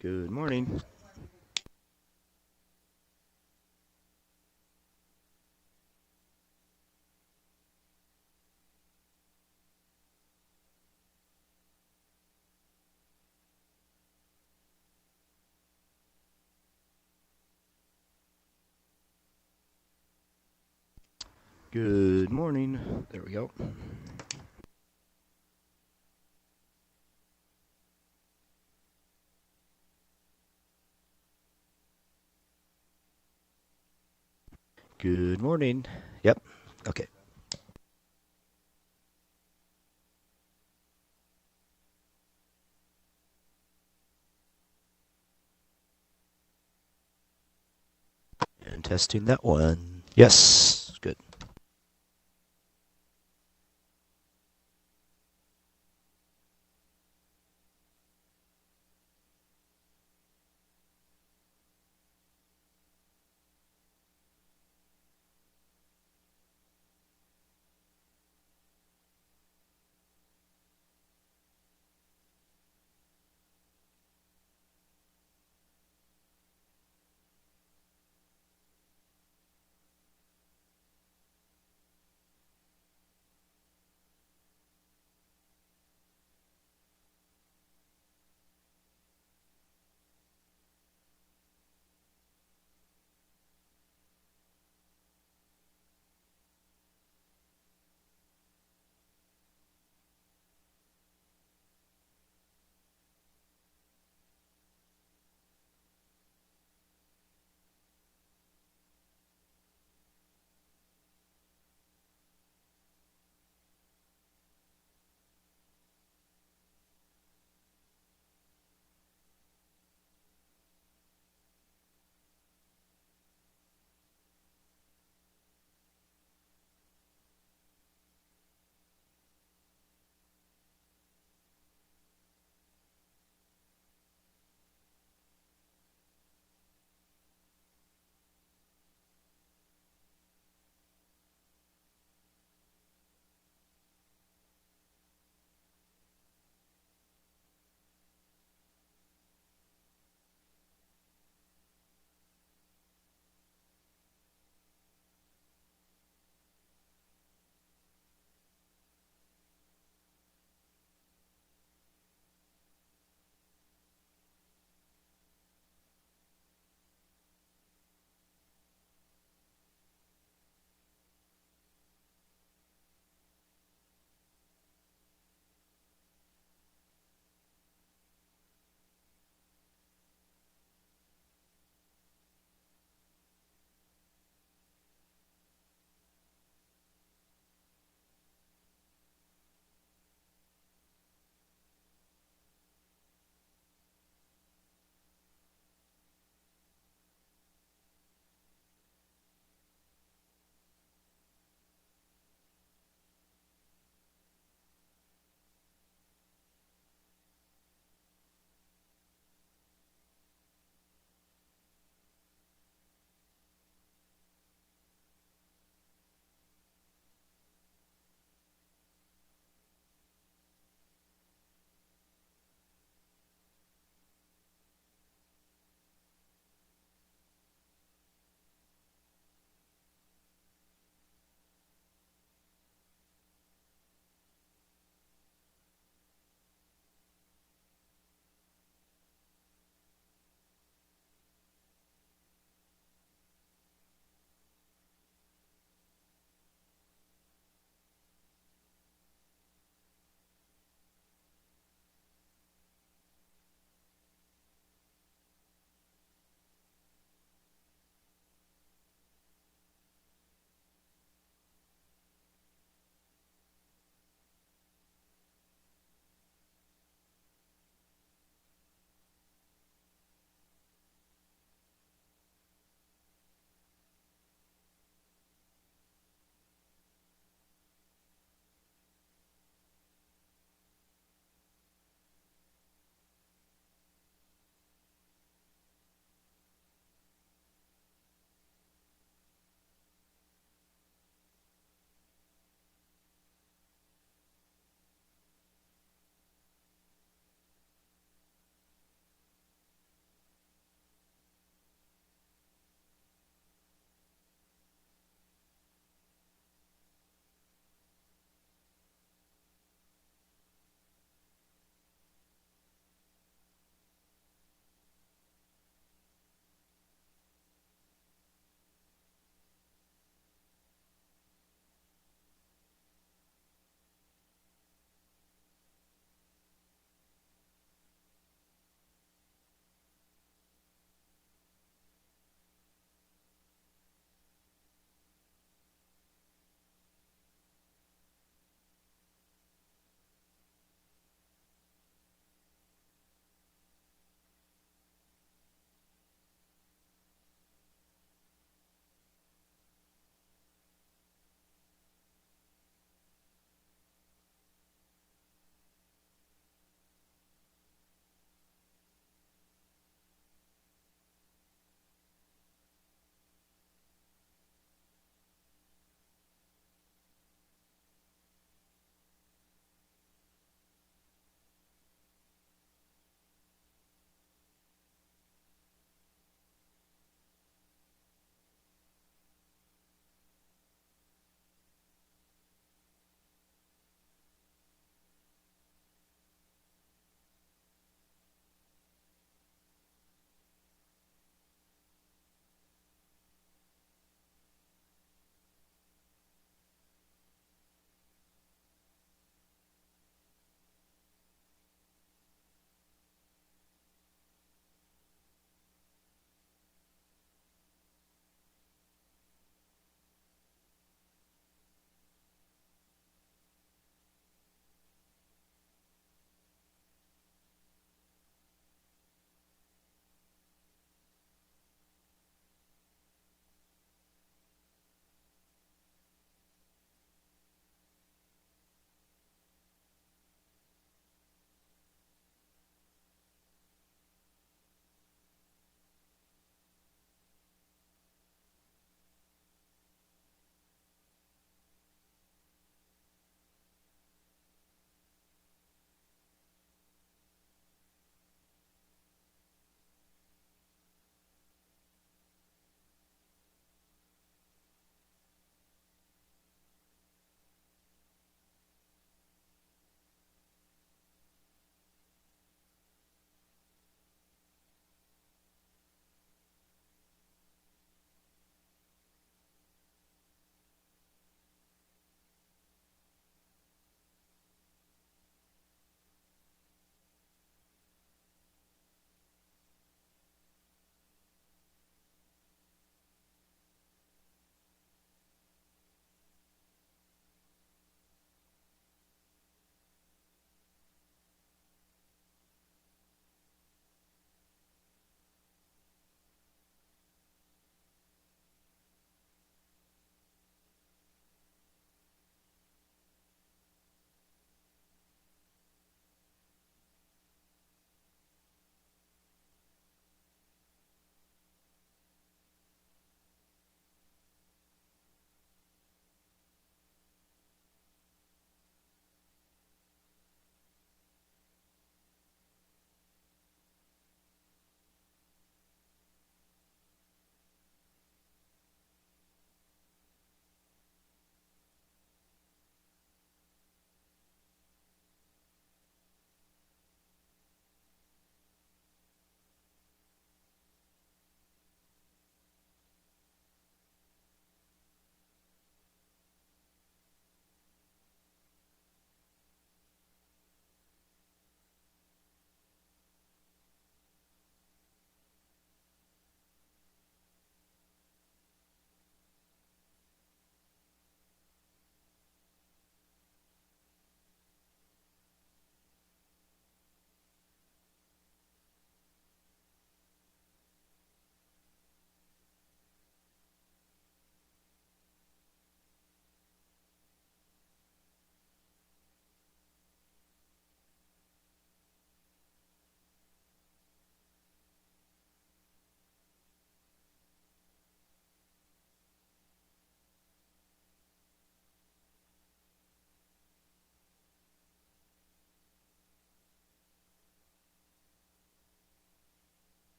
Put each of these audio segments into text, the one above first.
Good morning. Good morning. There we go. Good morning. Yep. Okay. And testing that one. Yes. Good.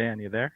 Dan, you there?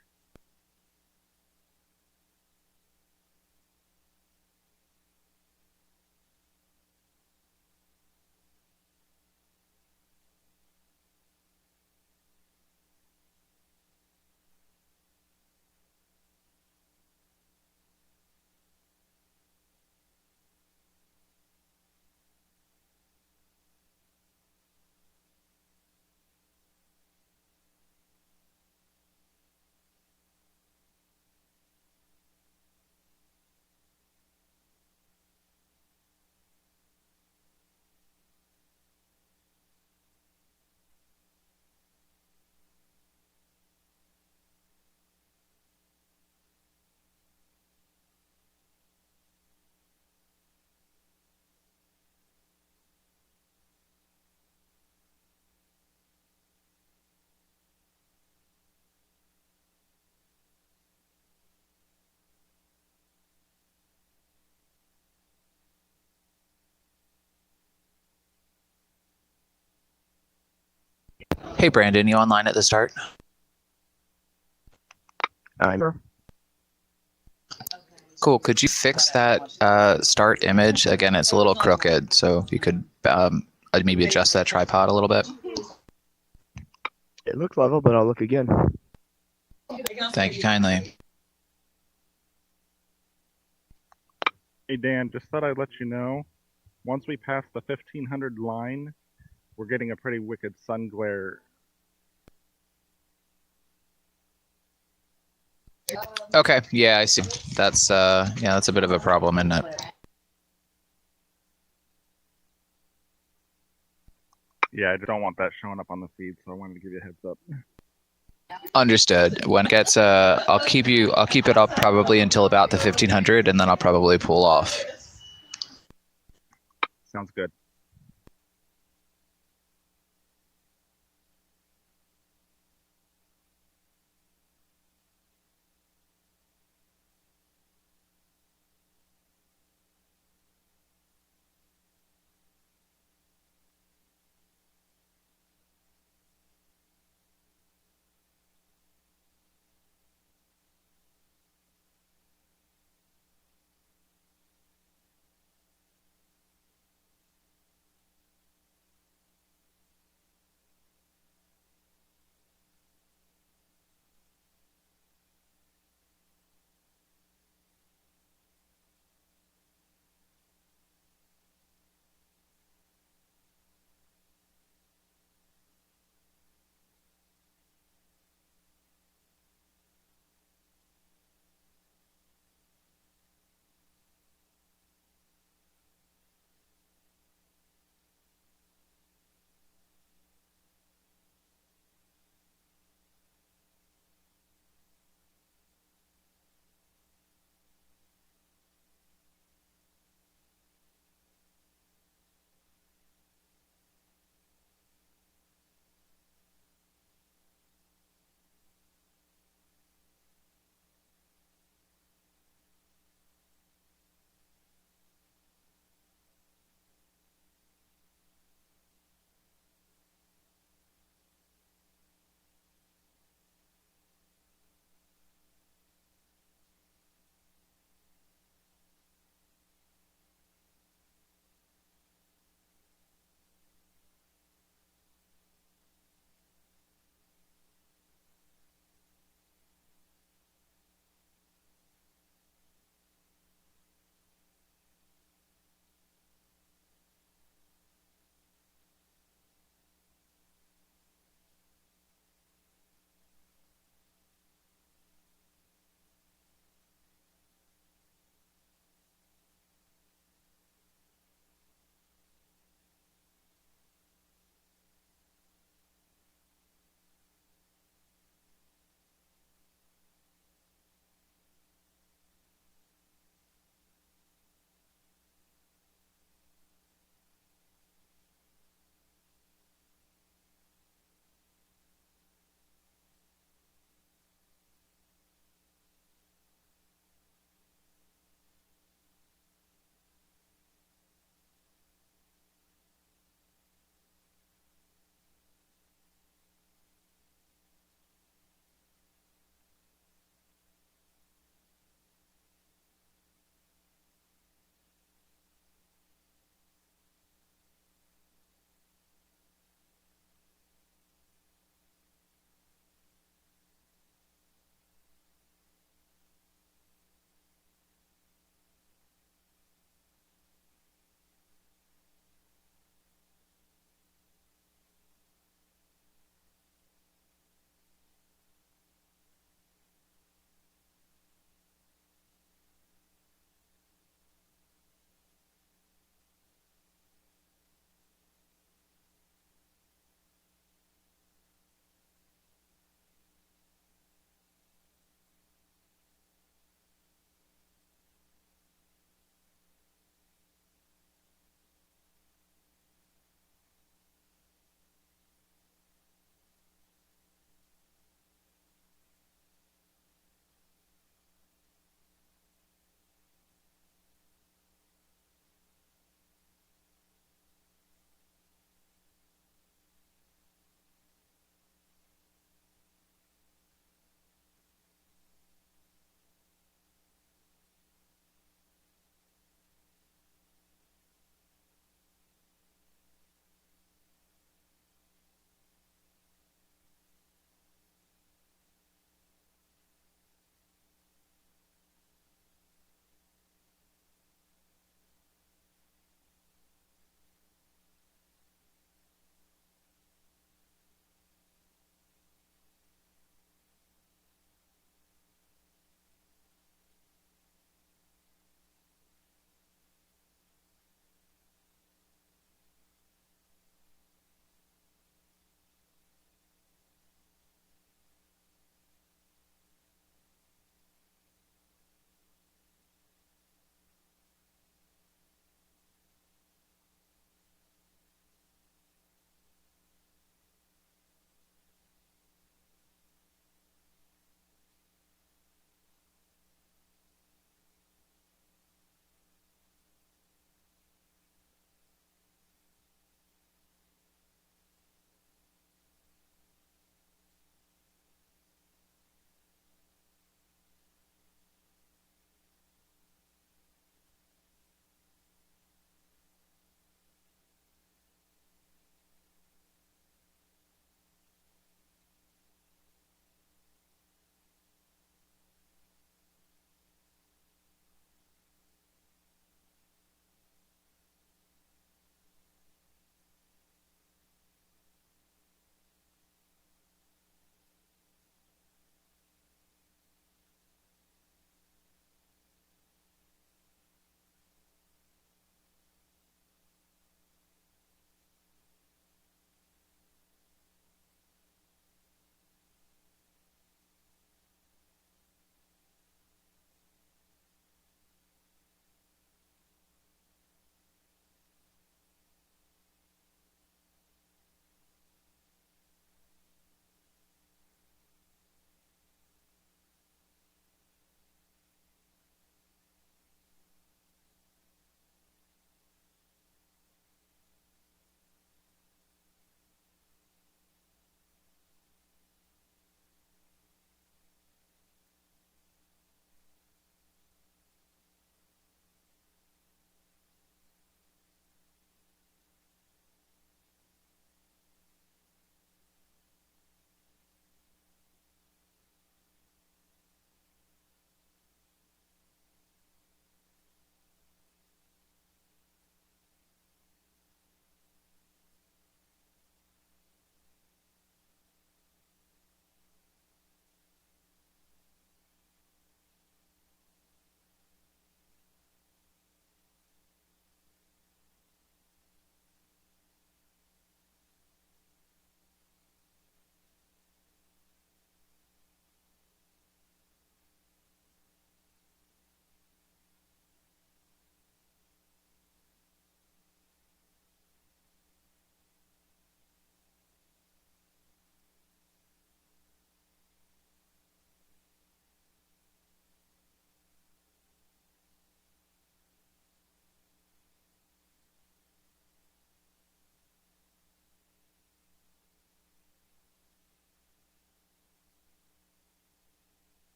Hey Brandon, you online at the start? I'm here. Cool. Could you fix that start image? Again, it's a little crooked, so if you could maybe adjust that tripod a little bit. It looks level, but I'll look again. Thank you kindly. Hey, Dan, just thought I'd let you know, once we pass the 1500 line, we're getting a pretty wicked sun glare. Okay, yeah, I see. That's that's a bit of a problem, isn't it? Yeah, I don't want that showing up on the feed, so I wanted to give you a heads up. Understood. When it gets I'll keep it up probably until about the 1500, and then I'll probably pull off. Sounds good.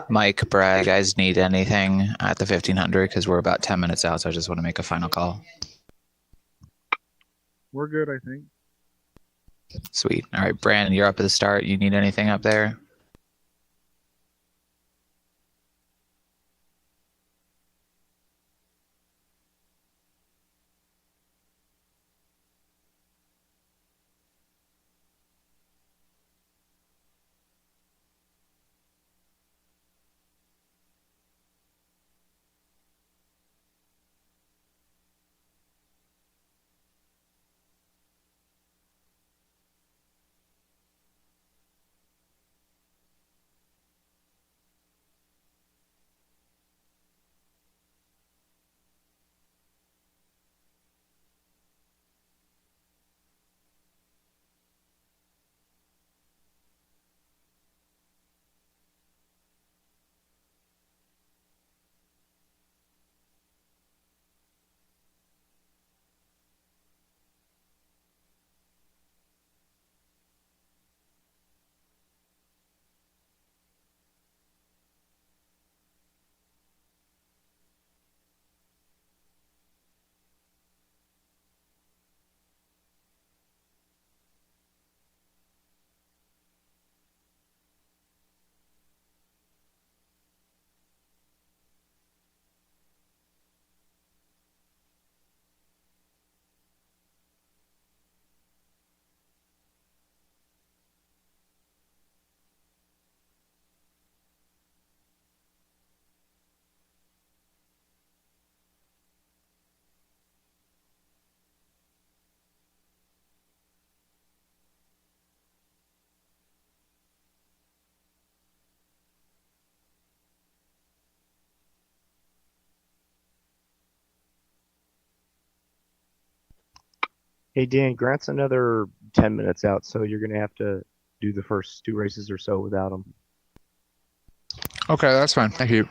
Mike, Brad, you guys need anything at the 1500? Because we're about 10 minutes out, so I just want to make a final call. We're good, I think. Sweet. All right, Brandon, you're up at the start. You need anything up there? Hey, Dan, Grant's another 10 minutes out, so you're going to have to do the first 2 races or so without him. Okay, that's fine. Thank you.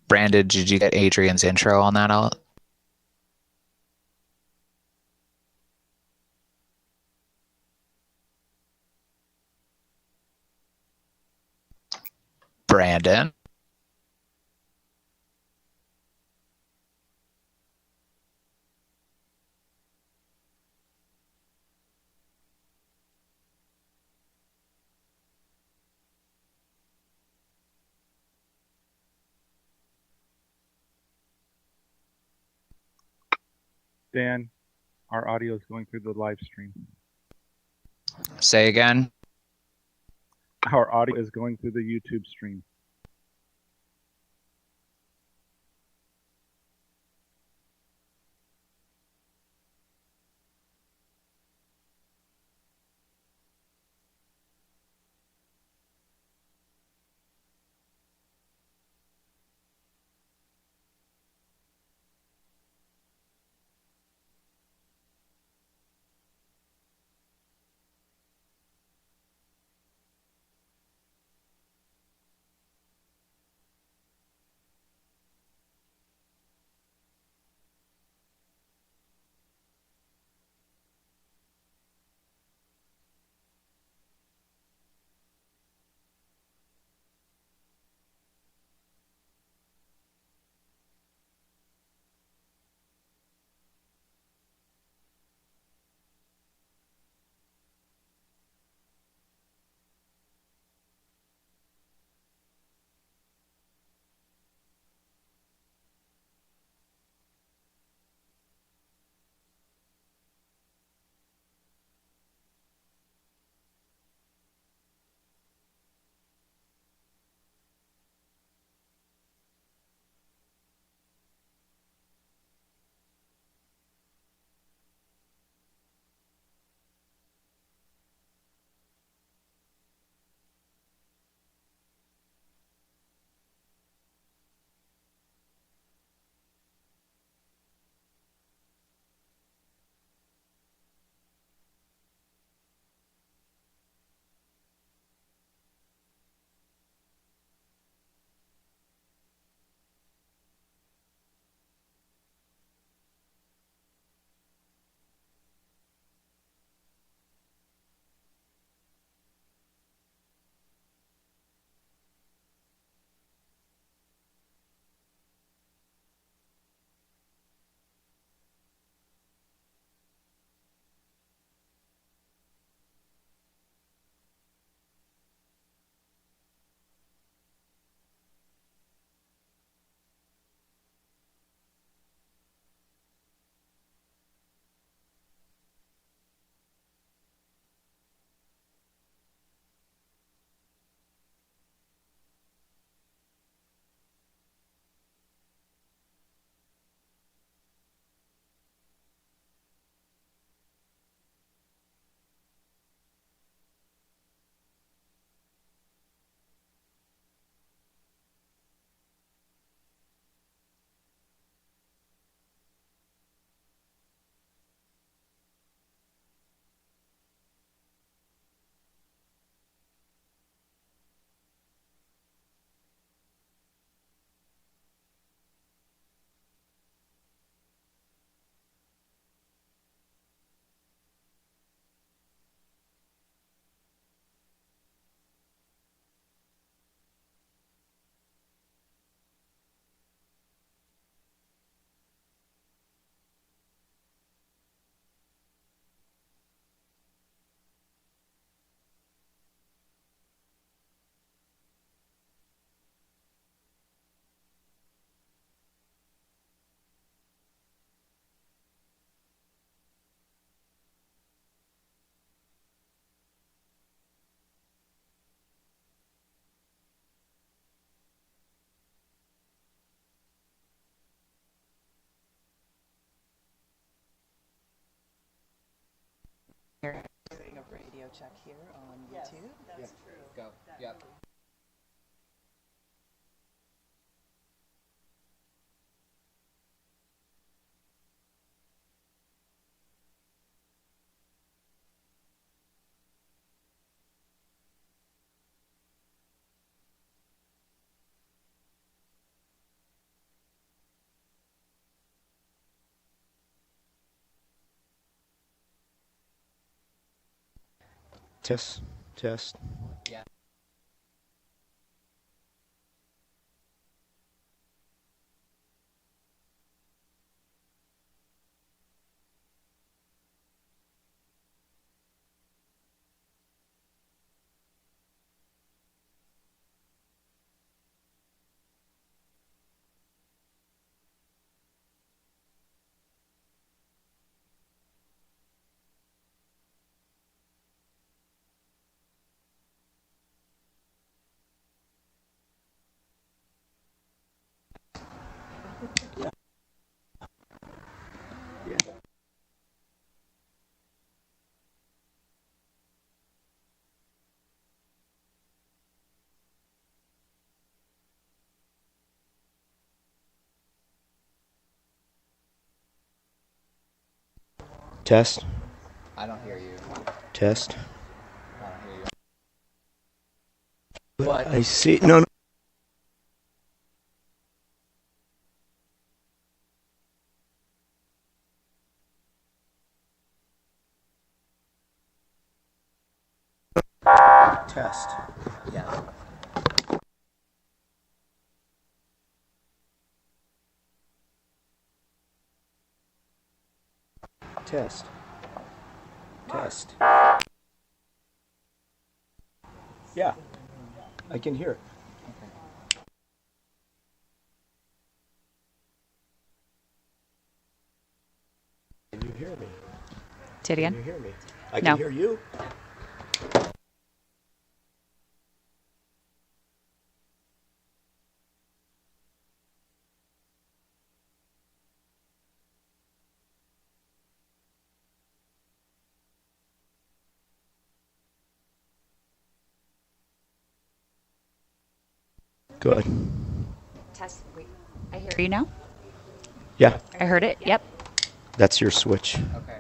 Brandon, did you get Adrian's intro on that out? Brandon? Dan, our audio is going through the live stream. Say again? Our audio is going through the YouTube stream. Doing a radio check here on YouTube. Yep. Go. Yep. Test, test. Test, I don't hear you. test. I don't hear you. But I see. No, no. Test. Yeah. Test. Test. Yeah, I can hear it. Can you hear me? Say it Can again. you hear me? I No. can hear you. Good. Test. Wait. I hear you now. Yeah, I heard it. Yep. that's your switch. Okay.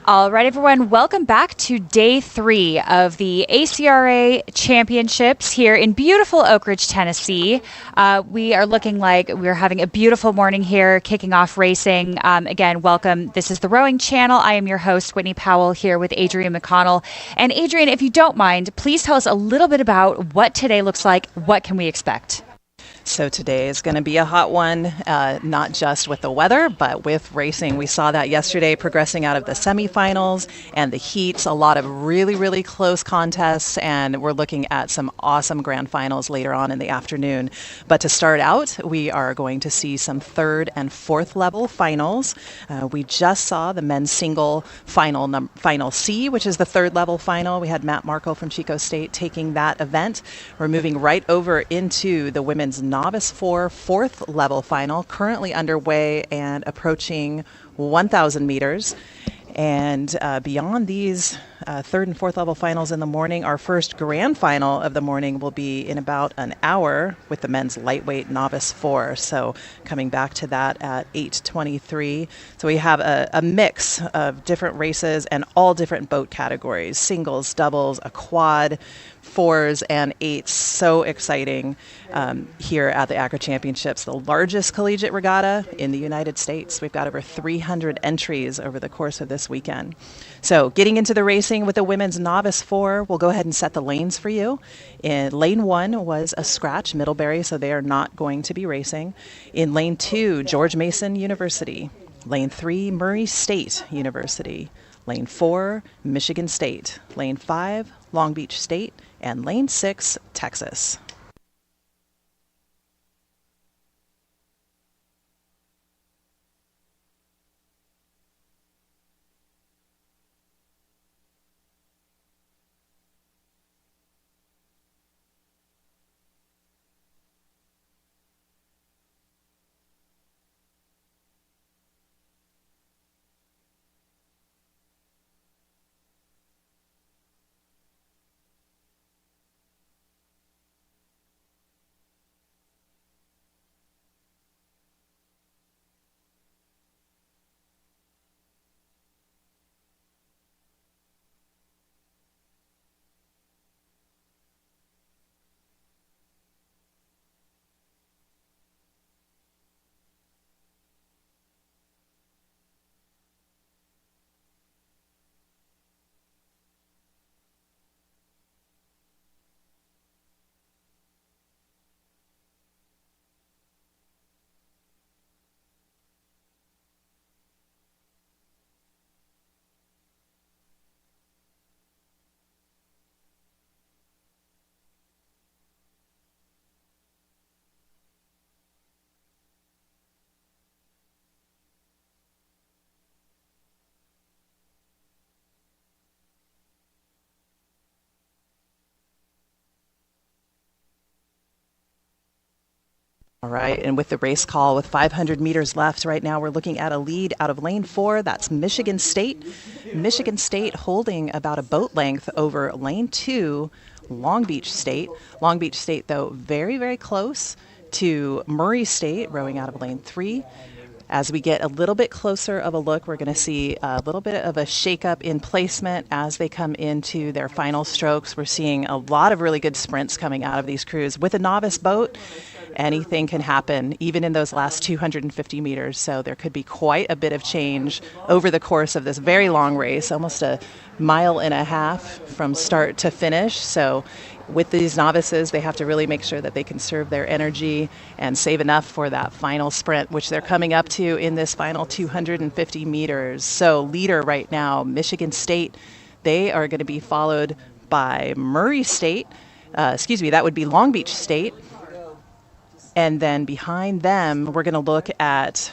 All right, everyone, welcome back to day 3 of the ACRA Championships here in beautiful Oak Ridge, Tennessee. We are looking like we're having a beautiful morning here, kicking off racing. Again, welcome. This is the Rowing Channel. I am your host, Whitney Powell, here with Adrian McConnell. And Adrian, if you don't mind, please tell us a little bit about what today looks like. What can we expect? So today is going to be a hot one, not just with the weather, but with racing. We saw that yesterday progressing out of the semifinals and the heats, a lot of really, really close contests, and we're looking at some awesome grand finals later on in the afternoon. But to start out, we are going to see some third and fourth level finals. We just saw the men's single final C, which is the third level final. We had Matt Markle from Chico State taking that event. We're moving right over into the women's Novice 4 fourth level final, currently underway and approaching 1,000 meters. And beyond these third and fourth level finals in the morning. Our first grand final of the morning will be in about an hour with the men's lightweight novice 4. So coming back to that at 8:23. So we have a mix of different races and all different boat categories: singles, doubles, a quad, 4s and 8s. So exciting here at the ACRA Championships, the largest collegiate regatta in the United States. We've got over 300 entries over the course of this weekend. So getting into the racing with the women's novice 4, we'll go ahead and set the lanes for you. In lane 1 was a scratch, Middlebury, so they are not going to be racing. In lane 2, George Mason University. Lane 3, Murray State University. Lane 4, Michigan State. Lane 5, Long Beach State. And lane 6, Texas. All right, and with the race call with 500 meters left right now, we're looking at a lead out of lane 4. That's Michigan State. Michigan State holding about a boat length over lane 2, Long Beach State. Long Beach State, though, very, very close to Murray State, rowing out of lane 3. As we get a little bit closer of a look, we're going to see a little bit of a shakeup in placement as they come into their final strokes. We're seeing a lot of really good sprints coming out of these crews. With a novice boat, anything can happen, even in those last 250 meters. So there could be quite a bit of change over the course of this very long race, almost a mile and a half from start to finish. So with these novices, they have to really make sure that they conserve their energy and save enough for that final sprint, which they're coming up to in this final 250 meters. So leader right now, Michigan State. They are going to be followed by Murray State. That would be Long Beach State. And then behind them, we're going to look at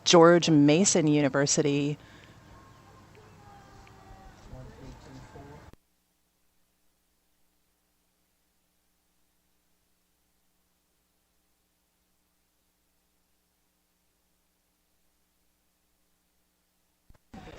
George Mason University.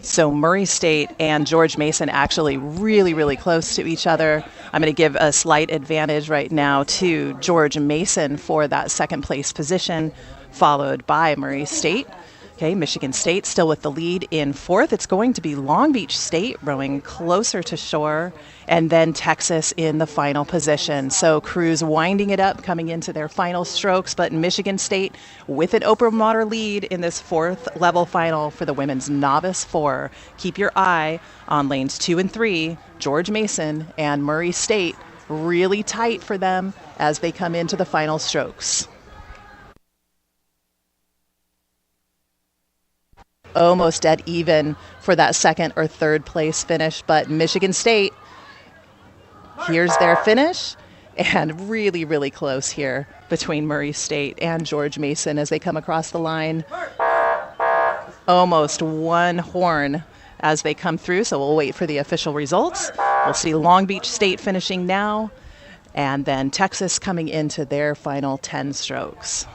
So Murray State and George Mason actually really, really close to each other. I'm going to give a slight advantage right now to George Mason for that second place position, followed by Murray State. Okay, Michigan State still with the lead in 4th. It's going to be Long Beach State rowing closer to shore, and then Texas in the final position. So crews winding it up, coming into their final strokes, but Michigan State with an open water lead in this 4th level final for the women's novice 4. Keep your eye on lanes 2 and 3, George Mason and Murray State, really tight for them as they come into the final strokes. Almost dead even for that second or third place finish, but Michigan State, here's their finish, and really, really close here between Murray State and George Mason as they come across the line. Almost one horn as they come through, so we'll wait for the official results. We'll see Long Beach State finishing now, and then Texas coming into their final 10 strokes.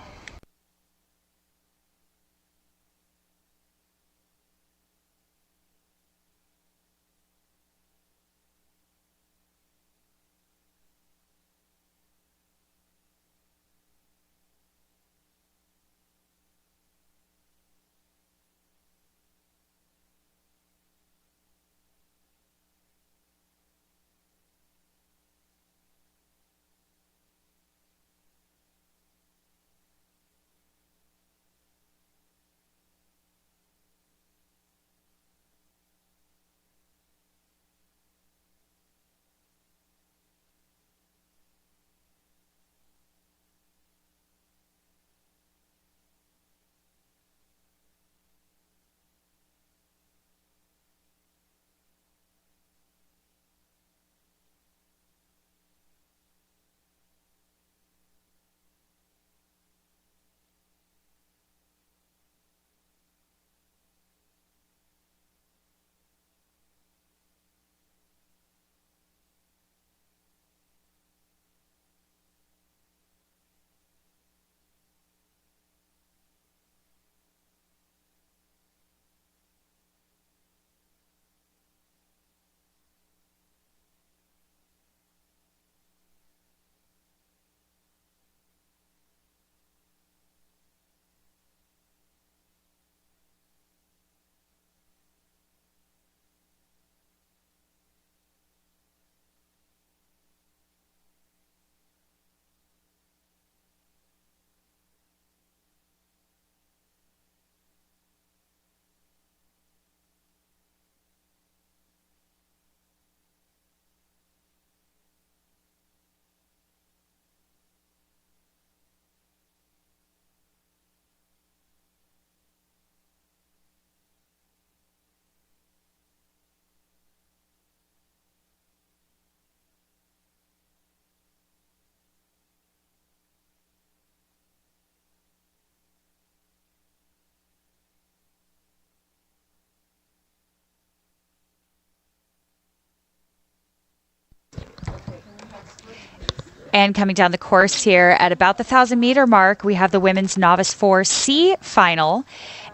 And coming down the course here at about the 1,000-meter mark, we have the women's Novice 4C final.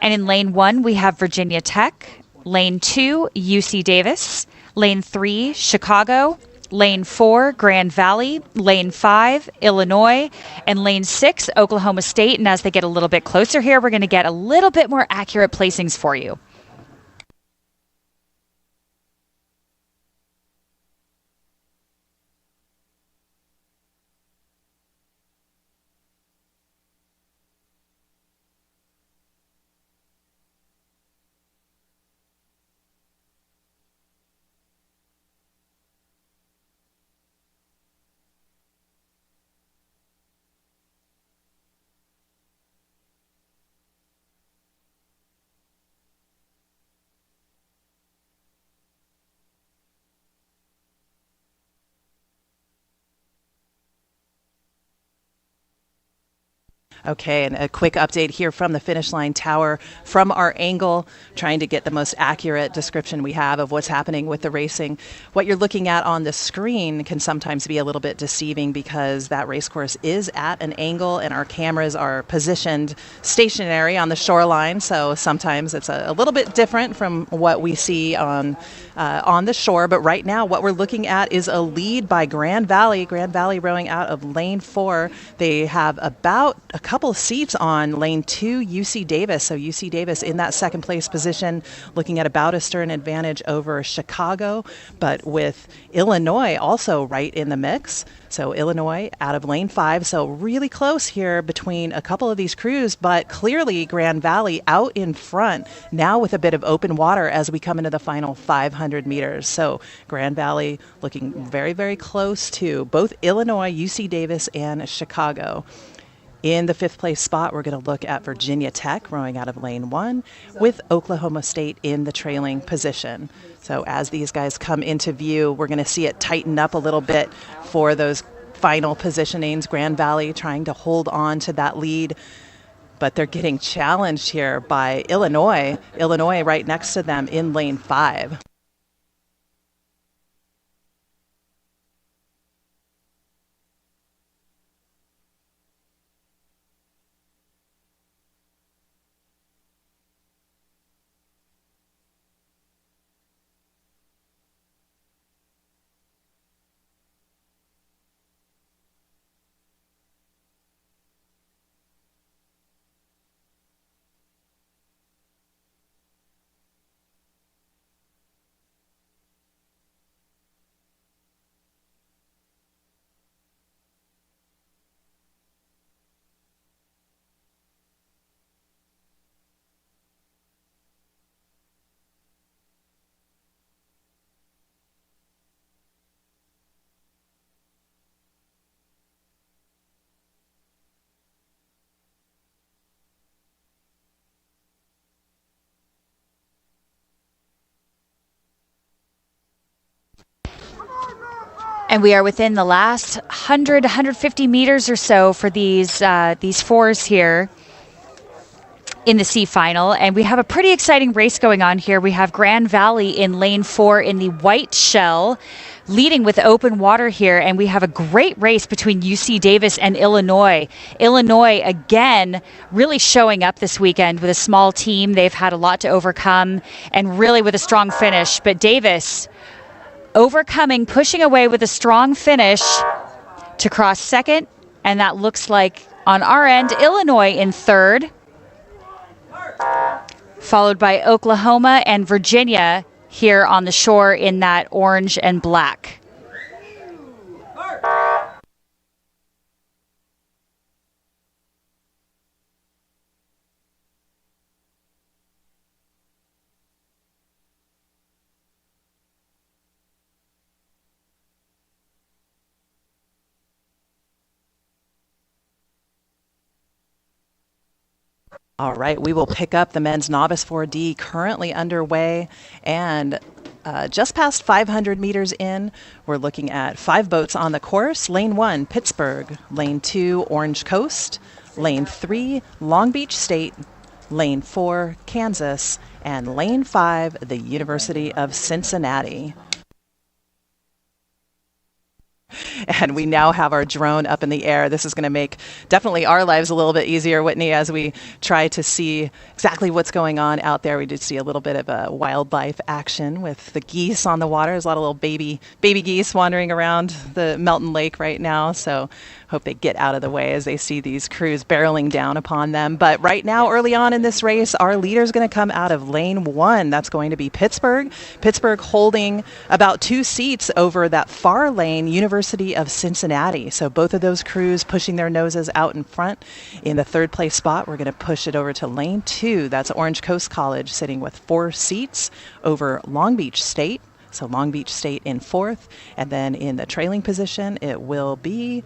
And in lane 1, we have Virginia Tech. Lane 2, UC Davis. Lane 3, Chicago. Lane 4, Grand Valley. Lane 5, Illinois. And lane 6, Oklahoma State. And as they get a little bit closer here, we're going to get a little bit more accurate placings for you. Okay, and a quick update here from the finish line tower from our angle, trying to get the most accurate description we have of what's happening with the racing. What you're looking at on the screen can sometimes be a little bit deceiving because that race course is at an angle and our cameras are positioned stationary on the shoreline, so sometimes it's a little bit different from what we see on the shore. But right now what we're looking at is a lead by Grand Valley. Grand Valley rowing out of lane 4. They have about a couple seats on lane 2, UC Davis. So UC Davis in that second place position, looking at about a stern advantage over Chicago, but with Illinois also right in the mix. So Illinois out of lane 5. So really close here between a couple of these crews, but clearly Grand Valley out in front now with a bit of open water as we come into the final 500 meters. So Grand Valley looking very, very close to both Illinois, UC Davis, and Chicago. In the 5th place spot, we're going to look at Virginia Tech rowing out of lane 1 with Oklahoma State in the trailing position. So as these guys come into view, we're going to see it tighten up a little bit for those final positionings. Grand Valley trying to hold on to that lead, but they're getting challenged here by Illinois. Illinois right next to them in lane 5. And we are within the last 100, 150 meters or so for these fours here in the C final. And we have a pretty exciting race going on here. We have Grand Valley in lane 4 in the white shell, leading with open water here. And we have a great race between UC Davis and Illinois. Illinois, again, really showing up this weekend with a small team. They've had a lot to overcome and really with a strong finish. But Davis overcoming, pushing away with a strong finish to cross second. And that looks like, on our end, Illinois in third, followed by Oklahoma and Virginia here on the shore in that orange and black. All right, we will pick up the men's novice 4D currently underway, and just past 500 meters in, we're looking at 5 boats on the course. Lane 1, Pittsburgh. Lane 2, Orange Coast. Lane 3, Long Beach State. Lane 4, Kansas. And Lane 5, the University of Cincinnati. And we now have our drone up in the air. This is going to make definitely our lives a little bit easier, Whitney, as we try to see exactly what's going on out there. We did see a little bit of a wildlife action with the geese on the water. There's a lot of little baby geese wandering around the Melton Lake right now. So hope they get out of the way as they see these crews barreling down upon them. But right now, early on in this race, our leader is going to come out of lane 1. That's going to be Pittsburgh. Pittsburgh holding about 2 seats over that far lane, University of Cincinnati. So both of those crews pushing their noses out in front. In the 3rd place spot, we're going to push it over to lane 2. That's Orange Coast College sitting with 4 seats over Long Beach State. So Long Beach State in 4th. And then in the trailing position, it will be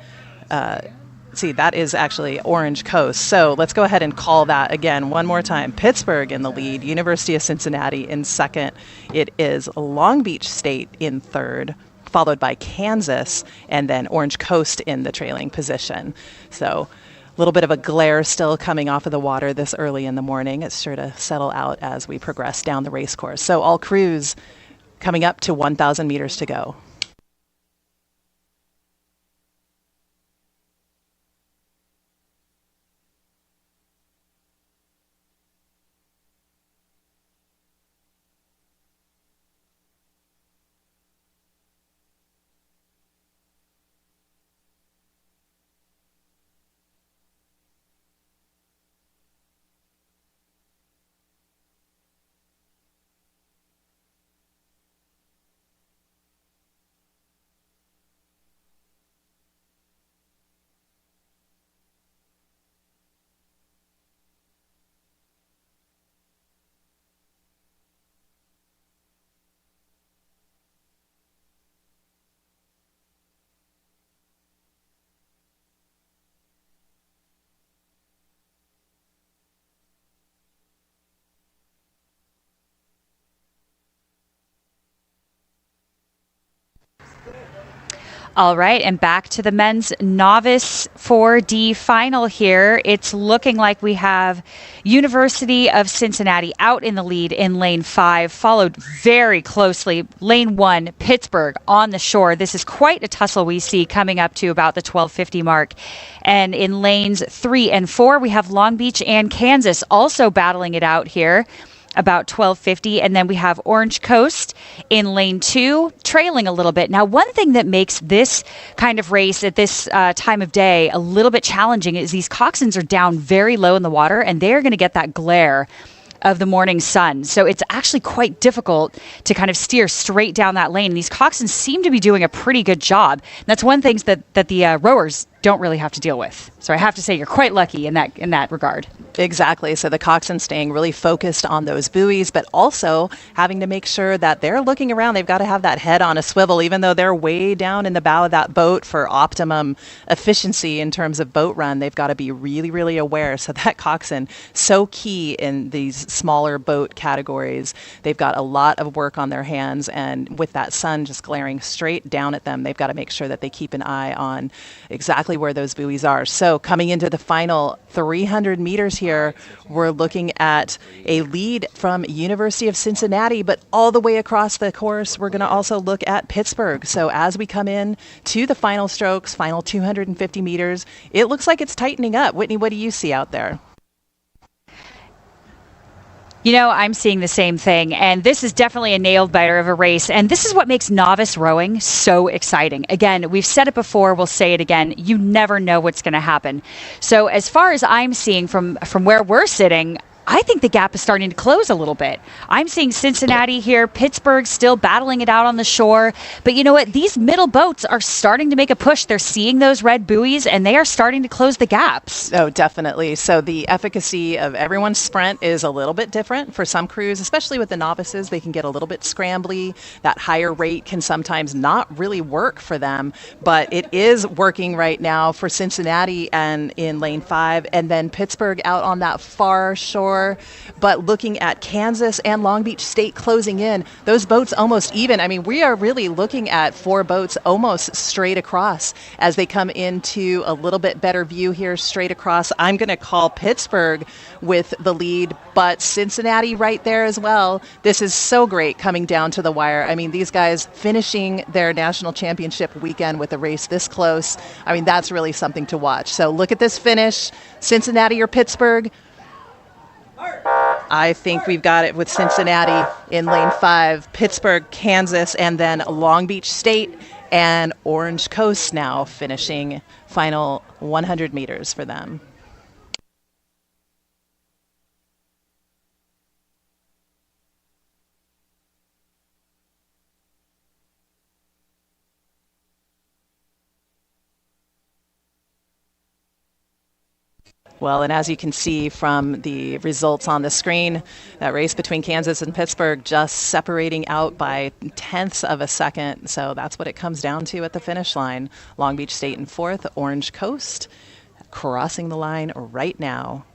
that is actually Orange Coast. So let's go ahead and call that again one more time. Pittsburgh in the lead, University of Cincinnati in 2nd. It is Long Beach State in 3rd, followed by Kansas, and then Orange Coast in the trailing position. So a little bit of a glare still coming off of the water this early in the morning. It's sure to settle out as we progress down the race course. So all crews coming up to 1,000 meters to go. All right, and back to the men's novice 4D final here. It's looking like we have University of Cincinnati out in the lead in lane 5, followed very closely. Lane 1, Pittsburgh on the shore. This is quite a tussle we see coming up to about the 12:50 mark. And in lanes 3 and 4, we have Long Beach and Kansas also battling it out here, about 12:50, and then we have Orange Coast in lane 2 trailing a little bit. Now, one thing that makes this kind of race at this time of day a little bit challenging is these coxswains are down very low in the water, and they're going to get that glare of the morning sun. So it's actually quite difficult to kind of steer straight down that lane. And these coxswains seem to be doing a pretty good job. And that's one thing that the rowers don't really have to deal with. So I have to say you're quite lucky in that regard. Exactly. So the coxswain staying really focused on those buoys, but also having to make sure that they're looking around. They've got to have that head on a swivel, even though they're way down in the bow of that boat for optimum efficiency in terms of boat run. They've got to be really, really aware. So that coxswain, so key in these smaller boat categories. They've got a lot of work on their hands, and with that sun just glaring straight down at them, they've got to make sure that they keep an eye on exactly where those buoys are. So coming into the final 300 meters here, we're looking at a lead from University of Cincinnati, but all the way across the course, we're going to also look at Pittsburgh. So as we come in to the final strokes, final 250 meters, it looks like it's tightening up. Whitney, what do you see out there? You know, I'm seeing the same thing, and this is definitely a nail-biter of a race, and this is what makes novice rowing so exciting. Again, we've said it before, we'll say it again, you never know what's going to happen. So as far as I'm seeing from where we're sitting, I think the gap is starting to close a little bit. I'm seeing Cincinnati here, Pittsburgh still battling it out on the shore. But you know what? These middle boats are starting to make a push. They're seeing those red buoys, and they are starting to close the gaps. Oh, definitely. So the efficacy of everyone's sprint is a little bit different for some crews, especially with the novices. They can get a little bit scrambly. That higher rate can sometimes not really work for them, but it is working right now for Cincinnati and in lane 5, and then Pittsburgh out on that far shore. 4. But looking at Kansas and Long Beach State closing in, those boats almost even. I mean, we are really looking at 4 boats almost straight across as they come into a little bit better view here straight across. I'm going to call Pittsburgh with the lead, but Cincinnati right there as well. This is so great coming down to the wire. I mean, these guys finishing their national championship weekend with a race this close. I mean, that's really something to watch. So look at this finish, Cincinnati or Pittsburgh. I think we've got it with Cincinnati in lane 5, Pittsburgh, Kansas, and then Long Beach State and Orange Coast now finishing final 100 meters for them. Well, and as you can see from the results on the screen, that race between Kansas and Pittsburgh just separating out by tenths of a second. So that's what it comes down to at the finish line. Long Beach State in 4th, Orange Coast crossing the line right now.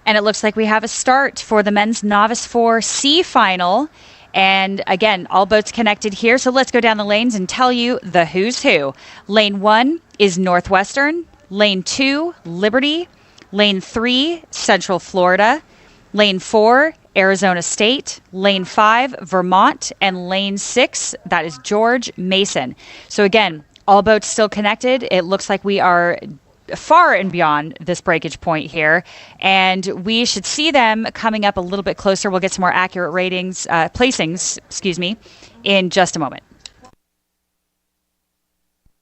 And it looks like we have a start for the men's Novice 4C final. And again, all boats connected here. So let's go down the lanes and tell you the who's who. Lane 1 is Northwestern. Lane 2, Liberty. Lane 3, Central Florida. Lane 4, Arizona State. Lane 5, Vermont. And lane 6, that is George Mason. So again, all boats still connected. It looks like we are far and beyond this breakage point here, and we should see them coming up a little bit closer. We'll get some more accurate placings, in just a moment.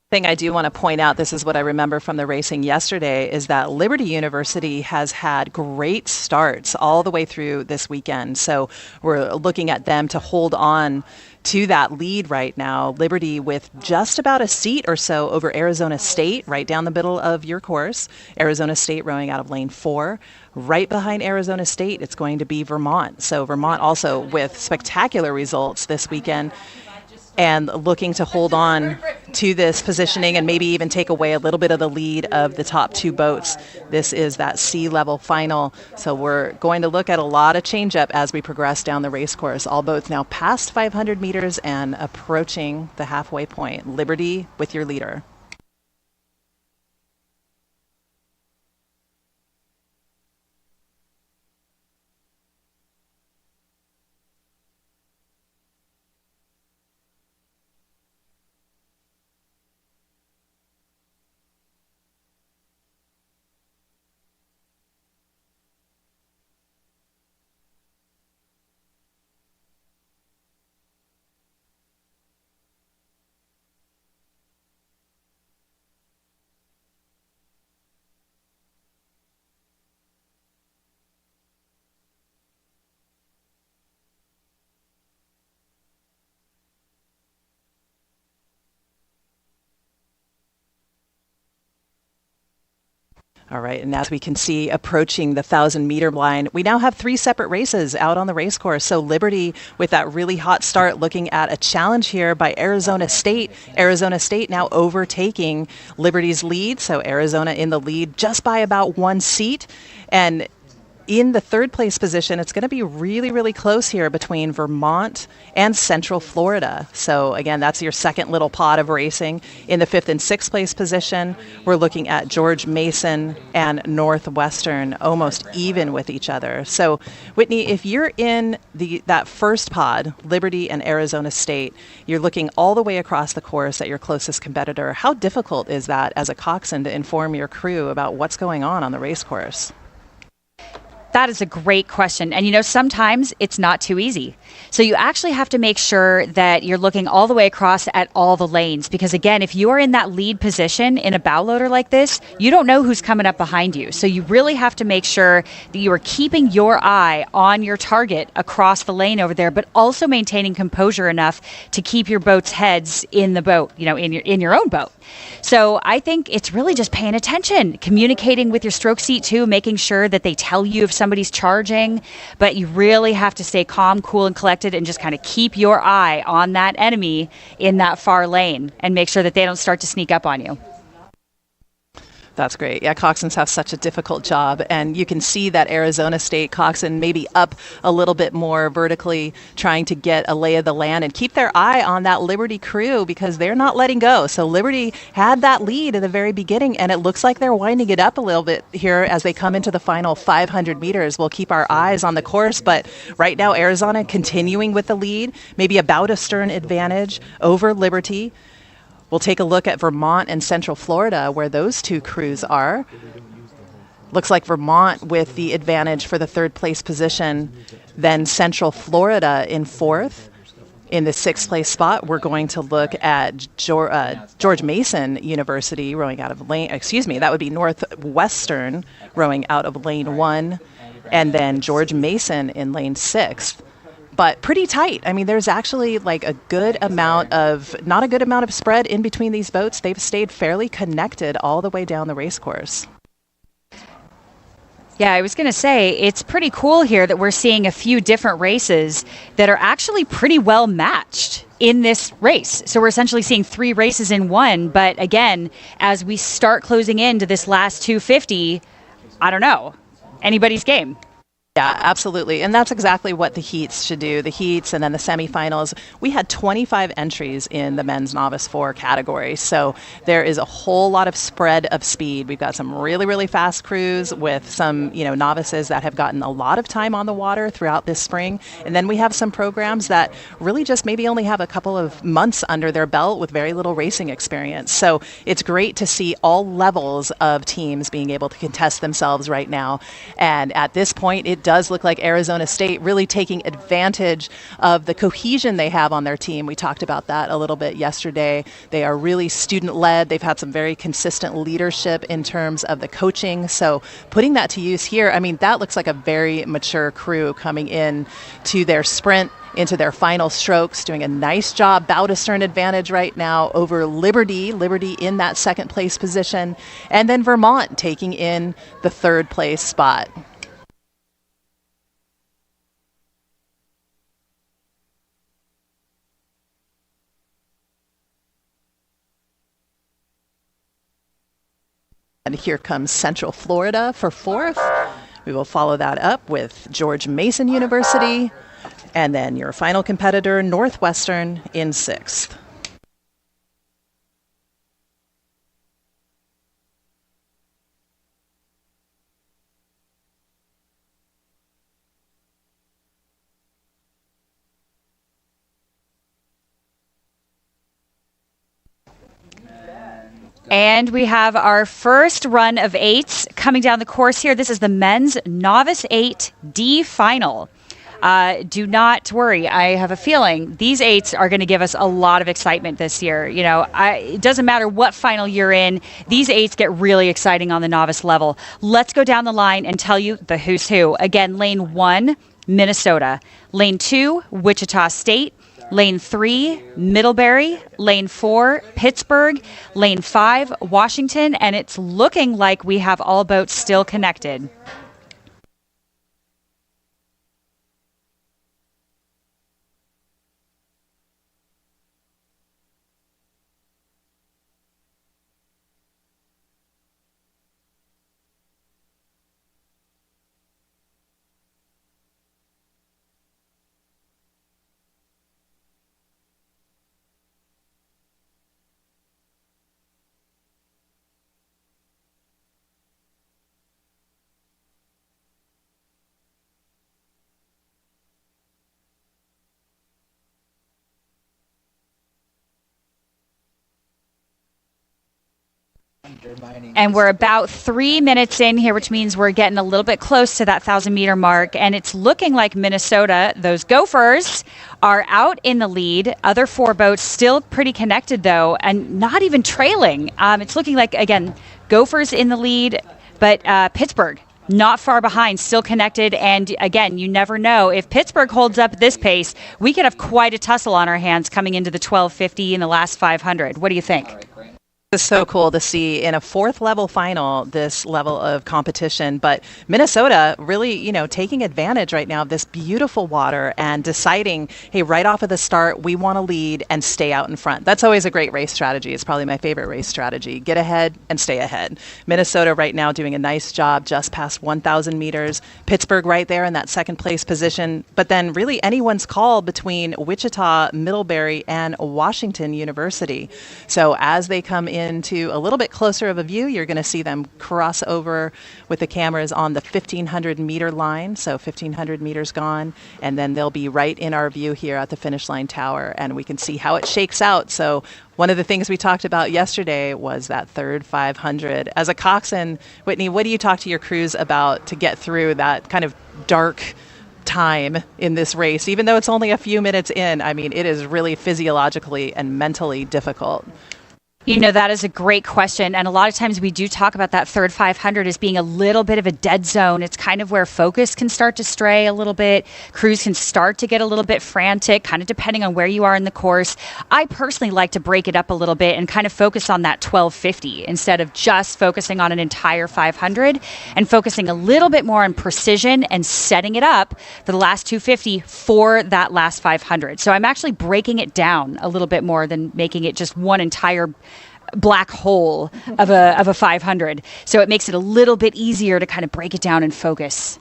Thing I do want to point out, this is what I remember from the racing yesterday, is that Liberty University has had great starts all the way through this weekend. So we're looking at them to hold on to that lead right now. Liberty with just about a seat or so over Arizona State, right down the middle of your course. Arizona State rowing out of lane 4. Right behind Arizona State, it's going to be Vermont. So Vermont also with spectacular results this weekend, and looking to hold on to this positioning and maybe even take away a little bit of the lead of the top 2 boats. This is that C-level final. So we're going to look at a lot of change-up as we progress down the race course. All boats now past 500 meters and approaching the halfway point. Liberty with your leader. All right, and as we can see, approaching the 1,000-meter line, we now have 3 separate races out on the race course. So Liberty, with that really hot start, looking at a challenge here by Arizona State. Arizona State now overtaking Liberty's lead. So Arizona in the lead just by about 1 seat. And in the 3rd place position, it's going to be really, really close here between Vermont and Central Florida. So again, that's your second little pot of racing. In the 5th and 6th place position, we're looking at George Mason and Northwestern almost even with each other. So Whitney, if you're in that first pod, Liberty and Arizona State, you're looking all the way across the course at your closest competitor. How difficult is that as a coxswain to inform your crew about what's going on the race course? That is a great question. And, sometimes it's not too easy. So you actually have to make sure that you're looking all the way across at all the lanes, because again, if you are in that lead position in a bow loader like this, you don't know who's coming up behind you. So you really have to make sure that you are keeping your eye on your target across the lane over there, but also maintaining composure enough to keep your boat's heads in the boat, in your own boat. So I think it's really just paying attention, communicating with your stroke seat too, making sure that they tell you if somebody's charging, but you really have to stay calm, cool, and collected and just kind of keep your eye on that enemy in that far lane and make sure that they don't start to sneak up on you. That's great. Yeah, coxswains have such a difficult job, and you can see that Arizona State coxswain maybe up a little bit more vertically, trying to get a lay of the land and keep their eye on that Liberty crew because they're not letting go. So Liberty had that lead at the very beginning, and it looks like they're winding it up a little bit here as they come into the final 500 meters. We'll keep our eyes on the course, but right now Arizona continuing with the lead, maybe about a stern advantage over Liberty. We'll take a look at Vermont and Central Florida, where those two crews are. Looks like Vermont with the advantage for the third place position, then Central Florida in fourth. In the sixth place spot, we're going to look at George Mason University rowing out of lane, that would be Northwestern rowing out of lane 1, and then George Mason in lane 6. But pretty tight. I mean, there's actually like not a good amount of spread in between these boats. They've stayed fairly connected all the way down the race course. Yeah, I was going to say, it's pretty cool here that we're seeing a few different races that are actually pretty well matched in this race. So we're essentially seeing 3 races in one. But again, as we start closing into this last 250, I don't know, anybody's game. Yeah, absolutely. And that's exactly what the heats should do. The heats and then the semifinals. We had 25 entries in the men's novice 4 category. So there is a whole lot of spread of speed. We've got some really, really fast crews with some, novices that have gotten a lot of time on the water throughout this spring. And then we have some programs that really just maybe only have a couple of months under their belt with very little racing experience. So it's great to see all levels of teams being able to contest themselves right now. And at this point, it does look like Arizona State really taking advantage of the cohesion they have on their team. We talked about that a little bit yesterday. They are really student-led. They've had some very consistent leadership in terms of the coaching. So putting that to use here, I mean, that looks like a very mature crew coming in to their sprint, into their final strokes, doing a nice job. Bow to stern advantage right now over Liberty in that second place position, and then Vermont taking in the third place spot. And here comes Central Florida for fourth. We will follow that up with George Mason University, and then your final competitor, Northwestern, in sixth. And we have our first run of 8s coming down the course here. This is the men's Novice 8 D final. Do not worry. I have a feeling these 8s are going to give us a lot of excitement this year. It doesn't matter what final you're in. These 8s get really exciting on the novice level. Let's go down the line and tell you the who's who. Again, lane 1, Minnesota. Lane 2, Wichita State. Lane 3, Middlebury. Lane 4, Pittsburgh. Lane 5, Washington. And it's looking like we have all boats still connected. And we're about 3 minutes in here, which means we're getting a little bit close to that 1,000-meter mark. And it's looking like Minnesota, those Gophers, are out in the lead. Other 4 boats still pretty connected, though, and not even trailing. It's looking like, again, Gophers in the lead, but Pittsburgh not far behind, still connected. And again, you never know. If Pittsburgh holds up this pace, we could have quite a tussle on our hands coming into the 1250 in the last 500. What do you think? It's so cool to see in a 4th level final this level of competition, but Minnesota really, taking advantage right now of this beautiful water and deciding, hey, right off of the start, we want to lead and stay out in front. That's always a great race strategy. It's probably my favorite race strategy. Get ahead and stay ahead. Minnesota right now doing a nice job just past 1,000 meters. Pittsburgh right there in that 2nd place position, but then really anyone's call between Wichita, Middlebury, and Washington University. So as they come into a little bit closer of a view, you're going to see them cross over with the cameras on the 1,500 meter line. So 1,500 meters gone, and then they'll be right in our view here at the finish line tower, and we can see how it shakes out. So one of the things we talked about yesterday was that third 500. As a coxswain, Whitney, what do you talk to your crews about to get through that kind of dark time in this race? Even though it's only a few minutes in, I mean, it is really physiologically and mentally difficult. That is a great question. And a lot of times we do talk about that third 500 as being a little bit of a dead zone. It's kind of where focus can start to stray a little bit. Crews can start to get a little bit frantic, kind of depending on where you are in the course. I personally like to break it up a little bit and kind of focus on that 1250 instead of just focusing on an entire 500 and focusing a little bit more on precision and setting it up for the last 250 for that last 500. So I'm actually breaking it down a little bit more than making it just one entire black hole of a 500. So it makes it a little bit easier to kind of break it down and focus.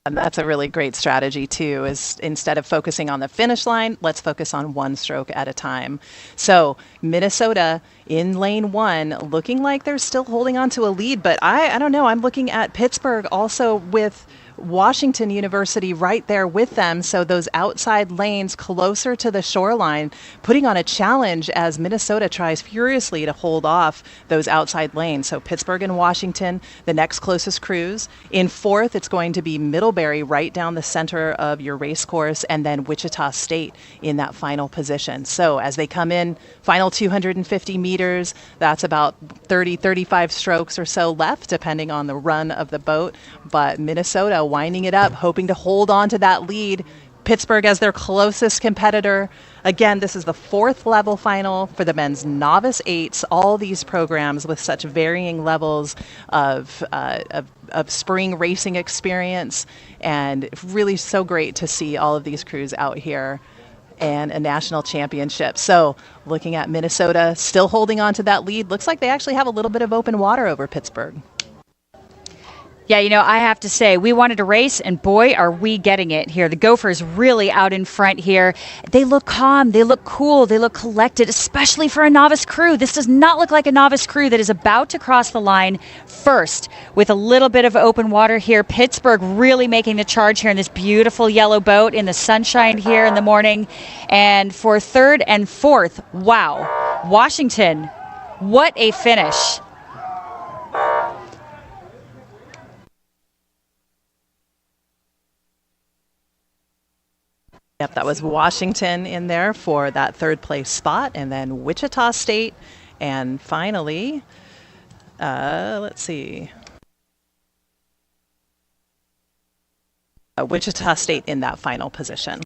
And that's a really great strategy too, is instead of focusing on the finish line, let's focus on one stroke at a time. So Minnesota in lane 1, looking like they're still holding on to a lead, but I don't know. I'm looking at Pittsburgh also with Washington University right there with them. So those outside lanes closer to the shoreline, putting on a challenge as Minnesota tries furiously to hold off those outside lanes. So Pittsburgh and Washington, the next closest crews. In 4th, it's going to be Middlebury right down the center of your race course, and then Wichita State in that final position. So as they come in, final 250 meters, that's about 30, 35 strokes or so left, depending on the run of the boat. But Minnesota winding it up, hoping to hold on to that lead. Pittsburgh as their closest competitor. Again, this is the 4th level final for the men's novice 8s. All these programs with such varying levels of spring racing experience, and really so great to see all of these crews out here and a national championship. So looking at Minnesota still holding on to that lead, looks like they actually have a little bit of open water over Pittsburgh. Yeah, I have to say, we wanted a race, and boy, are we getting it here. The Gophers really out in front here. They look calm, they look cool, they look collected, especially for a novice crew. This does not look like a novice crew that is about to cross the line first with a little bit of open water here. Pittsburgh really making the charge here in this beautiful yellow boat in the sunshine here in the morning. And for 3rd and 4th, wow, Washington, what a finish. Yep, that was Washington in there for that 3rd place spot, and then Wichita State, and finally, let's see, Wichita State in that final position.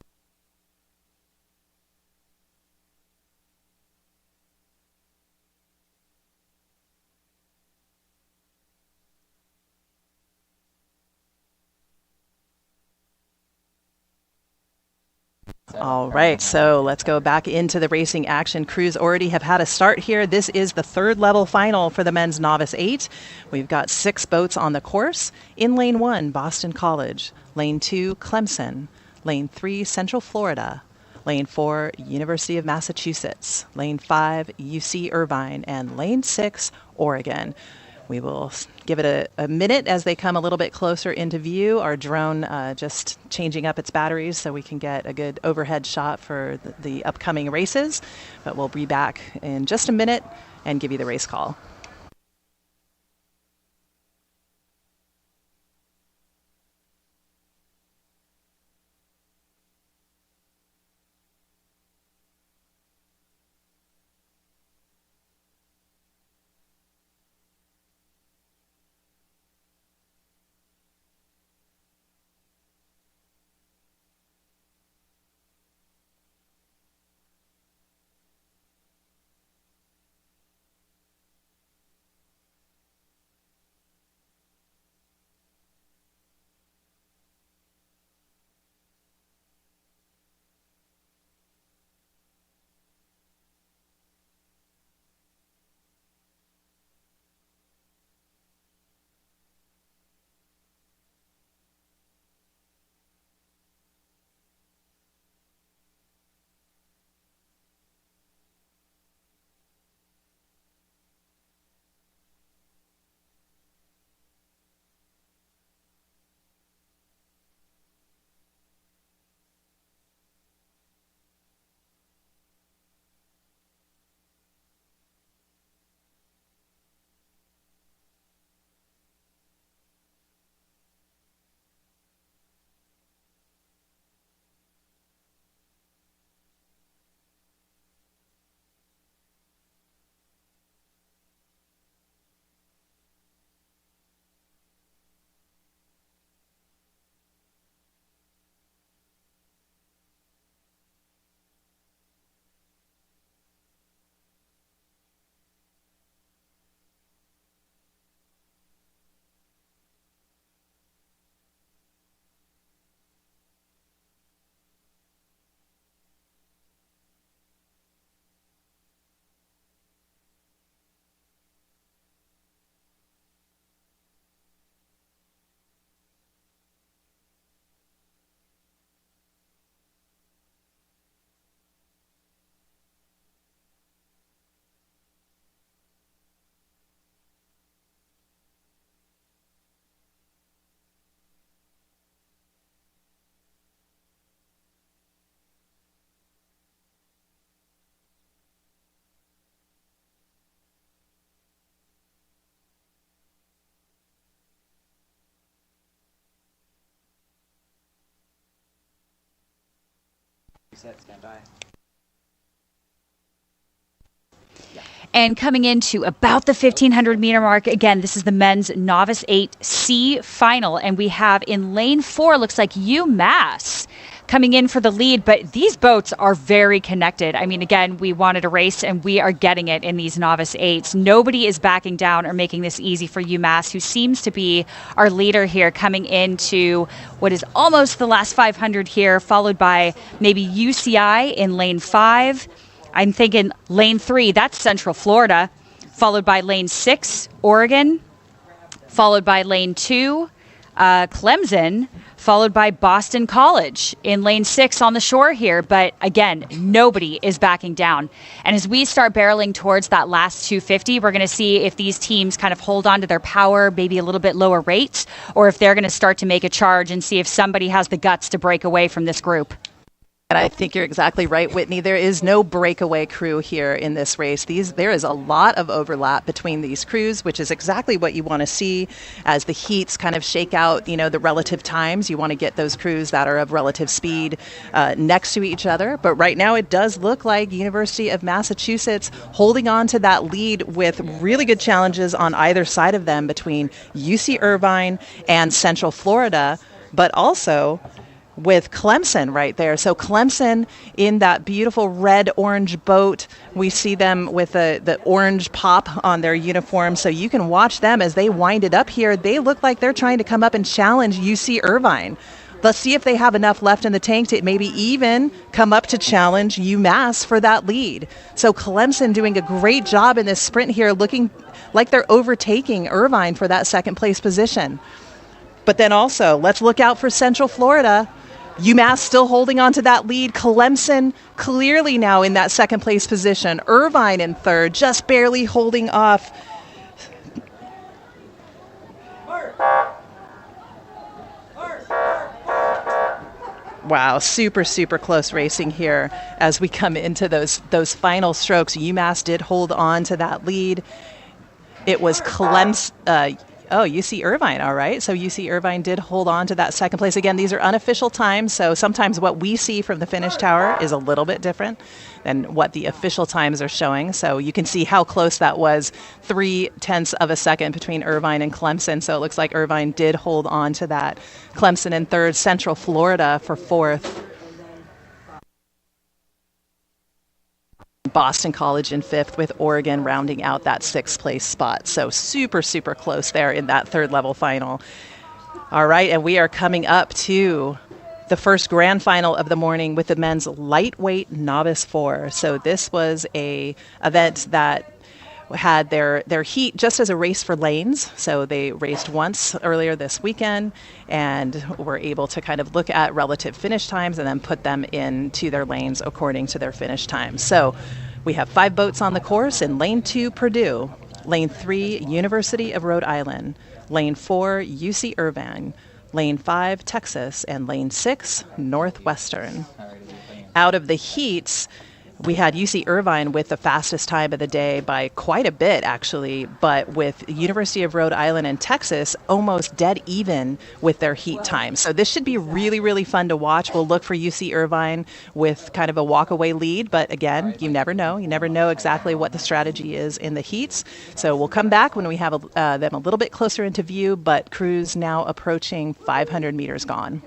All right, so let's go back into the racing action. Crews already have had a start here. This is the 3rd level final for the men's novice 8. We've got 6 boats on the course. In lane 1, Boston College. Lane 2, Clemson. Lane 3, Central Florida. Lane 4, University of Massachusetts. Lane 5, UC Irvine. And lane 6, Oregon. We will give it a minute as they come a little bit closer into view. Our drone just changing up its batteries so we can get a good overhead shot for the upcoming races. But we'll be back in just a minute and give you the race call. And coming into about the 1,500 meter mark, again, this is the men's Novice 8C final. And we have in lane 4, looks like UMass coming in for the lead. But these boats are very connected. I mean, again, we wanted a race and we are getting it in these Novice 8s. Nobody is backing down or making this easy for UMass, who seems to be our leader here coming into what is almost the last 500 here, followed by maybe UCI in lane 5. I'm thinking lane 3, that's Central Florida, followed by lane 6, Oregon, followed by lane 2, Clemson, followed by Boston College in lane 6 on the shore here. But again, nobody is backing down. And as we start barreling towards that last 250, we're going to see if these teams kind of hold on to their power, maybe a little bit lower rates, or if they're going to start to make a charge and see if somebody has the guts to break away from this group. And I think you're exactly right, Whitney. There is no breakaway crew here in this race. There is a lot of overlap between these crews, which is exactly what you want to see as the heats kind of shake out, the relative times. You want to get those crews that are of relative speed next to each other. But right now it does look like University of Massachusetts holding on to that lead with really good challenges on either side of them between UC Irvine and Central Florida, but also with Clemson right there. So Clemson in that beautiful red-orange boat. We see them with the orange pop on their uniform. So you can watch them as they wind it up here. They look like they're trying to come up and challenge UC Irvine. Let's see if they have enough left in the tank to maybe even come up to challenge UMass for that lead. So Clemson doing a great job in this sprint here, looking like they're overtaking Irvine for that second place position. But then also, let's look out for Central Florida. UMass still holding on to that lead. Clemson clearly now in that second place position. Irvine in third, just barely holding off. Wow, super, super close racing here as we come into those final strokes. UMass did hold on to that lead. It was Clemson. UC Irvine, all right. So UC Irvine did hold on to that second place. Again, these are unofficial times, so sometimes what we see from the finish tower is a little bit different than what the official times are showing. So you can see how close that was, 0.3 of a second between Irvine and Clemson. So it looks like Irvine did hold on to that. Clemson in third, Central Florida for fourth. Boston College in fifth, with Oregon rounding out that sixth place spot. So super, super close there in that third level final. All right, and we are coming up to the first grand final of the morning with the men's lightweight novice 4. So this was a event that had their heat just as a race for lanes. So they raced once earlier this weekend and were able to kind of look at relative finish times and then put them into their lanes according to their finish times. So we have 5 boats on the course. In lane 2, Purdue, lane 3, University of Rhode Island, lane 4, UC Irvine, lane 5, Texas, and lane 6, Northwestern. Out of the heats, we had UC Irvine with the fastest time of the day by quite a bit, actually, but with University of Rhode Island and Texas almost dead even with their heat time. So this should be really, really fun to watch. We'll look for UC Irvine with kind of a walk-away lead, but again, you never know. You never know exactly what the strategy is in the heats. So we'll come back when we have them a little bit closer into view, but crews now approaching 500 meters gone.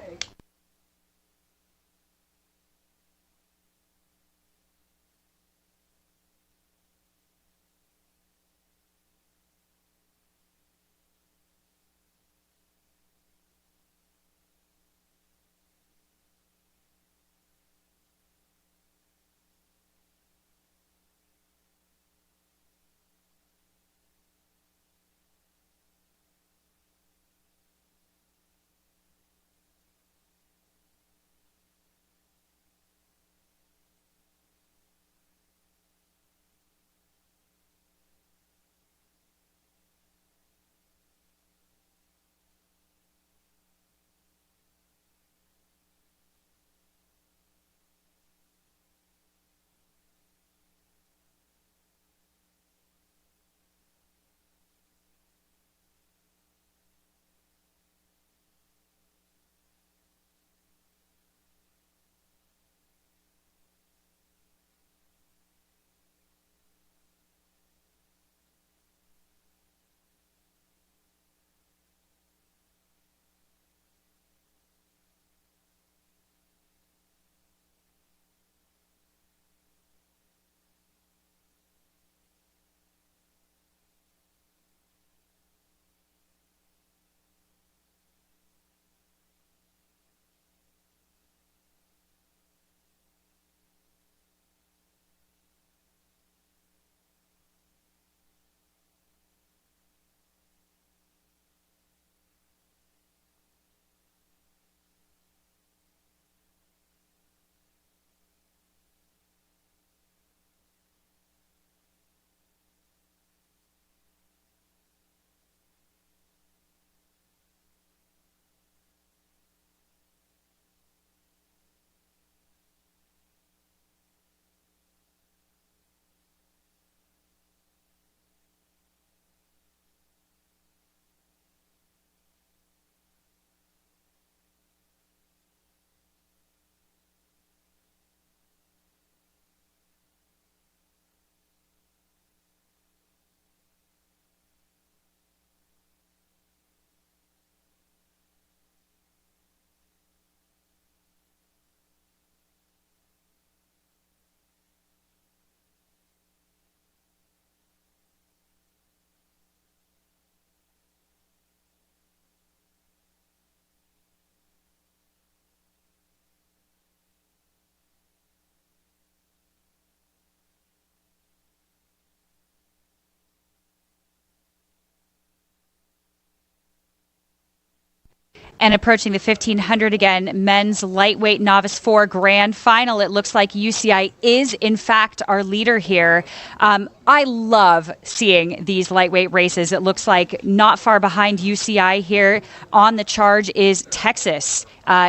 And approaching the 1500 again, men's lightweight novice 4 grand final. It looks like UCI is, in fact, our leader here. I love seeing these lightweight races. It looks like not far behind UCI here on the charge is Texas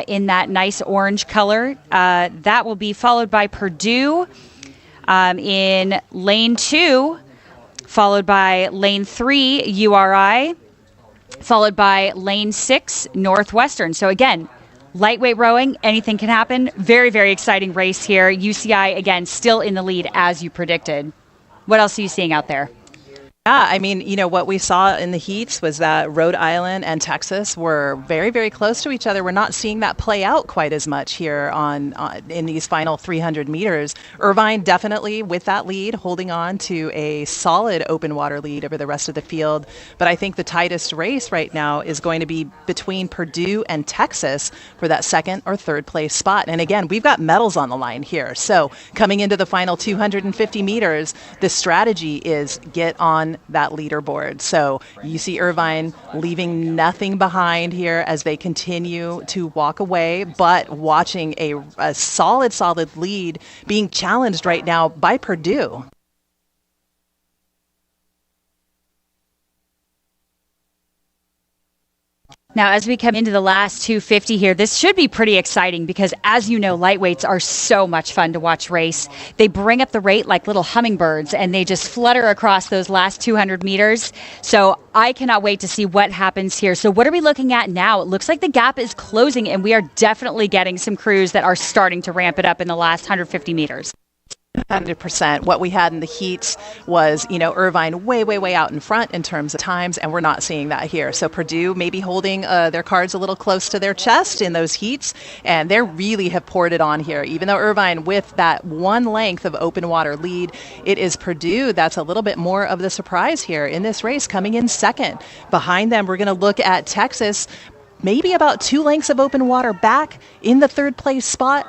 in that nice orange color. That will be followed by Purdue in lane 2, followed by lane 3, URI, followed by lane 6, Northwestern. So again, lightweight rowing, anything can happen. Very, very exciting race here. UCI, again, still in the lead as you predicted. What else are you seeing out there? Yeah, I mean, what we saw in the heats was that Rhode Island and Texas were very, very close to each other. We're not seeing that play out quite as much here in these final 300 meters. Irvine definitely with that lead, holding on to a solid open water lead over the rest of the field. But I think the tightest race right now is going to be between Purdue and Texas for that second or third place spot. And again, we've got medals on the line here. So coming into the final 250 meters, the strategy is get on that leaderboard. So you see Irvine leaving nothing behind here as they continue to walk away, but watching a solid lead being challenged right now by Purdue. Now, as we come into the last 250 here, this should be pretty exciting because, as you know, lightweights are so much fun to watch race. They bring up the rate like little hummingbirds, and they just flutter across those last 200 meters. So I cannot wait to see what happens here. So what are we looking at now? It looks like the gap is closing, and we are definitely getting some crews that are starting to ramp it up in the last 150 meters. 100%. What we had in the heats was, Irvine way out in front in terms of times, and we're not seeing that here. So Purdue maybe holding their cards a little close to their chest in those heats, and they really have poured it on here. Even though Irvine with that one length of open water lead, it is Purdue that's a little bit more of the surprise here in this race, coming in second. Behind them, we're going to look at Texas, maybe about 2 lengths of open water back in the third place spot.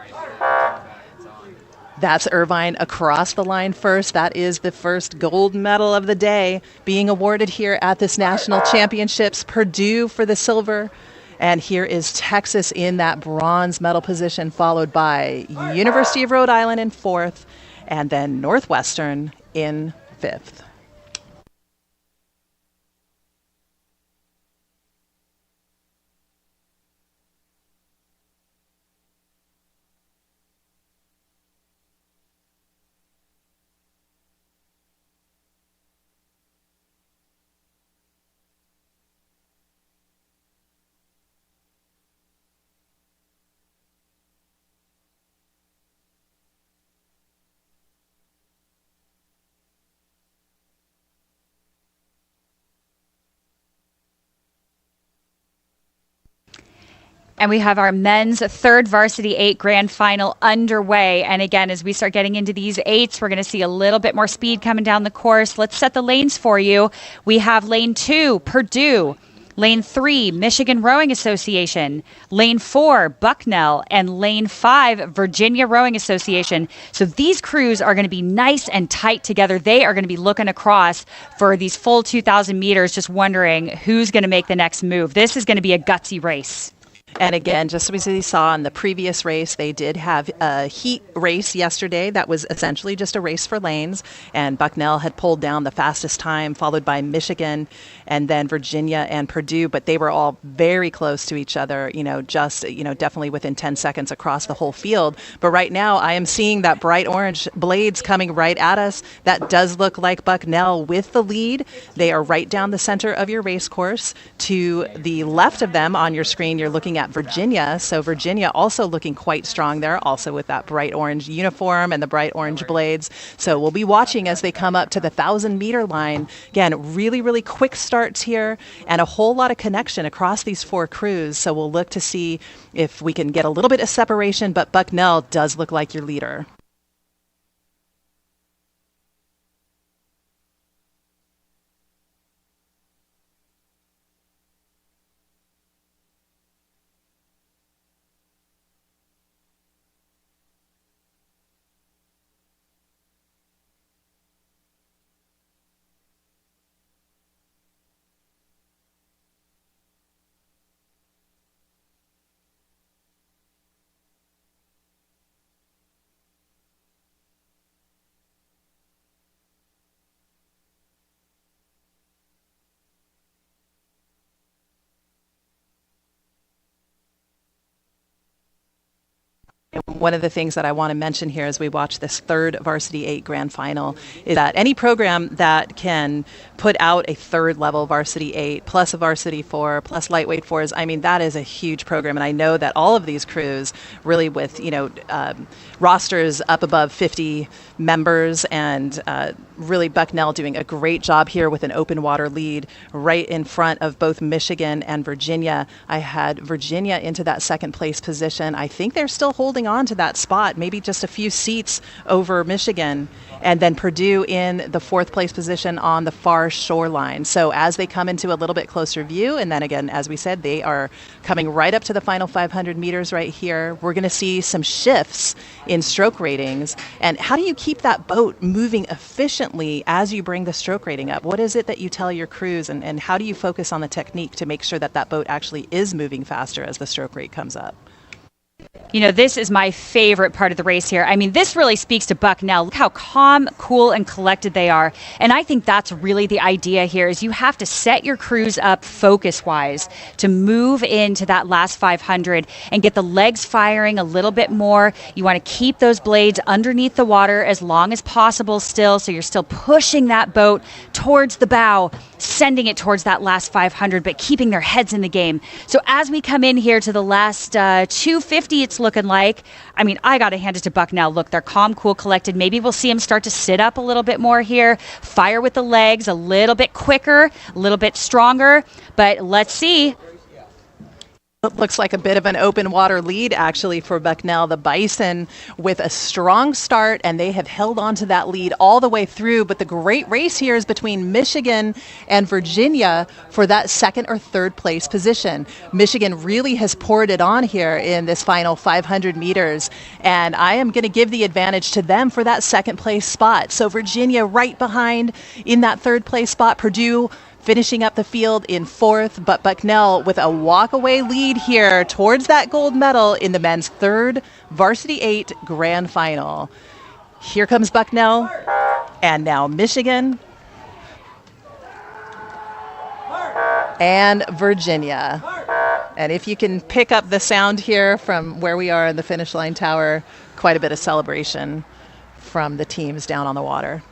That's Irvine across the line first. That is the first gold medal of the day being awarded here at this national championships. Purdue for the silver. And here is Texas in that bronze medal position, followed by University of Rhode Island in 4th, and then Northwestern in 5th. And we have our men's third varsity 8 grand final underway. And again, as we start getting into these 8s, we're going to see a little bit more speed coming down the course. Let's set the lanes for you. We have lane 2, Purdue. Lane 3, Michigan Rowing Association. Lane 4, Bucknell. And lane 5, Virginia Rowing Association. So these crews are going to be nice and tight together. They are going to be looking across for these full 2,000 meters, just wondering who's going to make the next move. This is going to be a gutsy race. And again, just as we saw in the previous race, they did have a heat race yesterday that was essentially just a race for lanes. And Bucknell had pulled down the fastest time, followed by Michigan and then Virginia and Purdue. But they were all very close to each other, definitely within 10 seconds across the whole field. But right now, I am seeing that bright orange blades coming right at us. That does look like Bucknell with the lead. They are right down the center of your race course. To the left of them on your screen, you're looking at Virginia. So Virginia also looking quite strong there, also with that bright orange uniform and the bright orange blades. So we'll be watching as they come up to the 1,000-meter line. Again, really quick starts here and a whole lot of connection across these 4 crews. So we'll look to see if we can get a little bit of separation, but Bucknell does look like your leader. one of the things that I want to mention here as we watch this third Varsity 8 Grand Final is that any program that can put out a third level Varsity 8 plus a Varsity 4 plus lightweight 4s, I mean, that is a huge program. And I know that all of these crews really with, rosters up above 50 members and really Bucknell doing a great job here with an open water lead right in front of both Michigan and Virginia. I had Virginia into that second place position. I think they're still holding on to that spot, maybe just a few seats over Michigan, and then Purdue in the fourth place position on the far shoreline. So as they come into a little bit closer view, and then again, as we said, they are coming right up to the final 500 meters right here, we're going to see some shifts in stroke ratings. And how do you keep that boat moving efficiently as you bring the stroke rating up? What is it that you tell your crews, and how do you focus on the technique to make sure that that boat actually is moving faster as the stroke rate comes up? This is my favorite part of the race here. I mean, this really speaks to Bucknell. Look how calm, cool, and collected they are. And I think that's really the idea here is you have to set your crews up focus-wise to move into that last 500 and get the legs firing a little bit more. You want to keep those blades underneath the water as long as possible still, so you're still pushing that boat towards the bow, sending it towards that last 500, but keeping their heads in the game. So as we come in here to the last 250, it's looking like, I mean, I got to hand it to Bucknell. Look, they're calm, cool, collected. Maybe we'll see them start to sit up a little bit more here, fire with the legs a little bit quicker, a little bit stronger, but let's see. It looks like a bit of an open water lead actually for Bucknell. The Bison with a strong start, and they have held on to that lead all the way through. But the great race here is between Michigan and Virginia for that second or third place position. Michigan really has poured it on here in this final 500 meters, and I am going to give the advantage to them for that second place spot. So Virginia right behind in that third place spot. Purdue finishing up the field in fourth, but Bucknell with a walk-away lead here towards that gold medal in the men's third Varsity 8 Grand Final. Here comes Bucknell, and now Michigan and Virginia. And if you can pick up the sound here from where we are in the finish line tower, quite a bit of celebration from the teams down on the water.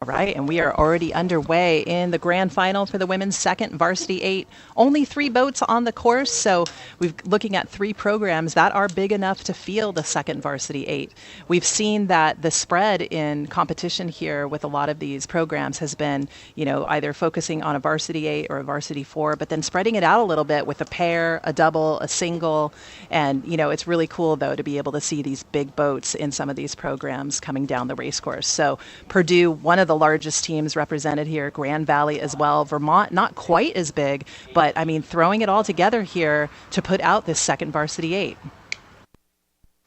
All right, and we are already underway in the grand final for the women's second Varsity 8. Only 3 boats on the course, so we're looking at 3 programs that are big enough to field a second Varsity 8. We've seen that the spread in competition here with a lot of these programs has been, either focusing on a Varsity 8 or a Varsity 4, but then spreading it out a little bit with a pair, a double, a single, and, it's really cool, though, to be able to see these big boats in some of these programs coming down the race course. So Purdue, one of the largest teams represented here, Grand Valley as well. Vermont, not quite as big, but throwing it all together here to put out this second Varsity 8.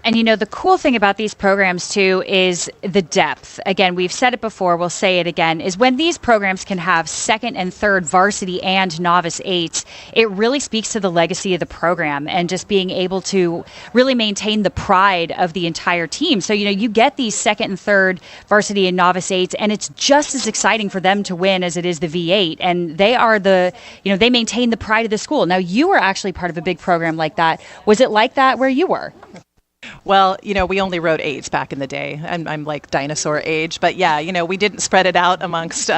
And the cool thing about these programs too is the depth. Again, we've said it before, we'll say it again, is when these programs can have second and third varsity and novice 8s, it really speaks to the legacy of the program and just being able to really maintain the pride of the entire team. So, you get these second and third varsity and novice 8s, and it's just as exciting for them to win as it is the V8. And they are they maintain the pride of the school. Now, you were actually part of a big program like that. Was it like that where you were? Well, we only rode 8s back in the day. I'm like dinosaur age, but yeah, we didn't spread it out amongst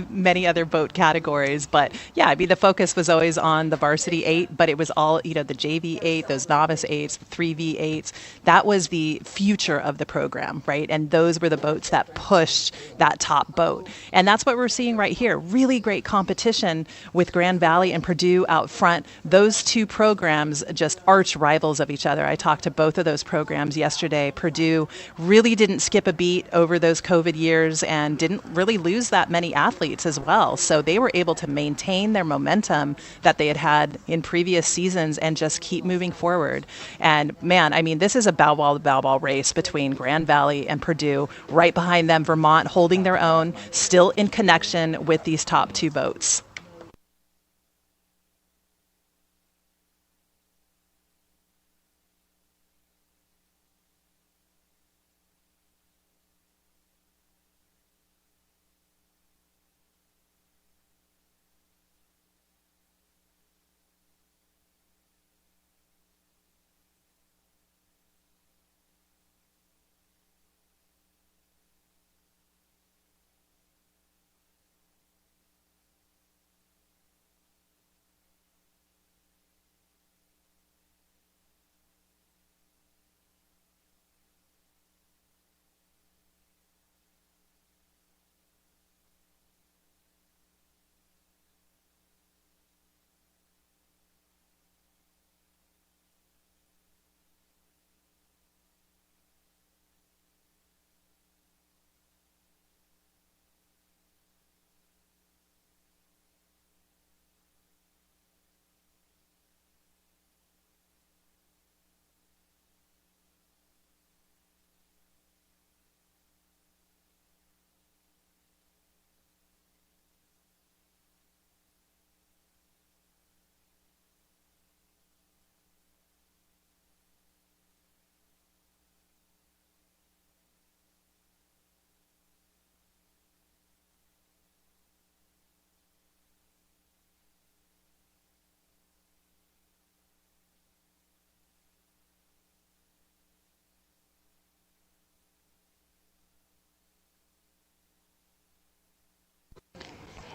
many other boat categories. But yeah, the focus was always on the Varsity 8, but it was all, the JV 8, those novice 8s, 3V8s. That was the future of the program, right? And those were the boats that pushed that top boat. And that's what we're seeing right here. Really great competition with Grand Valley and Purdue out front. Those 2 programs just arch rivals of each other. I talked to both of those programs programs yesterday. Purdue really didn't skip a beat over those COVID years and didn't really lose that many athletes as well. So they were able to maintain their momentum that they had in previous seasons and just keep moving forward. And man, I mean, this is a bow ball to bow ball race between Grand Valley and Purdue. Right behind them, Vermont holding their own, still in connection with these top two boats.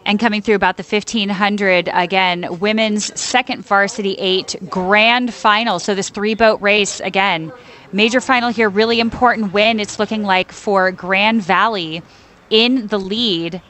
And coming through about the 1500, again, women's second varsity 8 grand final. So this 3-boat race, again, major final here, really important win. It's looking like for Grand Valley in the lead.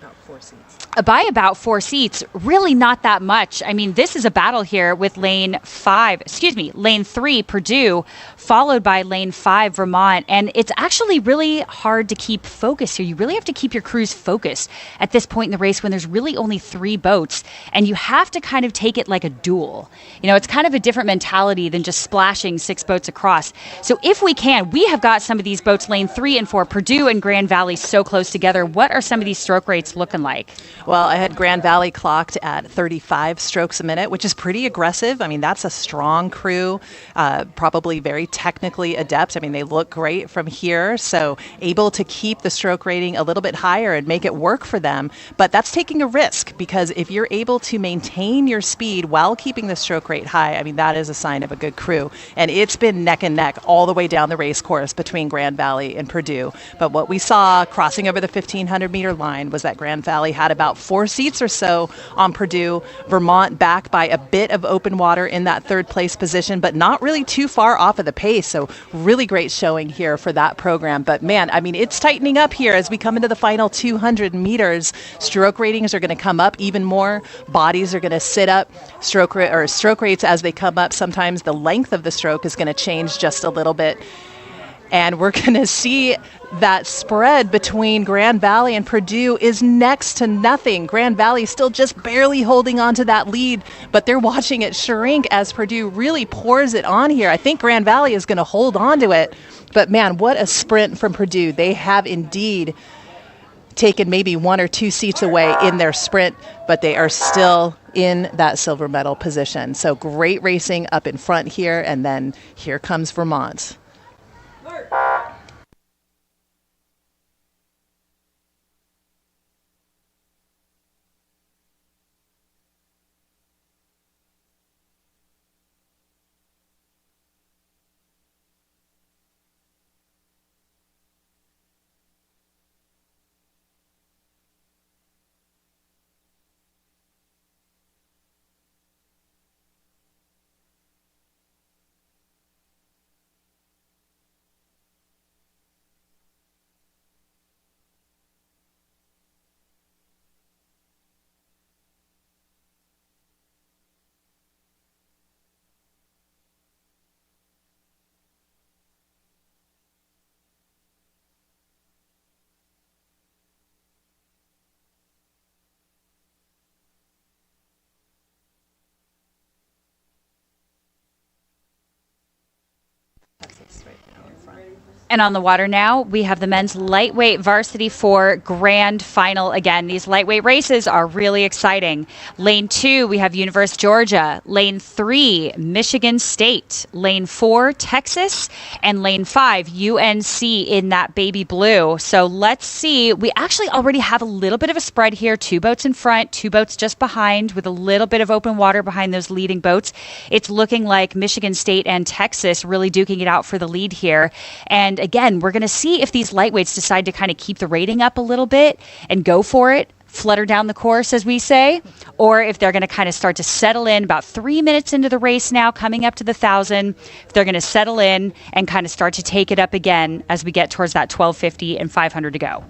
By about 4 seats, really not that much. I mean, this is a battle here with lane 3, Purdue, followed by lane 5, Vermont. And it's actually really hard to keep focus here. You really have to keep your crews focused at this point in the race when there's really only 3 boats. And you have to kind of take it like a duel. You know, it's kind of a different mentality than just splashing 6 boats across. So if we can, we have got some of these boats, lane 3 and 4, Purdue and Grand Valley, so close together. What are some of these stroke rates looking like? Well, I had Grand Valley clocked at 35 strokes a minute, which is pretty aggressive. I mean, that's a strong crew, probably very technically adept. I mean, they look great from here, so able to keep the stroke rating a little bit higher and make it work for them. But that's taking a risk, because if you're able to maintain your speed while keeping the stroke rate high, I mean, that is a sign of a good crew. And it's been neck and neck all the way down the race course between Grand Valley and Purdue. But what we saw crossing over the 1,500-meter line was that Grand Valley had about 4 seats or so on Purdue. Vermont back by a bit of open water in that third place position, but not really too far off of the pace. So really great showing here for that program. But man, I mean, it's tightening up here as we come into the final 200 meters. Stroke ratings are going to come up even more. Bodies are going to sit up. Stroke rates as they come up. Sometimes the length of the stroke is going to change just a little bit. And we're going to see that spread between Grand Valley and Purdue is next to nothing. Grand Valley still just barely holding on to that lead, but they're watching it shrink as Purdue really pours it on here. I think Grand Valley is going to hold on to it, but man, what a sprint from Purdue. They have indeed taken maybe 1 or 2 seats away in their sprint, but they are still in that silver medal position. So great racing up in front here, and then here comes Vermont. And on the water now, we have the men's lightweight varsity 4 grand final. Again, these lightweight races are really exciting. Lane 2, we have University of Georgia. Lane 3, Michigan State. Lane 4, Texas. And lane 5, UNC in that baby blue. So let's see. We actually already have a little bit of a spread here. 2 boats in front, 2 boats just behind with a little bit of open water behind those leading boats. It's looking like Michigan State and Texas really duking it out for the lead here. And again, we're going to see if these lightweights decide to kind of keep the rating up a little bit and go for it, flutter down the course, as we say, or if they're going to kind of start to settle in about 3 minutes into the race now, coming up to the 1,000. If they're going to settle in and kind of start to take it up again as we get towards that 1250 and 500 to go.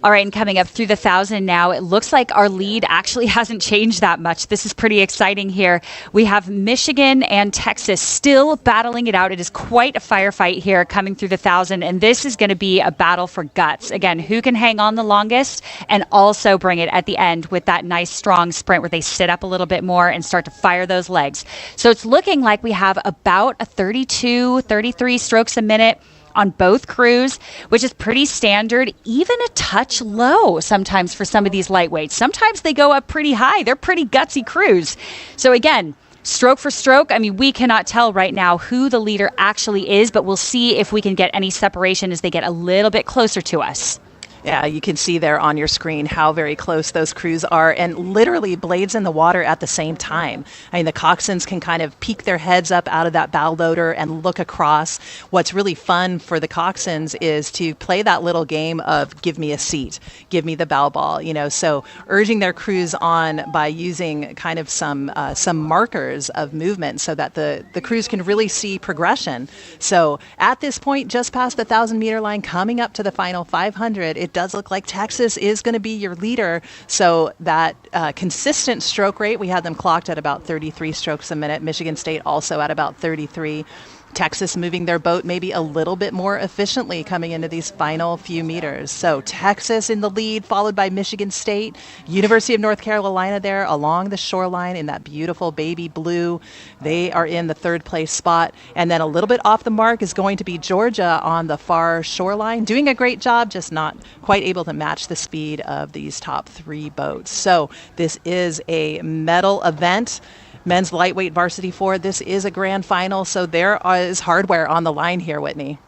All right, and coming up through the 1,000 now, it looks like our lead actually hasn't changed that much. This is pretty exciting here. We have Michigan and Texas still battling it out. It is quite a firefight here coming through the 1,000, and this is going to be a battle for guts. Again, who can hang on the longest and also bring it at the end with that nice strong sprint where they sit up a little bit more and start to fire those legs. So it's looking like we have about a 32, 33 strokes a minute on both crews, which is pretty standard, even a touch low sometimes for some of these lightweights. Sometimes they go up pretty high. They're pretty gutsy crews. So again, stroke for stroke, I mean, we cannot tell right now who the leader actually is, but we'll see if we can get any separation as they get a little bit closer to us. Yeah, you can see there on your screen how very close those crews are, and literally blades in the water at the same time. I mean, the coxswains can kind of peek their heads up out of that bow loader and look across. What's really fun for the coxswains is to play that little game of give me a seat, give me the bow ball, so urging their crews on by using kind of some markers of movement so that the crews can really see progression. So at this point, just past the 1,000-meter line, coming up to the final 500, it does look like Texas is going to be your leader. So that consistent stroke rate, we had them clocked at about 33 strokes a minute. Michigan State also at about 33. Texas moving their boat maybe a little bit more efficiently coming into these final few meters. So Texas in the lead, followed by Michigan State. University of North Carolina there along the shoreline in that beautiful baby blue. They are in the third place spot. And then a little bit off the mark is going to be Georgia on the far shoreline. Doing a great job, just not quite able to match the speed of these top 3 boats. So this is a medal event. Men's lightweight varsity 4, this is a grand final, so there is hardware on the line here, Whitney.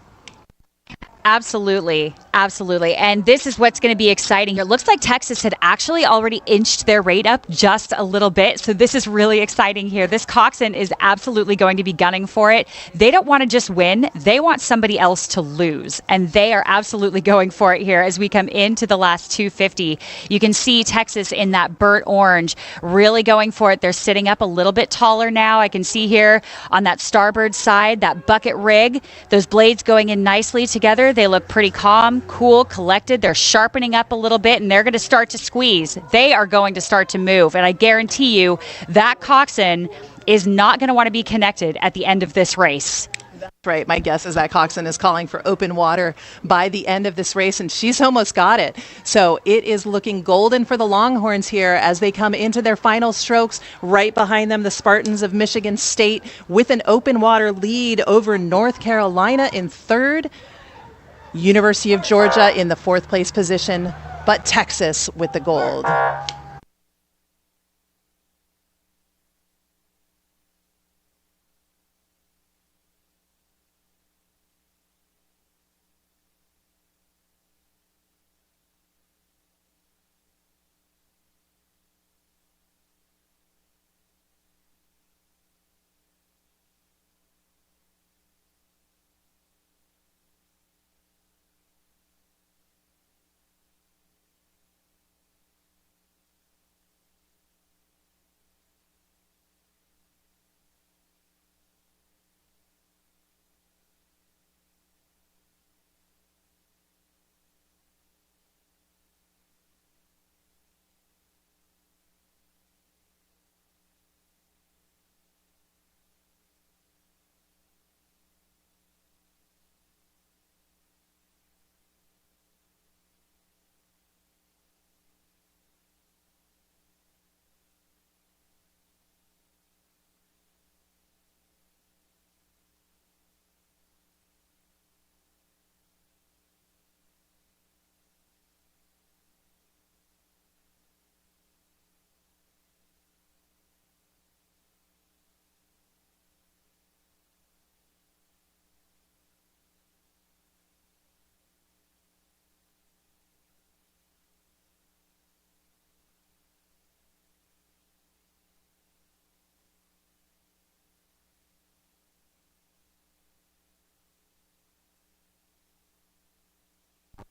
Absolutely. Absolutely. And this is what's going to be exciting. It looks like Texas had actually already inched their rate up just a little bit. So this is really exciting here. This coxswain is absolutely going to be gunning for it. They don't want to just win. They want somebody else to lose. And they are absolutely going for it here as we come into the last 250. You can see Texas in that burnt orange really going for it. They're sitting up a little bit taller now. I can see here on that starboard side, that bucket rig, those blades going in nicely together. They look pretty calm, cool, collected. They're sharpening up a little bit, and they're going to start to squeeze. They are going to start to move, and I guarantee you that coxswain is not going to want to be connected at the end of this race. That's right. My guess is that coxswain is calling for open water by the end of this race, and she's almost got it. So it is looking golden for the Longhorns here as they come into their final strokes. Right behind them, the Spartans of Michigan State with an open water lead over North Carolina in third. University of Georgia in the 4th place position, but Texas with the gold.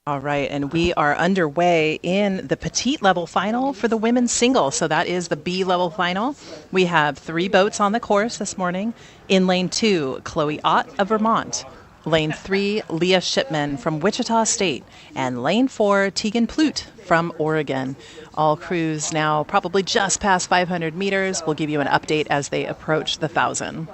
All right, and we are underway in the petite level final for the women's single. So that is the B level final. We have 3 boats on the course this morning. In lane 2, Chloe Ott of Vermont. Lane 3, Leah Shipman from Wichita State. And lane 4, Tegan Plute from Oregon. All crews now probably just past 500 meters. We'll give you an update as they approach the 1,000.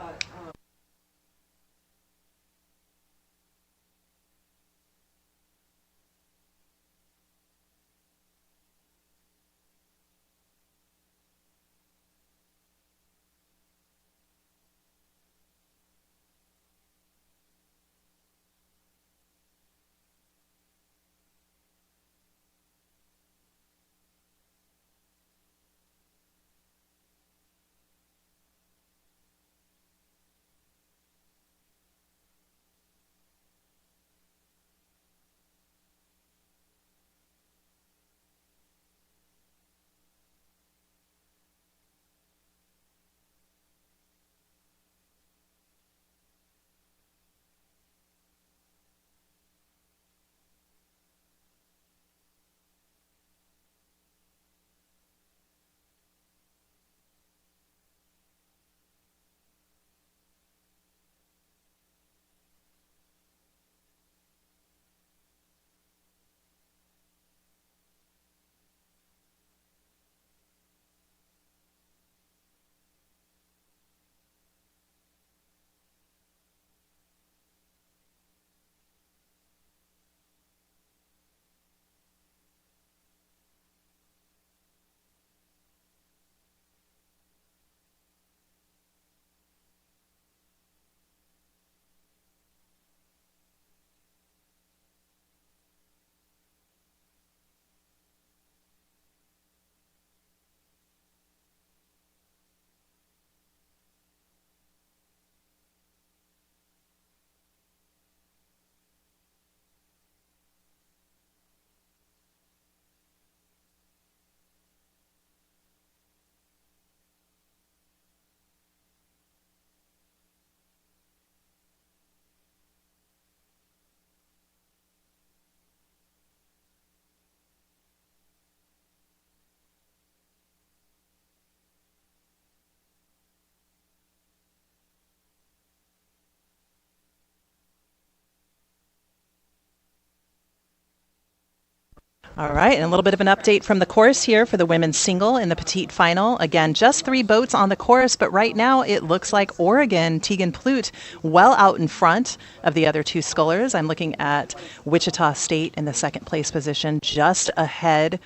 All right, and a little bit of an update from the course here for the women's single in the petite final. Again, just 3 boats on the course, but right now it looks like Oregon, Tegan Plute, well out in front of the other 2 scullers. I'm looking at Wichita State in the 2nd place position, just ahead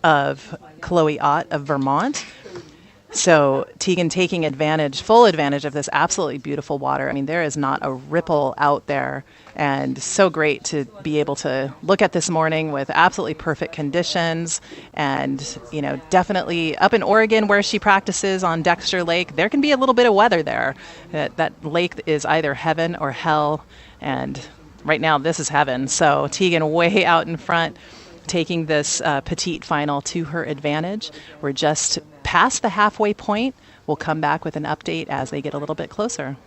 of Chloe Ott of Vermont. So Tegan taking advantage, full advantage of this absolutely beautiful water. I mean, there is not a ripple out there, and so great to be able to look at this morning with absolutely perfect conditions. And, you know, definitely up in Oregon where she practices on Dexter Lake, there can be a little bit of weather there. That lake is either heaven or hell, and right now this is heaven. So Tegan way out in front, taking this petite final to her advantage. We're just past the halfway point. We'll come back with an update as they get a little bit closer.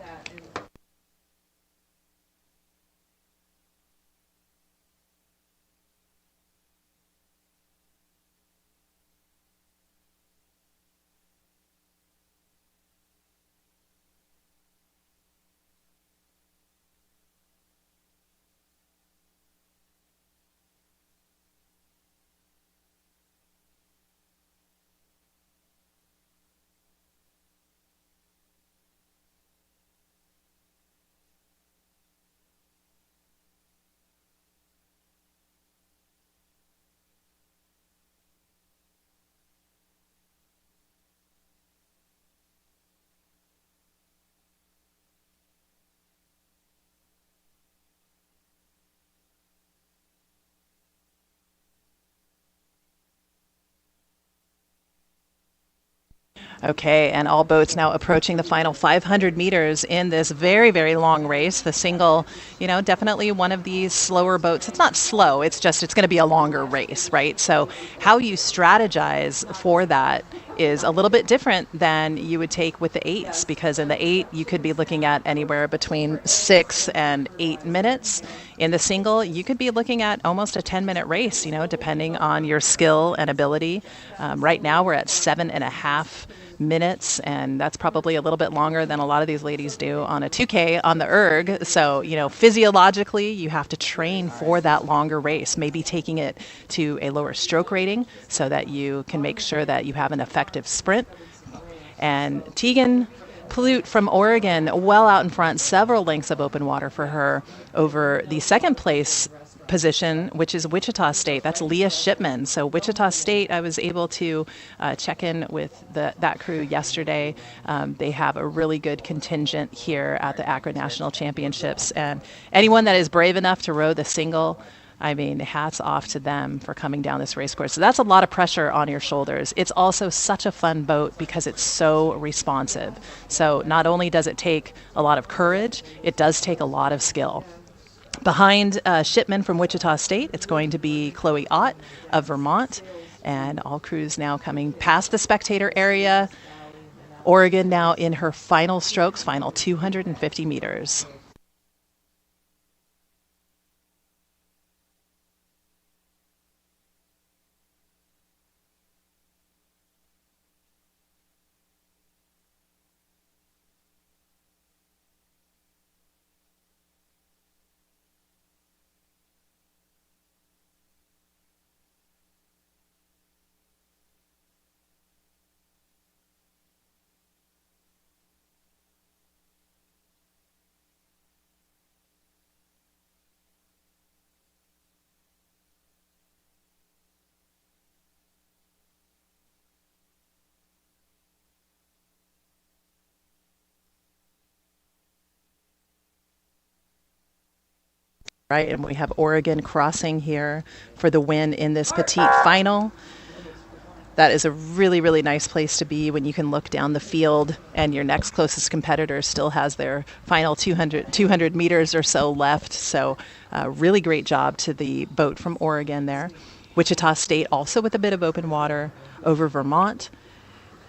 Okay, and all boats now approaching the final 500 meters in this very, very long race. The single, you know, definitely one of these slower boats. It's not slow, it's just it's going to be a longer race, right? So how you strategize for that is a little bit different than you would take with the 8s, because in the 8 you could be looking at anywhere between 6 and 8 minutes. In the single, you could be looking at almost a 10-minute race, depending on your skill and ability. Right now we're at 7.5 minutes, and that's probably a little bit longer than a lot of these ladies do on a 2K on the erg. So, physiologically, you have to train for that longer race, maybe taking it to a lower stroke rating so that you can make sure that you have an effective sprint. And Tegan Plute from Oregon, well out in front, several lengths of open water for her over the second place position, which is Wichita State. That's Leah Shipman. So Wichita State, I was able to check in with that crew yesterday. They have a really good contingent here at the ACRA National Championships. And anyone that is brave enough to row the single, I mean, hats off to them for coming down this race course. So that's a lot of pressure on your shoulders. It's also such a fun boat because it's so responsive. So not only does it take a lot of courage, it does take a lot of skill. Behind Shipman from Wichita State, it's going to be Chloe Ott of Vermont, and all crews now coming past the spectator area. Oregon now in her final strokes, final 250 meters. Right, and we have Oregon crossing here for the win in this petite final. That is a really, really nice place to be when you can look down the field and your next closest competitor still has their final 200 meters or so left. So really great job to the boat from Oregon there. Wichita State also with a bit of open water over Vermont.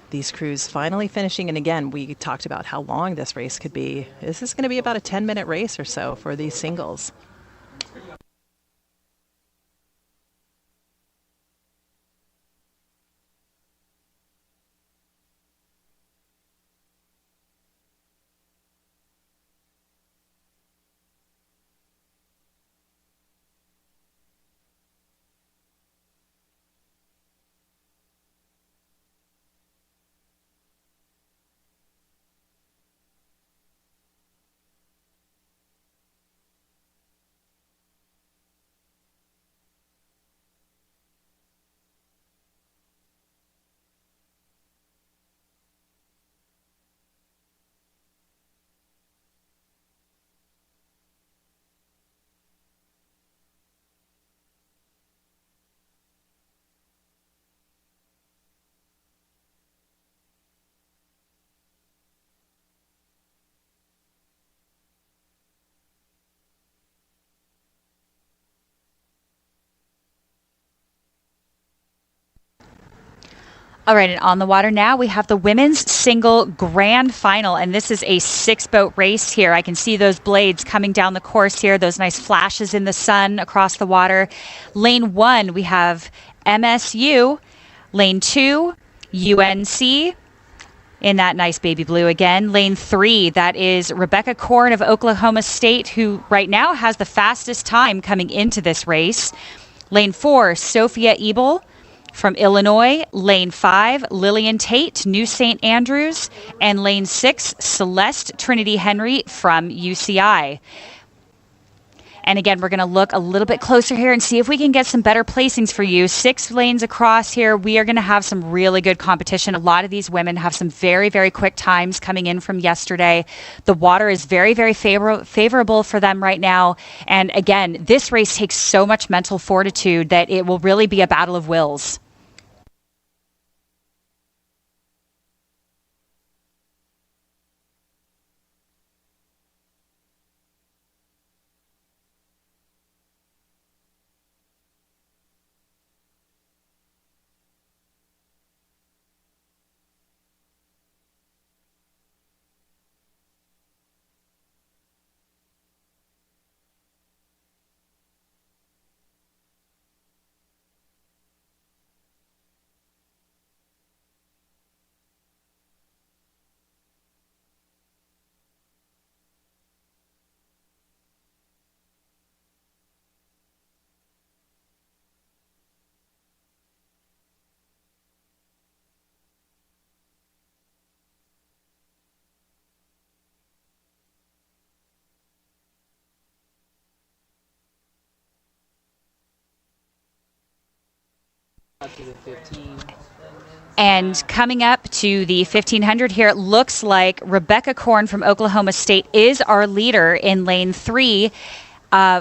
These crews finally finishing, and again, we talked about how long this race could be. This is going to be about a 10-minute race or so for these singles. All right, and on the water now, we have the women's single grand final, and this is a 6-boat race here. I can see those blades coming down the course here, those nice flashes in the sun across the water. Lane 1, we have MSU. Lane 2, UNC. In that nice baby blue again. Lane 3, that is Rebecca Korn of Oklahoma State, who right now has the fastest time coming into this race. Lane 4, Sophia Ebel from Illinois. Lane 5, Lillian Tate, New St. Andrews. And lane 6, Celeste Trinity Henry from UCI. And again, we're going to look a little bit closer here and see if we can get some better placings for you. 6 lanes across here. We are going to have some really good competition. A lot of these women have some very, very quick times coming in from yesterday. The water is very, very favorable for them right now. And again, this race takes so much mental fortitude that it will really be a battle of wills. And coming up to the 1500 here, it looks like Rebecca Korn from Oklahoma State is our leader in lane 3,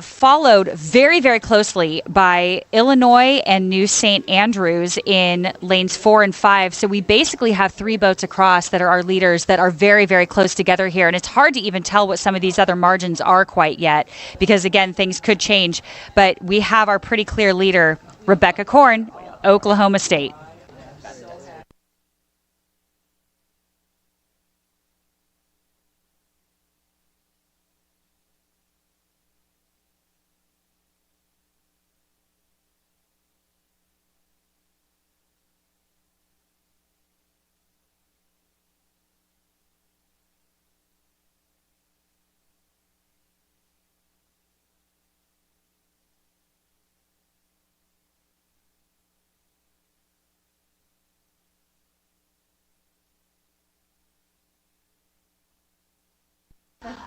followed very, very closely by Illinois and New St. Andrews in lanes 4 and 5. So we basically have 3 boats across that are our leaders that are very, very close together here. And it's hard to even tell what some of these other margins are quite yet because, again, things could change. But we have our pretty clear leader, Rebecca Korn, Oklahoma State.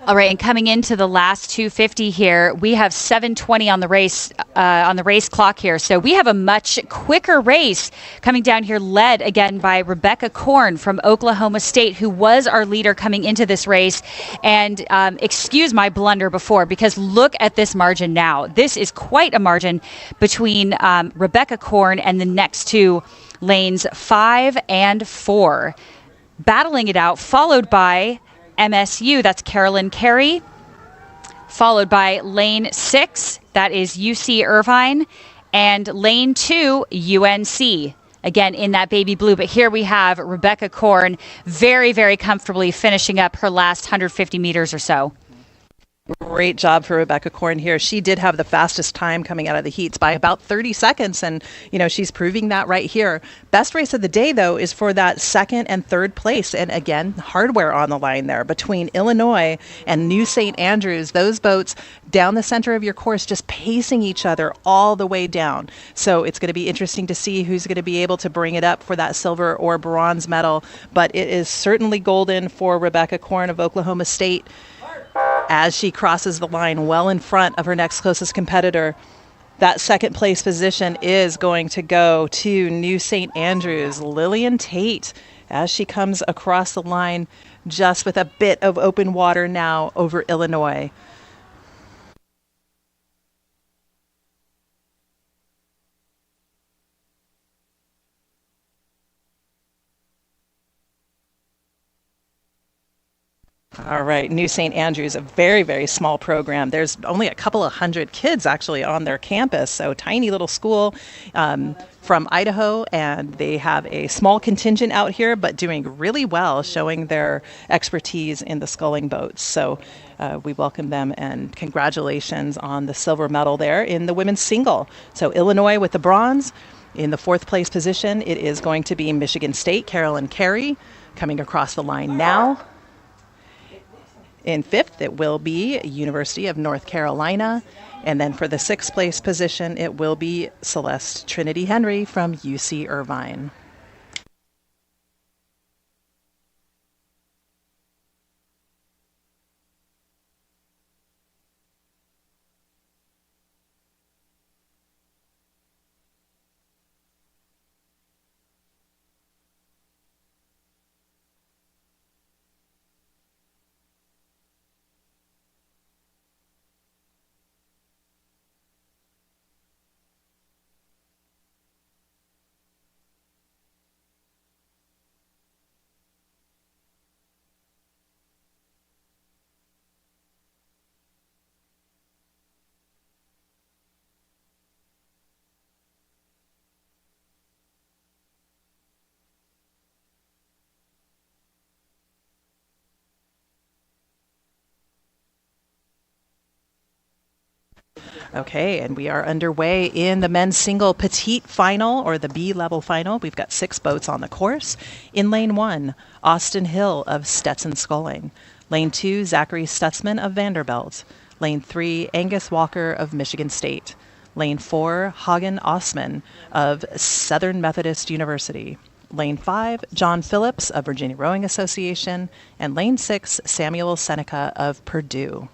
All right, and coming into the last 250 here, we have 7:20 on the race clock here. So we have a much quicker race coming down here, led again by Rebecca Korn from Oklahoma State, who was our leader coming into this race. And excuse my blunder before, because look at this margin now. This is quite a margin between Rebecca Korn and the next 2 lanes 5 and 4. Battling it out, followed by MSU, that's Carolyn Carey, followed by lane 6, that is UC Irvine, and lane 2, UNC. Again, in that baby blue, but here we have Rebecca Korn very, very comfortably finishing up her last 150 meters or so. Great job for Rebecca Korn here. She did have the fastest time coming out of the heats by about 30 seconds, and she's proving that right here. Best race of the day, though, is for that 2nd and 3rd place, and again, hardware on the line there between Illinois and New St. Andrews. Those boats down the center of your course just pacing each other all the way down. So it's going to be interesting to see who's going to be able to bring it up for that silver or bronze medal, but it is certainly golden for Rebecca Korn of Oklahoma State, as she crosses the line well in front of her next closest competitor. That 2nd place position is going to go to New St. Andrews, Lillian Tate, as she comes across the line just with a bit of open water now over Illinois. All right, New St. Andrews, a very, very small program. There's only a couple of hundred kids actually on their campus, so tiny little school from Idaho, and they have a small contingent out here, but doing really well, showing their expertise in the sculling boats. So we welcome them, and congratulations on the silver medal there in the women's single. So Illinois with the bronze. In the 4th place position, it is going to be Michigan State, Carolyn Carey, coming across the line now. In 5th, it will be University of North Carolina. And then for the 6th place position, it will be Celeste Trinity Henry from UC Irvine. Okay, and we are underway in the men's single petite final, or the B-level final. We've got 6 boats on the course. In lane 1, Austin Hill of Stetson Sculling. Lane 2, Zachary Stutzman of Vanderbilt. Lane 3, Angus Walker of Michigan State. Lane 4, Hagen Osman of Southern Methodist University. Lane 5, John Phillips of Virginia Rowing Association. And lane 6, Samuel Seneca of Purdue.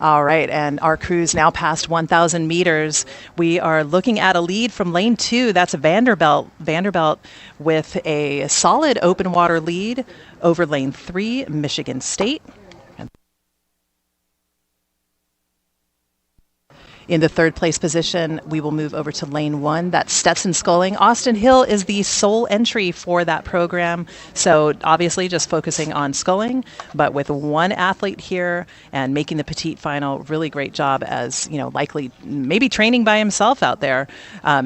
All right, and our cruise now past 1,000 meters. We are looking at a lead from lane 2. That's Vanderbilt. Vanderbilt with a solid open water lead over lane 3, Michigan State. In the third place position, we will move over to lane 1. That's Stetson Sculling. Austin Hill is the sole entry for that program. So obviously just focusing on sculling, but with one athlete here and making the petite final, really great job as, likely maybe training by himself out there.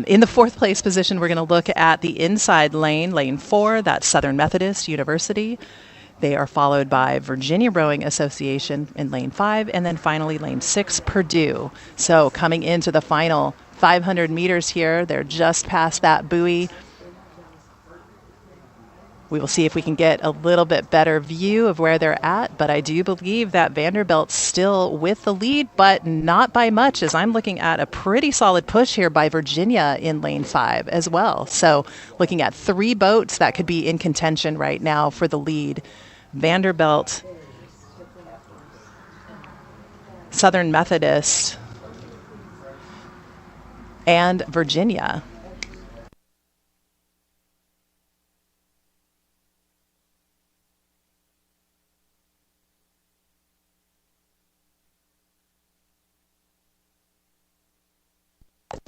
In the fourth place position, we're going to look at the inside lane, lane 4. That's Southern Methodist University. They are followed by Virginia Rowing Association in lane 5, and then finally lane 6, Purdue. So coming into the final 500 meters here, they're just past that buoy. We will see if we can get a little bit better view of where they're at, but I do believe that Vanderbilt's still with the lead, but not by much, as I'm looking at a pretty solid push here by Virginia in lane 5 as well. So looking at 3 boats that could be in contention right now for the lead. Vanderbilt, Southern Methodist, and Virginia.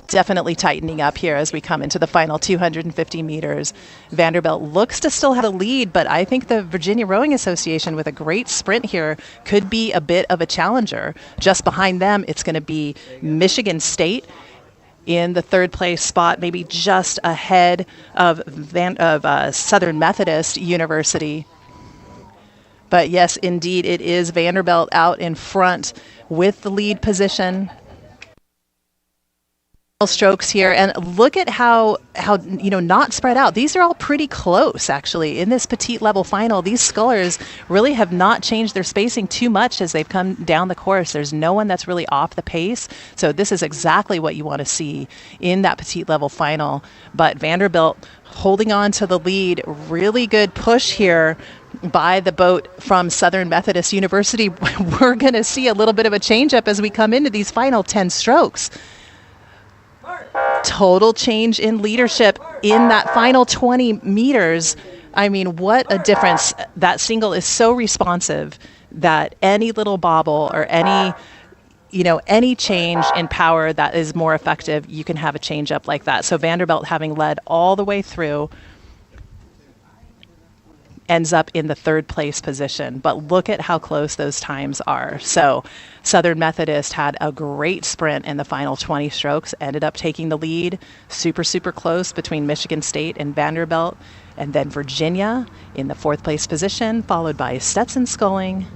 Definitely tightening up here as we come into the final 250 meters. Vanderbilt looks to still have a lead, but I think the Virginia Rowing Association with a great sprint here could be a bit of a challenger. Just behind them, it's going to be Michigan State in the third place spot, maybe just ahead of Southern Methodist University. But yes, indeed, it is Vanderbilt out in front with the lead position. Strokes here, and look at how not spread out. These are all pretty close, actually, in this petite level final. These scullers really have not changed their spacing too much as they've come down the course. There's no one that's really off the pace, so this is exactly what you want to see in that petite level final. But Vanderbilt holding on to the lead, really good push here by the boat from Southern Methodist University. We're going to see a little bit of a change up as we come into these final 10 strokes. Total change in leadership in that final 20 meters. I mean, what a difference. That single is so responsive that any little bobble or any change in power that is more effective, you can have a change up like that. So Vanderbilt, having led all the way through, ends up in the third place position. But look at how close those times are. So Southern Methodist had a great sprint in the final 20 strokes, ended up taking the lead, super, super close between Michigan State and Vanderbilt. And then Virginia in the fourth place position, followed by Stetson Sculling,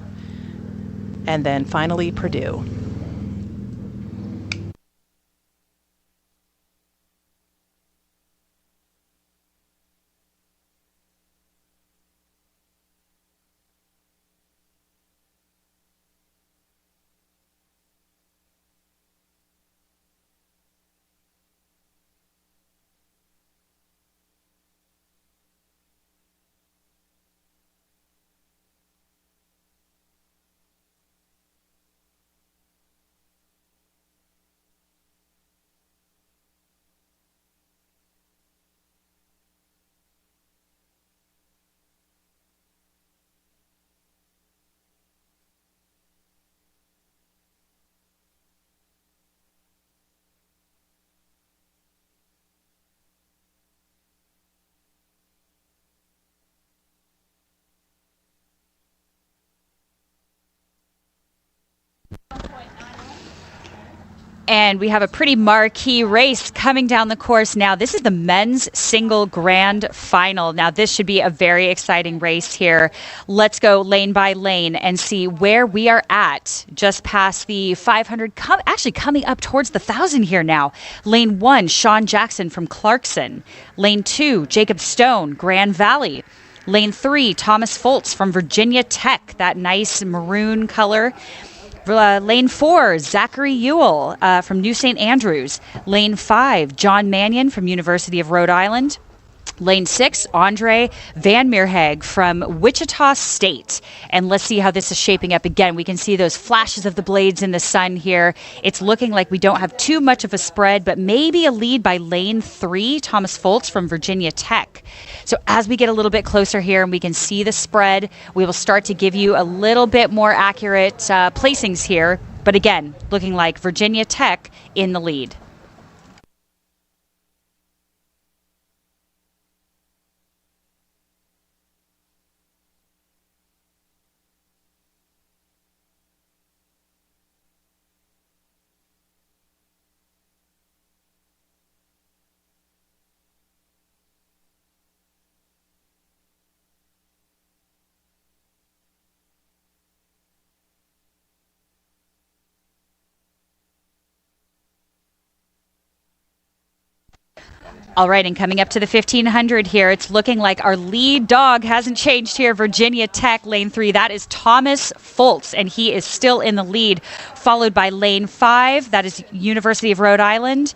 and then finally Purdue. And we have a pretty marquee race coming down the course now. This is the men's single grand final. Now, this should be a very exciting race here. Let's go lane by lane and see where we are at just past the 500, actually coming up towards the 1,000 here now. Lane 1, Sean Jackson from Clarkson. Lane 2, Jacob Stone, Grand Valley. Lane 3, Thomas Foltz from Virginia Tech, that nice maroon color. Lane 4, Zachary Ewell from New St. Andrews. Lane 5, John Mannion from University of Rhode Island. Lane 6, Andre Van Meerheg from Wichita State. And let's see how this is shaping up. Again, we can see those flashes of the blades in the sun here. It's looking like we don't have too much of a spread, but maybe a lead by Lane 3, Thomas Foltz from Virginia Tech. So as we get a little bit closer here and we can see the spread, we will start to give you a little bit more accurate placings here. But again, looking like Virginia Tech in the lead. All right, and coming up to the 1500 here, it's looking like our lead dog hasn't changed here. Virginia Tech, lane 3. That is Thomas Foltz, and he is still in the lead, followed by lane 5. That is University of Rhode Island,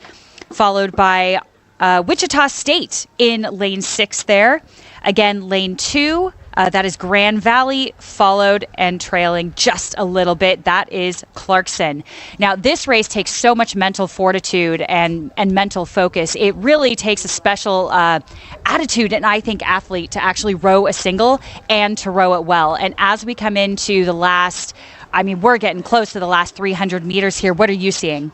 followed by Wichita State in lane 6 there. Again, lane 2. That is Grand Valley, followed and trailing just a little bit. That is Clarkson. Now, this race takes so much mental fortitude and mental focus. It really takes a special attitude and, I think, athlete to actually row a single and to row it well. And as we come into the last, we're getting close to the last 300 meters here. What are you seeing?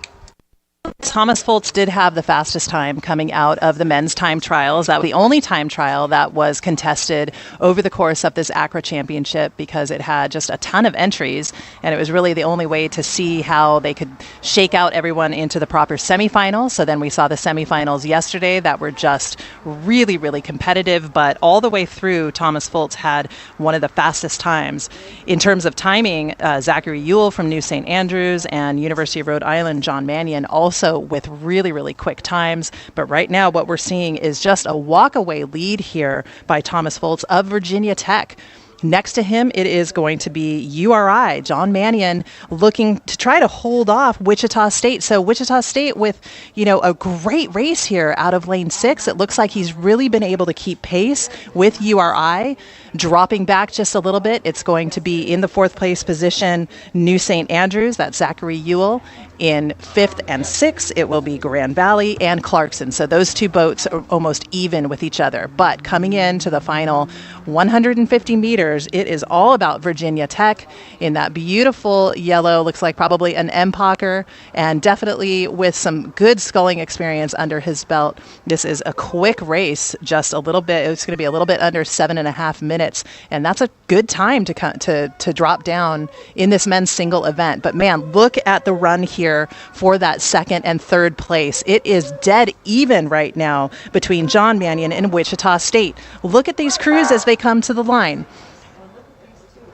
Thomas Foltz did have the fastest time coming out of the men's time trials. That was the only time trial that was contested over the course of this ACRA championship because it had just a ton of entries, and it was really the only way to see how they could shake out everyone into the proper semifinals. So then we saw the semifinals yesterday that were just really, really competitive, but all the way through, Thomas Foltz had one of the fastest times. In terms of timing, Zachary Ewell from New St. Andrews and University of Rhode Island, John Mannion, also with really, really quick times. But right now what we're seeing is just a walk-away lead here by Thomas Foltz of Virginia Tech. Next to him, it is going to be URI, John Mannion, looking to try to hold off Wichita State. So Wichita State with, a great race here out of lane 6. It looks like he's really been able to keep pace with URI. Dropping back just a little bit, it's going to be in the 4th place position, New St. Andrews, that's Zachary Ewell. In 5th and 6th, it will be Grand Valley and Clarkson. So those two boats are almost even with each other. But coming into the final 150 meters, it is all about Virginia Tech in that beautiful yellow, looks like probably an Empacher, and definitely with some good sculling experience under his belt. This is a quick race, just a little bit. It's going to be a little bit under 7.5 minutes, and that's a good time to drop down in this men's single event. But man, look at the run here for that 2nd and 3rd place. It is dead even right now between John Mannion and Wichita State. Look at these crews as they come to the line.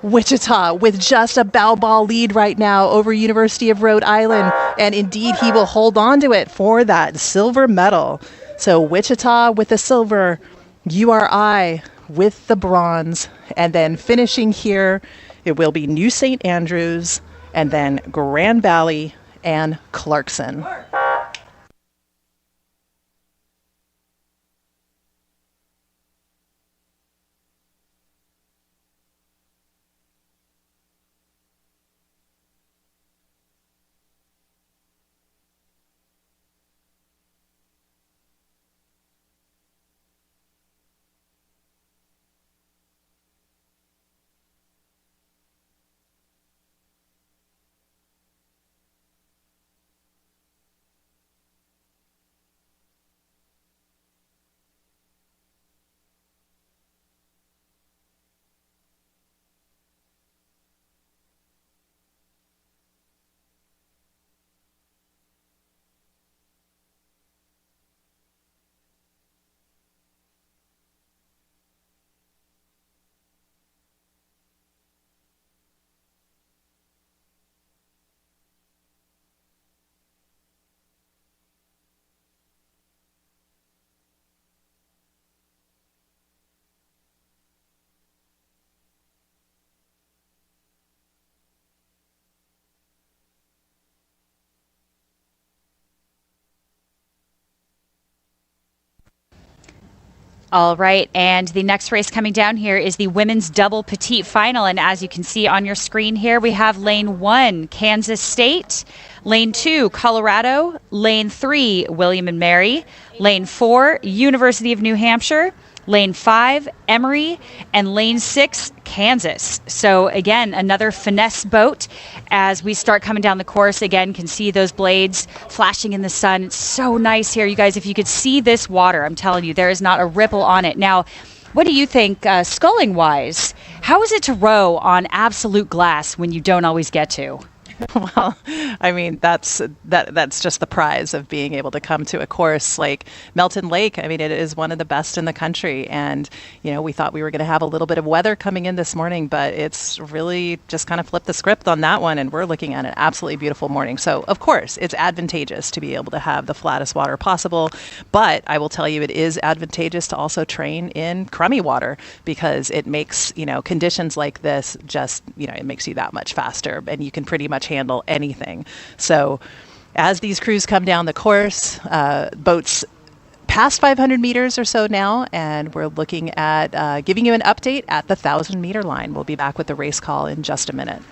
Wichita with just a bow ball lead right now over University of Rhode Island, and indeed he will hold on to it for that silver medal. So Wichita with the silver, URI with the bronze, and then finishing here, it will be New St. Andrews and then Grand Valley and Clarkson. All right, and the next race coming down here is the women's double petite final, and as you can see on your screen here, we have lane 1, Kansas State, lane 2, Colorado, lane 3, William and Mary, lane 4, University of New Hampshire, lane 5, Emory, and lane 6, Kansas. So again, another finesse boat as we start coming down the course. Again, can see those blades flashing in the sun. It's so nice here. You guys, if you could see this water, I'm telling you, there is not a ripple on it. Now, what do you think, sculling-wise? How is it to row on absolute glass when you don't always get to? Well, I mean, that's just the prize of being able to come to a course like Melton Lake. I mean, it is one of the best in the country. And, you know, we thought we were going to have a little bit of weather coming in this morning, but it's really just kind of flipped the script on that one. And we're looking at an absolutely beautiful morning. So, of course, it's advantageous to be able to have the flattest water possible. But I will tell you, it is advantageous to also train in crummy water because it makes, you know, conditions like this just, you know, it makes you that much faster and you can pretty much handle anything. So as these crews come down the course, boats past 500 meters or so now, and we're looking at giving you an update at the 1,000-meter line. We'll be back with the race call in just a minute.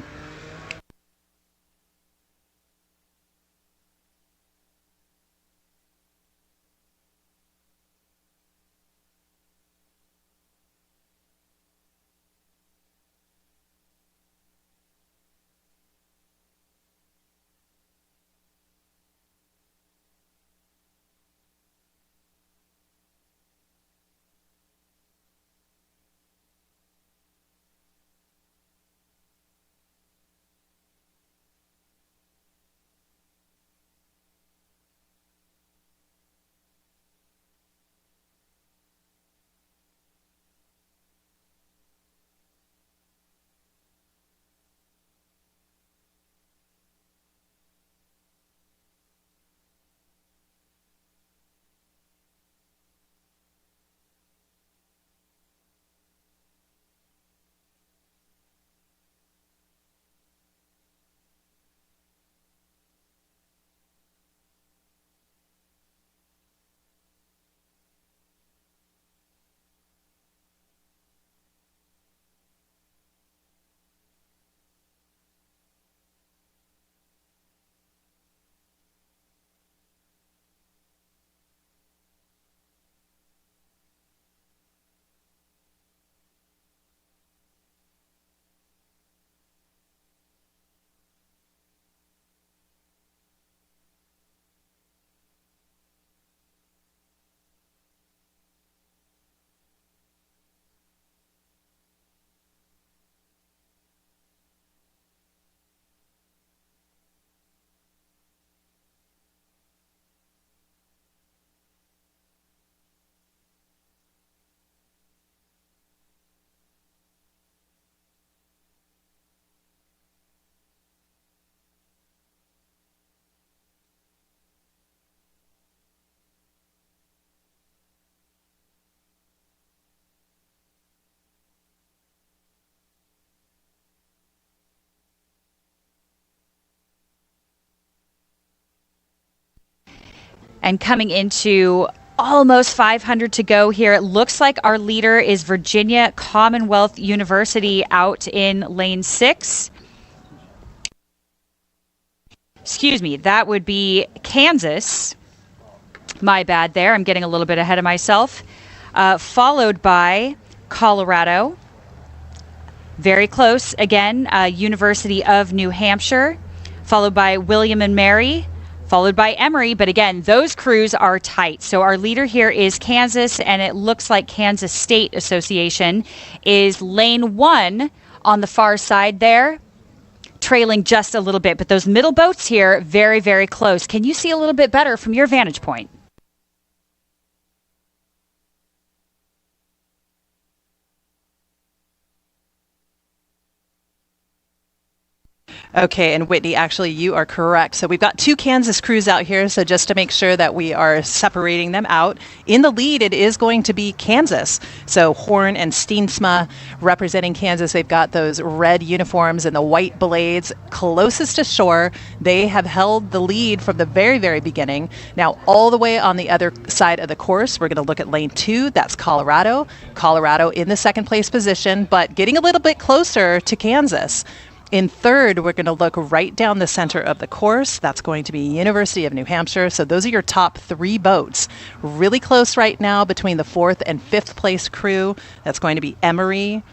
And coming into almost 500 to go here. It looks like our leader is Virginia Commonwealth University out in lane 6. Excuse me, that would be Kansas. My bad there. I'm getting a little bit ahead of myself. Followed by Colorado. Very close again, University of New Hampshire. Followed by William and Mary. Followed by Emory, but again, those crews are tight. So our leader here is Kansas, and it looks like Kansas State Association is lane 1 on the far side there, trailing just a little bit. But those middle boats here, very, very close. Can you see a little bit better from your vantage point? Okay, and Whitney, actually, you are correct. So we've got 2 Kansas crews out here. So just to make sure that we are separating them out, in the lead, it is going to be Kansas. So Horn and Steensma representing Kansas. They've got those red uniforms and the white blades closest to shore. They have held the lead from the very, very beginning. Now, all the way on the other side of the course, we're going to look at lane 2. That's Colorado. Colorado in the second place position, but getting a little bit closer to Kansas. In third, we're going to look right down the center of the course. That's going to be University of New Hampshire. So those are your top 3 boats. Really close right now between the 4th and 5th place crew. That's going to be Emory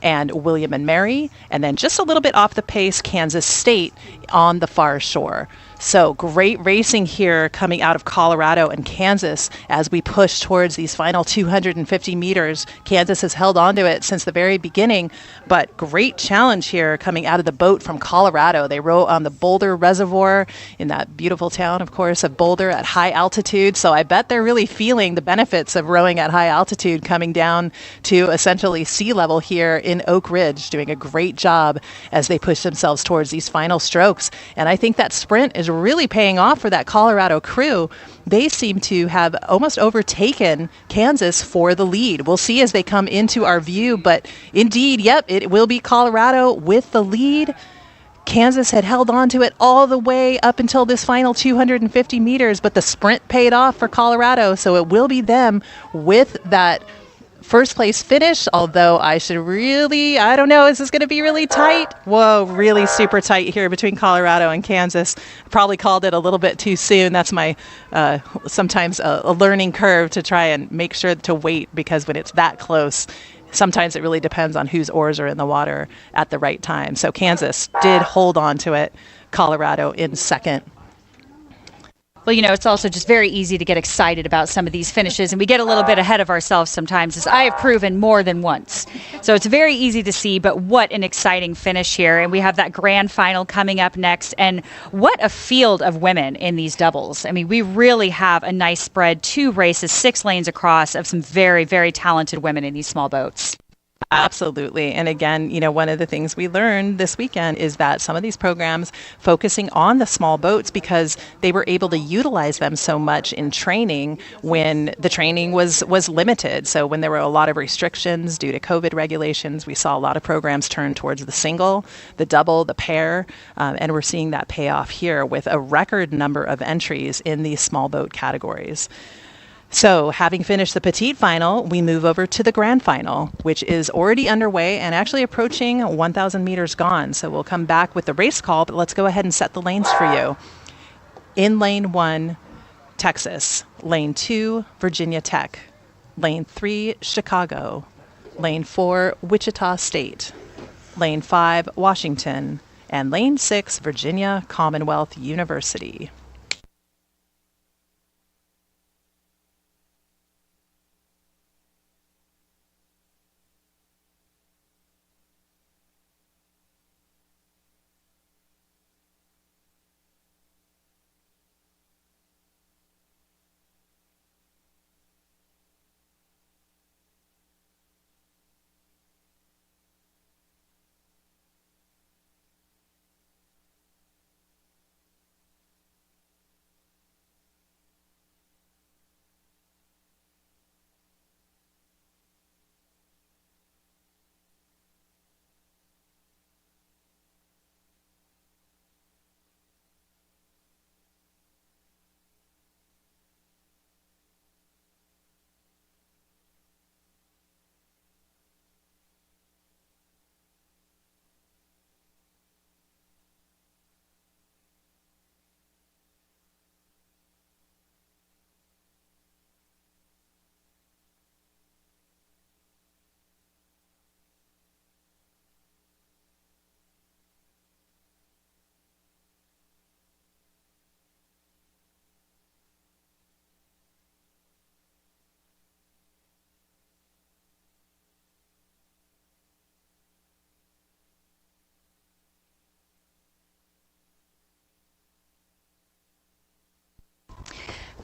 and William and Mary. And then just a little bit off the pace, Kansas State on the far shore. So great racing here coming out of Colorado and Kansas as we push towards these final 250 meters. Kansas has held on to it since the very beginning, but great challenge here coming out of the boat from Colorado. They row on the Boulder Reservoir in that beautiful town, of course, of Boulder at high altitude. So I bet they're really feeling the benefits of rowing at high altitude coming down to essentially sea level here in Oak Ridge, doing a great job as they push themselves towards these final strokes. And I think that sprint is really paying off for that Colorado crew. They seem to have almost overtaken Kansas for the lead. We'll see as they come into our view, but indeed, yep, it will be Colorado with the lead. Kansas had held on to it all the way up until this final 250 meters, but the sprint paid off for Colorado, so it will be them with that first place finish, although I don't know, is this going to be really tight? Whoa, really super tight here between Colorado and Kansas. Probably called it a little bit too soon. That's my sometimes a learning curve to try and make sure to wait, because when it's that close, sometimes it really depends on whose oars are in the water at the right time. So Kansas did hold on to it. Colorado in second. Well, it's also just very easy to get excited about some of these finishes, and we get a little bit ahead of ourselves sometimes, as I have proven more than once. So it's very easy to see, but what an exciting finish here. And we have that grand final coming up next, and what a field of women in these doubles. I mean, we really have a nice spread, 2 races, 6 lanes across, of some very, very talented women in these small boats. Absolutely. And again, one of the things we learned this weekend is that some of these programs focusing on the small boats because they were able to utilize them so much in training when the training was limited. So when there were a lot of restrictions due to COVID regulations, we saw a lot of programs turn towards the single, the double, the pair, and we're seeing that pay off here with a record number of entries in these small boat categories. So having finished the petite final, we move over to the grand final, which is already underway and actually approaching 1,000 meters gone. So we'll come back with the race call, but let's go ahead and set the lanes for you. In lane 1, Texas. Lane 2, Virginia Tech. Lane 3, Chicago. Lane 4, Wichita State. Lane 5, Washington. And lane 6, Virginia Commonwealth University.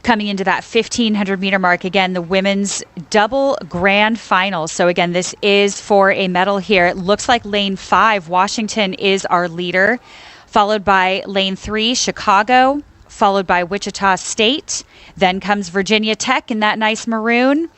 Coming into that 1,500 meter mark, again, the women's double grand final. So again, this is for a medal here. It looks like lane 5, Washington is our leader. followed by lane 3, Chicago, followed by Wichita State. Then comes Virginia Tech in that nice maroon.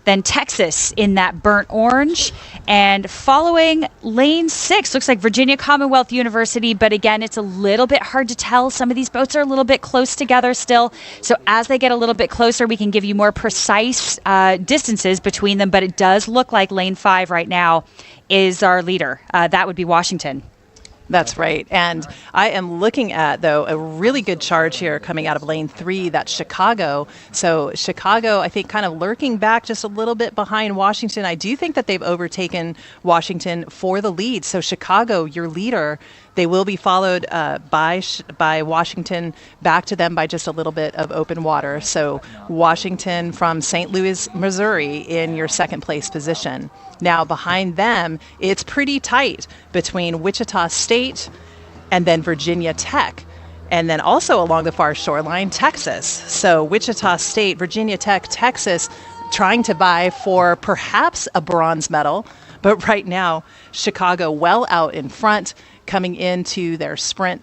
Then Texas in that burnt orange. And following lane 6, looks like Virginia Commonwealth University, but again, it's a little bit hard to tell. Some of these boats are a little bit close together still. So as they get a little bit closer, we can give you more precise distances between them, but it does look like lane 5 right now is our leader. That would be Washington. That's right. And I am looking at, though, a really good charge here coming out of lane 3, that's Chicago. So Chicago, I think, kind of lurking back just a little bit behind Washington. I do think that they've overtaken Washington for the lead. So Chicago, your leader, they will be followed by Washington, back to them by just a little bit of open water. So Washington from St. Louis, Missouri in your second place position. Now behind them, it's pretty tight between Wichita State and then Virginia Tech. And then also along the far shoreline, Texas. So Wichita State, Virginia Tech, Texas, trying to vie for perhaps a bronze medal. But right now, Chicago well out in front, coming into their sprint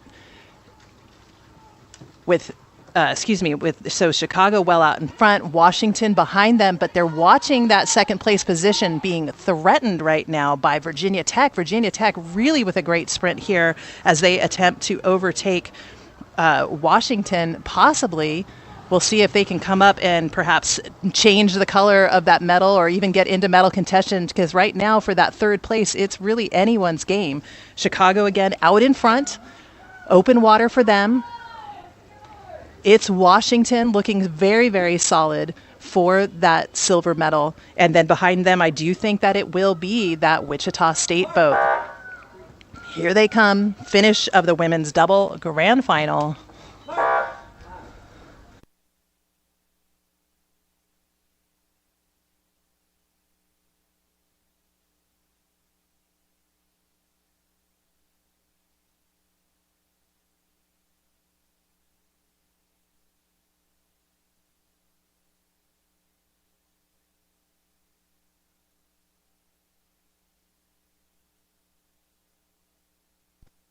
with so Chicago well out in front, Washington behind them, but they're watching that second place position being threatened right now by Virginia Tech. Virginia Tech really with a great sprint here as they attempt to overtake Washington, possibly. We'll see if they can come up and perhaps change the color of that medal or even get into medal contention, because right now for that third place, it's really anyone's game. Chicago again out in front, open water for them. It's Washington looking very, very solid for that silver medal. And then behind them, I do think that it will be that Wichita State boat. Here they come, finish of the women's double grand final.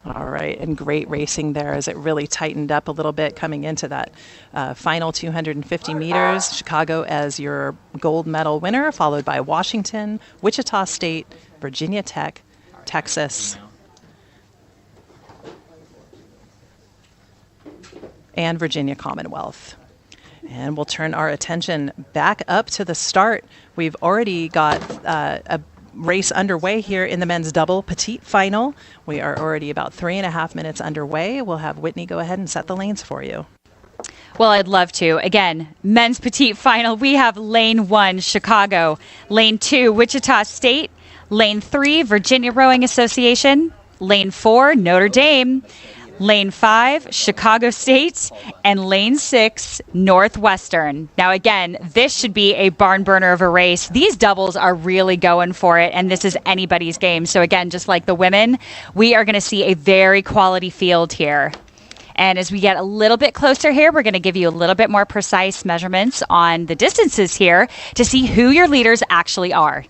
All right, and great racing there as it really tightened up a little bit coming into that final 250 meters. Chicago as your gold medal winner, followed by Washington, Wichita State, Virginia Tech, Texas, and Virginia Commonwealth. And we'll turn our attention back up to the start. We've already got a race underway here in the men's double petite final. We are already about 3.5 minutes underway. We'll have Whitney go ahead and set the lanes for you. Well, I'd love to. Again, men's petite final, we have lane 1, Chicago, lane 2, Wichita State, lane 3, Virginia Rowing Association, lane 4, Notre Dame, lane 5, Chicago State, and lane 6, Northwestern. Now, again, this should be a barn burner of a race. These doubles are really going for it, and this is anybody's game. So, again, just like the women, we are going to see a very quality field here. And as we get a little bit closer here, we're going to give you a little bit more precise measurements on the distances here to see who your leaders actually are.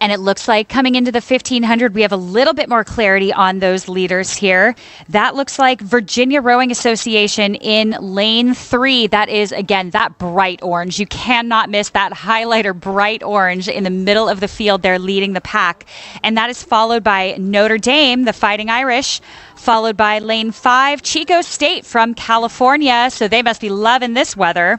And it looks like coming into the 1500, we have a little bit more clarity on those leaders here. That looks like Virginia Rowing Association in lane 3. That is, again, that bright orange. You cannot miss that highlighter bright orange in the middle of the field. They're leading the pack. And that is followed by Notre Dame, the Fighting Irish, followed by lane 5, Chico State from California. So they must be loving this weather.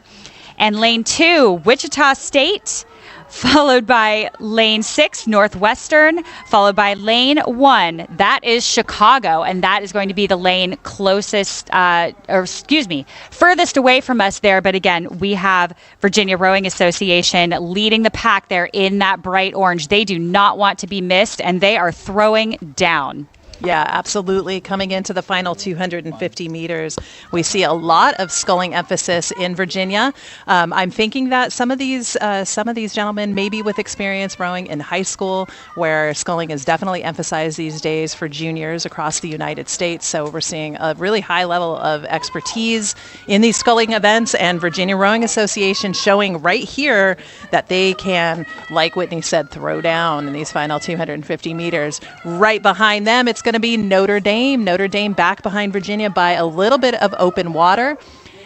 And lane 2, Wichita State, followed by lane 6, Northwestern, followed by lane 1. That is Chicago, and that is going to be the lane closest, furthest away from us there. But again, we have Virginia Rowing Association leading the pack there in that bright orange. They do not want to be missed, and they are throwing down. Yeah, absolutely. Coming into the final 250 meters, we see a lot of sculling emphasis in Virginia. I'm thinking that some of these gentlemen, maybe with experience rowing in high school, where sculling is definitely emphasized these days for juniors across the United States. So we're seeing a really high level of expertise in these sculling events, and Virginia Rowing Association showing right here that they can, like Whitney said, throw down in these final 250 meters. Right behind them, it's going to be Notre Dame. Notre Dame back behind Virginia by a little bit of open water.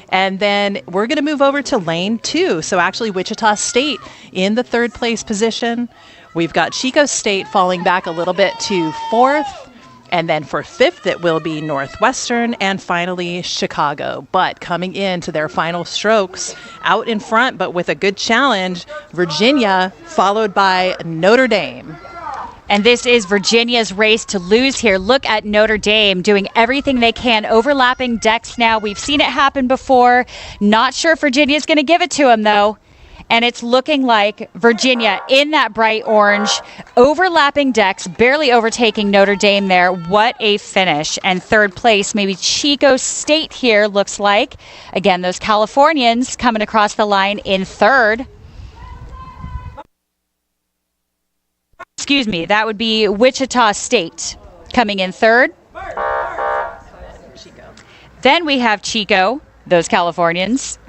And then we're going to move over to lane 2. So actually Wichita State in the 3rd place position. We've got Chico State falling back a little bit to 4th. And then for 5th, it will be Northwestern and finally Chicago. But coming into their final strokes out in front, but with a good challenge, Virginia followed by Notre Dame. And this is Virginia's race to lose here. Look at Notre Dame doing everything they can, overlapping decks now. We've seen it happen before. Not sure if Virginia's going to give it to them, though. And it's looking like Virginia in that bright orange, overlapping decks, barely overtaking Notre Dame there. What a finish. And 3rd place, maybe Chico State here, looks like. Again, those Californians coming across the line in 3rd. Excuse me, that would be Wichita State coming in 3rd. Then we have Chico, those Californians.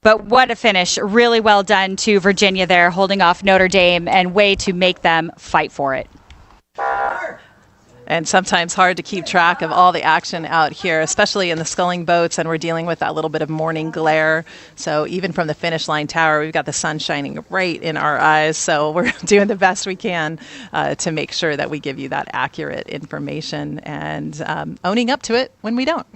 But what a finish. Really well done to Virginia there, holding off Notre Dame, and way to make them fight for it. And sometimes hard to keep track of all the action out here, especially in the sculling boats, and we're dealing with that little bit of morning glare. So even from the finish line tower, we've got the sun shining right in our eyes. So we're doing the best we can to make sure that we give you that accurate information, and owning up to it when we don't.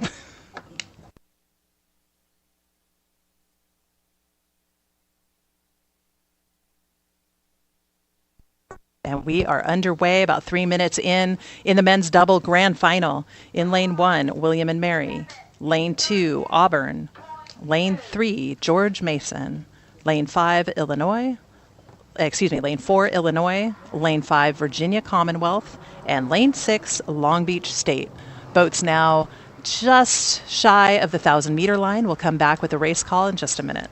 And we are underway, about 3 minutes in the men's double grand final. In lane 1, William and Mary. Lane 2, Auburn. Lane 3, George Mason. Lane 5, Illinois. Lane 4, Illinois. Lane 5, Virginia Commonwealth. And lane 6, Long Beach State. Boats now just shy of the 1,000-meter line. We'll come back with a race call in just a minute.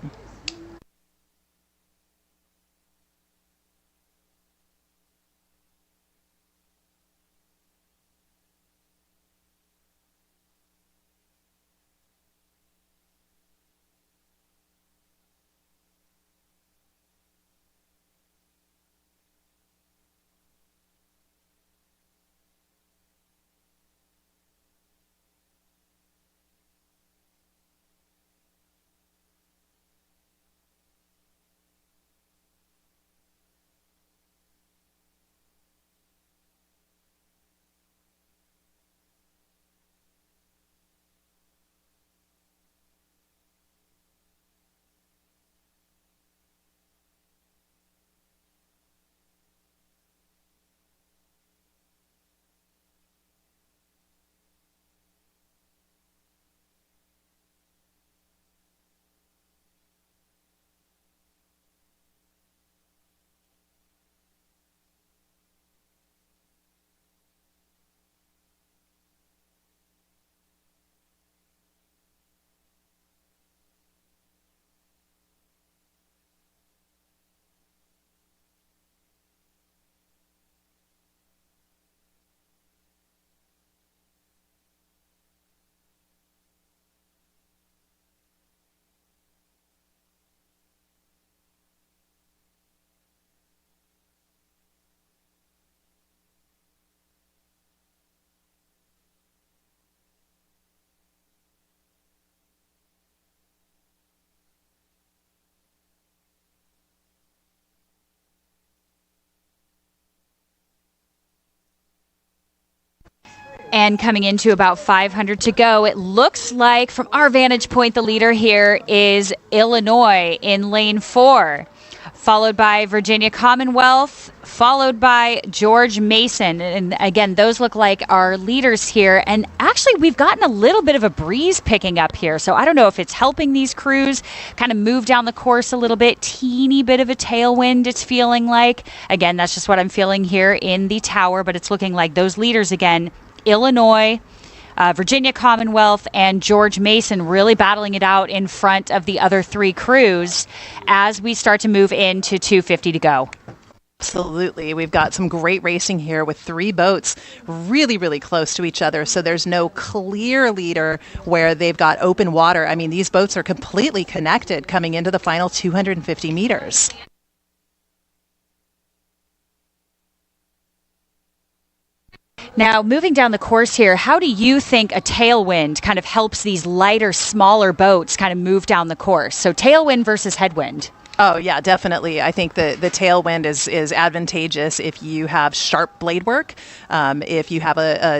And coming into about 500 to go, it looks like from our vantage point, the leader here is Illinois in lane 4, followed by Virginia Commonwealth, followed by George Mason. And again, those look like our leaders here. And actually, we've gotten a little bit of a breeze picking up here. So I don't know if it's helping these crews kind of move down the course a little bit. Teeny bit of a tailwind, it's feeling like. Again, that's just what I'm feeling here in the tower. But it's looking like those leaders again, Illinois, Virginia Commonwealth, and George Mason really battling it out in front of the other 3 crews as we start to move into 250 to go. Absolutely. We've got some great racing here with 3 boats really, really close to each other. So there's no clear leader where they've got open water. I mean, these boats are completely connected coming into the final 250 meters. Now, moving down the course here, how do you think a tailwind kind of helps these lighter, smaller boats kind of move down the course? So tailwind versus headwind. Oh, yeah, definitely. I think the tailwind is advantageous if you have sharp blade work, if you have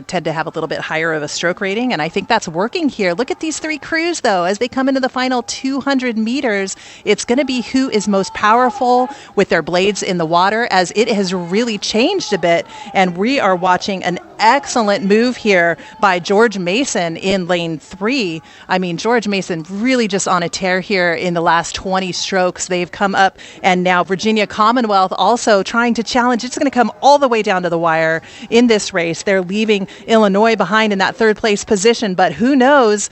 tend to have a little bit higher of a stroke rating, and I think that's working here. Look at these 3 crews, though. As they come into the final 200 meters, it's going to be who is most powerful with their blades in the water, as it has really changed a bit, and we are watching an excellent move here by George Mason in lane 3. I mean, George Mason really just on a tear here in the last 20 strokes. They've come up, and now Virginia Commonwealth also trying to challenge. It's going to come all the way down to the wire in this race. They're leaving Illinois behind in that 3rd place position, but who knows?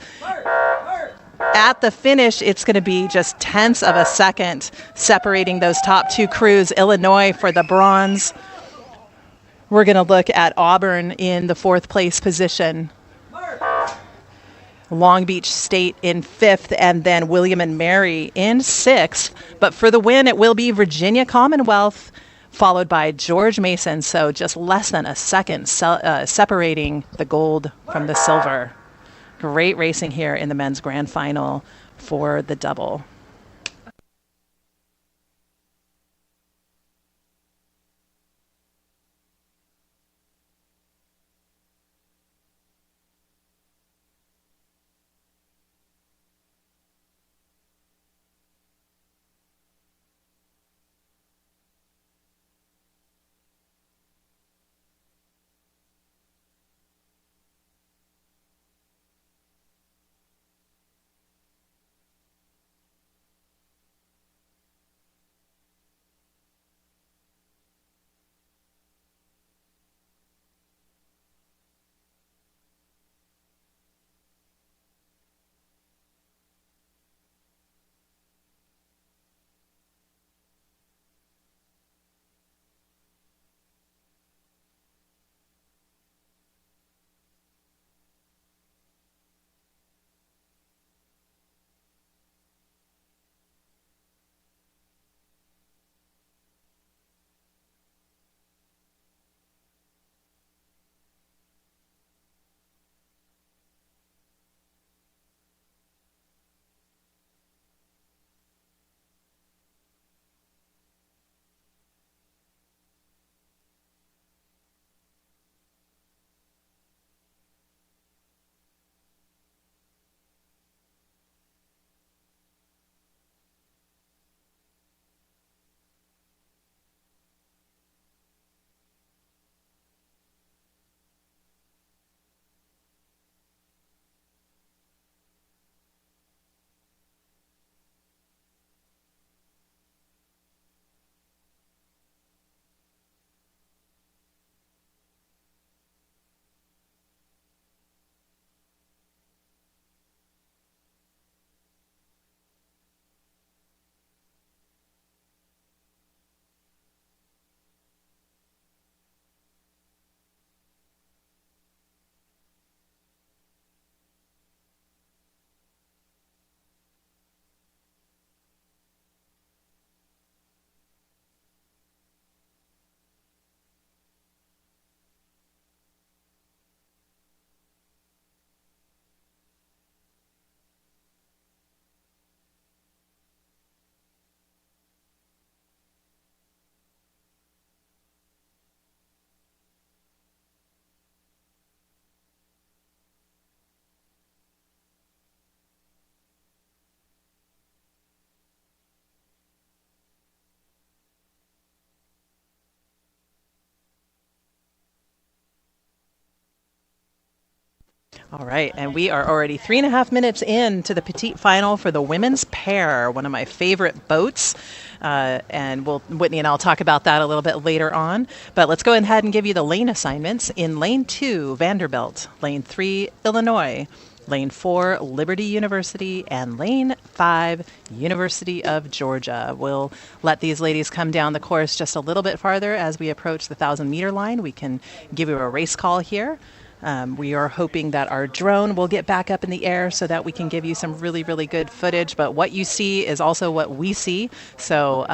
At the finish, it's going to be just tenths of a second separating those top 2 crews. Illinois for the bronze. We're going to look at Auburn in the 4th place position. Long Beach State in 5th, and then William and Mary in 6th. But for the win, it will be Virginia Commonwealth, followed by George Mason. So just less than a second separating the gold from the silver. Great racing here in the men's grand final for the double. All right, and we are already 3.5 minutes into the petite final for the women's pair, one of my favorite boats. And Whitney and I'll talk about that a little bit later on. But let's go ahead and give you the lane assignments. In lane 2, Vanderbilt. Lane 3, Illinois. Lane 4, Liberty University. And lane 5, University of Georgia. We'll let these ladies come down the course just a little bit farther as we approach the 1,000-meter line. We can give you a race call here. We are hoping that our drone will get back up in the air so that we can give you some really, really good footage. But what you see is also what we see. So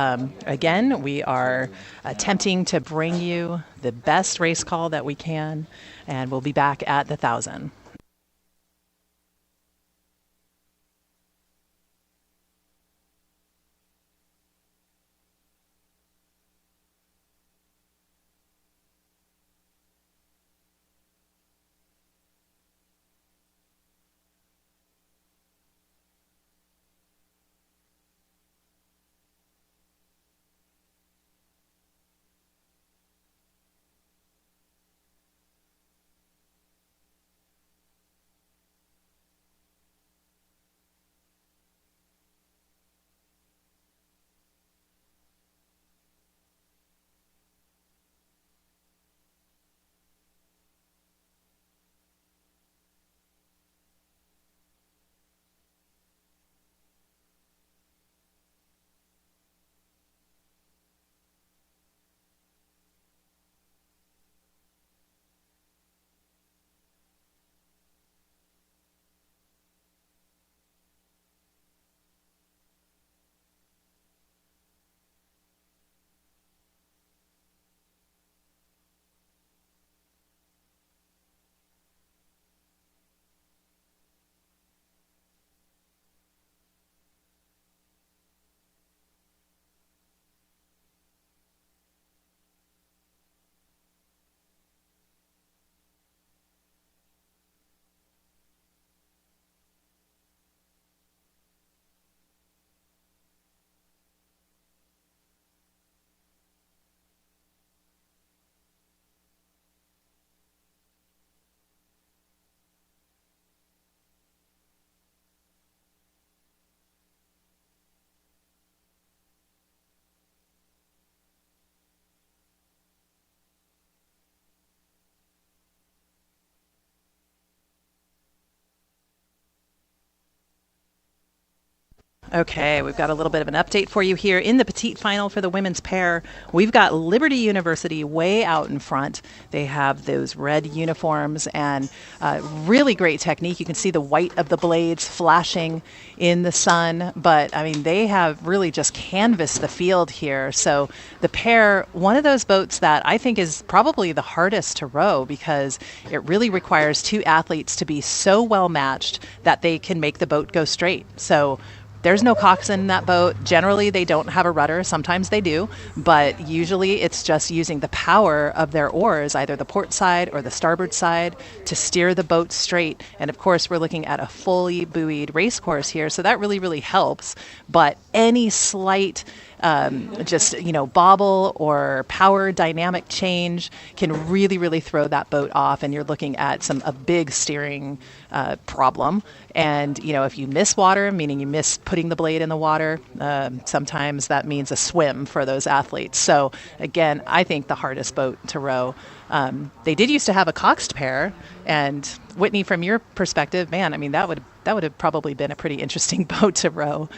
again, we are attempting to bring you the best race call that we can, and we'll be back at the 1,000. Okay, we've got a little bit of an update for you here in the petite final for the women's pair. We've got Liberty University way out in front. They have those red uniforms and really great technique. You can see the white of the blades flashing in the sun, but I mean, they have really just canvassed the field here. So the pair, one of those boats that I think is probably the hardest to row because it really requires two athletes to be so well matched that they can make the boat go straight. So there's no coxswain in that boat. Generally, they don't have a rudder. Sometimes they do, but usually it's just using the power of their oars, either the port side or the starboard side, to steer the boat straight. And of course, we're looking at a fully buoyed race course here, so that really, really helps. But any slight bobble or power dynamic change can really, really throw that boat off, and you're looking at a big steering problem. And if you miss water, meaning you miss putting the blade in the water, sometimes that means a swim for those athletes. So again, I think the hardest boat to row. They did used to have a coxed pair, and Whitney, from your perspective, man, I mean that would have probably been a pretty interesting boat to row.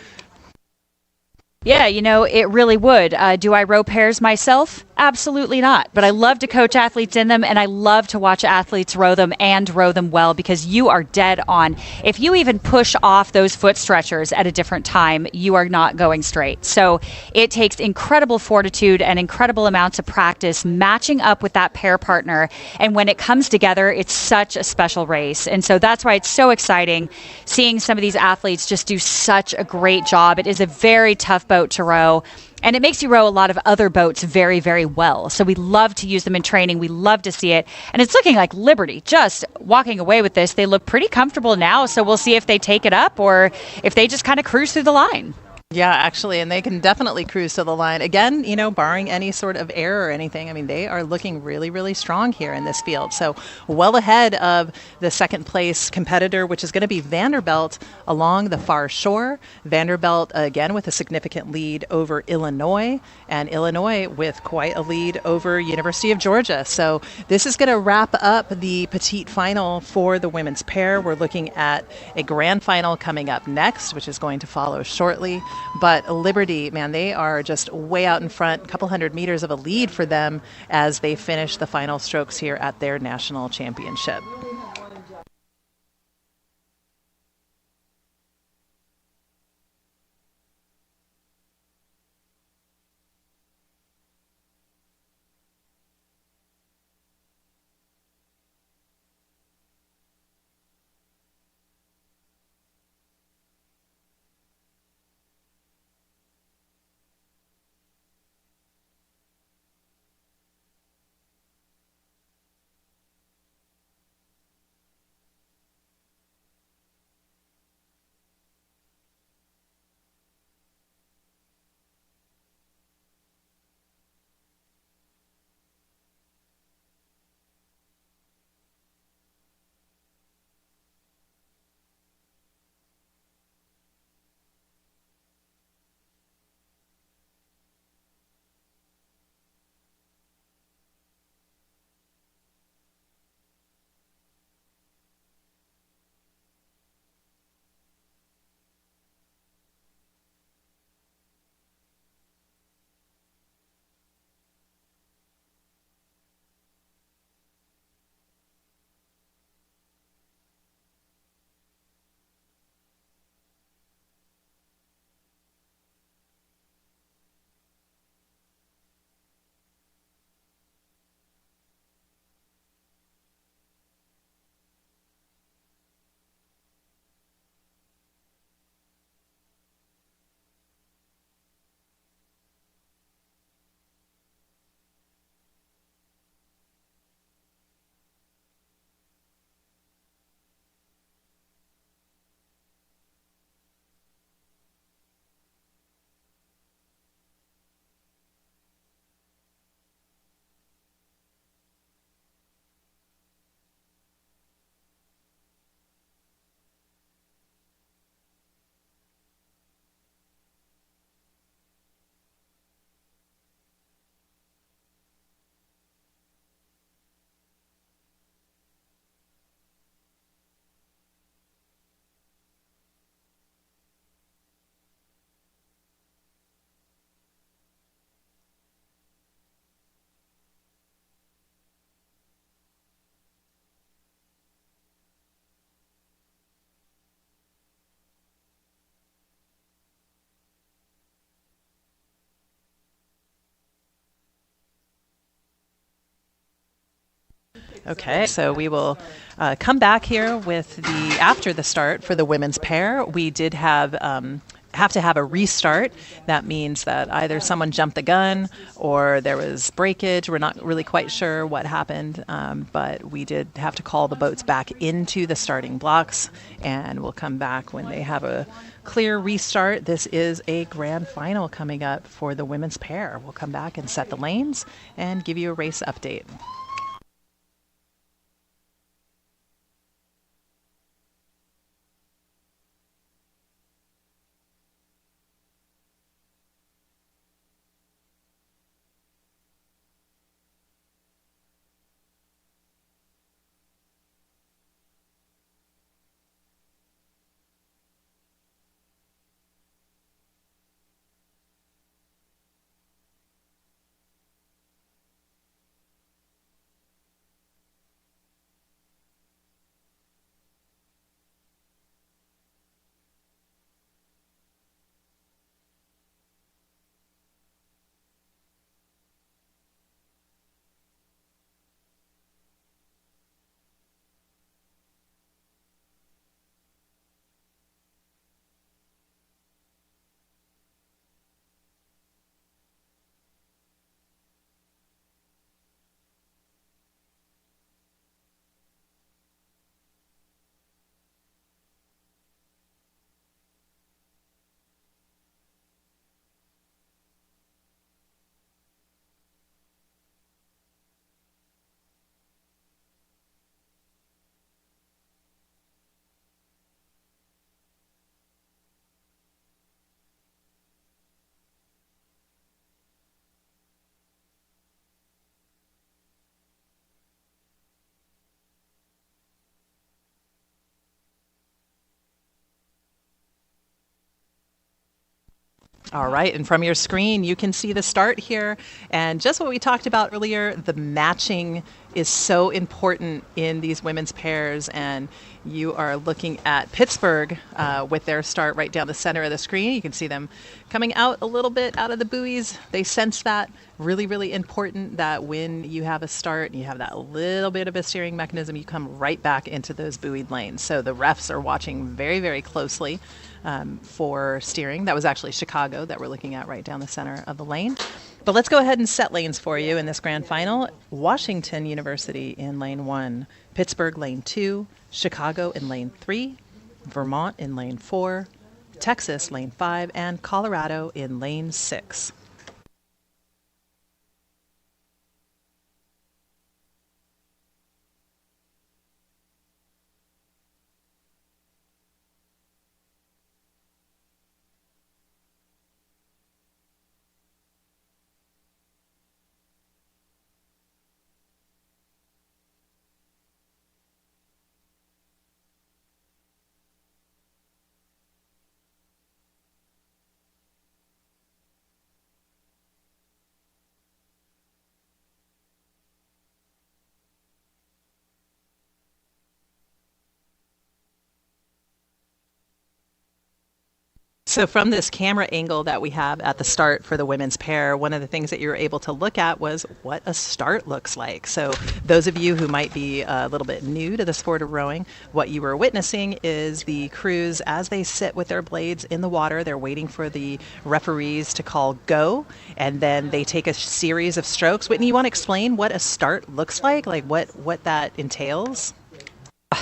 Yeah, it really would. Do I row pairs myself? Absolutely not. But I love to coach athletes in them, and I love to watch athletes row them and row them well, because you are dead on. If you even push off those foot stretchers at a different time, you are not going straight. So it takes incredible fortitude and incredible amounts of practice matching up with that pair partner. And when it comes together, it's such a special race. And so that's why it's so exciting seeing some of these athletes just do such a great job. It is a very tough boat to row. And it makes you row a lot of other boats very, very well. So we love to use them in training. We love to see it. And it's looking like Liberty just walking away with this. They look pretty comfortable now. So we'll see if they take it up or if they just kind of cruise through the line. Yeah, actually, and they can definitely cruise to the line. Again, barring any sort of error or anything, I mean, they are looking really, really strong here in this field. So well ahead of the second place competitor, which is going to be Vanderbilt along the far shore. Vanderbilt, again, with a significant lead over Illinois, and Illinois with quite a lead over University of Georgia. So this is going to wrap up the petite final for the women's pair. We're looking at a grand final coming up next, which is going to follow shortly. But Liberty, man, they are just way out in front, a couple hundred meters of a lead for them as they finish the final strokes here at their national championship. Okay, so we will come back here with the after the start for the women's pair. We did have to have a restart. That means that either someone jumped the gun or there was breakage. We're not really quite sure what happened, but we did have to call the boats back into the starting blocks, and we'll come back when they have a clear restart. This is a grand final coming up for the women's pair. We'll come back and set the lanes and give you a race update. All right, and from your screen, you can see the start here. And just what we talked about earlier, the matching is so important in these women's pairs. And you are looking at Pittsburgh with their start right down the center of the screen. You can see them coming out a little bit out of the buoys. They sense that. Really, really important that when you have a start and you have that little bit of a steering mechanism, you come right back into those buoyed lanes. So the refs are watching very, very closely for steering. That was actually Chicago that we're looking at right down the center of the lane. But let's go ahead and set lanes for you in this grand final. Washington University in lane 1, Pittsburgh lane 2, Chicago in lane 3, Vermont in lane 4, Texas lane 5, and Colorado in lane 6. So from this camera angle that we have at the start for the women's pair, one of the things that you were able to look at was what a start looks like. So those of you who might be a little bit new to the sport of rowing, what you were witnessing is the crews as they sit with their blades in the water, they're waiting for the referees to call go, and then they take a series of strokes. Whitney, you want to explain what a start looks like what that entails?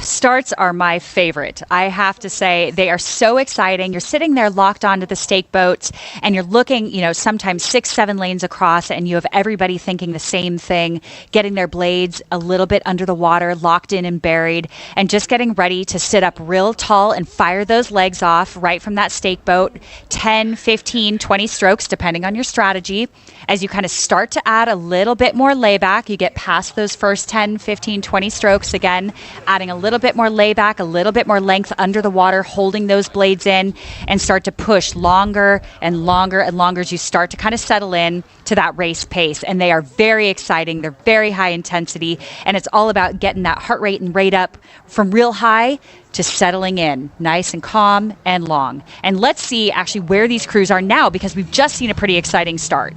Starts are my favorite. I have to say, they are so exciting. You're sitting there locked onto the stake boats and you're looking, sometimes 6, 7 lanes across, and you have everybody thinking the same thing, getting their blades a little bit under the water, locked in and buried, and just getting ready to sit up real tall and fire those legs off right from that stake boat. 10, 15, 20 strokes, depending on your strategy. As you kind of start to add a little bit more layback, you get past those first 10, 15, 20 strokes again, adding a little bit more layback, a little bit more length under the water, holding those blades in, and start to push longer and longer and longer as you start to kind of settle in to that race pace. And they are very exciting. They're very high intensity, and it's all about getting that heart rate and rate up from real high to settling in nice and calm and long. And let's see actually where these crews are now, because we've just seen a pretty exciting start.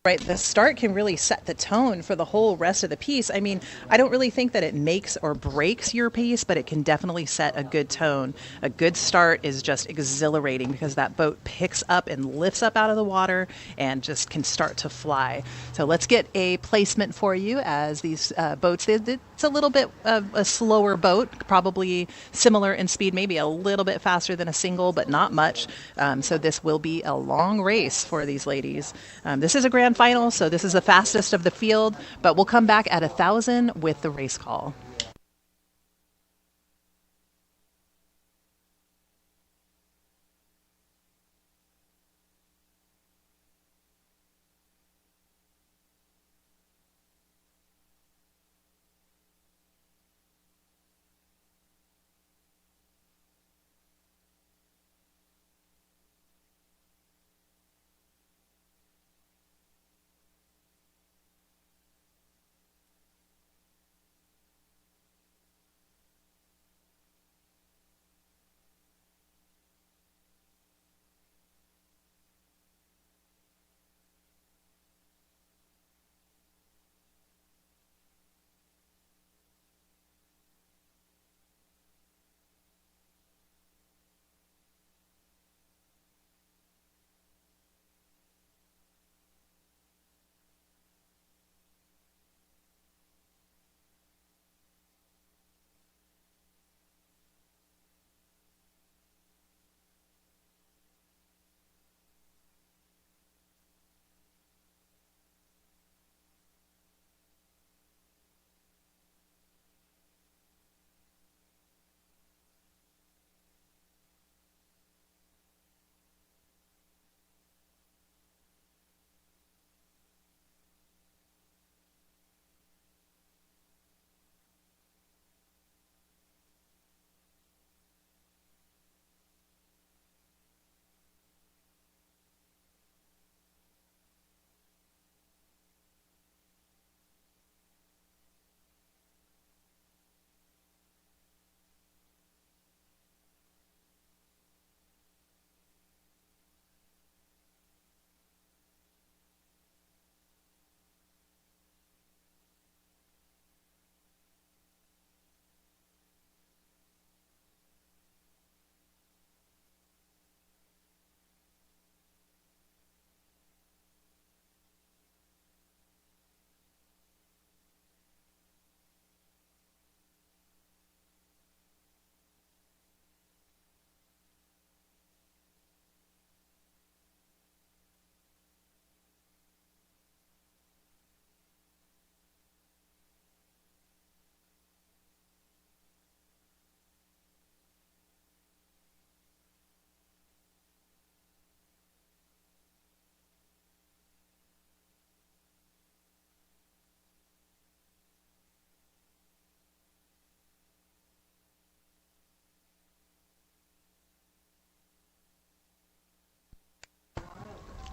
Right, the start can really set the tone for the whole rest of the piece. I mean, I don't really think that it makes or breaks your piece, but it can definitely set a good tone. A good start is just exhilarating because that boat picks up and lifts up out of the water and just can start to fly. So let's get a placement for you as these boats, it's a little bit of a slower boat, probably similar in speed, maybe a little bit faster than a single, but not much. So this will be a long race for these ladies. This is a grand final, so this is the fastest of the field, but we'll come back at 1,000 with the race call.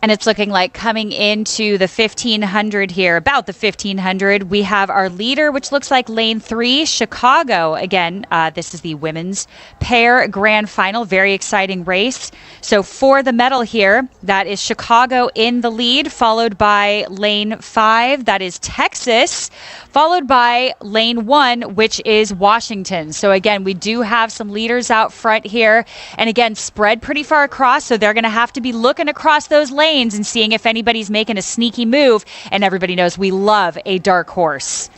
And it's looking like coming into the 1500 here, about the 1500, we have our leader, which looks like lane 3, Chicago. Again, this is the women's pair grand final. Very exciting race. So for the medal here, that is Chicago in the lead, followed by lane 5, that is Texas, followed by lane 1, which is Washington. So again, we do have some leaders out front here. And again, spread pretty far across, so they're going to have to be looking across those lanes and seeing if anybody's making a sneaky move. And everybody knows we love a dark horse.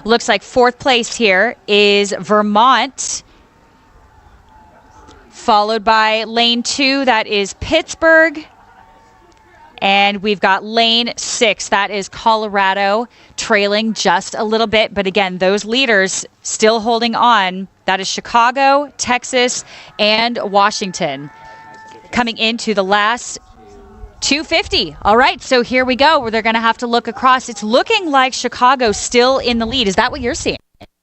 Looks like 4th place here is Vermont, followed by lane 2, that is Pittsburgh. And we've got lane 6, that is Colorado, trailing just a little bit. But again, those leaders still holding on. That is Chicago, Texas, and Washington. Coming into the last 250. All right, so here we go, where they're going to have to look across. It's looking like Chicago still in the lead. Is that what you're seeing?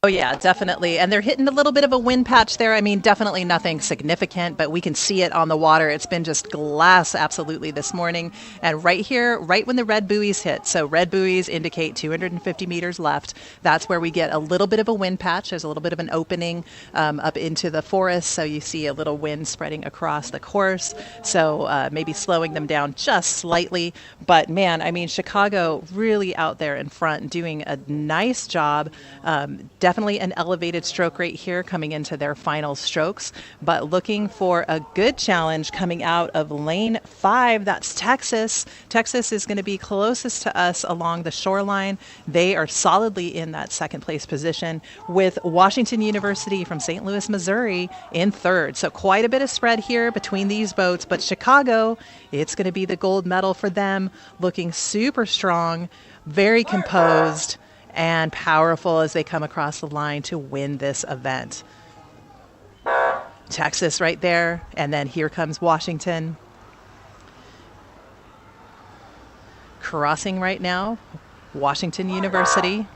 Oh, yeah, definitely. And they're hitting a little bit of a wind patch there. I mean, definitely nothing significant, but we can see it on the water. It's been just glass absolutely this morning. And right here, right when the red buoys hit, so red buoys indicate 250 meters left. That's where we get a little bit of a wind patch. There's a little bit of an opening up into the forest. So you see a little wind spreading across the course. So maybe slowing them down just slightly. But man, I mean, Chicago really out there in front doing a nice job. Definitely an elevated stroke rate here coming into their final strokes, but looking for a good challenge coming out of lane 5. That's Texas. Texas is going to be closest to us along the shoreline. They are solidly in that 2nd place position, with Washington University from St. Louis, Missouri in 3rd. So quite a bit of spread here between these boats, but Chicago, it's going to be the gold medal for them, looking super strong, very composed, and powerful as they come across the line to win this event. Texas right there, and then here comes Washington. Crossing right now, Washington University.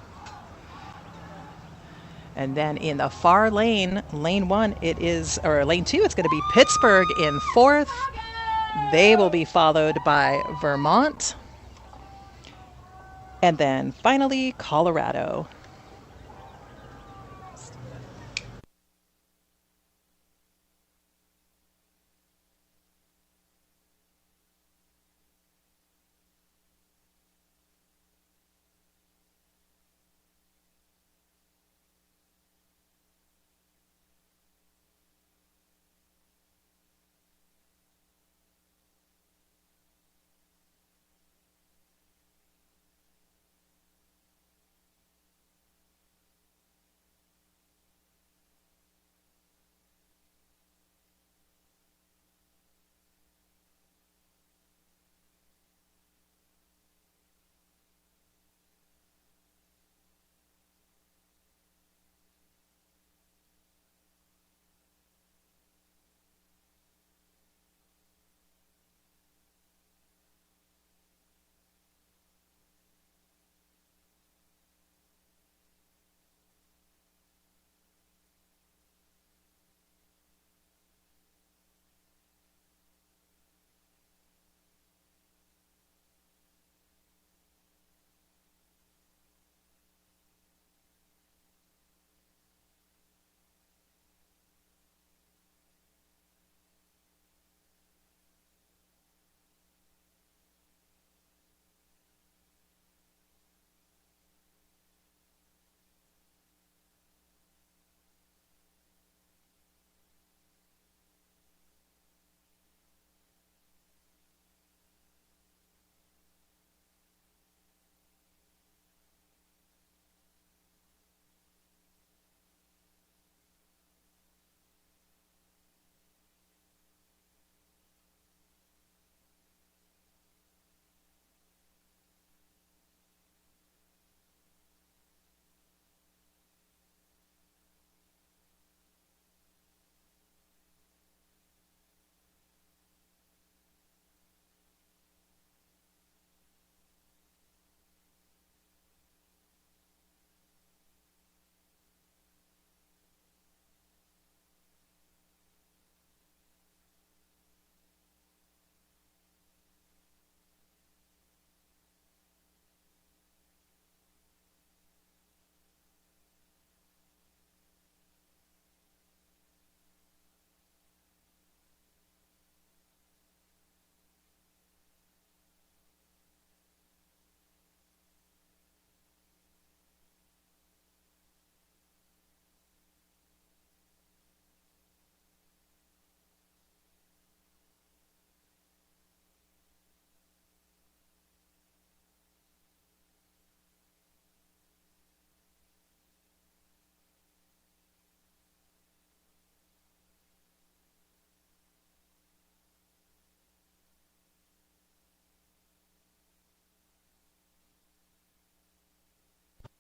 And then in the far lane, lane 1, it is, or lane 2, it's going to be Pittsburgh in 4th. They will be followed by Vermont. And then finally, Colorado.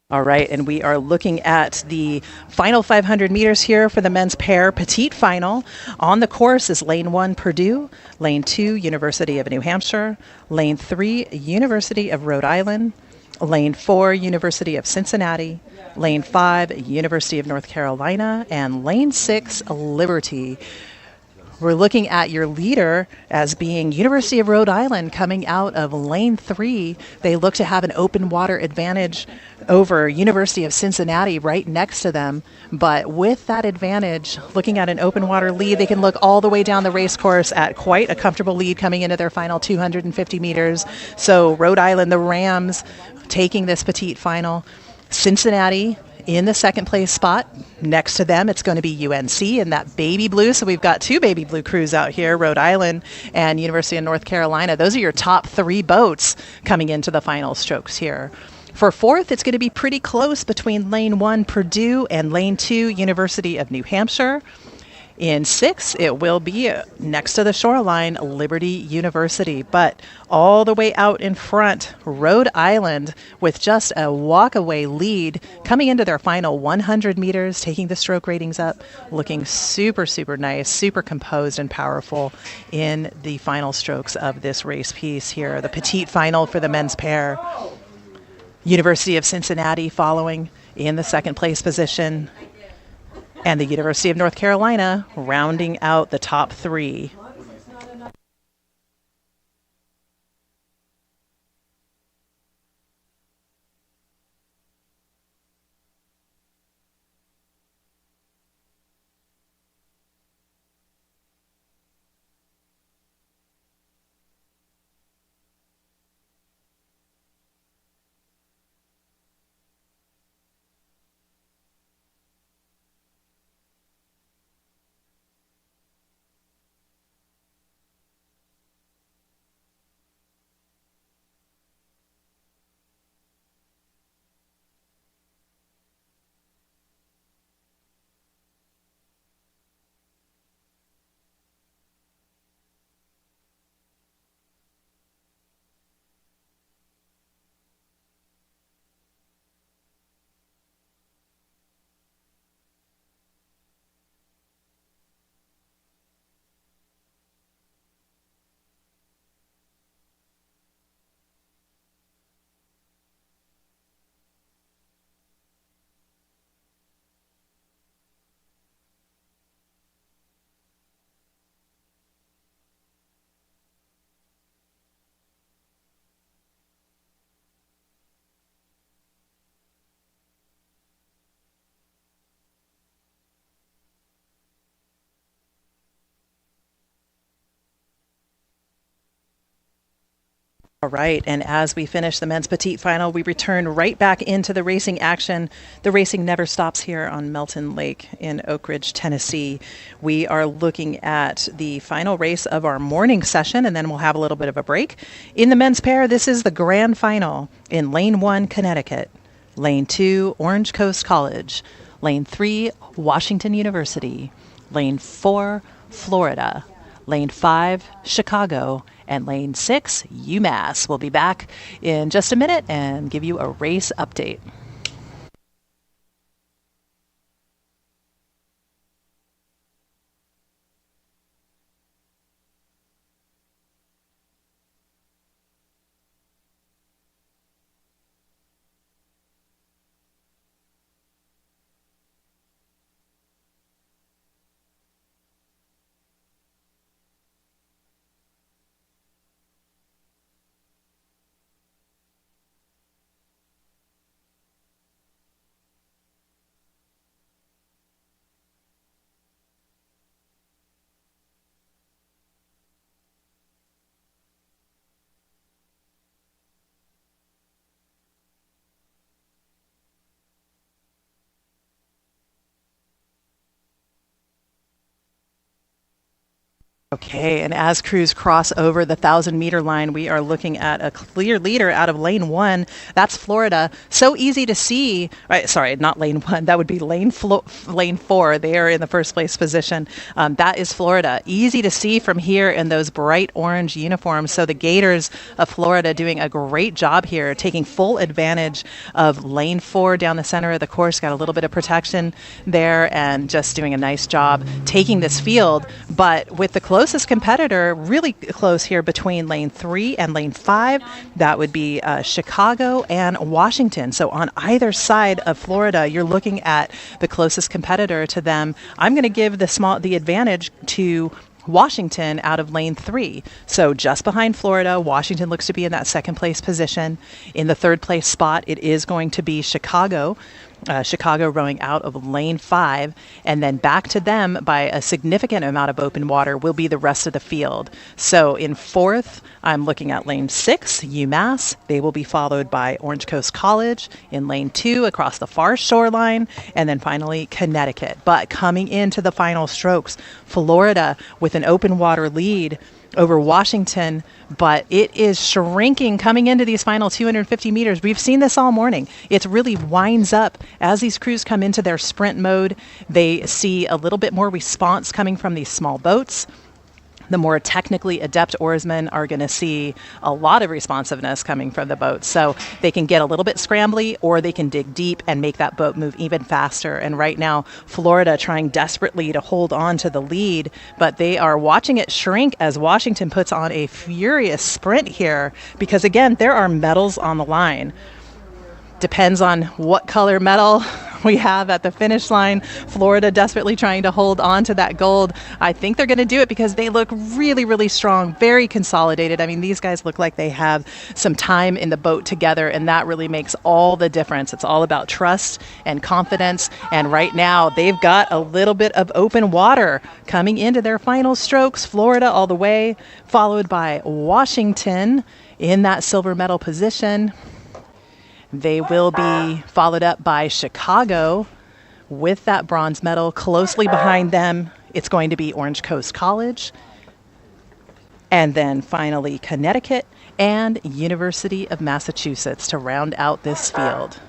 All right, and we are looking at the final 500 meters here for the men's pair petite final. On the course is lane 1, Purdue, lane 2, University of New Hampshire, lane 3, University of Rhode Island, lane 4, University of Cincinnati, lane 5, University of North Carolina, and lane 6, Liberty. We're looking at your leader as being University of Rhode Island coming out of lane 3. They look to have an open water advantage over University of Cincinnati right next to them. But with that advantage, looking at an open water lead, they can look all the way down the race course at quite a comfortable lead coming into their final 250 meters. So Rhode Island, the Rams, taking this petite final. Cincinnati in the second place spot. Next to them, it's going to be UNC in that baby blue. So we've got 2 baby blue crews out here, Rhode Island and University of North Carolina. Those are your top 3 boats coming into the final strokes here. For fourth, it's going to be pretty close between lane 1, Purdue, and lane 2, University of New Hampshire. In 6, it will be next to the shoreline, Liberty University. But all the way out in front, Rhode Island with just a walk-away lead coming into their final 100 meters, taking the stroke ratings up, looking super, super nice, super composed and powerful in the final strokes of this race piece here. The petite final for the men's pair. University of Cincinnati following in the second place position. And the University of North Carolina rounding out the top 3. All right, and as we finish the men's petite final, we return right back into the racing action. The racing never stops here on Melton Lake in Oak Ridge, Tennessee. We are looking at the final race of our morning session, and then we'll have a little bit of a break. In the men's pair, this is the grand final in Lane 1, Connecticut. Lane 2, Orange Coast College. Lane 3, Washington University. Lane 4, Florida. Lane 5, Chicago. And lane 6, UMass. We'll be back in just a minute and give you a race update. Okay, and as crews cross over the 1,000-meter line, we are looking at a clear leader out of lane 1. That's Florida. So easy to see. Right, sorry, not lane 1. That would be lane 4. They are in the first place position. That is Florida. Easy to see from here in those bright orange uniforms. So the Gators of Florida doing a great job here, taking full advantage of lane 4 down the center of the course. Got a little bit of protection there and just doing a nice job taking this field. But with the closest competitor really close here between lane 3 and lane 5, that would be Chicago and Washington. So on either side of Florida, you're looking at the closest competitor to them. I'm going to give the advantage to Washington out of lane 3. So just behind Florida, Washington looks to be in that second place position. In the third place spot, it is going to be Chicago. Chicago rowing out of lane 5, and then back to them by a significant amount of open water will be the rest of the field. So in fourth, I'm looking at lane 6, UMass. They will be followed by Orange Coast College in lane 2 across the far shoreline, and then finally Connecticut. But coming into the final strokes, Florida with an open water lead over Washington, but it is shrinking coming into these final 250 meters. We've seen this all morning. It really winds up as these crews come into their sprint mode. They see a little bit more response coming from these small boats. The more technically adept oarsmen are going to see a lot of responsiveness coming from the boat. So they can get a little bit scrambly, or they can dig deep and make that boat move even faster. And right now, Florida trying desperately to hold on to the lead, but they are watching it shrink as Washington puts on a furious sprint here because, again, there are medals on the line. Depends on what color medal we have at the finish line. Florida desperately trying to hold on to that gold. I think they're going to do it because they look really, really strong, very consolidated. I mean, these guys look like they have some time in the boat together, and that really makes all the difference. It's all about trust and confidence, and right now they've got a little bit of open water coming into their final strokes. Florida all the way, followed by Washington in that silver medal position. They will be followed up by Chicago with that bronze medal. Closely behind them, it's going to be Orange Coast College. And then finally Connecticut and University of Massachusetts to round out this field.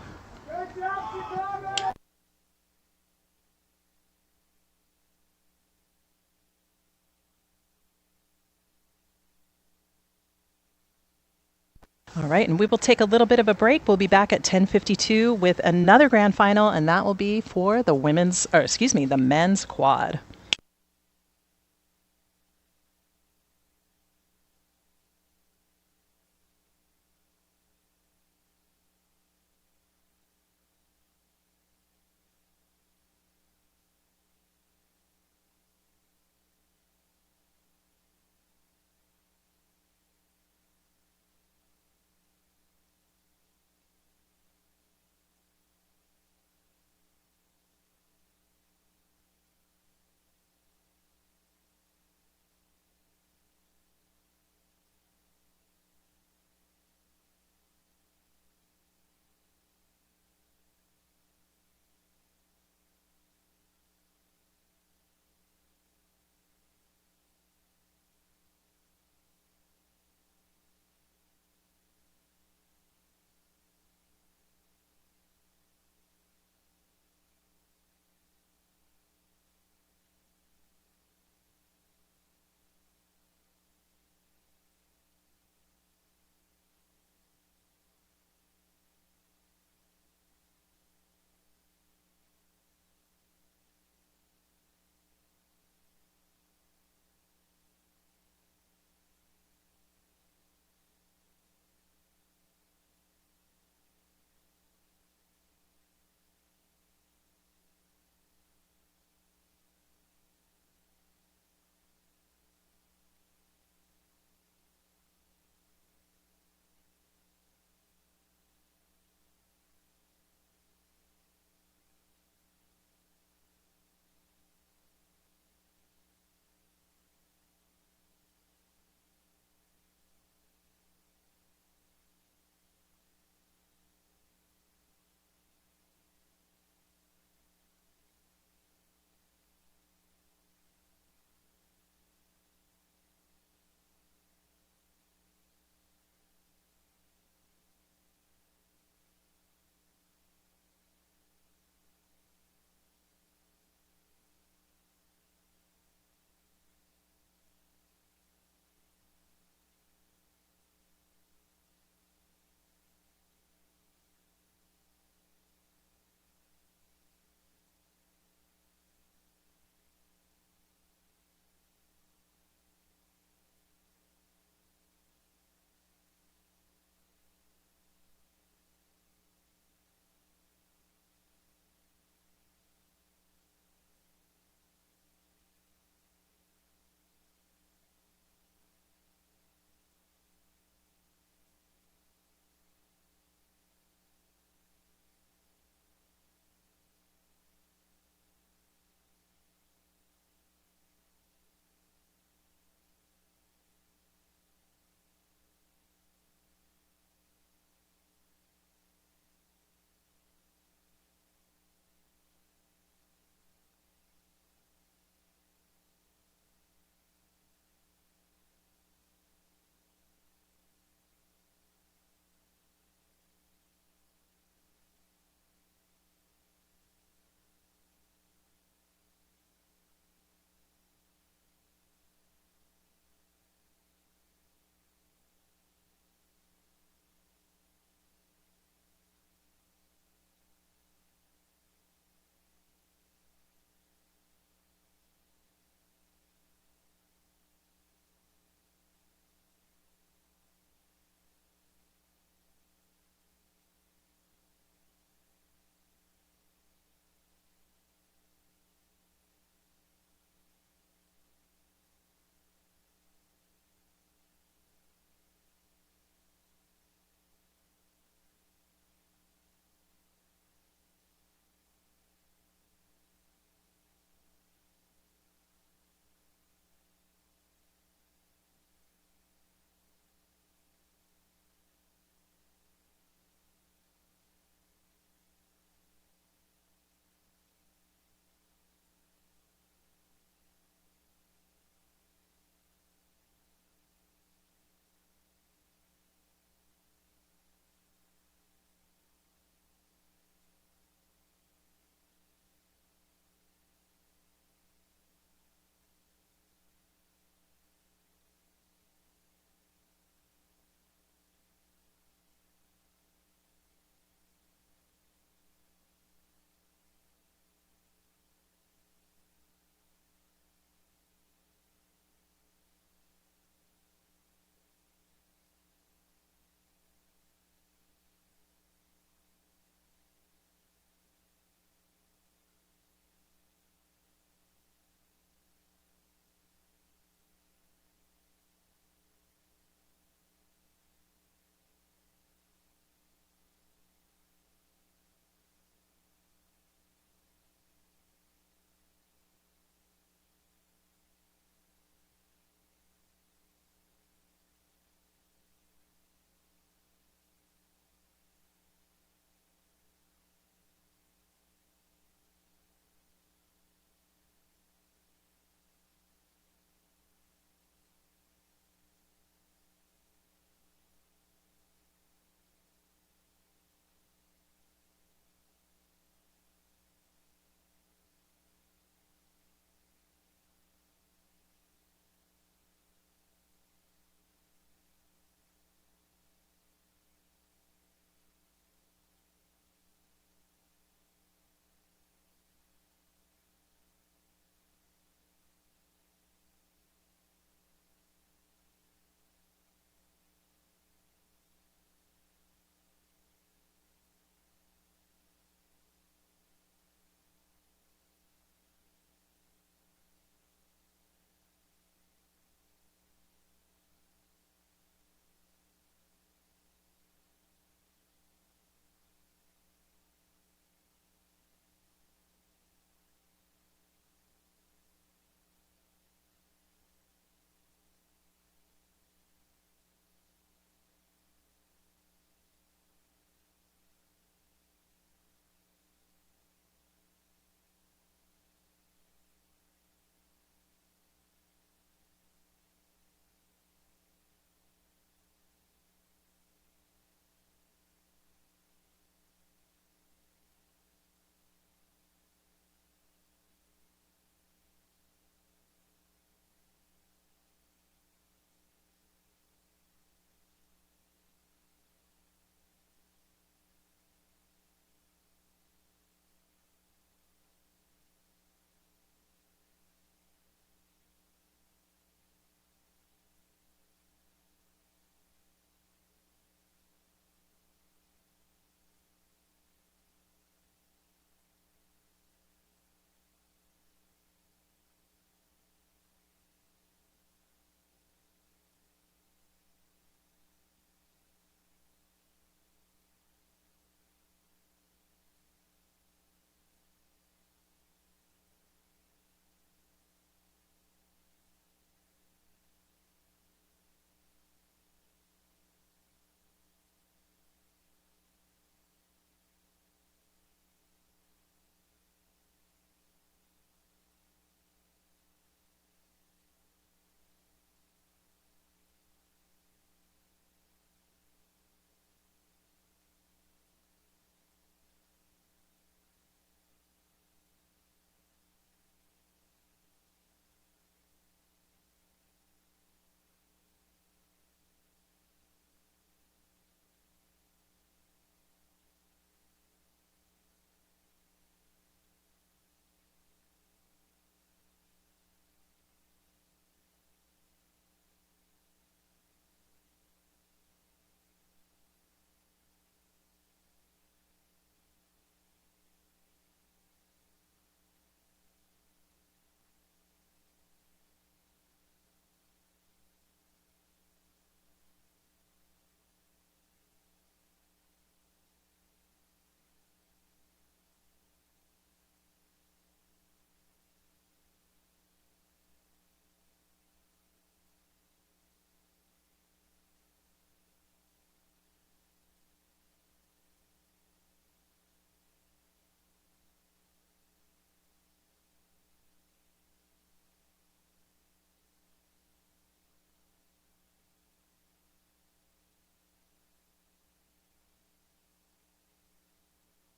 All right, and we will take a little bit of a break. We'll be back at 10:52 with another grand final, and that will be for the the men's quad.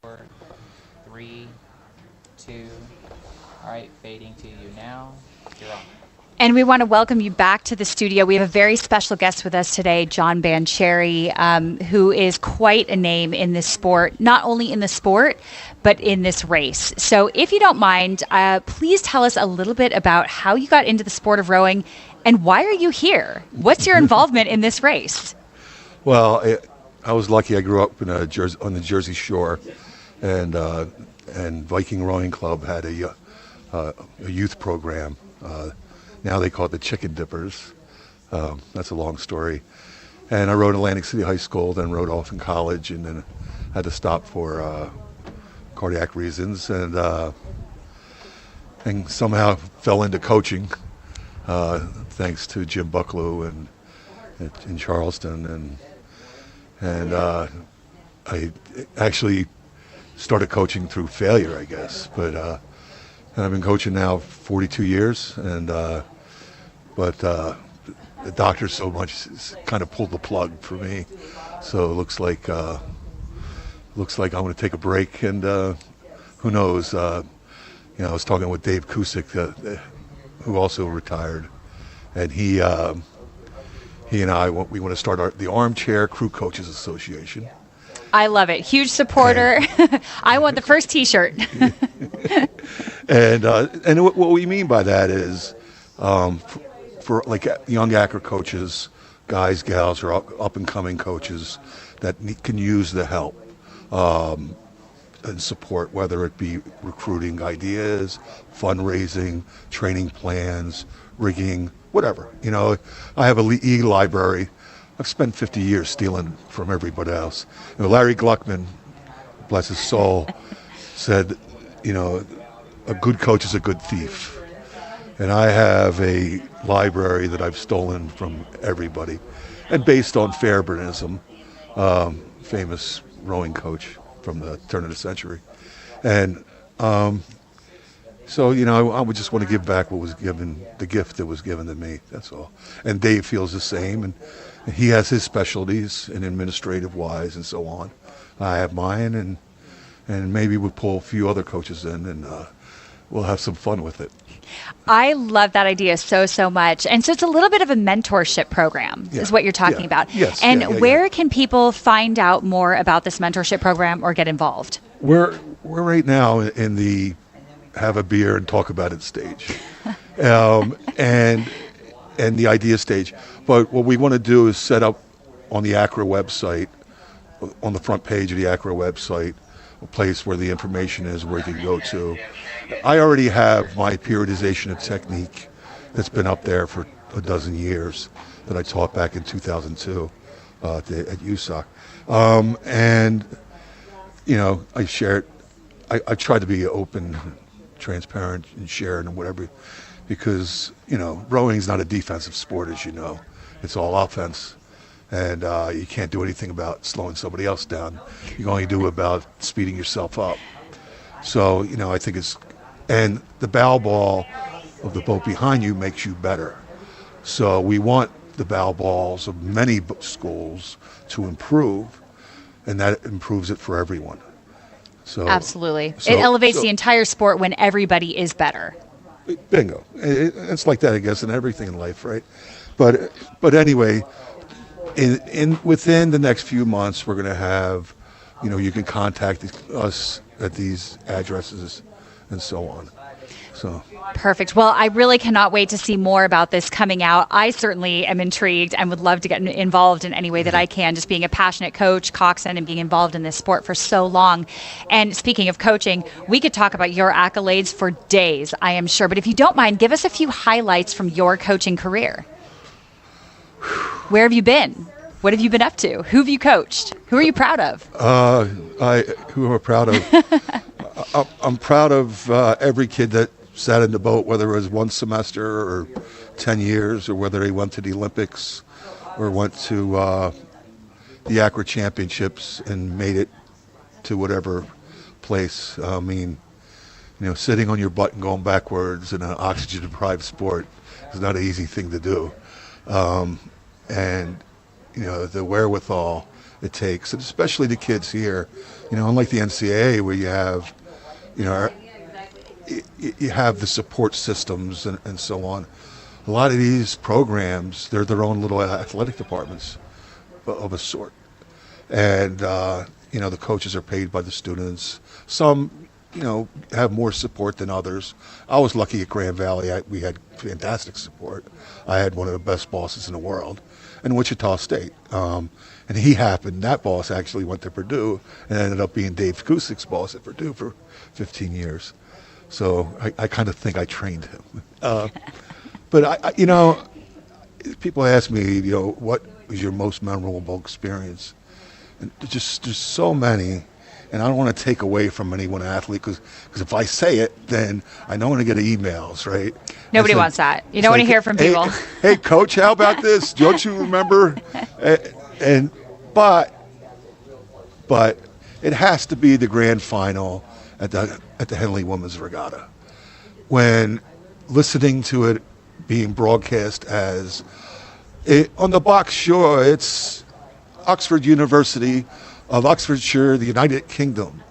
for 3, 2. All right, fading to you now. You're on. And we want to welcome you back to the studio. We have a very special guest with us today, John Bancheri, who is quite a name in this sport, not only in the sport, but in this race. So if you don't mind, please tell us a little bit about how you got into the sport of rowing and why are you here? What's your involvement in this race? Well, I was lucky. I grew up on the Jersey Shore, and Viking Rowing Club had a youth program. Now they call it the Chicken Dippers. That's a long story. And I rowed Atlantic City High School, then rowed off in college, and then had to stop for cardiac reasons, and somehow fell into coaching, thanks to Jim Bucklew in Charleston, and I actually started coaching through failure, I guess, but. And I've been coaching now 42 years, but the doctor so much kind of pulled the plug for me. So it looks like I'm going to take a break, and who knows? I was talking with Dave Cusick, who also retired, and he and I we want to start the Armchair Crew Coaches Association. I love it. Huge supporter. I want the first T-shirt. And what we mean by that is, for like young ACRA coaches, guys, gals, or up and coming coaches that can use the help and support, whether it be recruiting ideas, fundraising, training plans, rigging, whatever. I have a e-library. I've spent 50 years stealing from everybody else. Larry Gluckman, bless his soul, said, a good coach is a good thief. And I have a library that I've stolen from everybody, and based on Fairbairnism, famous rowing coach from the turn of the century. And so, I would just want to give back what was given, the gift that was given to me, that's all. And Dave feels the same, and he has his specialties in administrative wise and so on. I have mine, and maybe we'll pull a few other coaches in, and we'll have some fun with it. I love that idea so much. And so it's a little bit of a mentorship program is what you're talking about. Yes. And where can people find out more about this mentorship program or get involved? We're right now in the have a beer and talk about it stage, and the idea stage. But what we want to do is set up on the ACRA website, on the front page of the ACRA website, a place where the information is, where you can go to. I already have my periodization of technique that's been up there for a dozen years that I taught back in 2002 at USOC. And, I share it. I try to be open, transparent, and share and whatever, because, rowing's not a defensive sport, as you know. It's all offense. And you can't do anything about slowing somebody else down. You can only do about speeding yourself up. So, I think and the bow ball of the boat behind you makes you better. So we want the bow balls of many schools to improve, and that improves it for everyone. So absolutely. It elevates the entire sport when everybody is better. Bingo. It's like that, I guess, in everything in life, right? But anyway, within the next few months, we're going to have, you can contact us at these addresses and so on. So perfect. Well, I really cannot wait to see more about this coming out. I certainly am intrigued and would love to get involved in any way that I can, just being a passionate coach, coxswain, and being involved in this sport for so long. And speaking of coaching, we could talk about your accolades for days, I am sure. But if you don't mind, give us a feu highlights from your coaching career. Where have you been? What have you been up to? Who have you coached? Who are you proud of? Who am I proud of? I'm proud of every kid that sat in the boat, whether it was one semester or 10 years, or whether they went to the Olympics or went to the ACRA championships and made it to whatever place. I mean, sitting on your butt and going backwards in an oxygen-deprived sport is not an easy thing to do. And the wherewithal it takes, and especially the kids here. Unlike the NCAA where you have, you have the support systems and so on. A lot of these programs, they're their own little athletic departments of a sort. And, the coaches are paid by the students. Some, have more support than others. I was lucky at Grand Valley. We had fantastic support. I had one of the best bosses in the world, and Wichita State. And that boss actually went to Purdue and ended up being Dave Cusick's boss at Purdue for 15 years. So I kind of think I trained him. But people ask me, what was your most memorable experience? And there's so many, and I don't want to take away from any one athlete because if I say it, then I know I'm going to get emails, right? Nobody wants that. You don't want to hear from people. Hey, coach, how about this? Don't you remember? But it has to be the grand final at the Henley Women's Regatta. When listening to it being broadcast on the box shore, it's Oxford University of Oxfordshire, the United Kingdom.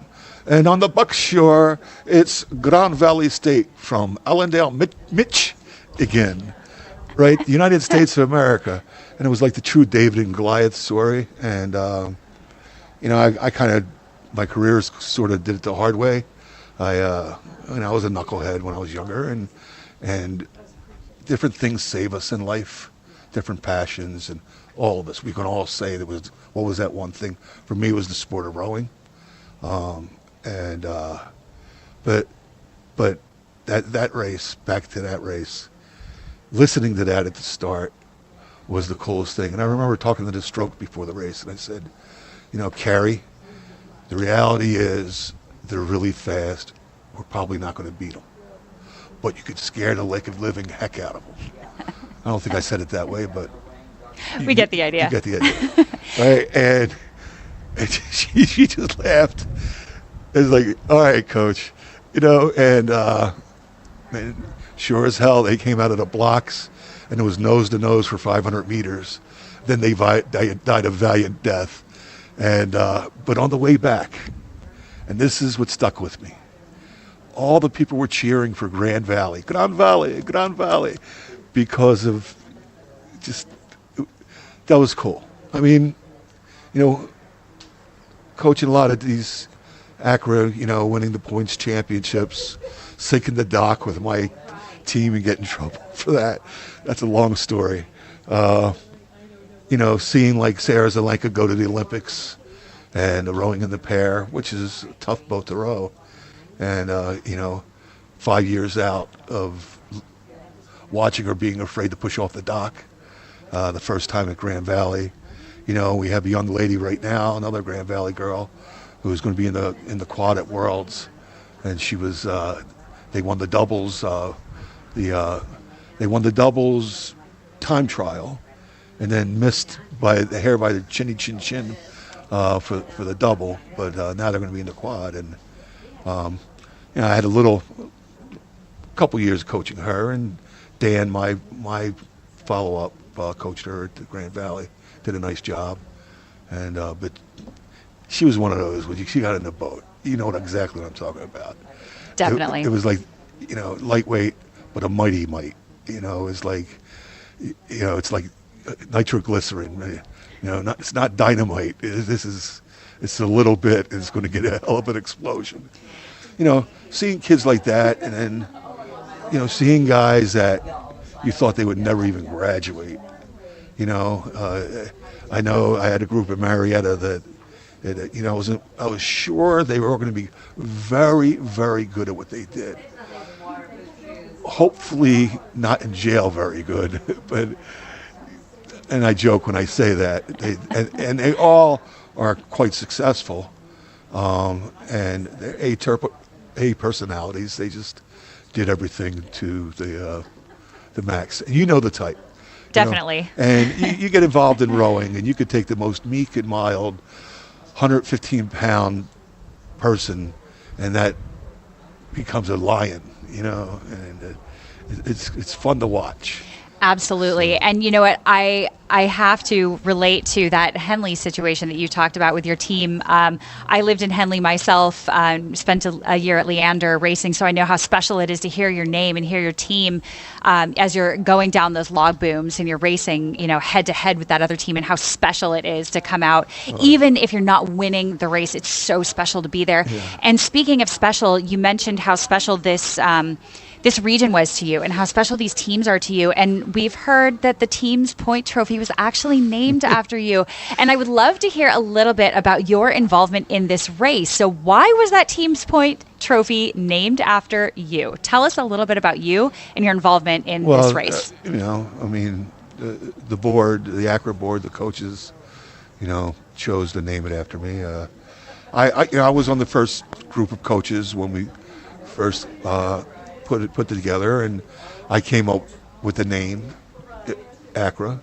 And on the box shore, it's Grand Valley State from Allendale, Michigan, right? The United States of America. And it was like the true David and Goliath story. And, I kind of, my career sort of did it the hard way. I was a knucklehead when I was younger, and different things save us in life, different passions, and all of us. We can all say what was that one thing? For me, it was the sport of rowing. But that race, back to that race, listening to that at the start was the coolest thing. And I remember talking to the stroke before the race, and I said, Carrie, the reality is they're really fast. We're probably not going to beat them. But you could scare the living heck out of them. I don't think I said it that way, but we get the idea. You get the idea. Right? And she just laughed. It's like, all right, coach. And sure as hell, they came out of the blocks, and it was nose to nose for 500 meters. Then they died a valiant death. And but on the way back, and this is what stuck with me, all the people were cheering for Grand Valley, because of just, that was cool. I mean, coaching a lot of these ACRA, winning the points championships, sinking the dock with my team and getting in trouble for that. That's a long story. Seeing like Sarah Zelenka go to the Olympics and the rowing in the pair, which is a tough boat to row. And, 5 years out of watching her being afraid to push off the dock, the first time at Grand Valley. We have a young lady right now, another Grand Valley girl, who's going to be in the quad at Worlds. And she was, they won the doubles, they won the doubles time trial, and then missed by the hair by the chinny chin chin for the double. But now they're going to be in the quad. And I had a couple years coaching her, and Dan, my follow-up, coached her at the Grand Valley, did a nice job. And but she was one of those when she got in the boat. You know exactly what I'm talking about. Definitely. It was like, lightweight, but a mighty might. It's like, it's like nitroglycerin. It's not dynamite. It's a little bit, and it's going to get a hell of an explosion. Seeing kids like that, and then, seeing guys that you thought they would never even graduate. I know I had a group in Marietta that I was sure they were all going to be very, very good at what they did. Hopefully not in jail very good, and I joke when I say that. And they all are quite successful, and they're A personalities. They just did everything to the max. And the type. Definitely. And you get involved in rowing, and you could take the most meek and mild 115-pound person, and that becomes a lion, and it's fun to watch. Absolutely. And you know what? I have to relate to that Henley situation that you talked about with your team. I lived in Henley myself, spent a year at Leander racing, so I know how special it is to hear your name and hear your team as you're going down those log booms and you're racing, head to head with that other team, and how special it is to come out. Even if you're not winning the race, it's so special to be there. Yeah. And speaking of special, you mentioned how special this region was to you and how special these teams are to you. And we've heard that the team's point trophy was actually named after you. And I would love to hear a little bit about your involvement in this race. So why was that team's point trophy named after you? Tell us a little bit about you and your involvement in this race. The board, the ACRA board, the coaches, chose to name it after me. I was on the first group of coaches when we first put it together, and I came up with the name ACRA.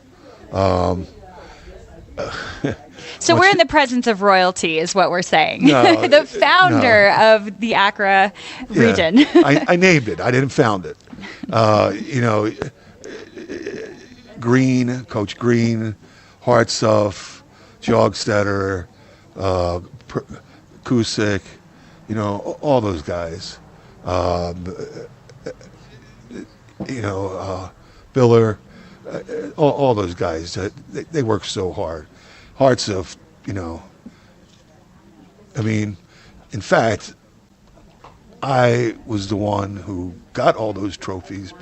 So we're in the presence of royalty, is what we're saying. No, the founder of the ACRA region. I named it. I didn't found it. Coach Green, Hartsuff, Jogstetter, Kusick, all those guys. Biller, all those guys, they work so hard. Hartsuff, in fact, I was the one who got all those trophies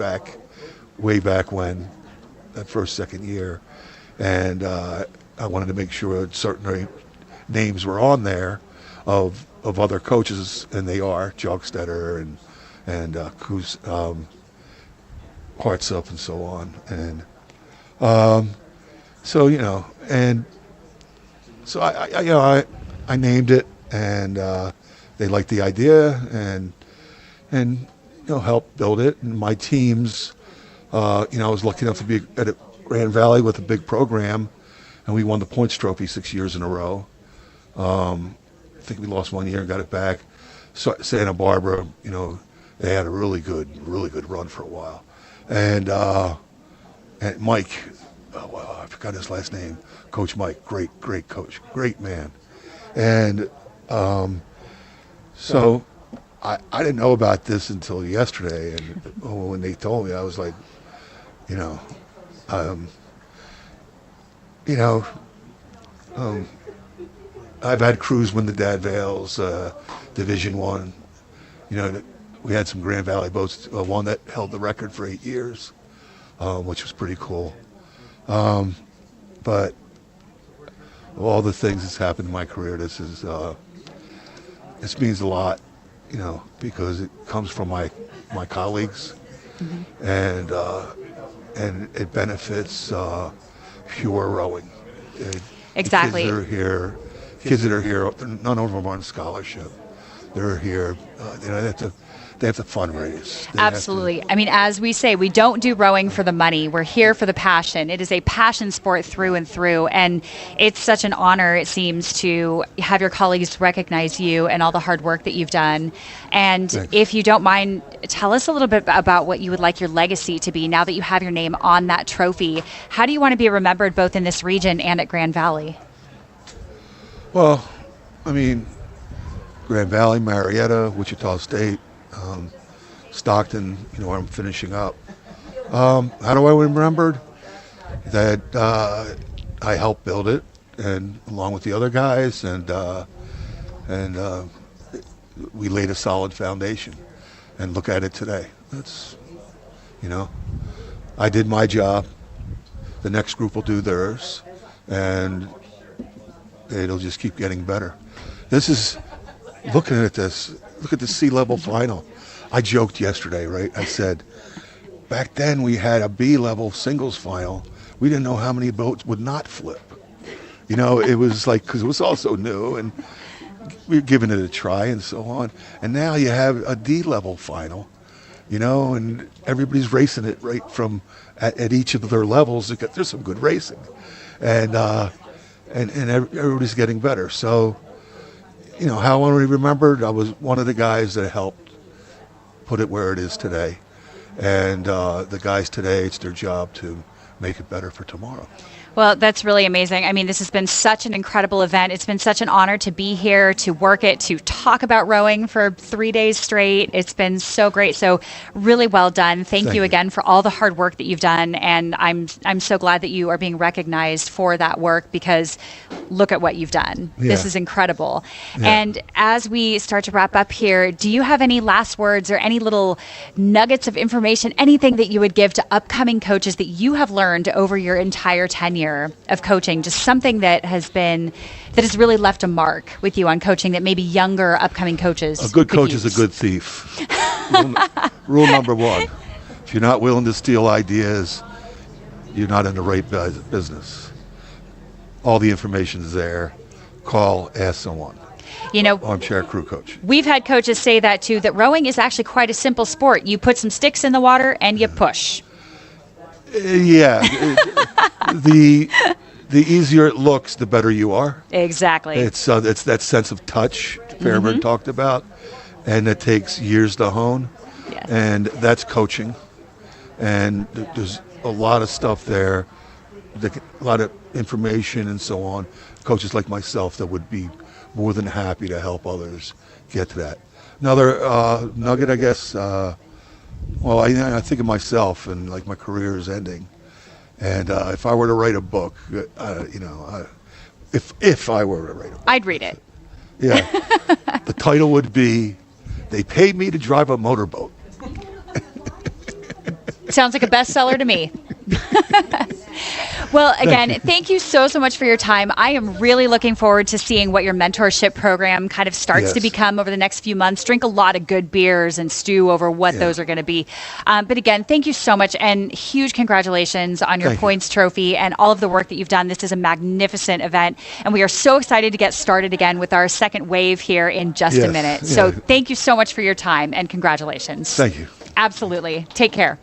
way back when, that second year, and I wanted to make sure certain names were on there of other coaches, and they are Jogstetter and Hartsuff and so on, and so I named it, and they liked the idea, and helped build it. And my teams, I was lucky enough to be at Grand Valley with a big program, and we won the points trophy 6 years in a row. I think we lost 1 year and got it back. So Santa Barbara, they had a really good run for a while. And Mike, I forgot his last name, Coach Mike, great coach, great man. And so I didn't know about this until yesterday, and when they told me, I was like, I've had crews win the Dad Vales Division I. We had some Grand Valley boats, one that held the record for 8 years, which was pretty cool. But of all the things that's happened in my career, this means a lot, because it comes from my colleagues, and it benefits pure rowing. Exactly. Kids that are here, none of them are on scholarship. They're here, they have to fundraise. Absolutely. As we say, we don't do rowing for the money. We're here for the passion. It is a passion sport through and through. And it's such an honor, it seems, to have your colleagues recognize you and all the hard work that you've done. And Thanks. If you don't mind, tell us a little bit about what you would like your legacy to be now that you have your name on that trophy. How do you want to be remembered both in this region and at Grand Valley? Well, Grand Valley, Marietta, Wichita State, Stockton, where I'm finishing up. How do I remembered? That I helped build it, and along with the other guys, and we laid a solid foundation. And look at it today. That's, I did my job. The next group will do theirs, and it'll just keep getting better. Looking at this, look at the sea level final. I joked yesterday, right? I said, back then we had a B-level singles final. We didn't know how many boats would not flip. It was like, because it was also new, and we were giving it a try and so on. And now you have a D-level final, and everybody's racing it right from at each of their levels. There's some good racing, and everybody's getting better. So, how I want to be remembered, I was one of the guys that helped put it where it is today. And the guys today, it's their job to make it better for tomorrow. Well, that's really amazing. I mean, this has been such an incredible event. It's been such an honor to be here, to work it, to talk about rowing for 3 days straight. It's been so great. So really well done. Thank you again for all the hard work that you've done. And I'm so glad that you are being recognized for that work, because look at what you've done. Yeah. This is incredible. Yeah. And as we start to wrap up here, do you have any last words or any little nuggets of information, anything that you would give to upcoming coaches that you have learned over your entire tenure of coaching, just something that has really left a mark with you on coaching that maybe younger upcoming coaches A good could coach use? is a good thief. Rule number one, if you're not willing to steal ideas, you're not in the right business. All the information is there. Call, ask someone. You know, Armchair crew coach. we've had coaches say that too, that rowing is actually quite a simple sport. You put some sticks in the water and you push. Yeah. The easier it looks, the better you are. Exactly. It's that sense of touch Fairburn talked about, and it takes years to hone. Yes. And that's coaching. And there's a lot of stuff there, a lot of information and so on. Coaches like myself that would be more than happy to help others get to that. Another nugget, I guess. Well, I think of myself, and like my career is ending, and if I were to write a book, if I were to write a book, I'd read it. yeah, the title would be "They Paid Me to Drive a Motorboat." Sounds like a bestseller to me. Well, again, thank you so much for your time. I am really looking forward to seeing what your mentorship program kind of starts to Yes. become over the next few months. Drink a lot of good beers and stew over what those are going to be. But again, thank you so much, and huge congratulations on your Thank you. points trophy and all of the work that you've done. This is a magnificent event, and we are so excited to get started again with our second wave here in just a Yes. minute. Yeah. So thank you so much for your time, and congratulations. Thank you. Absolutely. Take care.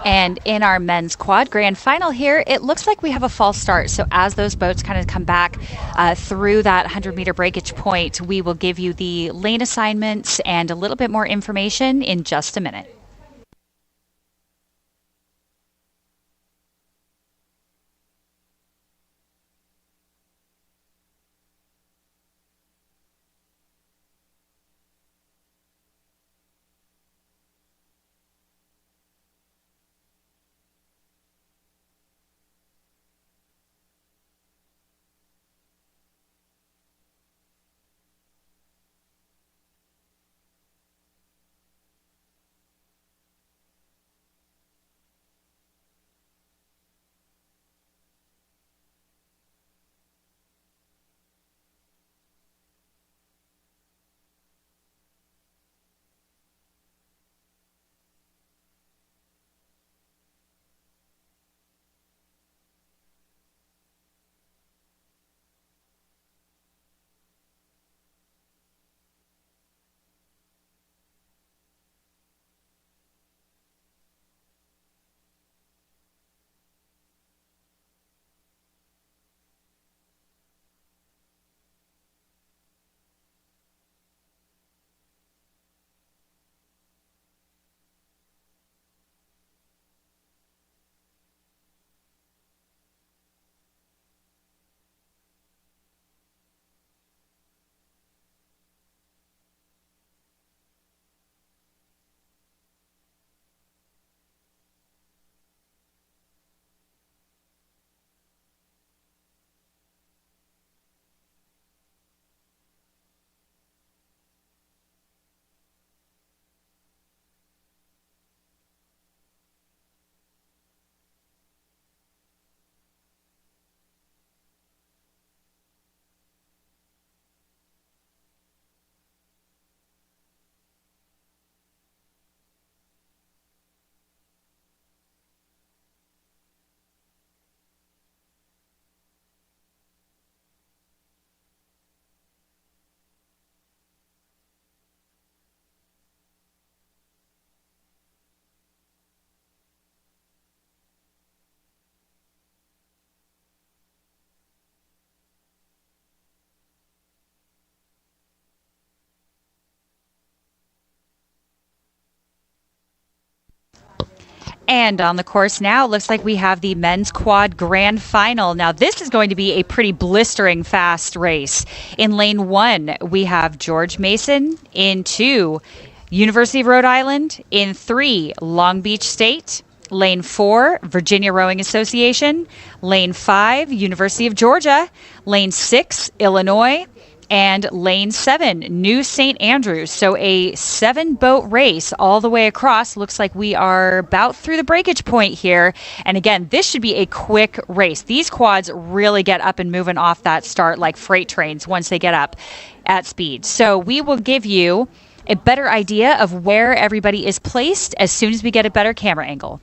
And in our men's quad grand final here, it looks like we have a false start. So as those boats kind of come back through that 100-meter breakage point, we will give you the lane assignments and a little bit more information in just a minute. And on the course now, it looks like we have the men's quad grand final. Now, this is going to be a pretty blistering fast race. In lane 1, we have George Mason. In 2, University of Rhode Island. In 3, Long Beach State. Lane 4, Virginia Rowing Association. Lane 5, University of Georgia. Lane 6, Illinois. And lane 7, New St. Andrews. So a 7-boat race all the way across. Looks like we are about through the breakage point here. And again, this should be a quick race. These quads really get up and moving off that start like freight trains once they get up at speed. So we will give you a better idea of where everybody is placed as soon as we get a better camera angle.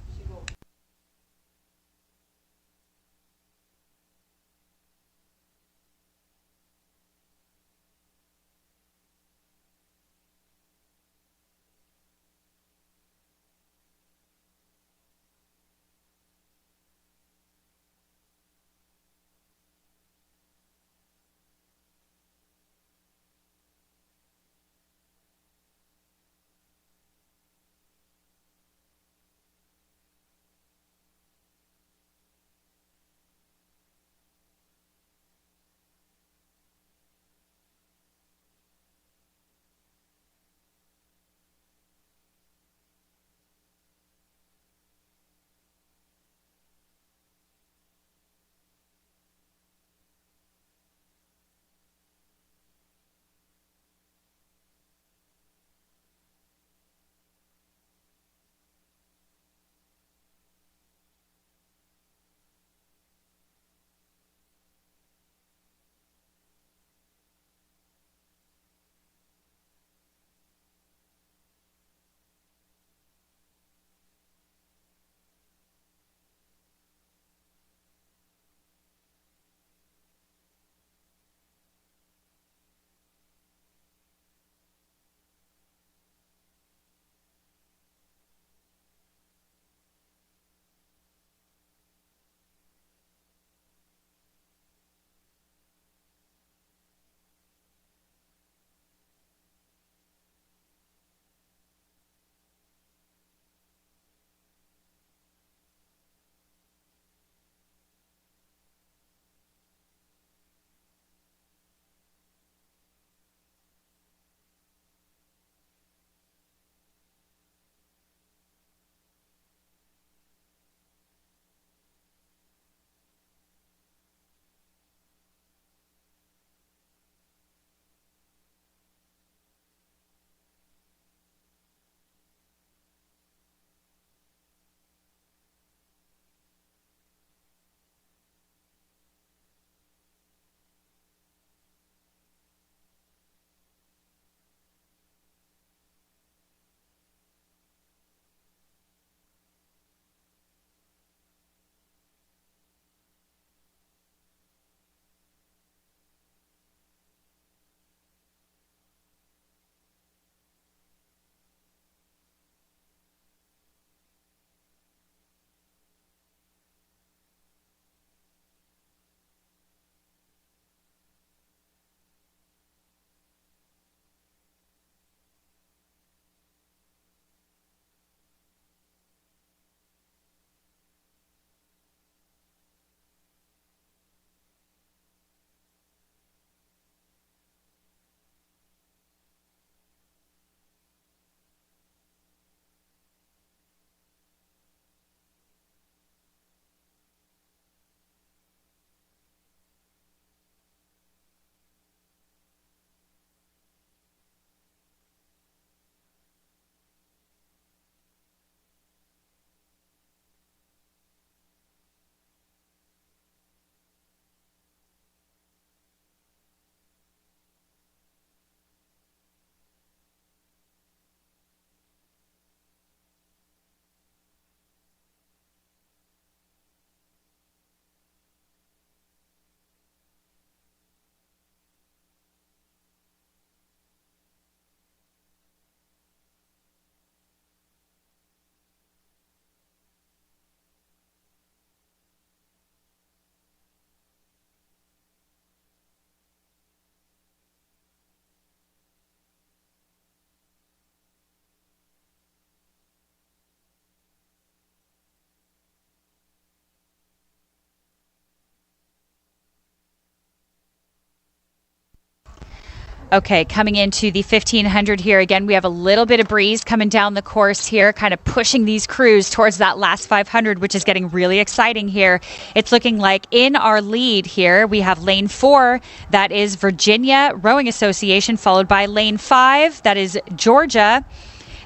Okay, coming into the 1500 here again, we have a little bit of breeze coming down the course here, kind of pushing these crews towards that last 500, which is getting really exciting here. It's looking like in our lead here, we have lane 4, that is Virginia Rowing Association, followed by lane 5, that is Georgia,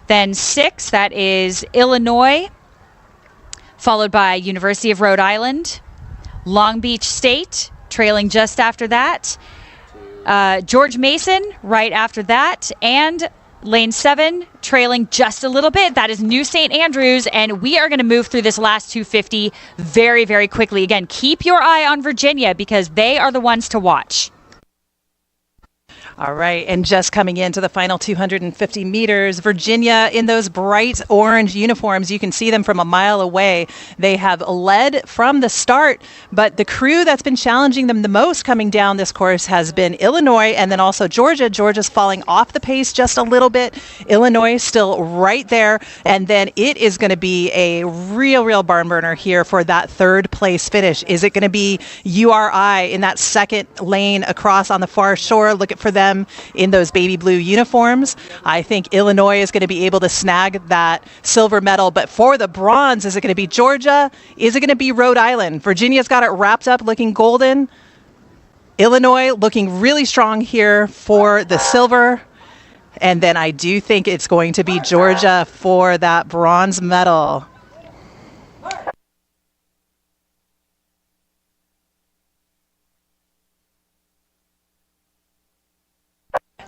then 6, that is Illinois, followed by University of Rhode Island, Long Beach State, trailing just after that. George Mason right after that, and lane 7 trailing just a little bit. That is New St. Andrews, and we are going to move through this last 250 very, very quickly. Again, keep your eye on Virginia because they are the ones to watch. All right, and just coming into the final 250 meters, Virginia in those bright orange uniforms. You can see them from a mile away. They have led from the start, but the crew that's been challenging them the most coming down this course has been Illinois and then also Georgia. Georgia's falling off the pace just a little bit. Illinois still right there, and then it is going to be a real barn burner here for that third place finish. Is it going to be URI in that second lane across on the far shore? Look for them in those baby blue uniforms. I think Illinois is going to be able to snag that silver medal, but for the bronze, is it going to be Georgia? Is it going to be Rhode Island? Virginia's got it wrapped up looking golden. Illinois looking really strong here for the silver. And then I do think it's going to be Georgia for that bronze medal.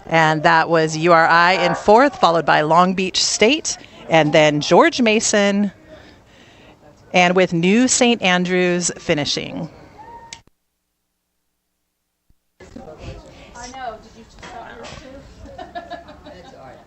And that was URI in fourth, followed by Long Beach State, and then George Mason, and with New St. Andrews finishing. I know. Did you start yours too? That's all right.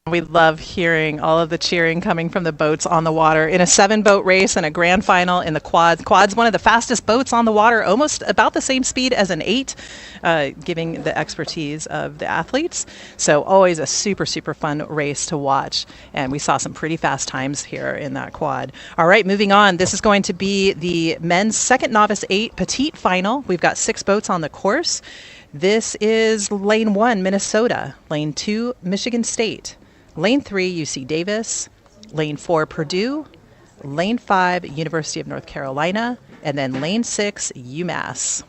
We love hearing all of the cheering coming from the boats on the water in a 7-boat race and a grand final in the quads. Quads, one of the fastest boats on the water, almost about the same speed as an 8, giving the expertise of the athletes. So always a super fun race to watch. And we saw some pretty fast times here in that quad. All right, moving on. This is going to be the men's second novice 8 petite final. We've got 6 boats on the course. This is lane 1, Minnesota. Lane 2, Michigan State. Lane 3, UC Davis. Lane 4, Purdue. Lane 5, University of North Carolina. And then lane 6, UMass.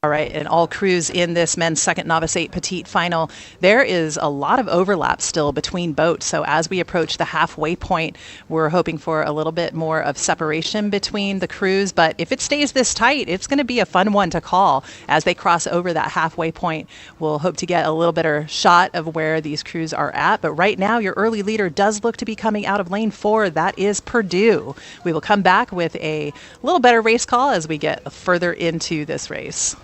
All right, and all crews in this men's second novice 8 petite final, there is a lot of overlap still between boats. So as we approach the halfway point, we're hoping for a little bit more of separation between the crews. But if it stays this tight, it's going to be a fun one to call. As they cross over that halfway point, we'll hope to get a little better shot of where these crews are at. But right now, your early leader does look to be coming out of lane 4. That is Purdue. We will come back with a little better race call as we get further into this race.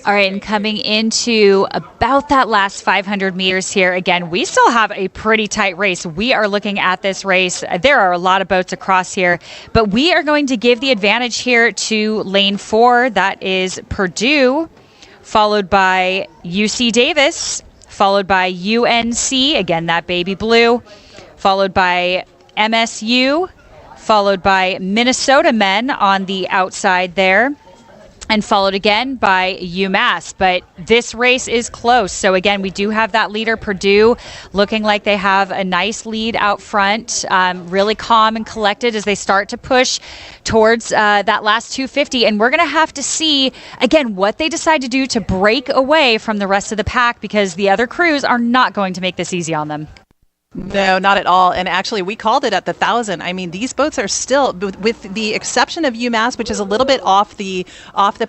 All right, and coming into about that last 500 meters here, again, we still have a pretty tight race. We are looking at this race. There are a lot of boats across here, but we are going to give the advantage here to lane 4. That is Purdue, followed by UC Davis, followed by UNC, again, that baby blue, followed by MSU, followed by Minnesota men on the outside there, and followed again by UMass. But this race is close. So again, we do have that leader, Purdue, looking like they have a nice lead out front, really calm and collected as they start to push towards that last 250. And we're going to have to see, again, what they decide to do to break away from the rest of the pack, because the other crews are not going to make this easy on them. No, not at all. And actually, we called it at the 1,000. I mean, these boats are still, with the exception of UMass, which is a little bit off the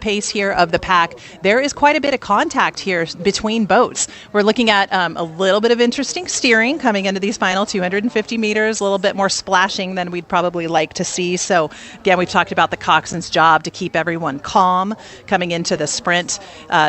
pace here of the pack, there is quite a bit of contact here between boats. We're looking at a little bit of interesting steering coming into these final 250 meters, a little bit more splashing than we'd probably like to see. So again, we've talked about the coxswain's job to keep everyone calm coming into the sprint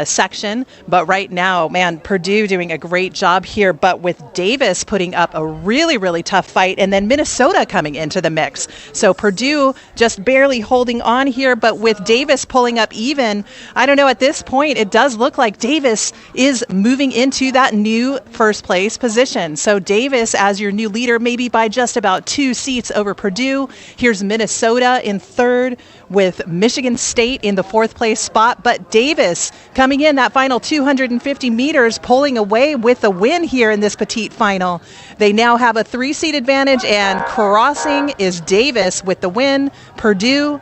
section. But right now, man, Purdue doing a great job here, but with Davis putting up a really, really tough fight, and then Minnesota coming into the mix. So Purdue just barely holding on here, but with Davis pulling up even, I don't know, at this point, it does look like Davis is moving into that new first place position. So Davis as your new leader, maybe by just about 2 seats over Purdue. Here's Minnesota in third, with Michigan State in the 4th place spot. But Davis coming in that final 250 meters, pulling away with the win here in this petite final. They now have a 3-seat advantage, and crossing is Davis with the win, Purdue,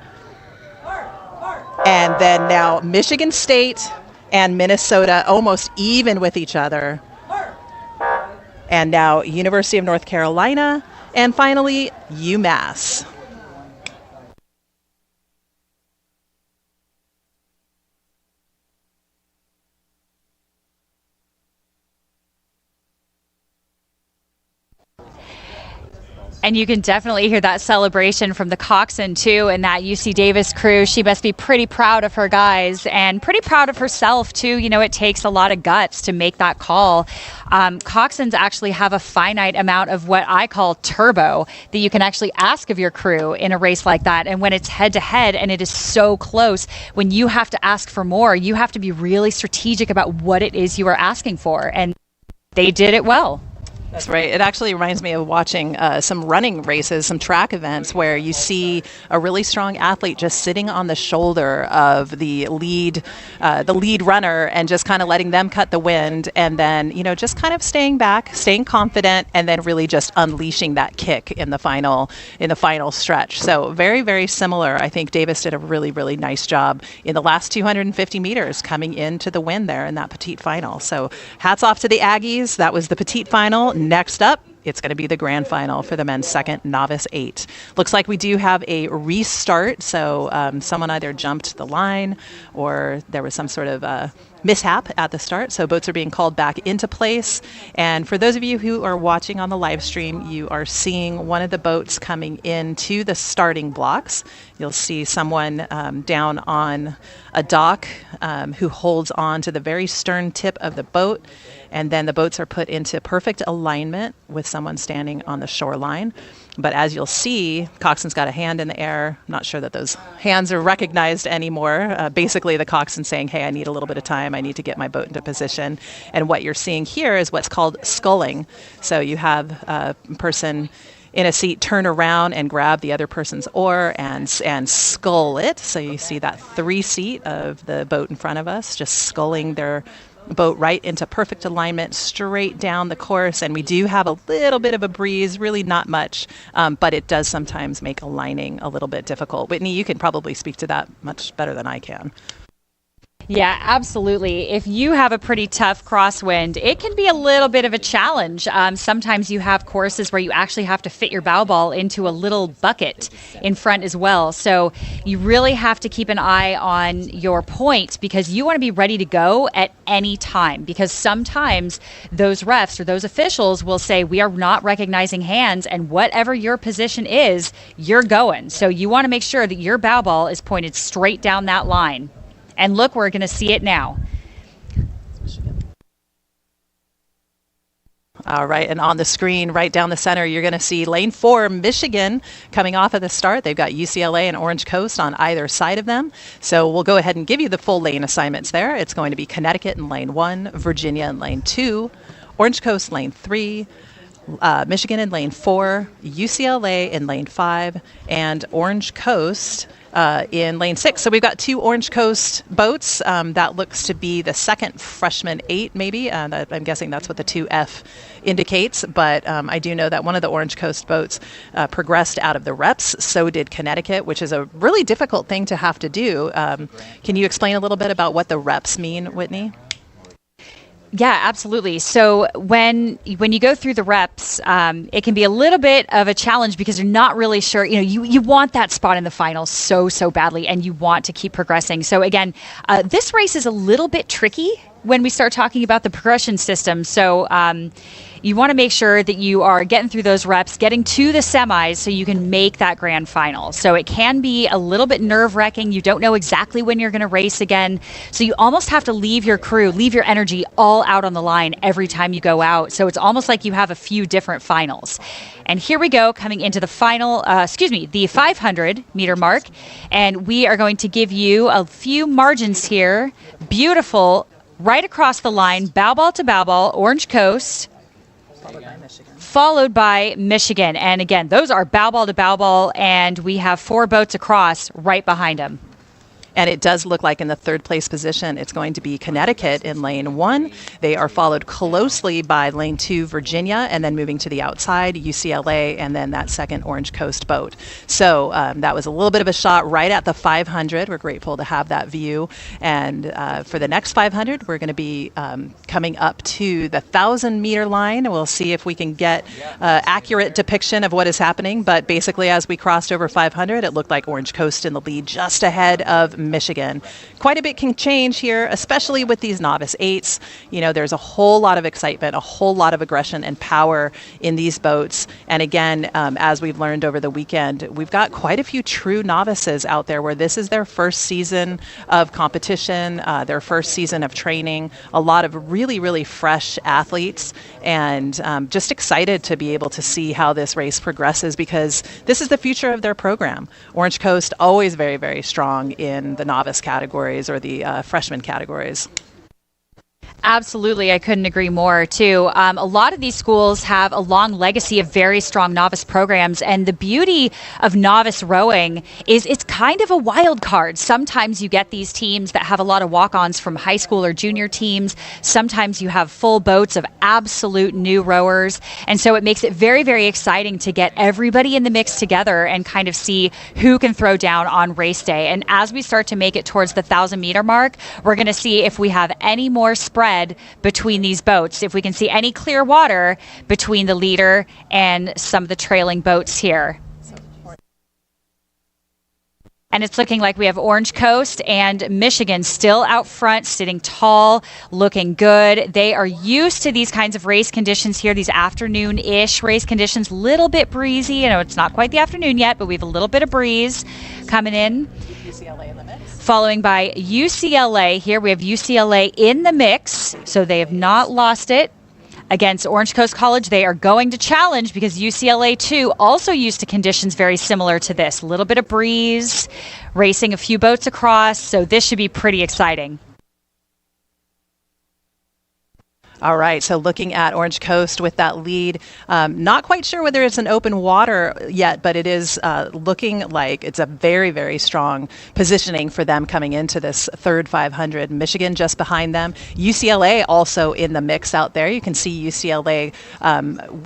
and then now Michigan State and Minnesota almost even with each other. And now University of North Carolina, and finally UMass. And you can definitely hear that celebration from the coxswain, too, and that UC Davis crew. She must be pretty proud of her guys and pretty proud of herself, too. You know, it takes a lot of guts to make that call. Coxswains actually have a finite amount of what I call turbo that you can actually ask of your crew in a race like that. And when it's head-to-head and it is so close, when you have to ask for more, you have to be really strategic about what it is you are asking for. And they did it well. That's right. It actually reminds me of watching some running races, some track events where you see a really strong athlete just sitting on the shoulder of the lead runner and just kind of letting them cut the wind, and then, you know, just kind of staying back, staying confident, and then really just unleashing that kick in the final stretch. So very, very similar. I think Davis did a really, really nice job in the last 250 meters coming into the win there in that petite final. So hats off to the Aggies. That was the petite final. Next up, it's going to be the grand final for the men's second novice 8. Looks like we do have a restart, so someone either jumped the line or there was some sort of mishap at the start, so boats are being called back into place. And for those of you who are watching on the live stream, you are seeing one of the boats coming into the starting blocks. You'll see someone down on a dock who holds on to the very stern tip of the boat, and then the boats are put into perfect alignment with someone standing on the shoreline. But as you'll see, coxswain's got a hand in the air. I'm not sure that those hands are recognized anymore. Basically, the coxswain saying, hey, I need a little bit of time. I need to get my boat into position. And what you're seeing here is what's called sculling. So you have a person in a seat turn around and grab the other person's oar and scull it. So you see that 3-seat of the boat in front of us just sculling their boat right into perfect alignment straight down the course. And we do have a little bit of a breeze, really not much, but it does sometimes make aligning a little bit difficult. Whitney, you can probably speak to that much better than I can. Yeah, absolutely. If you have a pretty tough crosswind, it can be a little bit of a challenge. Sometimes you have courses where you actually have to fit your bow ball into a little bucket in front as well. So you really have to keep an eye on your point, because you want to be ready to go at any time, because sometimes those refs or those officials will say, we are not recognizing hands, and whatever your position is, you're going. So you want to make sure that your bow ball is pointed straight down that line. And look, we're going to see it now. All right, and on the screen right down the center, you're going to see lane 4, Michigan, coming off of the start. They've got UCLA and Orange Coast on either side of them. So we'll go ahead and give you the full lane assignments there. It's going to be Connecticut in lane 1, Virginia in lane 2, Orange Coast lane 3, Michigan in lane 4, UCLA in lane 5, and Orange Coast in lane 6. So we've got 2 Orange Coast boats. That looks to be the second freshman 8, maybe. I'm guessing that's what the 2F indicates. But I do know that one of the Orange Coast boats progressed out of the reps. So did Connecticut, which is a really difficult thing to have to do. Can you explain a little bit about what the reps mean, Whitney? Yeah, absolutely. So when you go through the reps, it can be a little bit of a challenge because you're not really sure. You want that spot in the final so badly, and you want to keep progressing. So again, this race is a little bit tricky when we start talking about the progression system. So you want to make sure that you are getting through those reps, getting to the semis so you can make that grand final. So it can be a little bit nerve-wracking. You don't know exactly when you're going to race again. So you almost have to leave your crew, leave your energy all out on the line every time you go out. So it's almost like you have a few different finals. And here we go, coming into the final, the 500-meter mark. And we are going to give you a few margins here. Beautiful, right across the line, bow ball to bow ball, Orange Coast, followed by Michigan. And again, those are bow ball to bow ball, and we have 4 boats across right behind them. And it does look like in the 3rd place position, it's going to be Connecticut in lane 1. They are followed closely by lane 2, Virginia, and then moving to the outside, UCLA, and then that second Orange Coast boat. So that was a little bit of a shot right at the 500. We're grateful to have that view. And for the next 500, we're going to be coming up to the 1,000-meter line. We'll see if we can get accurate depiction of what is happening. But basically, as we crossed over 500, it looked like Orange Coast in the lead just ahead of Michigan. Quite a bit can change here, especially with these novice 8s. There's a whole lot of excitement, a whole lot of aggression and power in these boats. And again, as we've learned over the weekend, we've got quite a few true novices out there where this is their first season of competition, their first season of training, a lot of really, really fresh athletes, and just excited to be able to see how this race progresses, because this is the future of their program. Orange Coast always very, very strong in the novice categories or the freshman categories. Absolutely. I couldn't agree more, too. A lot of these schools have a long legacy of very strong novice programs. And the beauty of novice rowing is it's kind of a wild card. Sometimes you get these teams that have a lot of walk-ons from high school or junior teams. Sometimes you have full boats of absolute new rowers. And so it makes it very, very exciting to get everybody in the mix together and kind of see who can throw down on race day. And as we start to make it towards the 1,000-meter mark, we're going to see if we have any more spread between these boats, if we can see any clear water between the leader and some of the trailing boats here. And it's looking like we have Orange Coast and Michigan still out front, sitting tall, looking good. They are used to these kinds of race conditions here, these afternoon-ish race conditions, little bit breezy. You know, it's not quite the afternoon yet, but we have a little bit of breeze coming in. UCLA in the mix. Following by UCLA. Here we have UCLA in the mix, so they have not lost it. Against Orange Coast College, they are going to challenge because UCLA, too, also used to conditions very similar to this. A little bit of breeze, racing a few boats across, so this should be pretty exciting. All right, so looking at Orange Coast with that lead, not quite sure whether it's an open water yet, but it is looking like it's a very, very strong positioning for them coming into this third 500. Michigan just behind them. UCLA also in the mix out there. You can see UCLA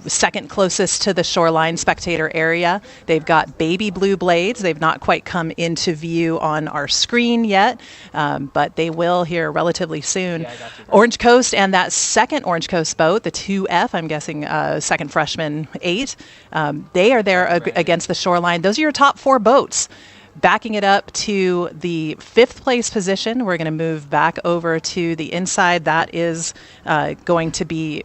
second closest to the shoreline spectator area. They've got baby blue blades. They've not quite come into view on our screen yet, but they will here relatively soon. Orange Coast and that second Orange Coast boat, the 2F, I'm guessing second freshman 8, they are there against the shoreline. Those are your top 4 boats. Backing it up to the 5th place position, we're going to move back over to the inside. That is going to be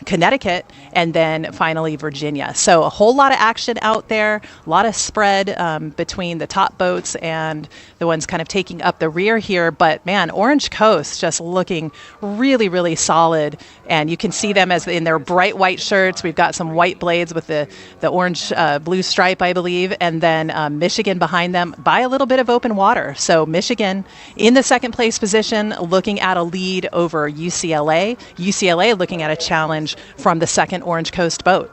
Connecticut, and then finally Virginia. So a whole lot of action out there, a lot of spread between the top boats and the ones kind of taking up the rear here. But man, Orange Coast just looking really, really solid. And you can see them as in their bright white shirts. We've got some white blades with the orange blue stripe, I believe. And then Michigan behind them by a little bit of open water. So Michigan in the second place position, looking at a lead over UCLA. UCLA looking at a challenge from the second Orange Coast boat.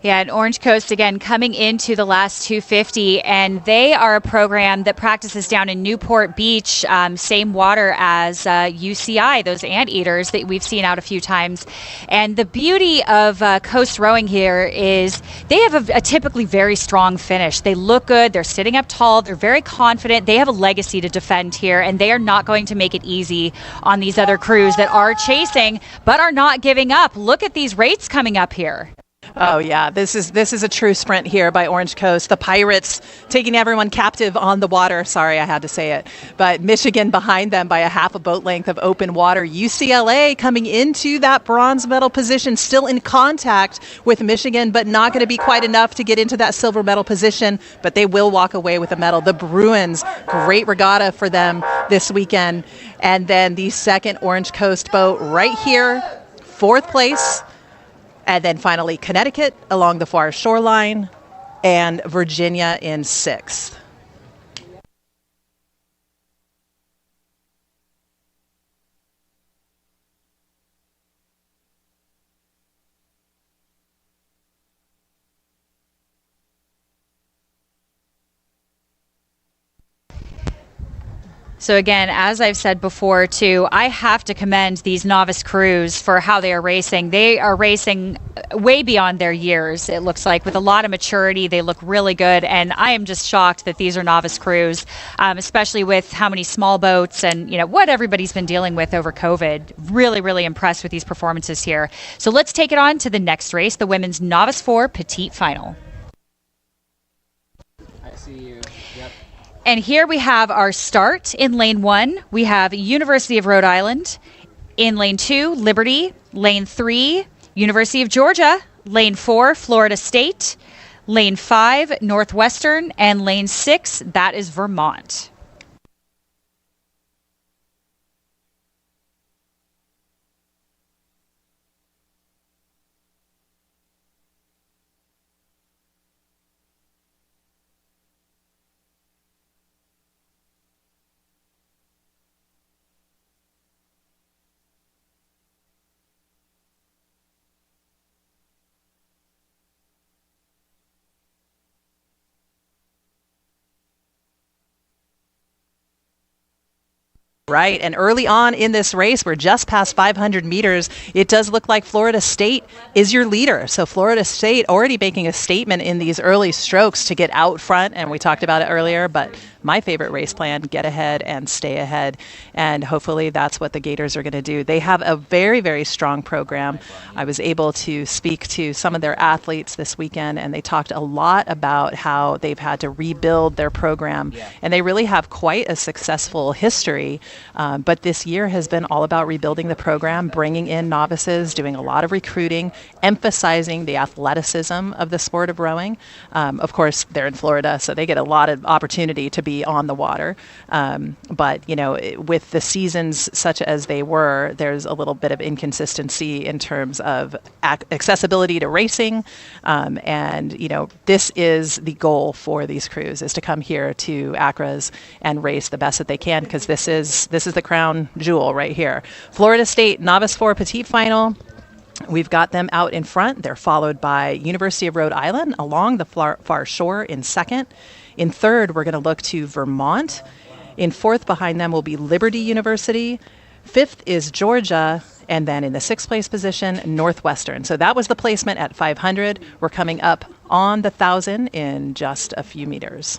Yeah, and Orange Coast, again, coming into the last 250, and they are a program that practices down in Newport Beach, same water as UCI, those anteaters that we've seen out a few times. And the beauty of coast rowing here is they have a typically very strong finish. They look good, they're sitting up tall, they're very confident, they have a legacy to defend here, and they are not going to make it easy on these other crews that are chasing, but are not giving up. Look at these rates coming up here. Oh yeah, this is a true sprint here by Orange Coast. The Pirates taking everyone captive on the water. Sorry, I had to say it. But Michigan behind them by a half a boat length of open water. UCLA coming into that bronze medal position, still in contact with Michigan, but not going to be quite enough to get into that silver medal position. But they will walk away with a medal. The Bruins, great regatta for them this weekend. And then the second Orange Coast boat right here, 4th place. And then finally Connecticut along the far shoreline, and Virginia in 6th. So again, as I've said before too, I have to commend these novice crews for how they are racing. They are racing way beyond their years, it looks like, with a lot of maturity. They look really good, and I am just shocked that these are novice crews, especially with how many small boats and what everybody's been dealing with over COVID. Really, really impressed with these performances here. So let's take it on to the next race, the women's Novice 4 Petite Final. I see you. Yep. And here we have our start in lane 1. We have University of Rhode Island. In lane 2, Liberty. Lane 3, University of Georgia. Lane 4, Florida State. Lane 5, Northwestern. And lane 6, that is Vermont. Right, and early on in this race, we're just past 500 meters. It does look like Florida State is your leader. So Florida State already making a statement in these early strokes to get out front, and we talked about it earlier, but my favorite race plan, get ahead and stay ahead. And hopefully that's what the Gators are going to do. They have a very, very strong program. I was able to speak to some of their athletes this weekend, and they talked a lot about how they've had to rebuild their program. And they really have quite a successful history. But this year has been all about rebuilding the program, bringing in novices, doing a lot of recruiting, emphasizing the athleticism of the sport of rowing. Of course, they're in Florida, so they get a lot of opportunity to be on the water. But, you know, with the seasons such as they were, there's a little bit of inconsistency in terms of accessibility to racing. And, you know, this is the goal for these crews, is to come here to ACRA's and race the best that they can, because this is the crown jewel right here. Florida State Novice 4 Petite Final. We've got them out in front. They're followed by University of Rhode Island along the far shore in second. In third, we're going to look to Vermont. In fourth, behind them will be Liberty University. Fifth is Georgia. And then in the sixth place position, Northwestern. So that was the placement at 500. We're coming up on the 1,000 in just a few meters.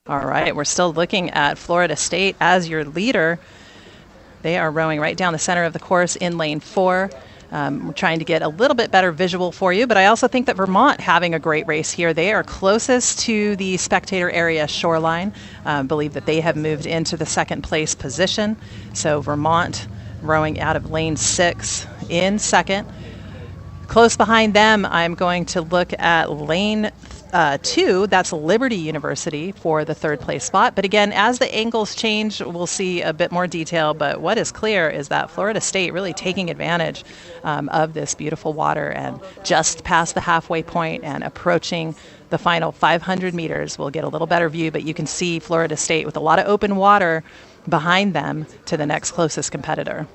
All right, we're still looking at Florida State as your leader. They are rowing right down the center of the course in lane 4. We're trying to get a little bit better visual for you, but I also think that Vermont having a great race here. They are closest to the spectator area shoreline. Believe that they have moved into the second place position. So Vermont rowing out of lane 6 in second. Close behind them, I'm going to look at lane 2. That's Liberty University for the third place spot. But again, as the angles change, we'll see a bit more detail. But what is clear is that Florida State really taking advantage of this beautiful water, and just past the halfway point and approaching the final 500 meters. We'll get a little better view, but you can see Florida State with a lot of open water behind them to the next closest competitor.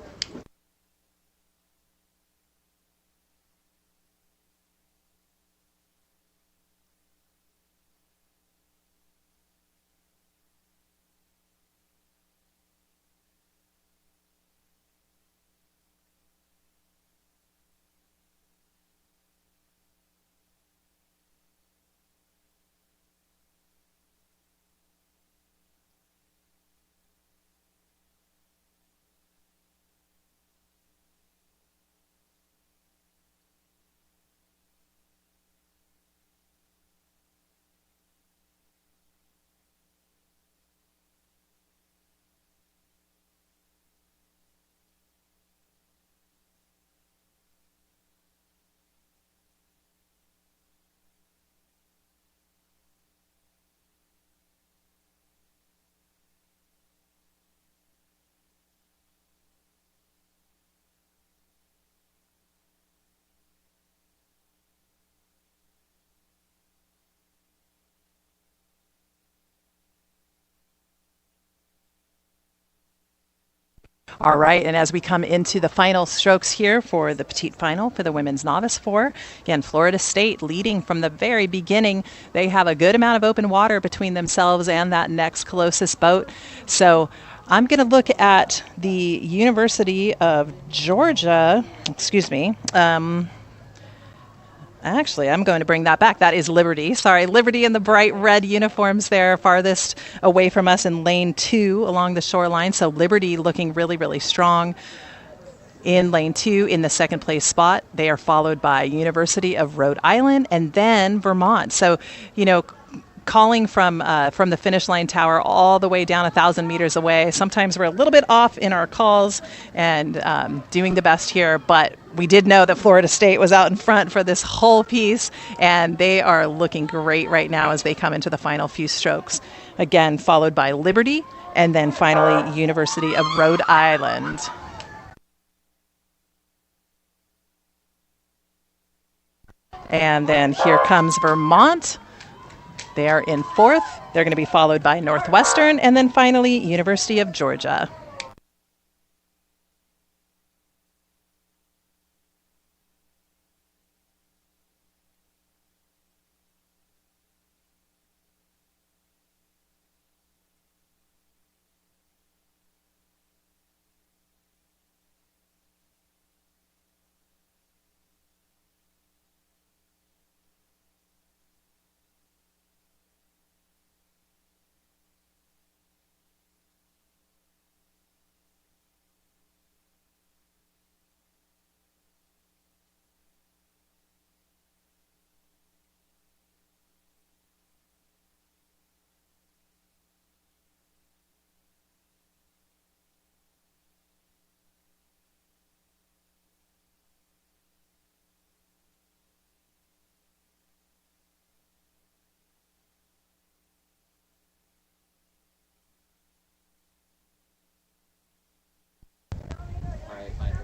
All right, and as we come into the final strokes here for the petite final for the women's novice 4, again, Florida State leading from the very beginning. They have a good amount of open water between themselves and that next closest boat. So I'm going to look at the University of Georgia, Actually, I'm going to bring that back. That is Liberty. Sorry, Liberty in the bright red uniforms there, farthest away from us in lane 2 along the shoreline. So Liberty looking really, really strong in lane 2 in the second place spot. They are followed by University of Rhode Island and then Vermont. So, calling from the finish line tower all the way down 1,000 meters away. Sometimes we're a little bit off in our calls and doing the best here, but we did know that Florida State was out in front for this whole piece, and they are looking great right now as they come into the final few strokes. Again, followed by Liberty, and then finally University of Rhode Island. And then here comes Vermont. They are in 4th. They're going to be followed by Northwestern, and then finally University of Georgia.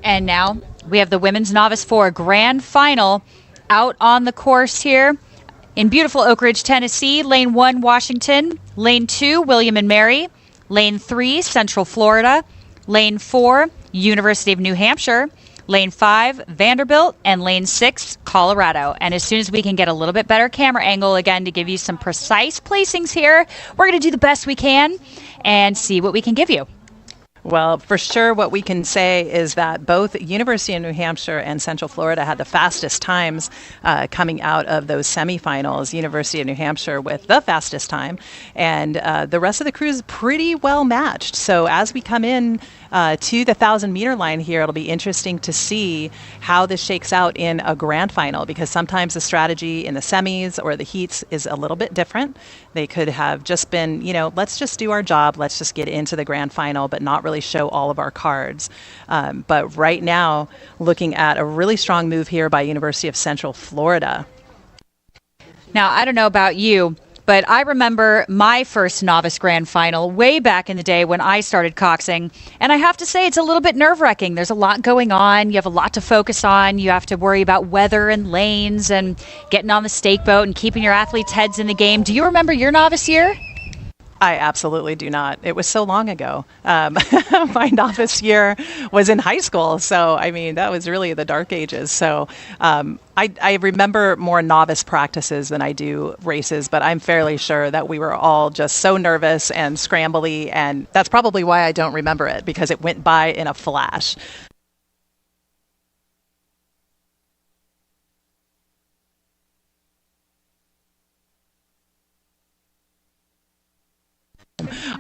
And now we have the Women's Novice 4 Grand Final out on the course here in beautiful Oak Ridge, Tennessee. Lane 1, Washington. Lane 2, William and Mary. Lane 3, Central Florida. Lane 4, University of New Hampshire. Lane 5, Vanderbilt. And Lane 6, Colorado. And as soon as we can get a little bit better camera angle, again, to give you some precise placings here, we're going to do the best we can and see what we can give you. Well, for sure, what we can say is that both University of New Hampshire and Central Florida had the fastest times coming out of those semifinals. University of New Hampshire with the fastest time, and the rest of the crew is pretty well matched. So as we come in to the 1,000-meter line here, it'll be interesting to see how this shakes out in a grand final, because sometimes the strategy in the semis or the heats is a little bit different. They could have just been, let's just do our job, let's just get into the grand final, but not really show all of our cards. But right now, looking at a really strong move here by University of Central Florida. Now, I don't know about you, but I remember my first novice grand final way back in the day when I started coxing. And I have to say, it's a little bit nerve-wracking. There's a lot going on. You have a lot to focus on. You have to worry about weather and lanes and getting on the stake boat and keeping your athletes' heads in the game. Do you remember your novice year? I absolutely do not. It was so long ago. My novice year was in high school. So, that was really the dark ages. So I remember more novice practices than I do races, but I'm fairly sure that we were all just so nervous and scrambly. And that's probably why I don't remember it, because it went by in a flash.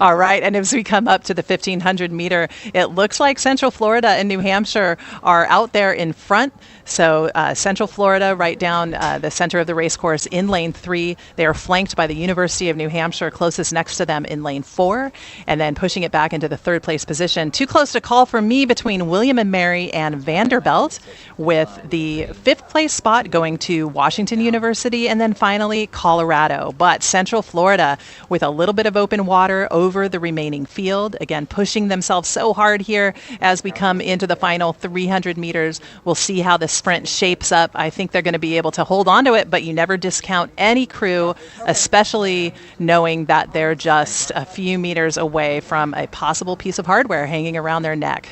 All right, and as we come up to the 1,500 meter, it looks like Central Florida and New Hampshire are out there in front. So Central Florida right down the center of the race course in lane 3. They are flanked by the University of New Hampshire closest next to them in lane 4, and then pushing it back into the 3rd place position. Too close to call for me between William and Mary and Vanderbilt, with the 5th place spot going to Washington University, and then finally Colorado. But Central Florida with a little bit of open water over the remaining field, again pushing themselves so hard here as we come into the final 300 meters. We'll see how the sprint shapes up. I think they're going to be able to hold on to it, but you never discount any crew, especially knowing that they're just a few meters away from a possible piece of hardware hanging around their neck.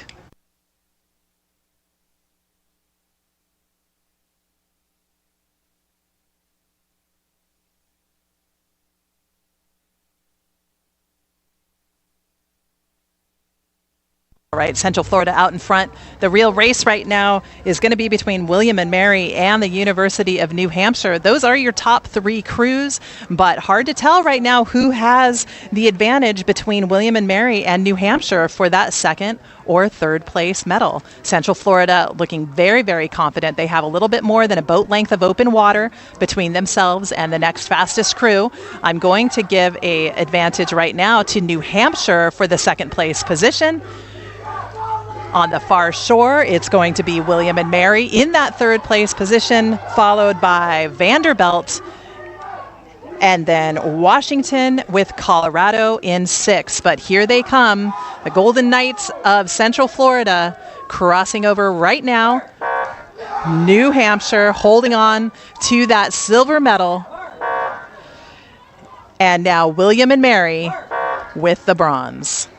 All right, Central Florida out in front. The real race right now is going to be between William and Mary and the University of New Hampshire. Those are your top 3 crews, but hard to tell right now who has the advantage between William and Mary and New Hampshire for that second or third place medal. Central Florida looking very, very confident. They have a little bit more than a boat length of open water between themselves and the next fastest crew. I'm going to give a advantage right now to New Hampshire for the second place position. On the far shore, it's going to be William and Mary in that third place position, followed by Vanderbilt, and then Washington with Colorado in 6th. But here they come, the Golden Knights of Central Florida, crossing over right now. New Hampshire holding on to that silver medal. And now William and Mary with the bronze.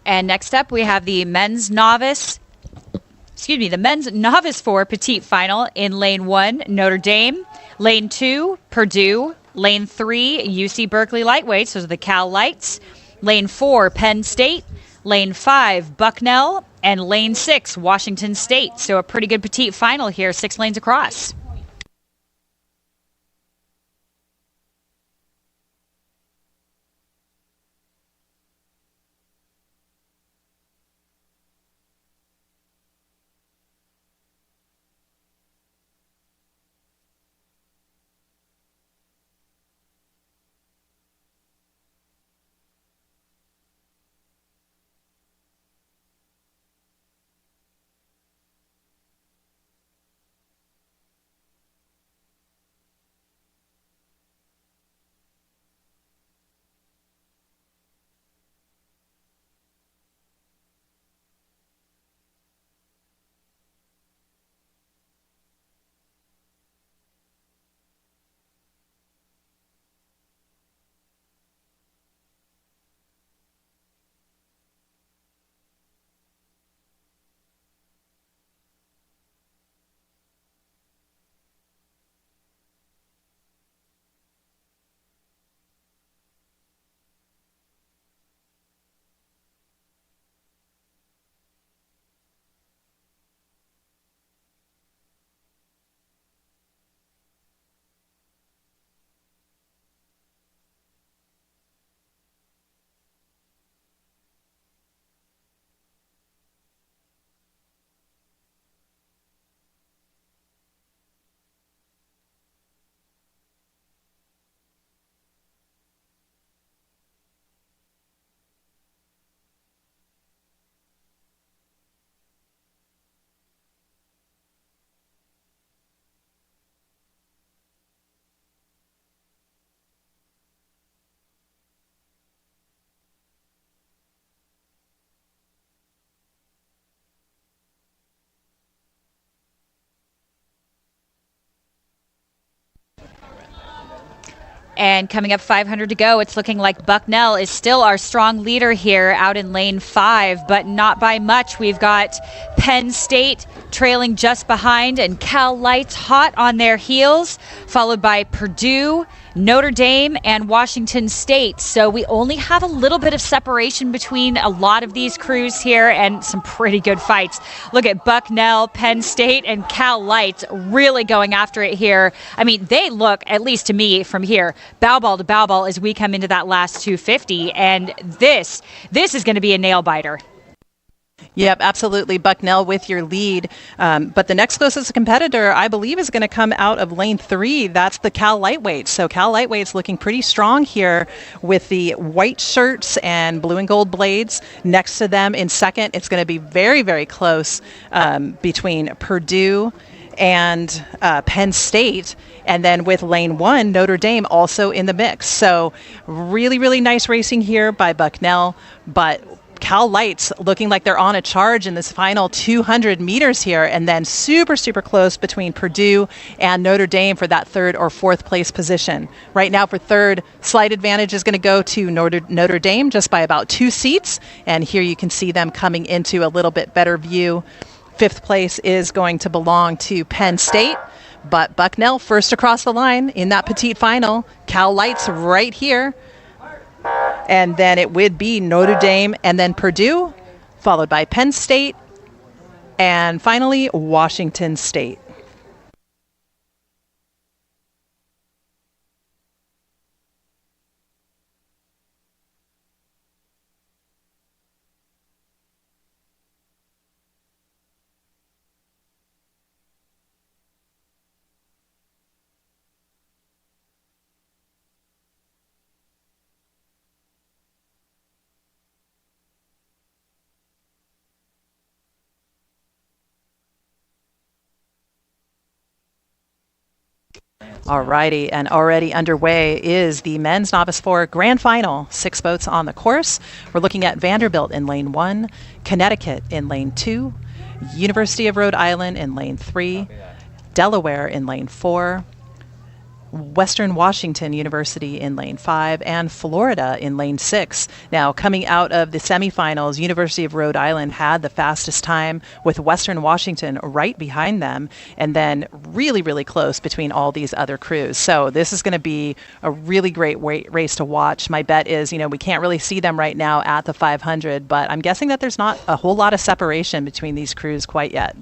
And next up, we have the men's novice 4 petite final in lane 1, Notre Dame, lane 2, Purdue, lane 3, UC Berkeley lightweights, those are the Cal lights, lane 4, Penn State, lane 5, Bucknell, and lane 6, Washington State. So a pretty good petite final here, 6 lanes across. And coming up 500 to go, it's looking like Bucknell is still our strong leader here out in lane 5, but not by much. We've got Penn State trailing just behind and Cal Lights hot on their heels, followed by Purdue Notre Dame and Washington State. So we only have a little bit of separation between a lot of these crews here, and some pretty good fights. Look at Bucknell, Penn State, and Cal Lights really going after it here. I mean, they look, at least to me from here, bow ball to bow ball as we come into that last 250, and this is going to be a nail biter. Yep, absolutely. Bucknell with your lead. But the next closest competitor, I believe, is going to come out of lane 3. That's the Cal Lightweights. So Cal Lightweights looking pretty strong here with the white shirts and blue and gold blades. Next to them in second, it's going to be very, very close between Purdue and Penn State. And then with lane 1, Notre Dame also in the mix. So really, really nice racing here by Bucknell. But Cal Lights looking like they're on a charge in this final 200 meters here, and then super, super close between Purdue and Notre Dame for that 3rd or 4th place position. Right now for 3rd, slight advantage is going to go to Notre Dame just by about 2 seats, and here you can see them coming into a little bit better view. 5th place is going to belong to Penn State, but Bucknell first across the line in that petite final. Cal Lights right here. And then it would be Notre Dame and then Purdue, followed by Penn State, and finally Washington State. Alrighty, and already underway is the men's novice 4 grand final. 6 boats on the course. We're looking at Vanderbilt in lane 1, Connecticut in lane 2, University of Rhode Island in lane 3, Delaware in lane 4, Western Washington University in lane 5, and Florida in lane 6. Now, coming out of the semifinals, University of Rhode Island had the fastest time, with Western Washington right behind them, and then really, really close between all these other crews. So this is going to be a really great race to watch. My bet is, we can't really see them right now at the 500, but I'm guessing that there's not a whole lot of separation between these crews quite yet.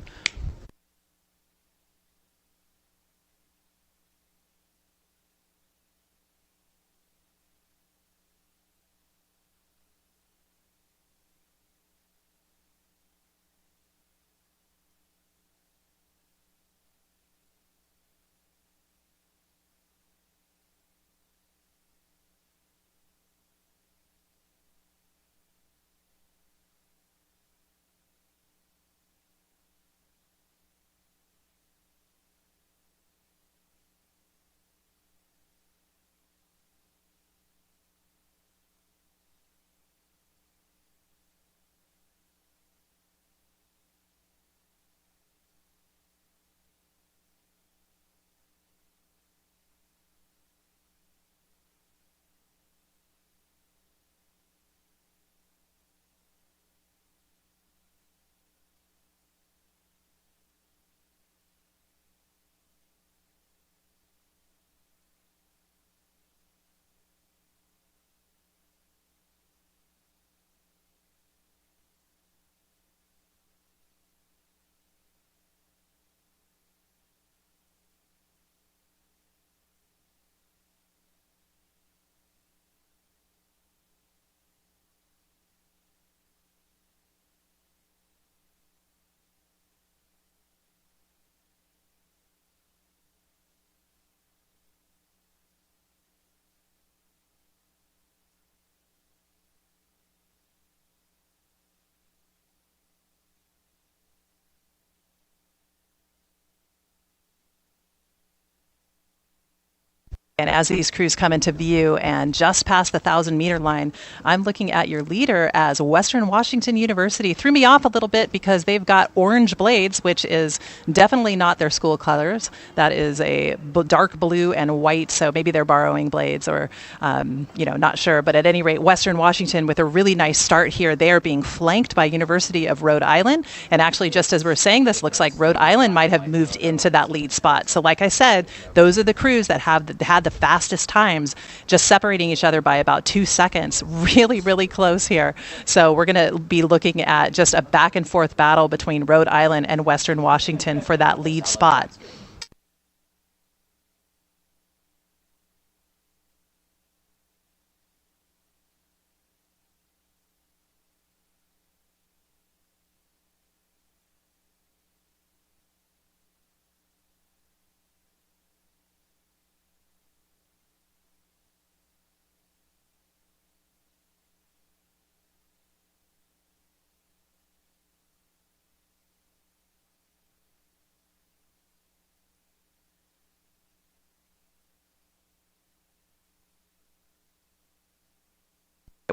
And as these crews come into view and just past the 1,000-meter line, I'm looking at your leader as Western Washington University. Threw me off a little bit because they've got orange blades, which is definitely not their school colors. That is a dark blue and white, so maybe they're borrowing blades or, not sure. But at any rate, Western Washington with a really nice start here. They are being flanked by University of Rhode Island. And actually, just as we're saying this, looks like Rhode Island might have moved into that lead spot. So like I said, those are the crews that had the the fastest times, just separating each other by about 2 seconds. Really, really close here. So we're going to be looking at just a back and forth battle between Rhode Island and Western Washington for that lead spot.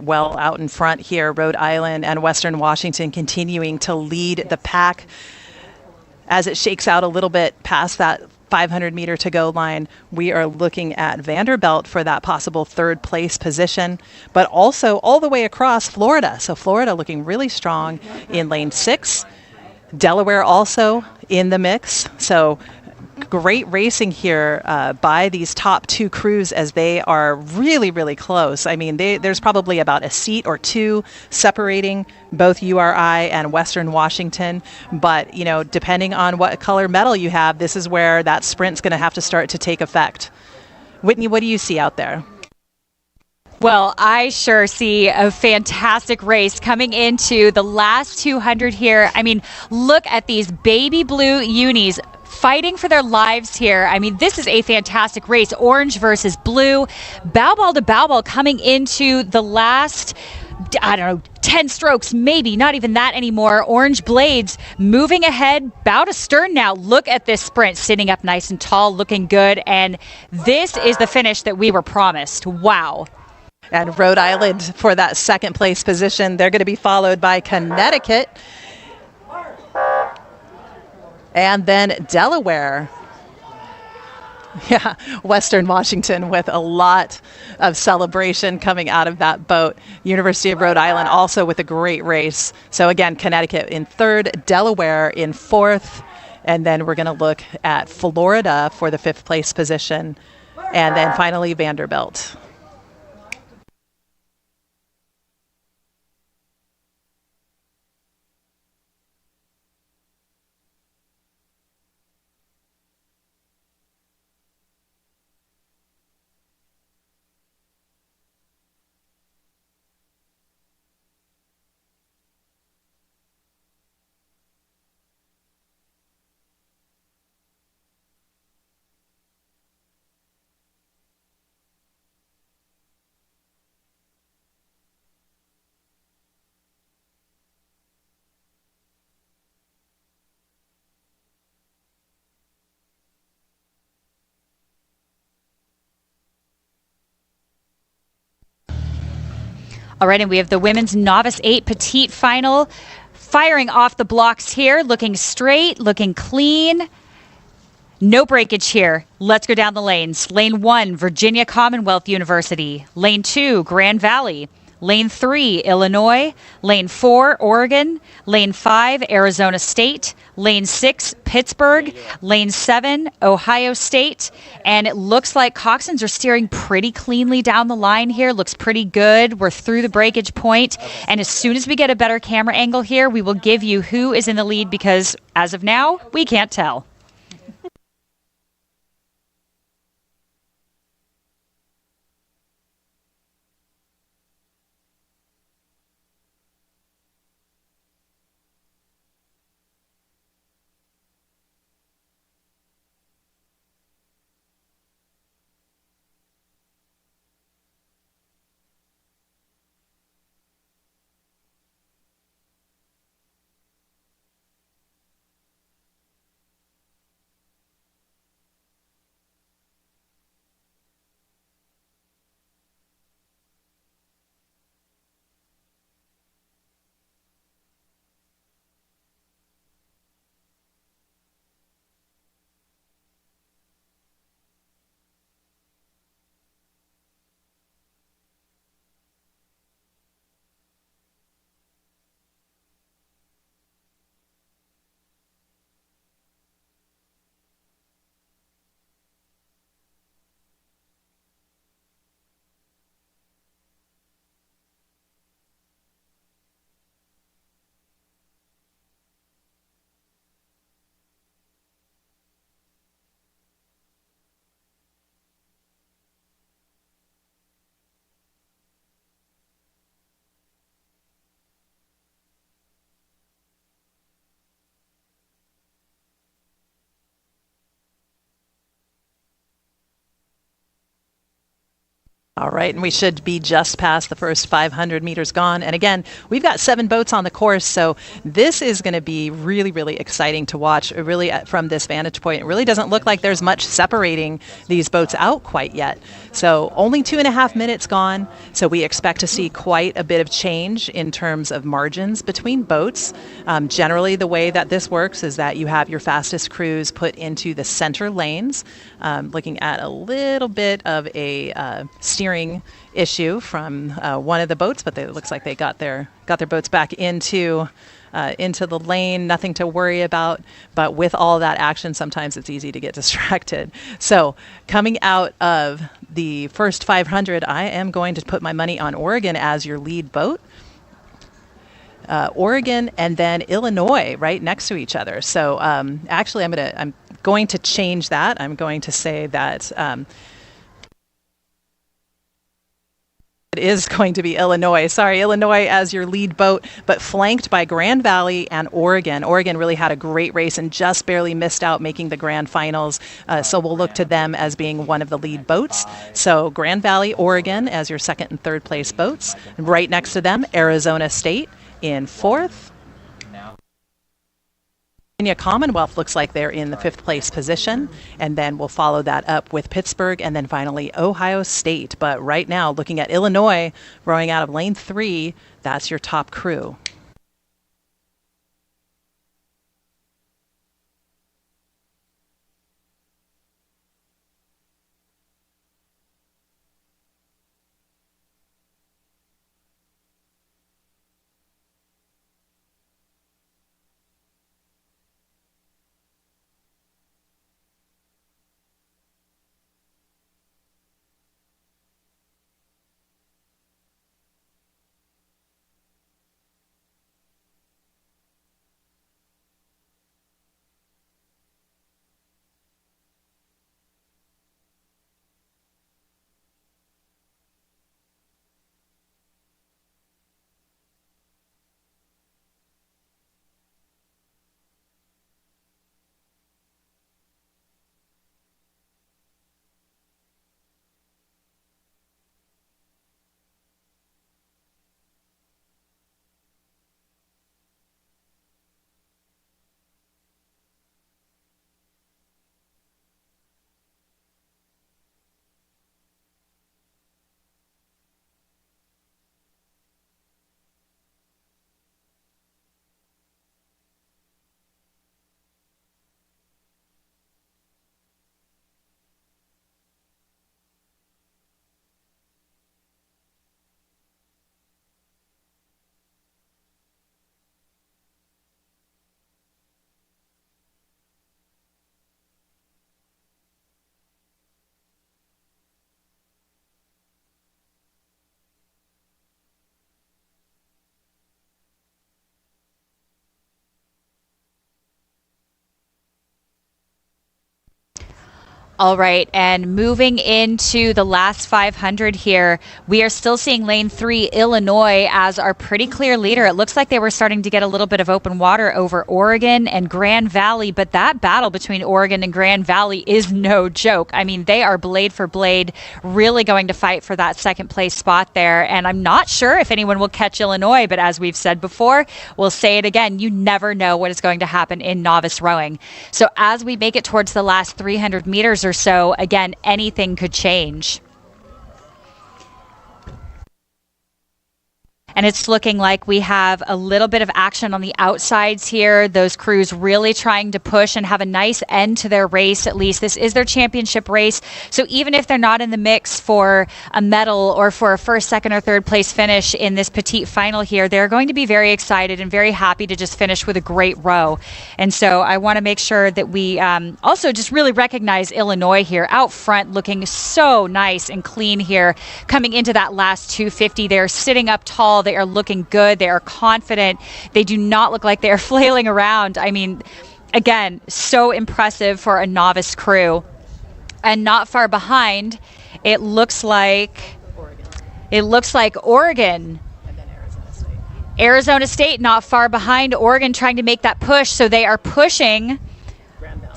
Well out in front here, Rhode Island and Western Washington continuing to lead the pack as it shakes out a little bit past that 500 meter to go line. We are looking at Vanderbilt for that possible third place position, but also all the way across Florida. So Florida looking really strong in lane 6. Delaware also in the mix. So great racing here by these top 2 crews as they are really, really close. I mean, there's probably about a seat or 2 separating both URI and Western Washington. But, you know, depending on what color medal you have, this is where that sprint's going to have to start to take effect. Whitney, what do you see out there? Well, I sure see a fantastic race coming into the last 200 here. I mean, look at these baby blue unis fighting for their lives here. I mean, this is a fantastic race. Orange versus blue. Bow ball to bow ball coming into the last, I don't know, 10 strokes, maybe, not even that anymore. Orange blades moving ahead, bow to stern now. Look at this sprint, sitting up nice and tall, looking good. And this is the finish that we were promised. Wow. And Rhode Island for that second place position. They're going to be followed by Connecticut. And then Delaware. Yeah, Western Washington with a lot of celebration coming out of that boat. University of Rhode Island also with a great race. So again, Connecticut in 3rd, Delaware in 4th. And then we're going to look at Florida for the 5th place position. And then finally Vanderbilt. All right, and we have the women's novice 8 petite final firing off the blocks here, looking straight, looking clean. No breakage here. Let's go down the lanes. Lane 1, Virginia Commonwealth University. Lane 2, Grand Valley. Lane 3, Illinois. Lane 4, Oregon. Lane 5, Arizona State. Lane 6, Pittsburgh. Lane 7, Ohio State. And it looks like coxswains are steering pretty cleanly down the line here. Looks pretty good. We're through the breakage point. And as soon as we get a better camera angle here, we will give you who is in the lead because as of now, we can't tell. All right, and we should be just past the first 500 meters gone. And again, we've got 7 boats on the course, so this is going to be really, really exciting to watch. Really, from this vantage point, it really doesn't look like there's much separating these boats out quite yet. So only 2.5 minutes gone, so we expect to see quite a bit of change in terms of margins between boats. Generally, the way that this works is that you have your fastest crews put into the center lanes, looking at a little bit of a steering issue from one of the boats, but it looks like they got their boats back into the lane. Nothing to worry about. But with all that action, sometimes it's easy to get distracted. So coming out of the first 500, I am going to put my money on Oregon as your lead boat. Oregon and then Illinois right next to each other. So actually, I'm going to change that. I'm going to say that it is going to be Illinois. Sorry, Illinois as your lead boat, but flanked by Grand Valley and Oregon. Oregon really had a great race and just barely missed out making the grand finals. So we'll look to them as being one of the lead boats. So Grand Valley, Oregon as your second and third place boats. Right next to them, Arizona State in fourth. Virginia Commonwealth looks like they're in the 5th place position, and then we'll follow that up with Pittsburgh and then finally Ohio State. But right now, looking at Illinois rowing out of lane 3, that's your top crew. All right, and moving into the last 500 here, we are still seeing lane 3, Illinois, as our pretty clear leader. It looks like they were starting to get a little bit of open water over Oregon and Grand Valley, but that battle between Oregon and Grand Valley is no joke. I mean, they are blade for blade, really going to fight for that second place spot there, and I'm not sure if anyone will catch Illinois, but as we've said before, we'll say it again, you never know what is going to happen in novice rowing. So as we make it towards the last 300 meters or so, again, anything could change. And it's looking like we have a little bit of action on the outsides here. Those crews really trying to push and have a nice end to their race, at least. This is their championship race. So even if they're not in the mix for a medal or for a first, second, or third place finish in this petite final here, they're going to be very excited and very happy to just finish with a great row. And so I want to make sure that we also just really recognize Illinois here out front, looking so nice and clean here. Coming into that last 250, they're sitting up tall. They are looking good. They are confident. They do not look like they are flailing around. I mean, again, so impressive for a novice crew. And not far behind, it looks like Oregon. And then Arizona State. Arizona State not far behind Oregon, trying to make that push. So they are pushing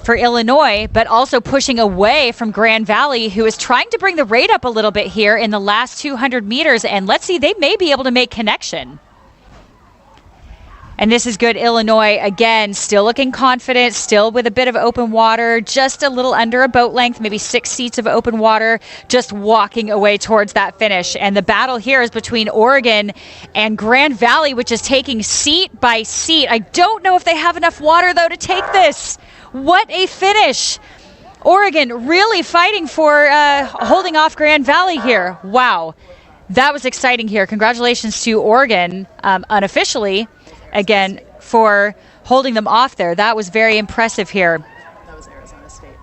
for Illinois, but also pushing away from Grand Valley, who is trying to bring the rate up a little bit here in the last 200 meters. And let's see, they may be able to make connection. And this is good. Illinois, again, still looking confident, still with a bit of open water, just a little under a boat length, maybe 6 seats of open water, just walking away towards that finish. And the battle here is between Oregon and Grand Valley, which is taking seat by seat. I don't know if they have enough water, though, to take this. What a finish. Oregon really fighting for holding off Grand Valley here. Wow. That was exciting here. Congratulations to Oregon, unofficially, again, for holding them off there. That was very impressive here. That was Arizona State.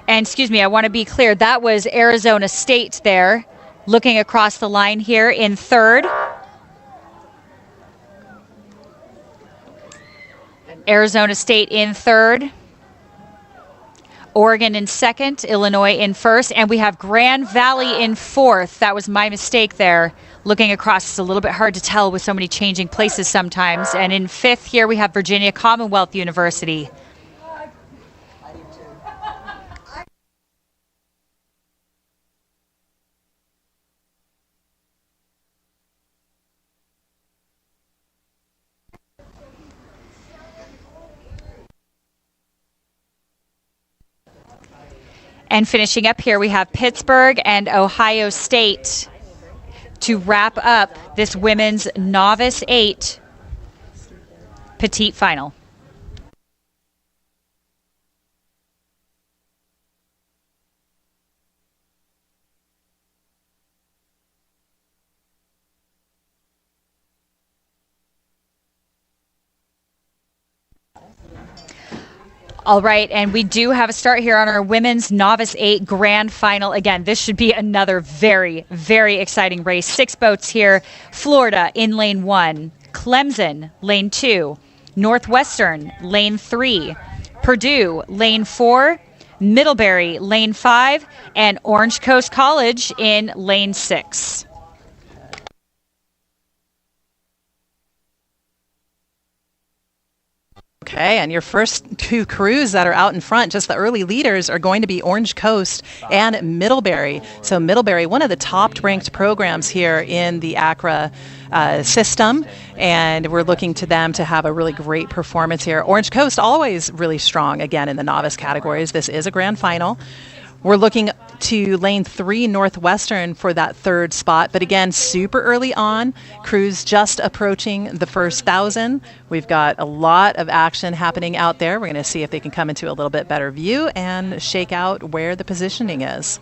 And excuse me, I want to be clear. That was Arizona State there, looking across the line here in third. Arizona State in third. Oregon in second, Illinois in first, and we have Grand Valley in fourth. That was my mistake there. Looking across, it's a little bit hard to tell with so many changing places sometimes. And in fifth here, we have Virginia Commonwealth University. And finishing up here, we have Pittsburgh and Ohio State to wrap up this women's Novice 8 petite final. All right, and we do have a start here on our women's Novice 8 grand final. Again, this should be another very, very exciting race. 6 boats here. Florida in lane 1, Clemson lane 2, Northwestern lane 3, Purdue lane 4, Middlebury lane 5, and Orange Coast College in lane 6. Okay, and your first 2 crews that are out in front, just the early leaders, are going to be Orange Coast and Middlebury. So Middlebury, one of the top-ranked programs here in the ACRA system, and we're looking to them to have a really great performance here. Orange Coast always really strong, again, in the novice categories. This is a grand final. We're looking to lane 3 Northwestern for that 3rd spot. But again, super early on. Crews just approaching the first 1,000. We've got a lot of action happening out there. We're going to see if they can come into a little bit better view and shake out where the positioning is.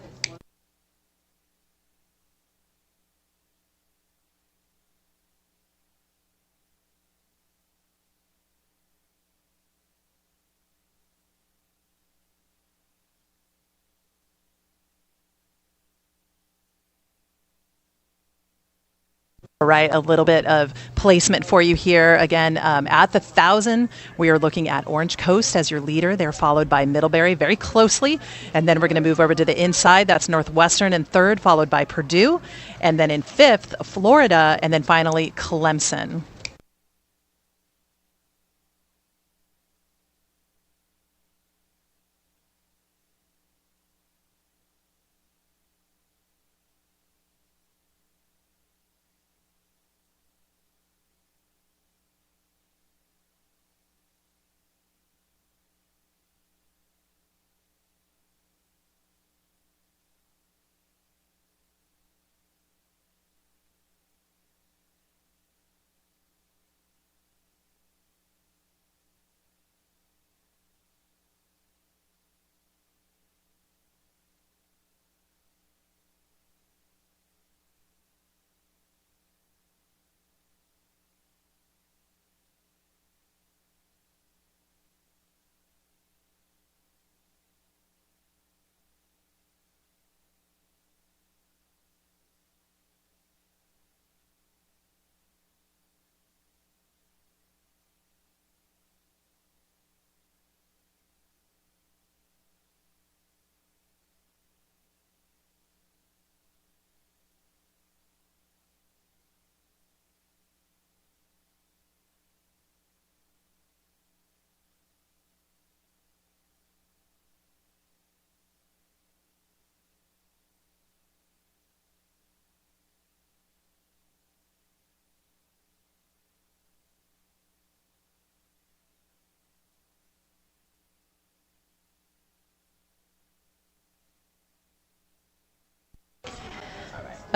All right, a little bit of placement for you here. Again, at the 1,000, we are looking at Orange Coast as your leader. They're followed by Middlebury very closely. And then we're going to move over to the inside. That's Northwestern in 3rd, followed by Purdue. And then in 5th, Florida. And then finally, Clemson.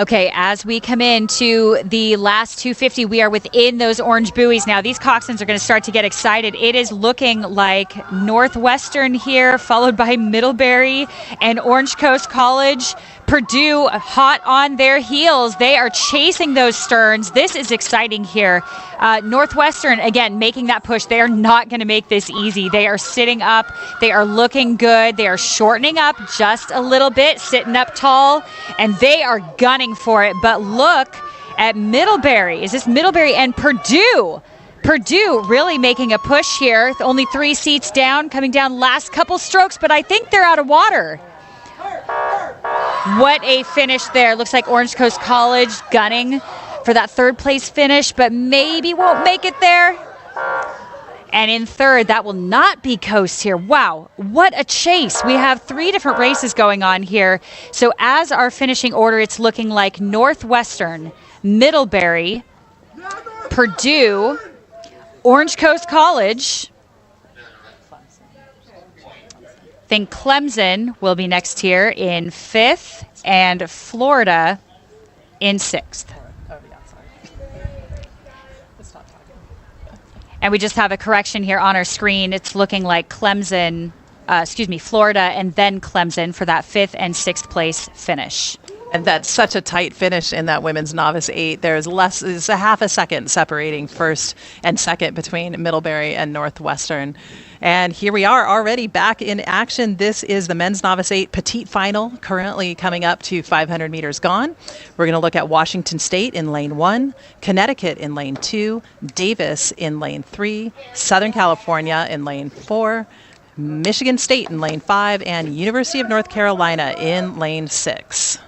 Okay, as we come into the last 250, we are within those orange buoys now. These coxswains are going to start to get excited. It is looking like Northwestern here, followed by Middlebury and Orange Coast College. Purdue hot on their heels. They are chasing those sterns. This is exciting here. Northwestern, again, making that push. They are not going to make this easy. They are sitting up. They are looking good. They are shortening up just a little bit, sitting up tall, and they are gunning for it. But look at Middlebury. Is this Middlebury and Purdue? Purdue really making a push here. Only 3 seats down, coming down last couple strokes, but I think they're out of water. What a finish there. Looks like Orange Coast College gunning for that 3rd place finish, but maybe won't make it there. And in 3rd, that will not be Coast here. Wow, what a chase. We have 3 different races going on here. So as our finishing order, it's looking like Northwestern, Middlebury, Purdue, Orange Coast College. Then Clemson will be next here in 5th, and Florida in 6th. And we just have a correction here on our screen. It's looking like Florida, and then Clemson for that 5th and 6th place finish. And that's such a tight finish in that women's novice 8. There's a half a second separating 1st and 2nd between Middlebury and Northwestern. And here we are already back in action. This is the men's novice 8 petite final, currently coming up to 500 meters gone. We're going to look at Washington State in lane 1, Connecticut in lane 2, Davis in lane 3, Southern California in lane 4, Michigan State in lane 5, and University of North Carolina in lane 6.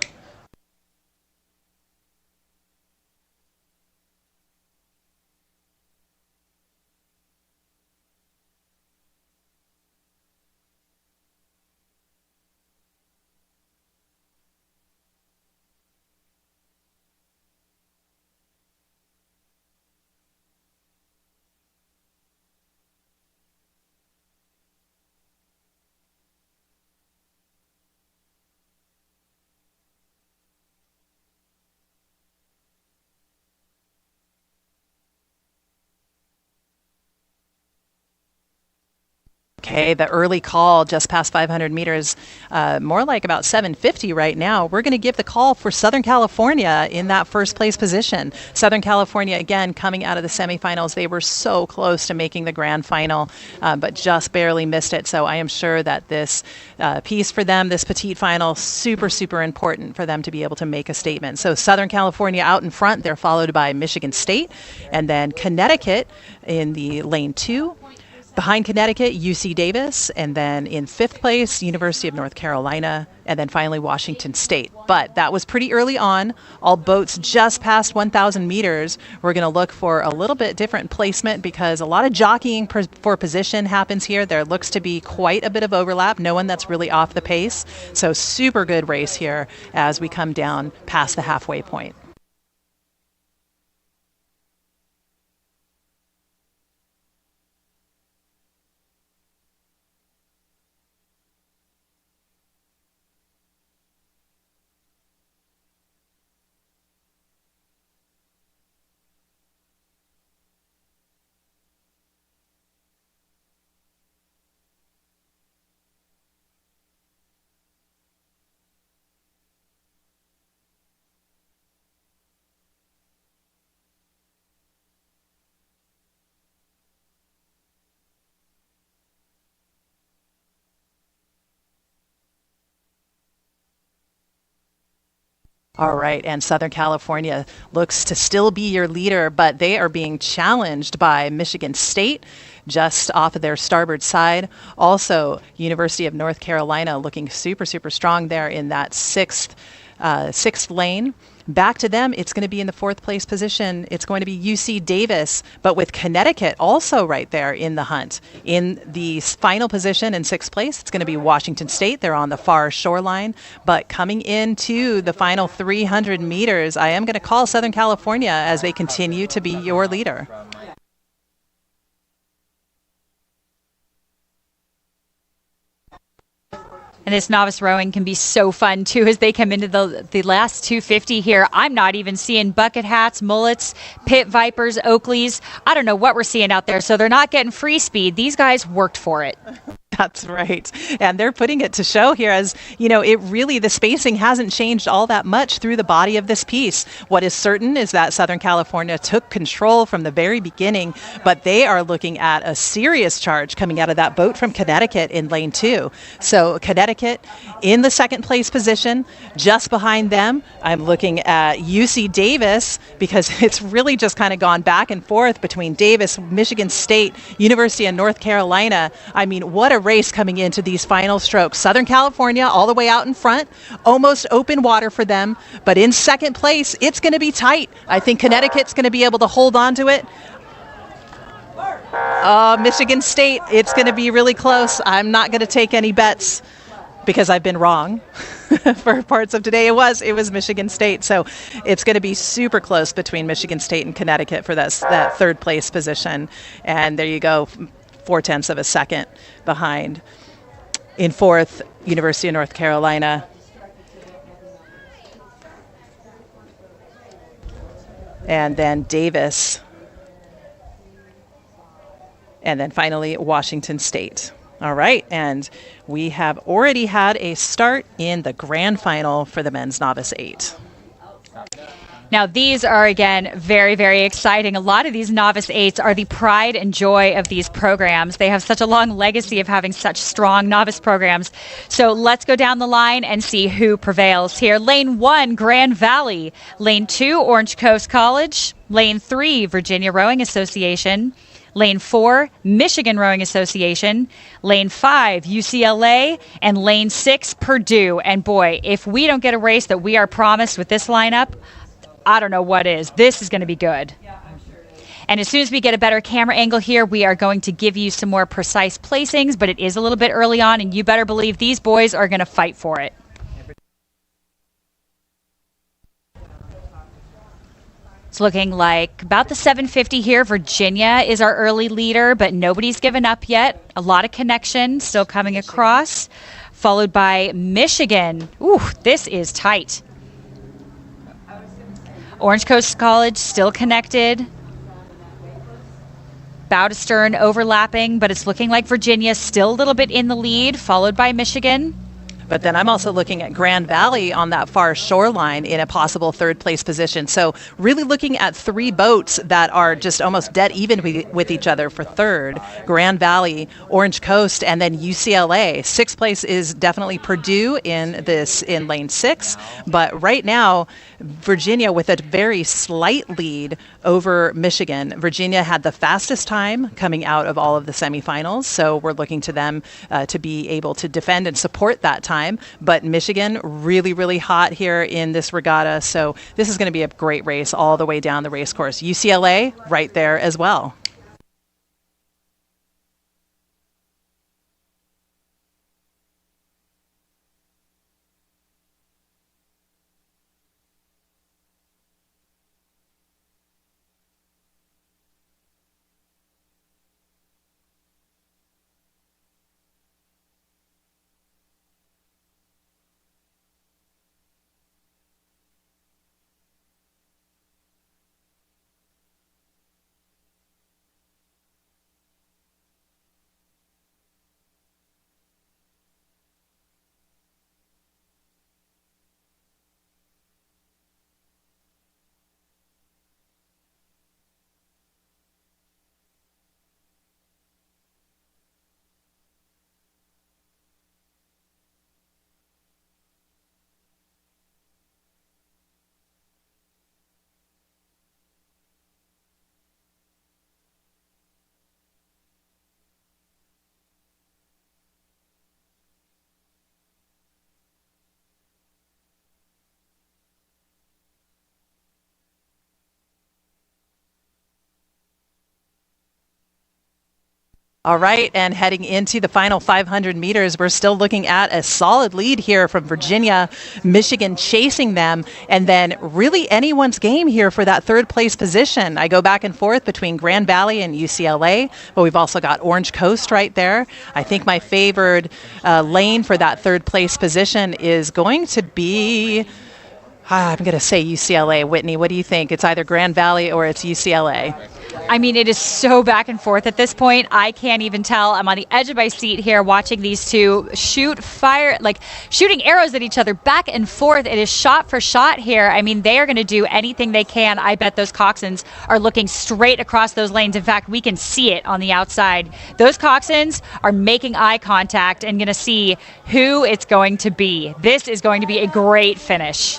Okay, the early call just past 500 meters, more like about 750 right now. We're going to give the call for Southern California in that 1st place position. Southern California, again, coming out of the semifinals. They were so close to making the grand final, but just barely missed it. So I am sure that this piece for them, this petite final, super, super important for them to be able to make a statement. So Southern California out in front. They're followed by Michigan State, and then Connecticut in the lane 2. Behind Connecticut, UC Davis, and then in 5th place, University of North Carolina, and then finally Washington State. But that was pretty early on. All boats just past 1,000 meters. We're going to look for a little bit different placement because a lot of jockeying for position happens here. There looks to be quite a bit of overlap. No one that's really off the pace. So super good race here as we come down past the halfway point. All right, and Southern California looks to still be your leader, but they are being challenged by Michigan State just off of their starboard side. Also, University of North Carolina looking super, super strong there in that sixth lane. Back to them, it's going to be in the 4th place position. It's going to be UC Davis, but with Connecticut also right there in the hunt. In the final position in 6th place, it's going to be Washington State. They're on the far shoreline, but coming into the final 300 meters, I am going to call Southern California as they continue to be your leader. And this novice rowing can be so fun, too, as they come into the last 250 here. I'm not even seeing bucket hats, mullets, pit vipers, Oakleys. I don't know what we're seeing out there. So they're not getting free speed. These guys worked for it. That's right. And they're putting it to show here as, the spacing hasn't changed all that much through the body of this piece. What is certain is that Southern California took control from the very beginning, but they are looking at a serious charge coming out of that boat from Connecticut in lane 2. So Connecticut in the second place position. Just behind them, I'm looking at UC Davis, because it's really just kind of gone back and forth between Davis, Michigan State, University of North Carolina. I mean, what a race coming into these final strokes. Southern California all the way out in front, almost open water for them, but in second place, it's going to be tight. I think Connecticut's going to be able to hold on to it. Michigan State, it's going to be really close. I'm not going to take any bets because I've been wrong for parts of today. It was Michigan State, so it's going to be super close between Michigan State and Connecticut for that third place position. And there you go, 0.4 of a second behind. In fourth, University of North Carolina. And then Davis. And then finally, Washington State. All right, and we have already had a start in the grand final for the men's novice 8. Now, these are, again, very, very exciting. A lot of these novice 8s are the pride and joy of these programs. They have such a long legacy of having such strong novice programs. So let's go down the line and see who prevails here. Lane 1, Grand Valley. Lane 2, Orange Coast College. Lane 3, Virginia Rowing Association. Lane 4, Michigan Rowing Association. Lane 5, UCLA. And Lane 6, Purdue. And boy, if we don't get a race that we are promised with this lineup, I don't know what is. This is going to be good. And as soon as we get a better camera angle here, we are going to give you some more precise placings, but it is a little bit early on, and you better believe these boys are going to fight for it. It's looking like about the 750 here. Virginia is our early leader, but nobody's given up yet. A lot of connection still coming across, followed by Michigan. Ooh, this is tight. Orange Coast College still connected. Bow to stern overlapping, but it's looking like Virginia still a little bit in the lead, followed by Michigan. But then I'm also looking at Grand Valley on that far shoreline in a possible third place position. So really looking at 3 boats that are just almost dead even with each other for third. Grand Valley, Orange Coast, and then UCLA. Sixth place is definitely Purdue in lane 6. But right now, Virginia with a very slight lead over Michigan. Virginia had the fastest time coming out of all of the semifinals. So we're looking to them to be able to defend and support that time. But Michigan really, really hot here in this regatta. So this is going to be a great race all the way down the race course. UCLA right there as well. All right, and heading into the final 500 meters, we're still looking at a solid lead here from Virginia, Michigan chasing them, and then really anyone's game here for that third place position. I go back and forth between Grand Valley and UCLA, but we've also got Orange Coast right there. I think my favored lane for that third place position is going to be, I'm going to say UCLA. Whitney, what do you think? It's either Grand Valley or it's UCLA. I mean, it is so back and forth at this point. I can't even tell. I'm on the edge of my seat here watching these two shoot fire, like shooting arrows at each other back and forth. It is shot for shot here. I mean, they are going to do anything they can. I bet those coxswains are looking straight across those lanes. In fact, we can see it on the outside. Those coxswains are making eye contact and going to see who it's going to be. This is going to be a great finish.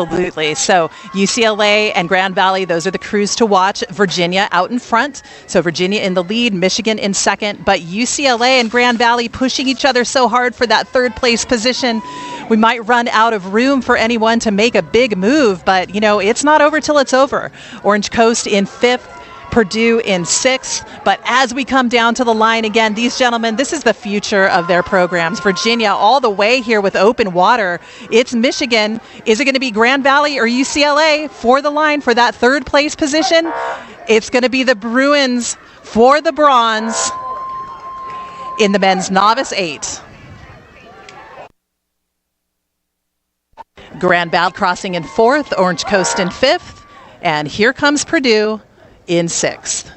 Absolutely. So UCLA and Grand Valley, those are the crews to watch. Virginia out in front. So Virginia in the lead, Michigan in second. But UCLA and Grand Valley pushing each other so hard for that third place position. We might run out of room for anyone to make a big move, but, you know, it's not over till it's over. Orange Coast in fifth. Purdue in sixth. But as we come down to the line again, these gentlemen, this is the future of their programs. Virginia all the way here with open water. It's Michigan. Is it going to be Grand Valley or UCLA for the line for that third place position? It's going to be the Bruins for the bronze in the men's novice 8. Grand Valley crossing in fourth, Orange Coast in fifth, and here comes Purdue in sixth.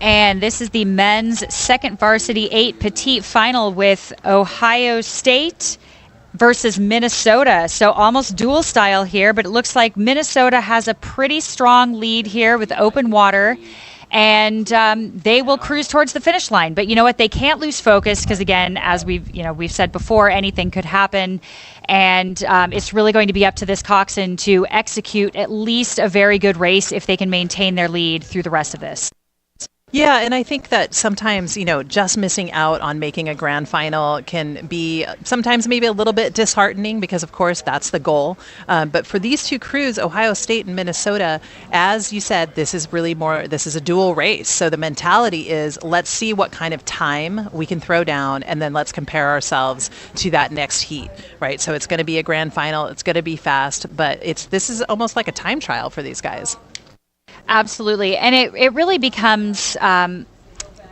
And this is the men's second varsity 8 petite final with Ohio State versus Minnesota. So almost dual style here, but it looks like Minnesota has a pretty strong lead here with open water. And they will cruise towards the finish line. But you know what? They can't lose focus because, again, as we've said before, anything could happen. And it's really going to be up to this coxswain to execute at least a very good race if they can maintain their lead through the rest of this. Yeah, and I think that sometimes, just missing out on making a grand final can be sometimes maybe a little bit disheartening because, of course, that's the goal. But for these two crews, Ohio State and Minnesota, as you said, this is a dual race. So the mentality is let's see what kind of time we can throw down and then let's compare ourselves to that next heat, right? So it's going to be a grand final. It's going to be fast, but this is almost like a time trial for these guys. Absolutely. And it really becomes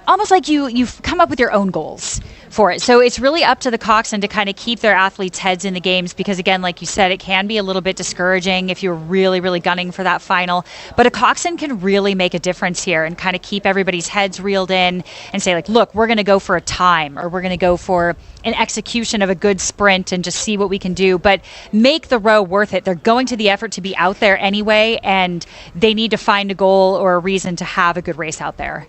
almost like you've come up with your own goals for it. So it's really up to the coxswain to kind of keep their athletes' heads in the games because, again, like you said, it can be a little bit discouraging if you're really, really gunning for that final. But a coxswain can really make a difference here and kind of keep everybody's heads reeled in and say, like, look, we're going to go for a time or we're going to go for an execution of a good sprint and just see what we can do. But make the row worth it. They're going to the effort to be out there anyway, and they need to find a goal or a reason to have a good race out there.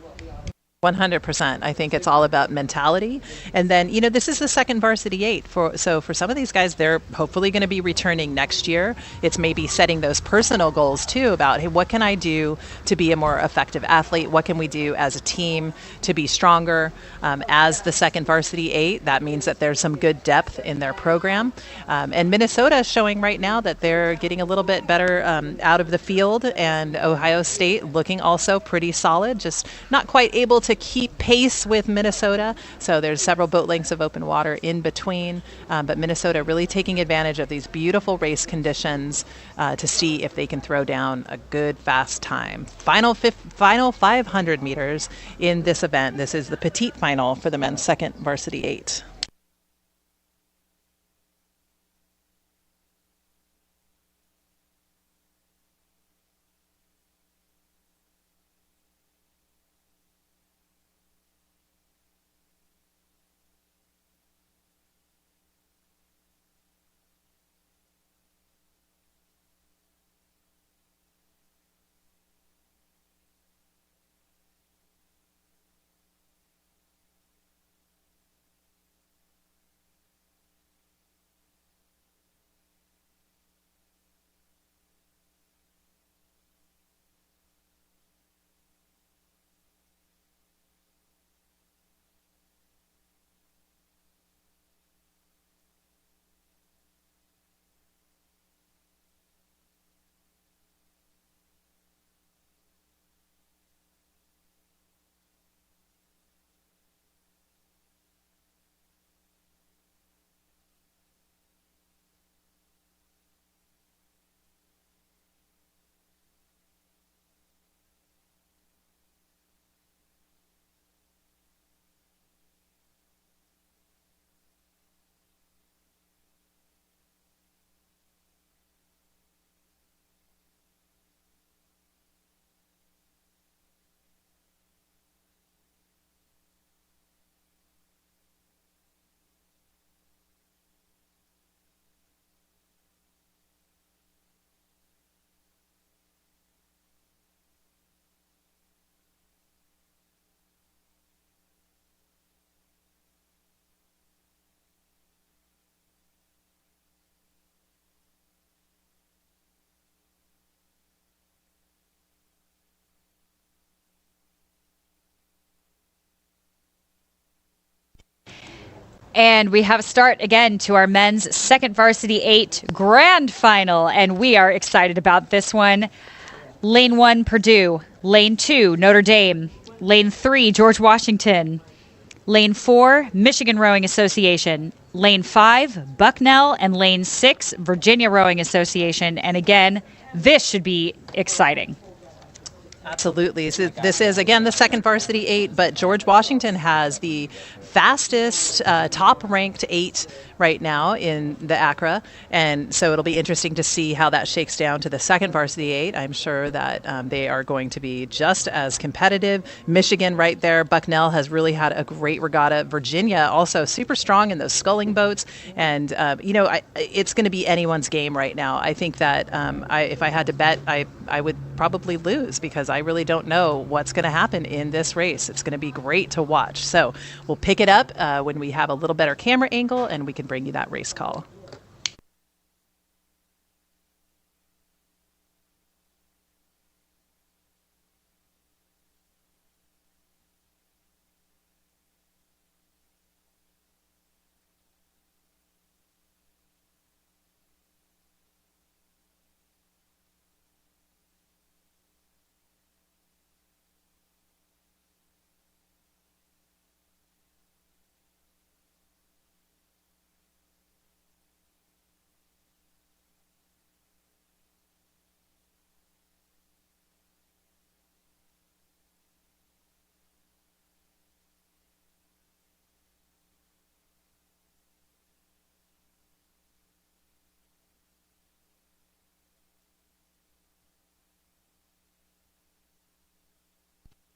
100%. I think it's all about mentality. And then, this is the second varsity 8. So for some of these guys, they're hopefully going to be returning next year. It's maybe setting those personal goals too about, hey, what can I do to be a more effective athlete? What can we do as a team to be stronger? As the second varsity 8, that means that there's some good depth in their program. And Minnesota is showing right now that they're getting a little bit better out of the field, and Ohio State looking also pretty solid, just not quite able to keep pace with Minnesota. So there's several boat lengths of open water in between, but Minnesota really taking advantage of these beautiful race conditions to see if they can throw down a good fast time. Final 500 meters in this event. This is the petite final for the men's second varsity 8. And we have a start again to our men's second varsity 8 grand final, and we are excited about this one. Lane 1, Purdue. Lane 2, Notre Dame. Lane 3, George Washington. Lane 4, Michigan Rowing Association. Lane 5, Bucknell. And Lane 6, Virginia Rowing Association. And again, this should be exciting. Absolutely. So this is, again, the second varsity 8, but George Washington has the fastest top-ranked 8 right now in the ACRA, and so it'll be interesting to see how that shakes down to the second varsity 8. I'm sure that they are going to be just as competitive. Michigan right there. Bucknell has really had a great regatta. Virginia also super strong in those sculling boats, and it's going to be anyone's game right now. I think that if I had to bet, I would probably lose because I really don't know what's going to happen in this race. It's going to be great to watch. So we'll pick it up when we have a little better camera angle and we can bring you that race call.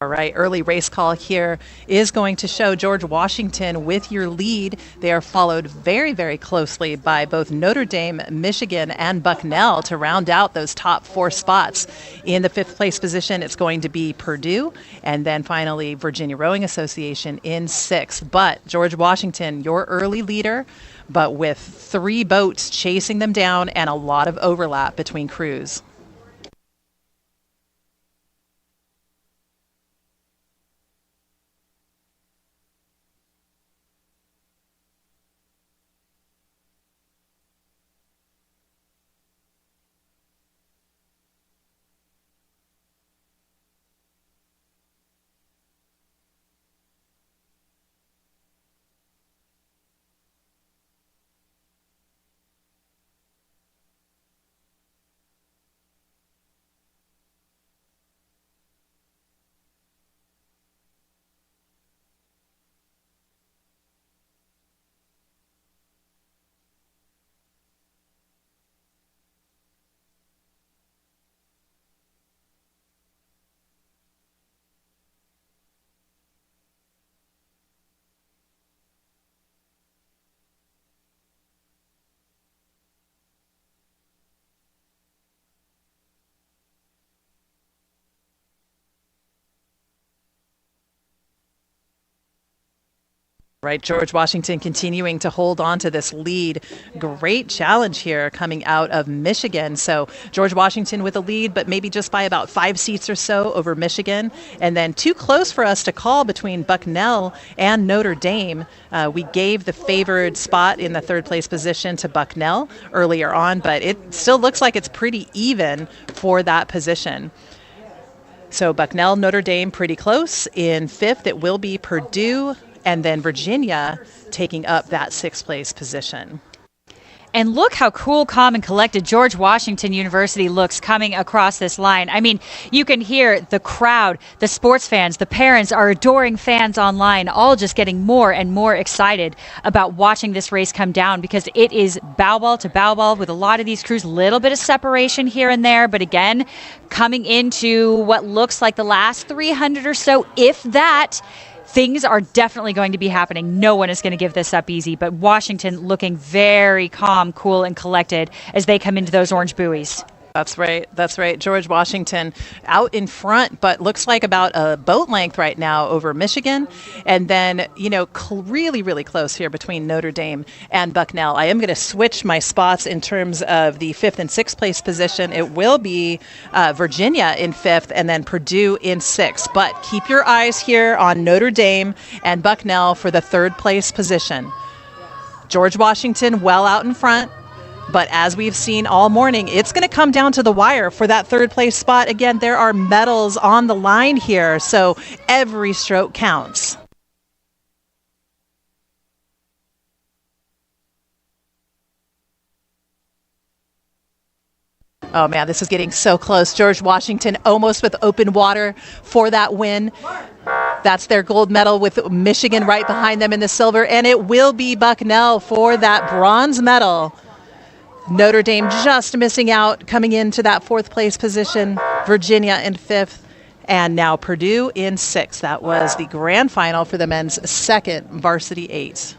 All right, early race call here is going to show George Washington with your lead. They are followed very, very closely by both Notre Dame, Michigan, and Bucknell to round out those top 4 spots. In the 5th place position, it's going to be Purdue, and then finally Virginia Rowing Association in 6th. But George Washington, your early leader, but with 3 boats chasing them down and a lot of overlap between crews. Right, George Washington continuing to hold on to this lead. Great challenge here coming out of Michigan. So George Washington with a lead, but maybe just by about 5 seats or so over Michigan. And then too close for us to call between Bucknell and Notre Dame. We gave the favored spot in the 3rd place position to Bucknell earlier on, but it still looks like it's pretty even for that position. So Bucknell, Notre Dame pretty close. In 5th, it will be Purdue, and then Virginia taking up that 6th place position. And look how cool, calm, and collected George Washington University looks coming across this line. I mean, you can hear the crowd, the sports fans, the parents, our adoring fans online, all just getting more and more excited about watching this race come down because it is bow ball to bow ball with a lot of these crews, little bit of separation here and there. But again, coming into what looks like the last 300 or so, if that, things are definitely going to be happening. No one is going to give this up easy, but Washington looking very calm, cool, and collected as they come into those orange buoys. That's right. That's right. George Washington out in front, but looks like about a boat length right now over Michigan. And then, really, really close here between Notre Dame and Bucknell. I am going to switch my spots in terms of the 5th and 6th place position. It will be Virginia in 5th and then Purdue in 6th. But keep your eyes here on Notre Dame and Bucknell for the 3rd place position. George Washington well out in front. But as we've seen all morning, it's going to come down to the wire for that 3rd place spot. Again, there are medals on the line here, so every stroke counts. Oh man, this is getting so close. George Washington almost with open water for that win. That's their gold medal with Michigan right behind them in the silver, and it will be Bucknell for that bronze medal. Notre Dame just missing out, coming into that fourth place position. Virginia in fifth, and now Purdue in sixth. That was the grand final for the men's second varsity eight.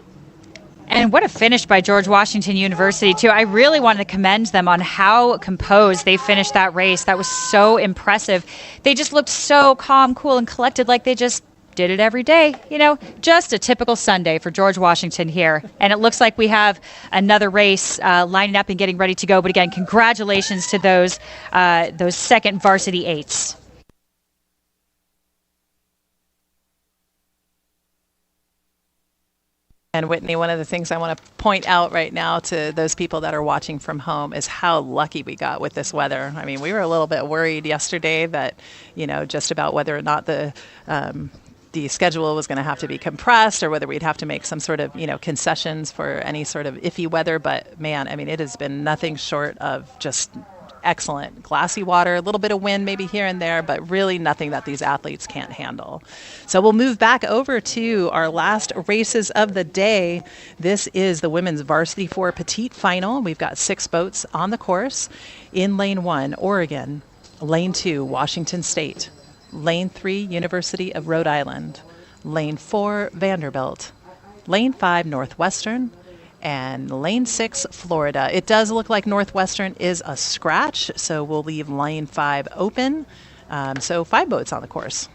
And what a finish by George Washington University, too. I really wanted to commend them on how composed they finished that race. That was so impressive. They just looked so calm, cool, and collected, like they just did it every day. You know, just a typical Sunday for George Washington here. And it looks like we have another race lining up and getting ready to go. But again, congratulations to those second varsity eights. And Whitney, one of the things I want to point out right now to those people that are watching from home is how lucky we got with this weather. I mean, we were a little bit worried yesterday that, just about whether or not the schedule was going to have to be compressed or whether we'd have to make some sort of, concessions for any sort of iffy weather. But man, I mean, it has been nothing short of just excellent. Glassy water, a little bit of wind maybe here and there, but really nothing that these athletes can't handle. So we'll move back over to our last races of the day. This is the women's varsity 4 petite final. We've got 6 boats on the course. In lane 1, Oregon. Lane 2, Washington State. Lane 3, University of Rhode Island. Lane 4, Vanderbilt. Lane 5, Northwestern. And lane 6, Florida. It does look like Northwestern is a scratch, so we'll leave lane 5 open. So 5 boats on the course.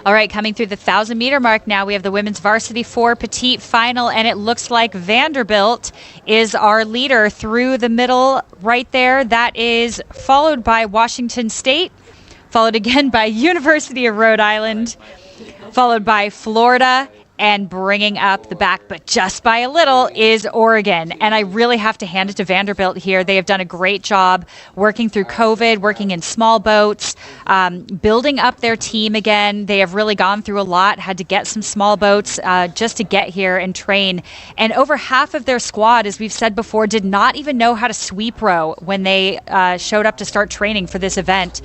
All right, coming through the 1,000-meter mark now, we have the women's varsity 4 petite final, and it looks like Vanderbilt is our leader through the middle right there. That is followed by Washington State, followed again by University of Rhode Island, followed by Florida, and bringing up the back, but just by a little, is Oregon. And I really have to hand it to Vanderbilt here. They have done a great job working through COVID, working in small boats, building up their team again. They have really gone through a lot, had to get some small boats just to get here and train. And over half of their squad, as we've said before, did not even know how to sweep row when they showed up to start training for this event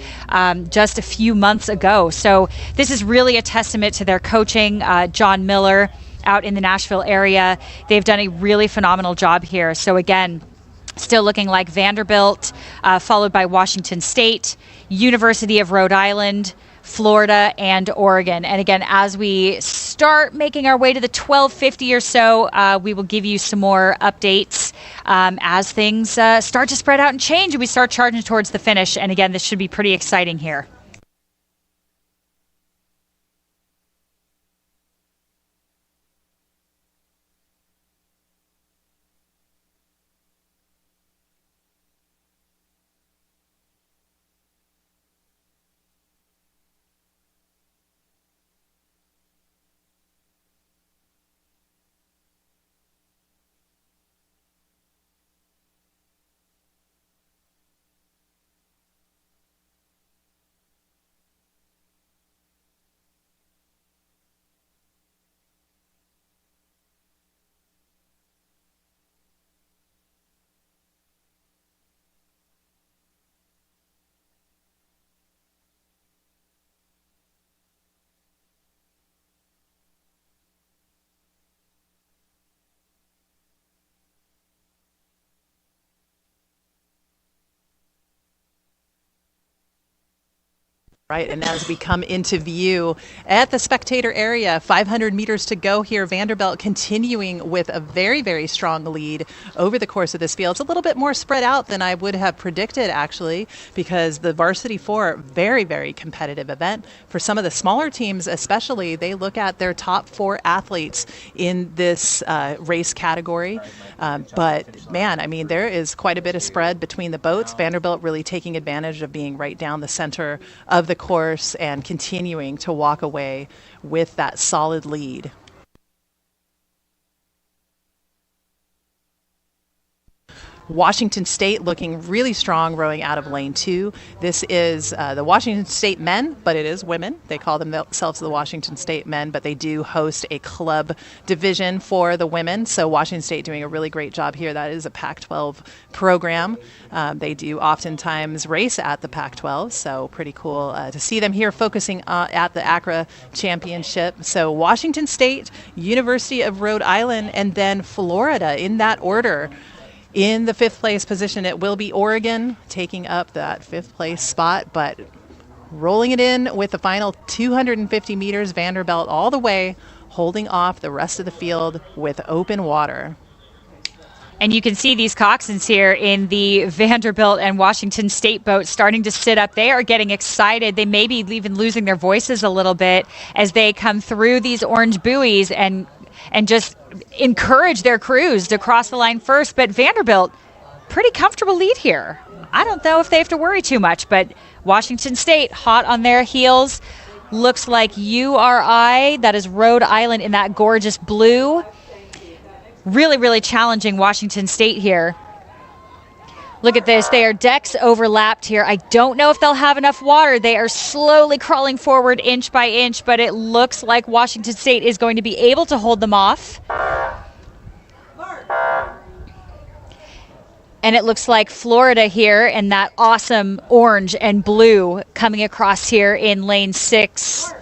just a few months ago. So this is really a testament to their coaching. John Miller out in the Nashville area, they've done a really phenomenal job here. So again, still looking like Vanderbilt, followed by Washington State, University of Rhode Island, Florida, and Oregon. And again, as we start making our way to the 1250 or so, we will give you some more updates as things start to spread out and change and we start charging towards the finish. And again, this should be pretty exciting here. Right, and as we come into view at the spectator area, 500 meters to go here. Vanderbilt continuing with a very, very strong lead over the course of this field. It's a little bit more spread out than I would have predicted, actually, because the Varsity 4, very, very competitive event. For some of the smaller teams especially, they look at their top 4 athletes in this race category. But, man, I mean, there is quite a bit of spread between the boats. Vanderbilt really taking advantage of being right down the center of the course and continuing to walk away with that solid lead. Washington State looking really strong rowing out of lane 2. This is the Washington State men, but it is women. They call themselves the Washington State men, but they do host a club division for the women. So Washington State doing a really great job here. That is a Pac-12 program. They do oftentimes race at the Pac-12, so pretty cool to see them here focusing at the ACRA championship. So Washington State, University of Rhode Island, and then Florida in that order. In the 5th place position, it will be Oregon taking up that 5th place spot, but rolling it in with the final 250 meters, Vanderbilt all the way, holding off the rest of the field with open water. And you can see these coxswains here in the Vanderbilt and Washington State boats starting to sit up. They are getting excited. They may be even losing their voices a little bit as they come through these orange buoys and just encourage their crews to cross the line first. But Vanderbilt, pretty comfortable lead here. I don't know if they have to worry too much, but Washington State hot on their heels. Looks like URI, that is Rhode Island in that gorgeous blue. Really, really challenging Washington State here. Look at this. They are decks overlapped here. I don't know if they'll have enough water. They are slowly crawling forward inch by inch, but it looks like Washington State is going to be able to hold them off. And it looks like Florida here in that awesome orange and blue coming across here in lane 6.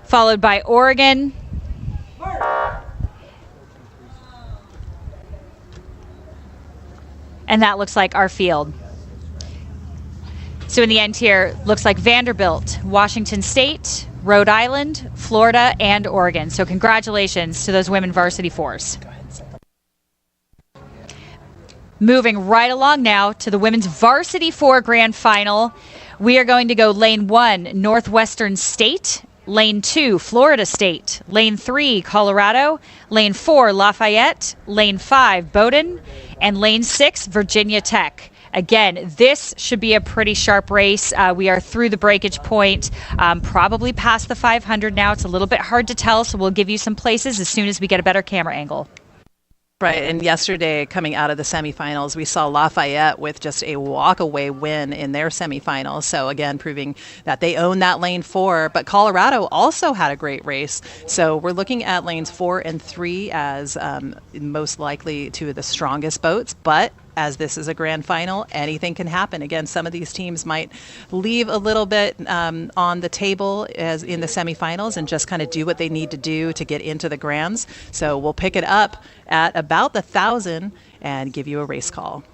Followed by Oregon. And that looks like our field. So in the end here, looks like Vanderbilt, Washington State, Rhode Island, Florida, and Oregon. So congratulations to those women varsity 4s. Moving right along now to the women's varsity 4 grand final. We are going to go lane 1, Northwestern State. Lane 2, Florida State. Lane 3, Colorado. Lane 4, Lafayette. Lane 5, Bowdoin. And lane 6, Virginia Tech. again, this should be a pretty sharp race. We are through the breakage point, probably past the 500 now. It's a little bit hard to tell, so we'll give you some places as soon as we get a better camera angle. Right, and yesterday, coming out of the semifinals, we saw Lafayette with just a walk-away win in their semifinals. So again, proving that they own that lane 4. But Colorado also had a great race. So we're looking at lanes 4 and 3 as most likely two of the strongest boats. But as this is a grand final, anything can happen. Again, some of these teams might leave a little bit on the table as in the semifinals and just kind of do what they need to do to get into the grands. So we'll pick it up at about the 1,000 and give you a race call.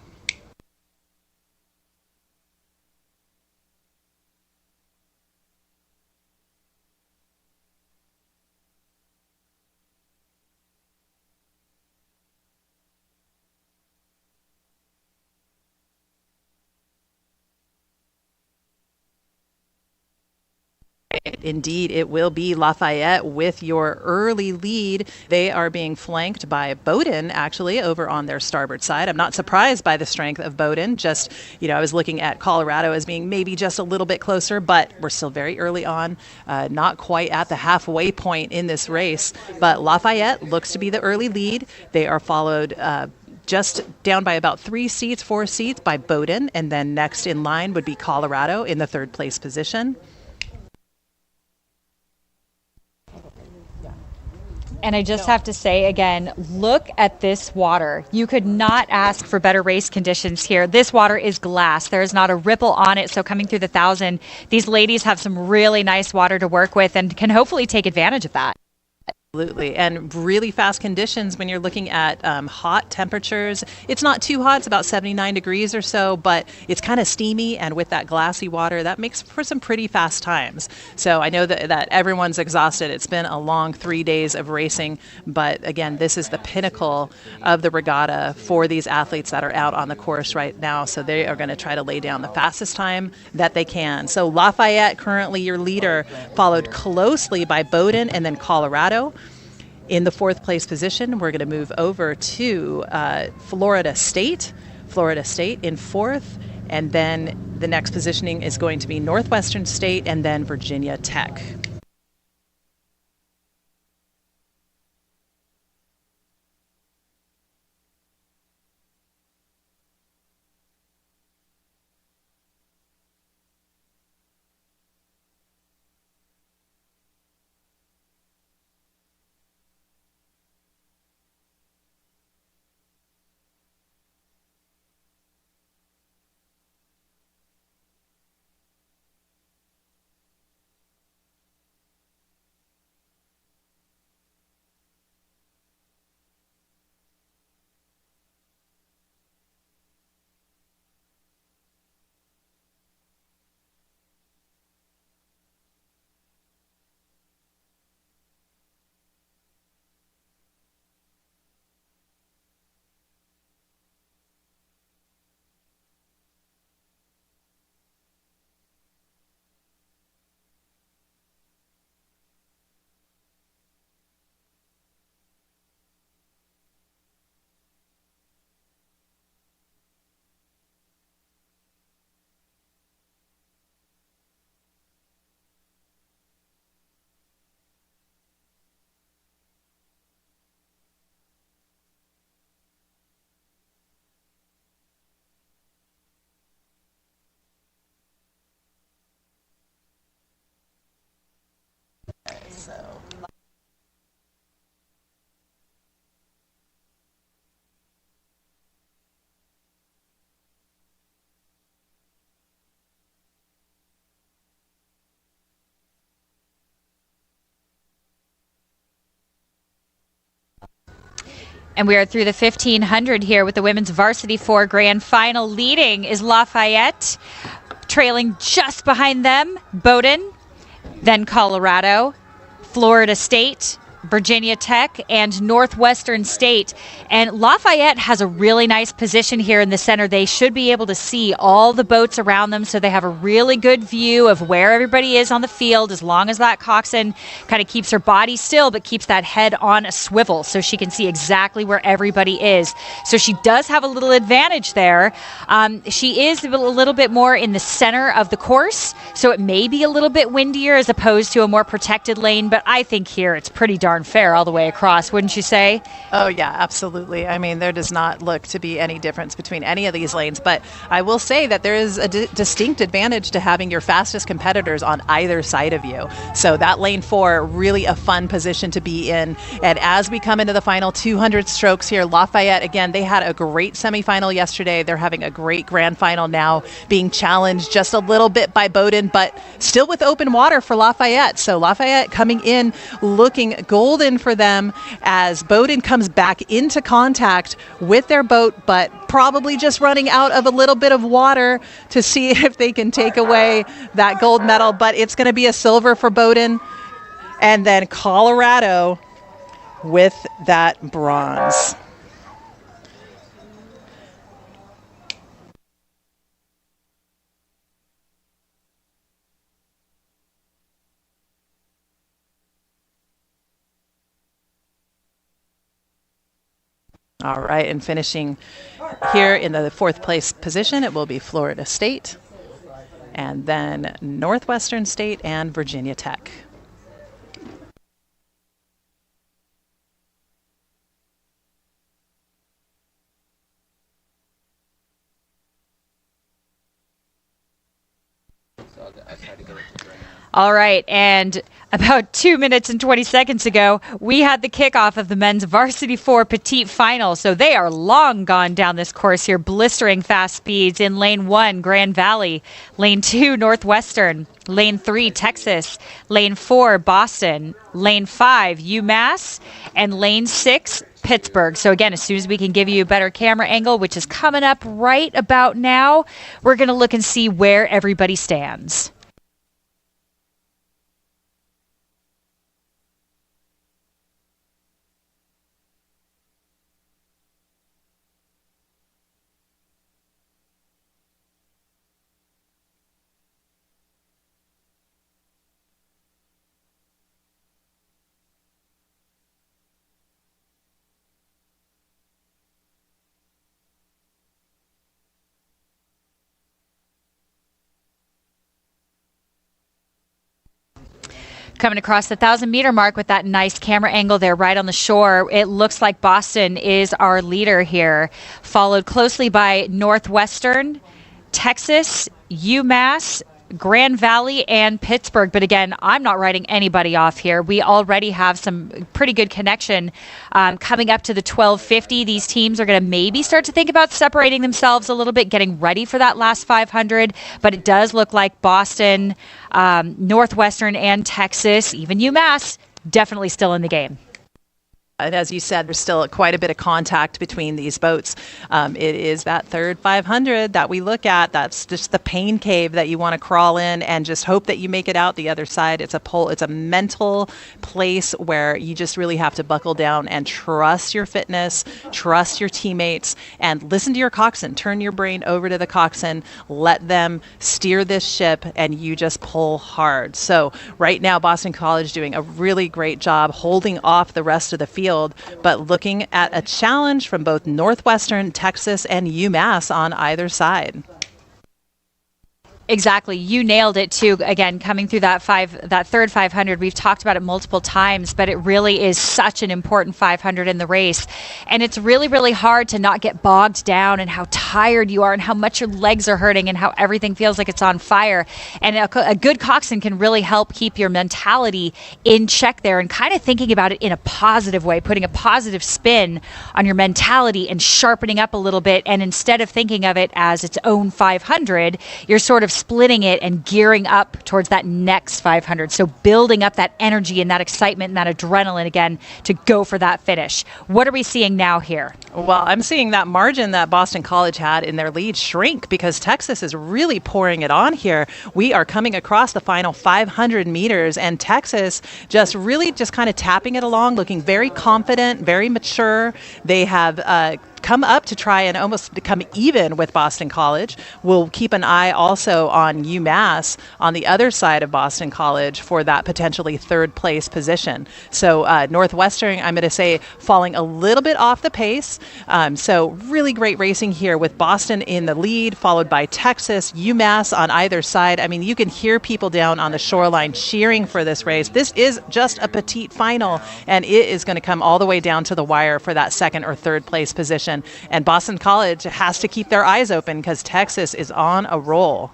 Indeed, it will be Lafayette with your early lead. They are being flanked by Bowdoin, actually, over on their starboard side. I'm not surprised by the strength of Bowdoin. Just, I was looking at Colorado as being maybe just a little bit closer, but we're still very early on, not quite at the halfway point in this race. But Lafayette looks to be the early lead. They are followed just down by about 4 seats by Bowdoin, and then next in line would be Colorado in the 3rd place position. And I just have to say again, look at this water. You could not ask for better race conditions here. This water is glass. There is not a ripple on it. So coming through the 1,000, these ladies have some really nice water to work with and can hopefully take advantage of that. Absolutely, and really fast conditions when you're looking at hot temperatures. It's not too hot, it's about 79 degrees or so, but it's kind of steamy, and with that glassy water, that makes for some pretty fast times. So I know that everyone's exhausted. It's been a long 3 days of racing, but again, this is the pinnacle of the regatta for these athletes that are out on the course right now, so they are going to try to lay down the fastest time that they can. So Lafayette, currently your leader, followed closely by Bowdoin and then Colorado. In the 4th place position, we're going to move over to Florida State in 4th, and then the next positioning is going to be Northwestern State and then Virginia Tech. And we are through the 1,500 here with the women's varsity 4 grand final. Leading is Lafayette, trailing just behind them, Bowdoin, then Colorado, Florida State, Virginia Tech, and Northwestern State. And Lafayette has a really nice position here in the center. They should be able to see all the boats around them, so they have a really good view of where everybody is on the field, as long as that coxswain kind of keeps her body still but keeps that head on a swivel so she can see exactly where everybody is. So she does have a little advantage there. She is a little bit more in the center of the course, so it may be a little bit windier as opposed to a more protected lane, but I think here it's pretty darn fair all the way across, wouldn't you say? Oh, yeah, absolutely. I mean, there does not look to be any difference between any of these lanes, but I will say that there is a distinct advantage to having your fastest competitors on either side of you. So that lane 4, really a fun position to be in. And as we come into the final 200 strokes here, Lafayette, again, they had a great semifinal yesterday. They're having a great grand final now, being challenged just a little bit by Bowdoin, but still with open water for Lafayette. So Lafayette coming in looking golden for them as Bowdoin comes back into contact with their boat, but probably just running out of a little bit of water to see if they can take away that gold medal. But it's going to be a silver for Bowdoin, and then Colorado with that bronze. All right, and finishing here in the 4th place position, it will be Florida State, and then Northwestern State and Virginia Tech. All right, and about 2 minutes and 20 seconds ago, we had the kickoff of the men's Varsity 4 Petite Final. So they are long gone down this course here, blistering fast speeds in Lane 1, Grand Valley, Lane 2, Northwestern, Lane 3, Texas, Lane 4, Boston, Lane 5, UMass, and Lane 6, Pittsburgh. So again, as soon as we can give you a better camera angle, which is coming up right about now, we're going to look and see where everybody stands. Coming across the 1,000-meter mark with that nice camera angle there right on the shore. It looks like Boston is our leader here, followed closely by Northwestern, Texas, UMass, Grand Valley, and Pittsburgh. But again, I'm not writing anybody off here. We already have some pretty good connection coming up to the 1250. These teams are going to maybe start to think about separating themselves a little bit, getting ready for that last 500. But it does look like Boston, Northwestern, and Texas, even UMass, definitely still in the game. And as you said, there's still quite a bit of contact between these boats. It is that third 500 that we look at. That's just the pain cave that you want to crawl in and just hope that you make it out the other side. It's a mental place where you just really have to buckle down and trust your fitness, trust your teammates, and listen to your coxswain. Turn your brain over to the coxswain. Let them steer this ship, and you just pull hard. So right now, Boston College doing a really great job holding off the rest of the field, but looking at a challenge from both Northwestern, Texas, and UMass on either side. Exactly. You nailed it too. Again, coming through that third 500, we've talked about it multiple times, but it really is such an important 500 in the race. And it's really, really hard to not get bogged down in how tired you are and how much your legs are hurting and how everything feels like it's on fire. And a good coxswain can really help keep your mentality in check there and kind of thinking about it in a positive way, putting a positive spin on your mentality and sharpening up a little bit. And instead of thinking of it as its own 500, you're sort of splitting it and gearing up towards that next 500. So building up that energy and that excitement and that adrenaline again to go for that finish. What are we seeing now here? Well, I'm seeing that margin that Boston College had in their lead shrink because Texas is really pouring it on here. We are coming across the final 500 meters, and Texas just really just kind of tapping it along, looking very confident, very mature. They have come up to try and almost become even with Boston College. We'll keep an eye also on UMass on the other side of Boston College for that potentially third place position. So Northwestern, I'm going to say, falling a little bit off the pace. So really great racing here with Boston in the lead, followed by Texas, UMass on either side. I mean, you can hear people down on the shoreline cheering for this race. This is just a petite final, and it is going to come all the way down to the wire for that second or third place position. And Boston College has to keep their eyes open because Texas is on a roll.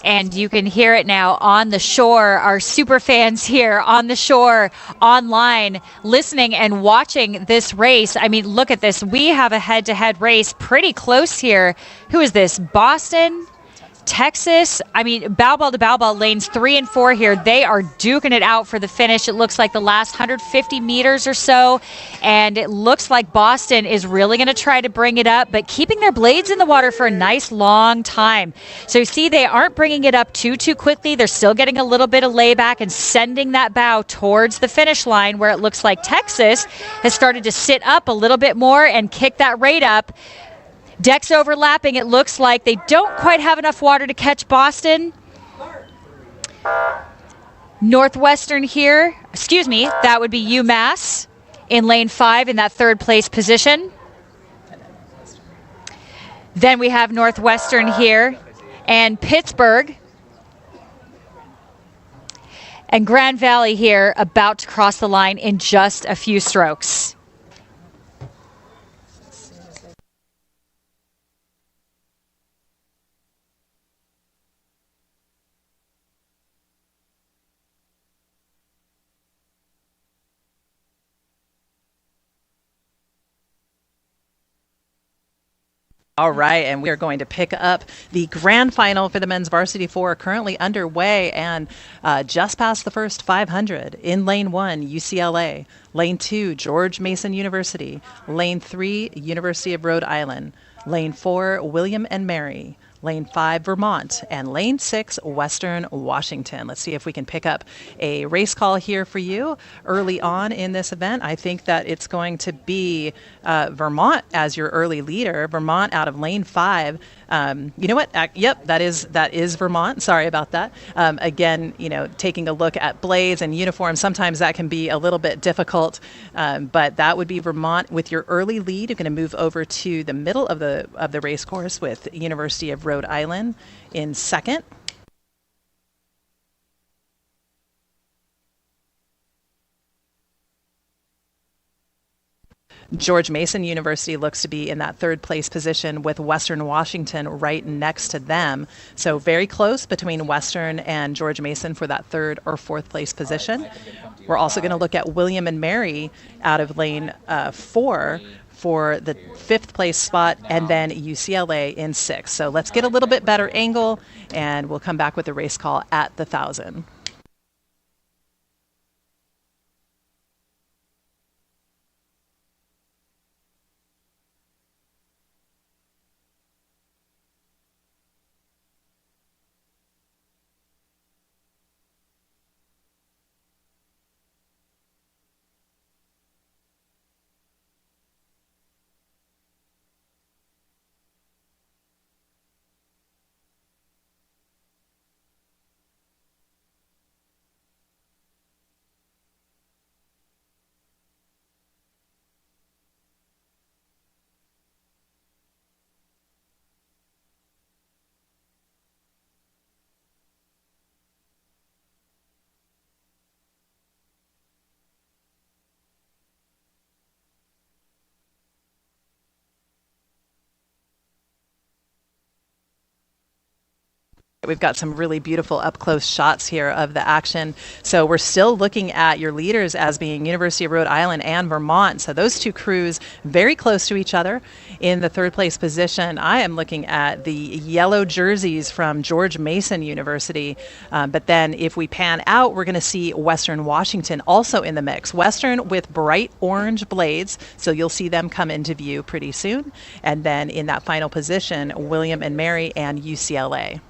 And you can hear it now on the shore. Our super fans here on the shore, online, listening and watching this race. I mean, look at this. We have a head-to-head race pretty close here. Who is this? Boston? Texas, I mean, bow ball to bow ball, lanes 3 and 4 here. They are duking it out for the finish. It looks like the last 150 meters or so. And it looks like Boston is really going to try to bring it up, but keeping their blades in the water for a nice long time. So you see, they aren't bringing it up too quickly. They're still getting a little bit of layback and sending that bow towards the finish line, where it looks like Texas has started to sit up a little bit more and kick that rate up. Decks overlapping. It looks like they don't quite have enough water to catch Boston. Northwestern here, that would be UMass in lane 5 in that third place position. Then we have Northwestern here and Pittsburgh. And Grand Valley here about to cross the line in just a few strokes. All right, and we are going to pick up the grand final for the men's varsity 4, currently underway and just past the first 500. In lane 1, UCLA. Lane 2, George Mason University. Lane 3, University of Rhode Island. Lane 4, William and Mary. Lane 5, Vermont, and Lane 6, Western Washington. Let's see if we can pick up a race call here for you early on in this event. I think that it's going to be Vermont as your early leader. Vermont out of Lane 5. You know what? Yep, that is Vermont. Sorry about that. Again, taking a look at blades and uniforms, sometimes that can be a little bit difficult, but that would be Vermont with your early lead. You're going to move over to the middle of the race course with University of Rhode Island in second. George Mason University looks to be in that third place position with Western Washington right next to them. So very close between Western and George Mason for that third or fourth place position. We're also going to look at William and Mary out of lane 4 for the fifth place spot, and then UCLA in 6th. So let's get a little bit better angle, and we'll come back with the race call at the 1,000. We've got some really beautiful up-close shots here of the action. So we're still looking at your leaders as being University of Rhode Island and Vermont. So those two crews very close to each other. In the third place position, I am looking at the yellow jerseys from George Mason University. But then if we pan out, we're going to see Western Washington also in the mix. Western with bright orange blades. So you'll see them come into view pretty soon. And then in that final position, William and Mary and UCLA.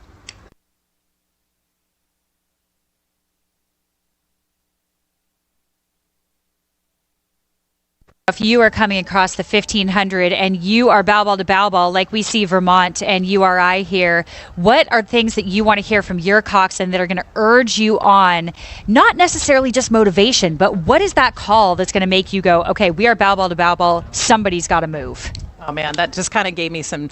If you are coming across the 1500 and you are bow ball to bow ball, like we see Vermont and URI here, what are things that you want to hear from your coxswain that are going to urge you on, not necessarily just motivation, but what is that call that's going to make you go, okay, we are bow ball to bow ball, somebody's got to move? Oh man, that just kind of gave me some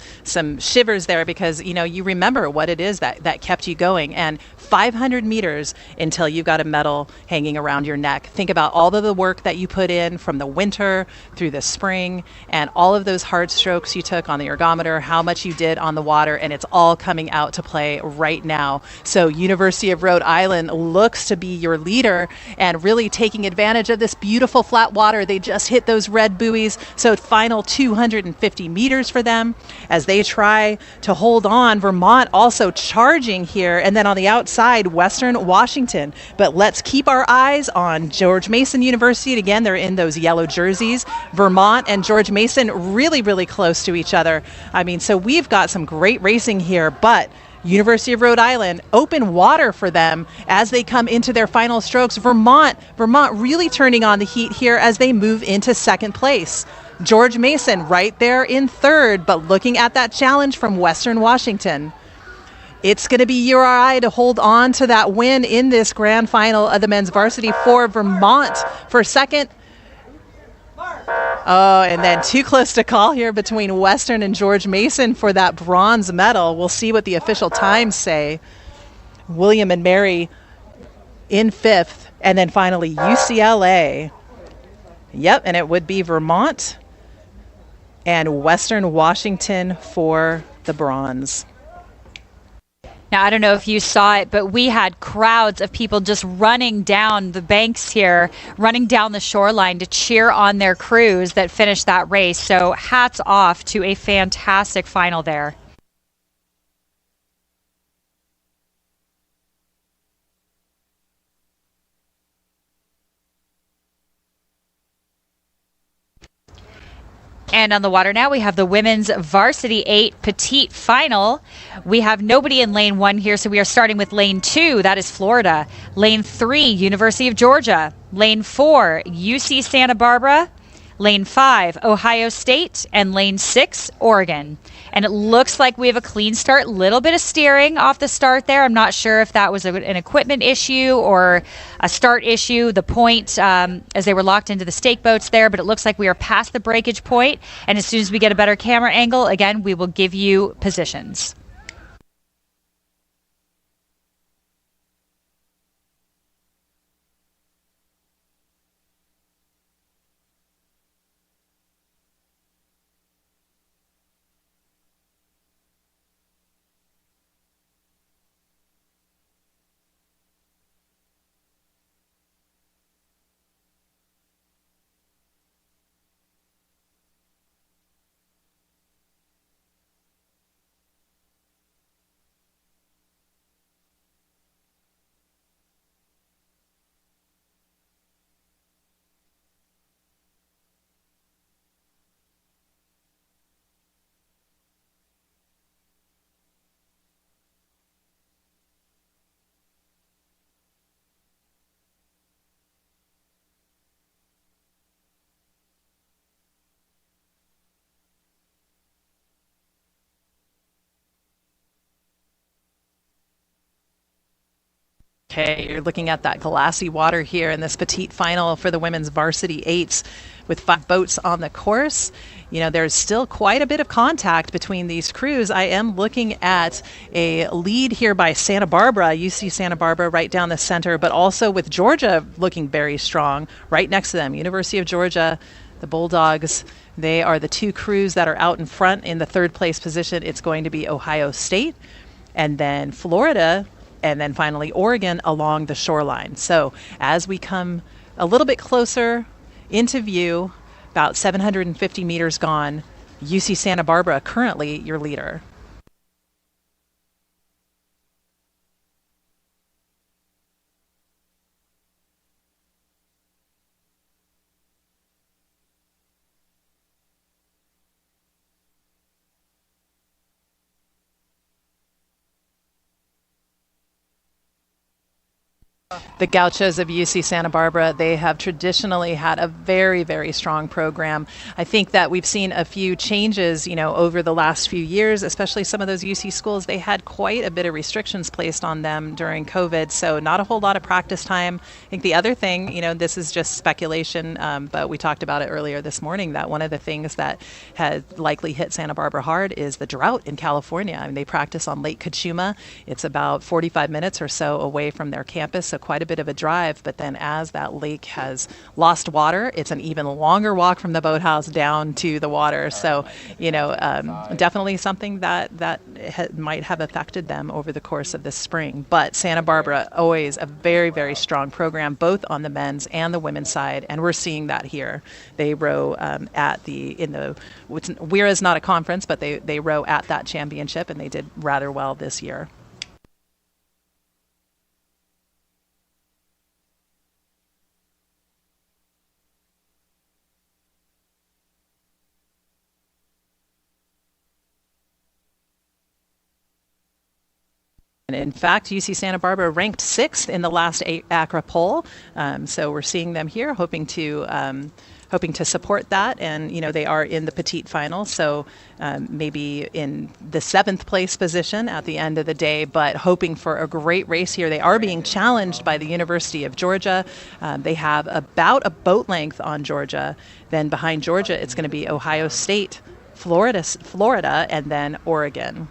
shivers there, because you remember what it is that kept you going. And 500 meters until you've got a medal hanging around your neck. Think about all of the work that you put in from the winter through the spring, and all of those hard strokes you took on the ergometer, how much you did on the water, and it's all coming out to play right now. So University of Rhode Island looks to be your leader and really taking advantage of this beautiful flat water. They just hit those red buoys. So final 250 meters for them as they try to hold on. Vermont also charging here, and then on the outside, Western Washington. But let's keep our eyes on George Mason University. And again, they're in those yellow jerseys. Vermont and George Mason really, really close to each other. I mean, so we've got some great racing here, but University of Rhode Island, open water for them as they come into their final strokes. Vermont really turning on the heat here as they move into second place. George Mason right there in third, but looking at that challenge from Western Washington. It's going to be URI to hold on to that win in this grand final of the men's varsity for Vermont for second. Oh, and then too close to call here between Western and George Mason for that bronze medal. We'll see what the official times say. William and Mary in fifth, and then finally UCLA. Yep, and it would be Vermont and Western Washington for the bronze. Now, I don't know if you saw it, but we had crowds of people just running down the banks here, running down the shoreline to cheer on their crews that finished that race. So hats off to a fantastic final there. And on the water now, we have the women's varsity 8 petite final. We have nobody in lane 1 here, so we are starting with lane 2. That is Florida. Lane 3, University of Georgia. Lane 4, UC Santa Barbara. Lane 5, Ohio State. And lane 6, Oregon. And it looks like we have a clean start. Little bit of steering off the start there. I'm not sure if that was an equipment issue or a start issue, the point as they were locked into the stake boats there, but it looks like we are past the breakage point. And as soon as we get a better camera angle, again, we will give you positions. Okay, you're looking at that glassy water here in this petite final for the women's varsity 8s with 5 boats on the course. You know, there's still quite a bit of contact between these crews. I am looking at a lead here by Santa Barbara, UC Santa Barbara right down the center, but also with Georgia looking very strong right next to them. University of Georgia, the Bulldogs, they are the 2 crews that are out in front. In the third place position, it's going to be Ohio State. and then Florida, and then finally Oregon along the shoreline. So as we come a little bit closer into view, about 750 meters gone, UC Santa Barbara currently your leader. The Gauchos of UC Santa Barbara, they have traditionally had a very, very strong program. I think that we've seen a few changes, over the last few years, especially some of those UC schools. They had quite a bit of restrictions placed on them during COVID, so not a whole lot of practice time. I think the other thing, this is just speculation, but we talked about it earlier this morning, that one of the things that has likely hit Santa Barbara hard is the drought in California. I mean, they practice on Lake Cachuma. It's about 45 minutes or so away from their campus, so quite a bit of a drive, but then as that lake has lost water, it's an even longer walk from the boathouse down to the water. So, definitely something that might have affected them over the course of this spring. But Santa Barbara, always a very, very strong program, both on the men's and the women's side, and we're seeing that here. They row WERA is not a conference, but they row at that championship, and they did rather well this year. In fact, UC Santa Barbara ranked 6th in the last ACRA poll. So we're seeing them here, hoping to support that. And, they are in the petite final, so maybe in the 7th place position at the end of the day, but hoping for a great race here. They are being challenged by the University of Georgia. They have about a boat length on Georgia. Then behind Georgia, it's going to be Ohio State, Florida, and then Oregon.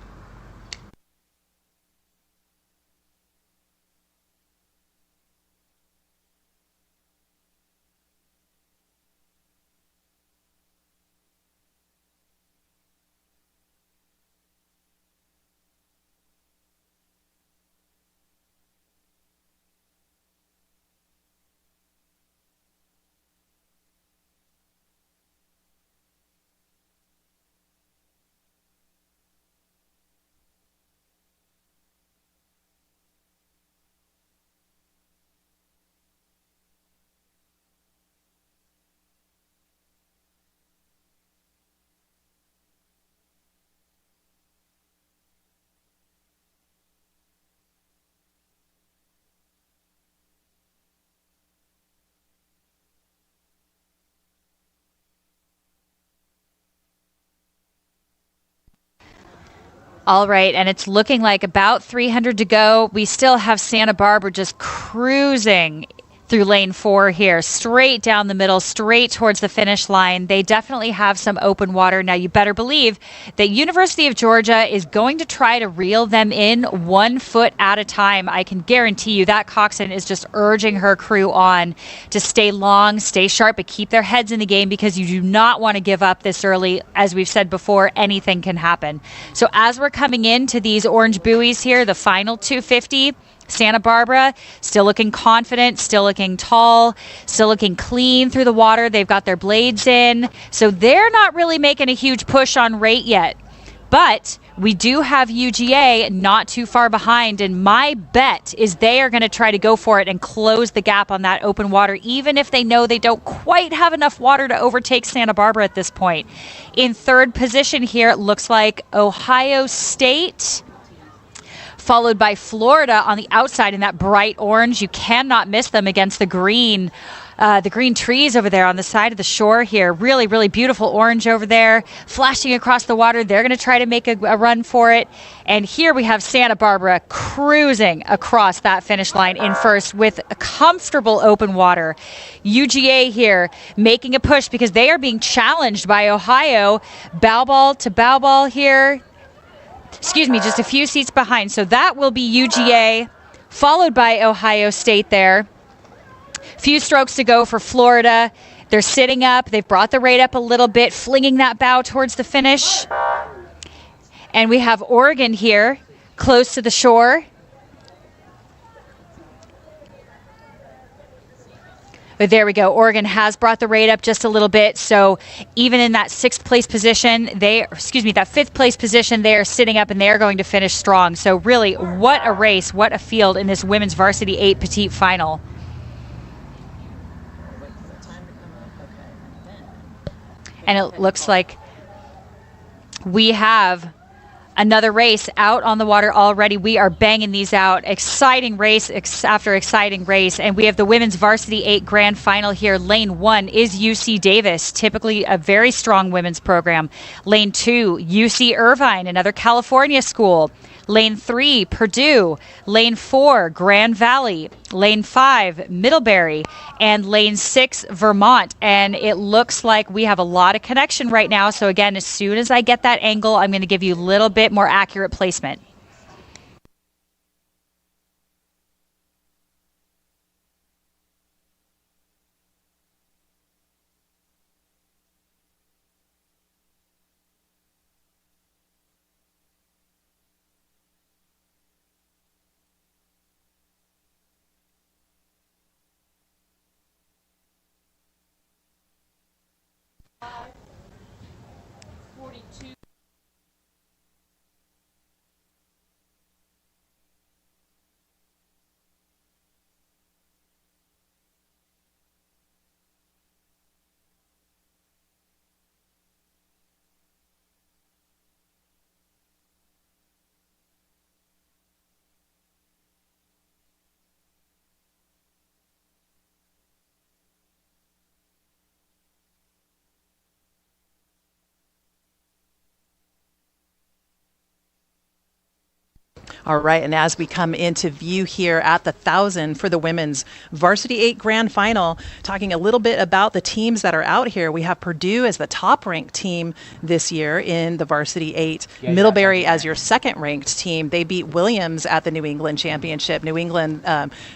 All right, and it's looking like about 300 to go. We still have Santa Barbara just cruising through lane 4 here, straight down the middle, straight towards the finish line. They definitely have some open water. Now, you better believe that University of Georgia is going to try to reel them in 1 foot at a time. I can guarantee you that coxswain is just urging her crew on to stay long, stay sharp, but keep their heads in the game, because you do not want to give up this early. As we've said before, anything can happen. So as we're coming into these orange buoys here, the final 250, Santa Barbara still looking confident, still looking tall, still looking clean through the water. They've got their blades in, so they're not really making a huge push on rate yet. But we do have UGA not too far behind, and my bet is they are going to try to go for it and close the gap on that open water, even if they know they don't quite have enough water to overtake Santa Barbara at this point. In 3rd position here, it looks like Ohio State, followed by Florida on the outside in that bright orange. You cannot miss them against the green trees over there on the side of the shore here. Really, really beautiful orange over there, flashing across the water. They're going to try to make a run for it. And here we have Santa Barbara cruising across that finish line in first with a comfortable open water. UGA here making a push because they are being challenged by Ohio. Bow ball to bow ball here. Just a few seats behind. So that will be UGA, followed by Ohio State there. Few strokes to go for Florida. They're sitting up. They've brought the rate up a little bit, flinging that bow towards the finish. And we have Oregon here, close to the shore. But there we go. Oregon has brought the rate up just a little bit. So even in that fifth place position, they are sitting up and they're going to finish strong. So really, what a race, what a field in this women's varsity 8 petite final. And it looks like we have another race out on the water already. We are banging these out. Exciting race after exciting race. And we have the women's varsity 8 grand final here. Lane 1 is UC Davis, typically a very strong women's program. Lane 2, UC Irvine, another California school. Lane 3, Purdue. Lane 4, Grand Valley. Lane 5, Middlebury. And lane 6, Vermont. And it looks like we have a lot of connection right now. So again, as soon as I get that angle, I'm going to give you a little bit more accurate placement. All right, and as we come into view here at the 1,000 for the women's varsity 8 grand final, talking a little bit about the teams that are out here. We have Purdue as the top-ranked team this year in the varsity 8. Middlebury as your second-ranked team. They beat Williams at the New England Championship. New England,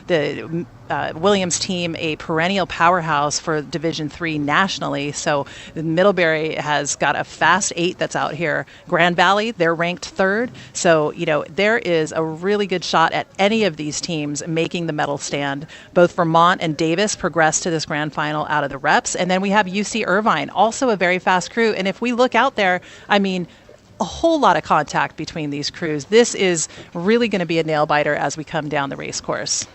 the Williams team, a perennial powerhouse for Division III nationally. So Middlebury has got a fast 8 that's out here. Grand Valley, they're ranked third. So, there is a really good shot at any of these teams making the medal stand. Both Vermont and Davis progressed to this grand final out of the reps. And then we have UC Irvine, also a very fast crew. And if we look out there, a whole lot of contact between these crews. This is really going to be a nail biter as we come down the race course.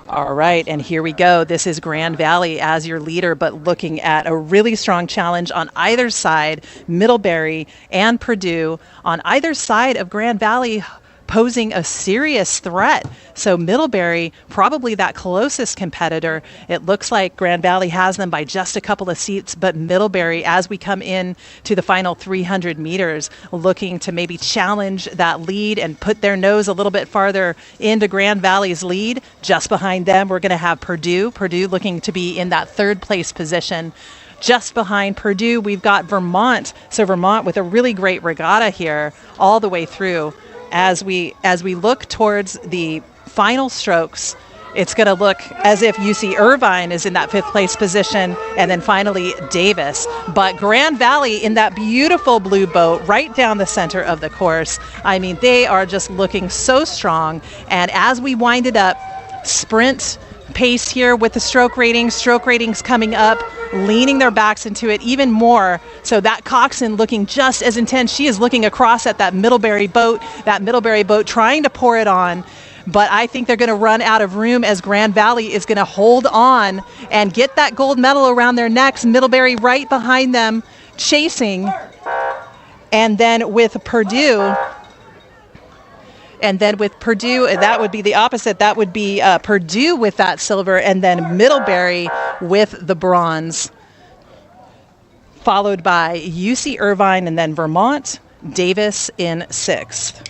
All right, and here we go. This is Grand Valley as your leader, but looking at a really strong challenge on either side, Middlebury and Purdue. On either side of Grand Valley, posing a serious threat. So Middlebury, probably that closest competitor. It looks like Grand Valley has them by just a couple of seats, but Middlebury, as we come in to the final 300 meters, looking to maybe challenge that lead and put their nose a little bit farther into Grand Valley's lead. Just behind them, we're going to have Purdue. Purdue looking to be in that third place position. Just behind Purdue, we've got Vermont. So Vermont with a really great regatta here all the way through. As we look towards the final strokes, it's going to look as if UC Irvine is in that fifth place position, and then finally Davis. But Grand Valley in that beautiful blue boat right down the center of the course. They are just looking so strong. And as we wind it up, sprint pace here with the stroke ratings coming up, leaning their backs into it even more. So that coxswain looking just as intense. She is looking across at that Middlebury boat trying to pour it on. but I think they're going to run out of room as Grand Valley is going to hold on and get that gold medal around their necks. Middlebury right behind them, chasing. And then with Purdue, that would be the opposite. That would be Purdue with that silver, and then Middlebury with the bronze, followed by UC Irvine and then Vermont, Davis in sixth.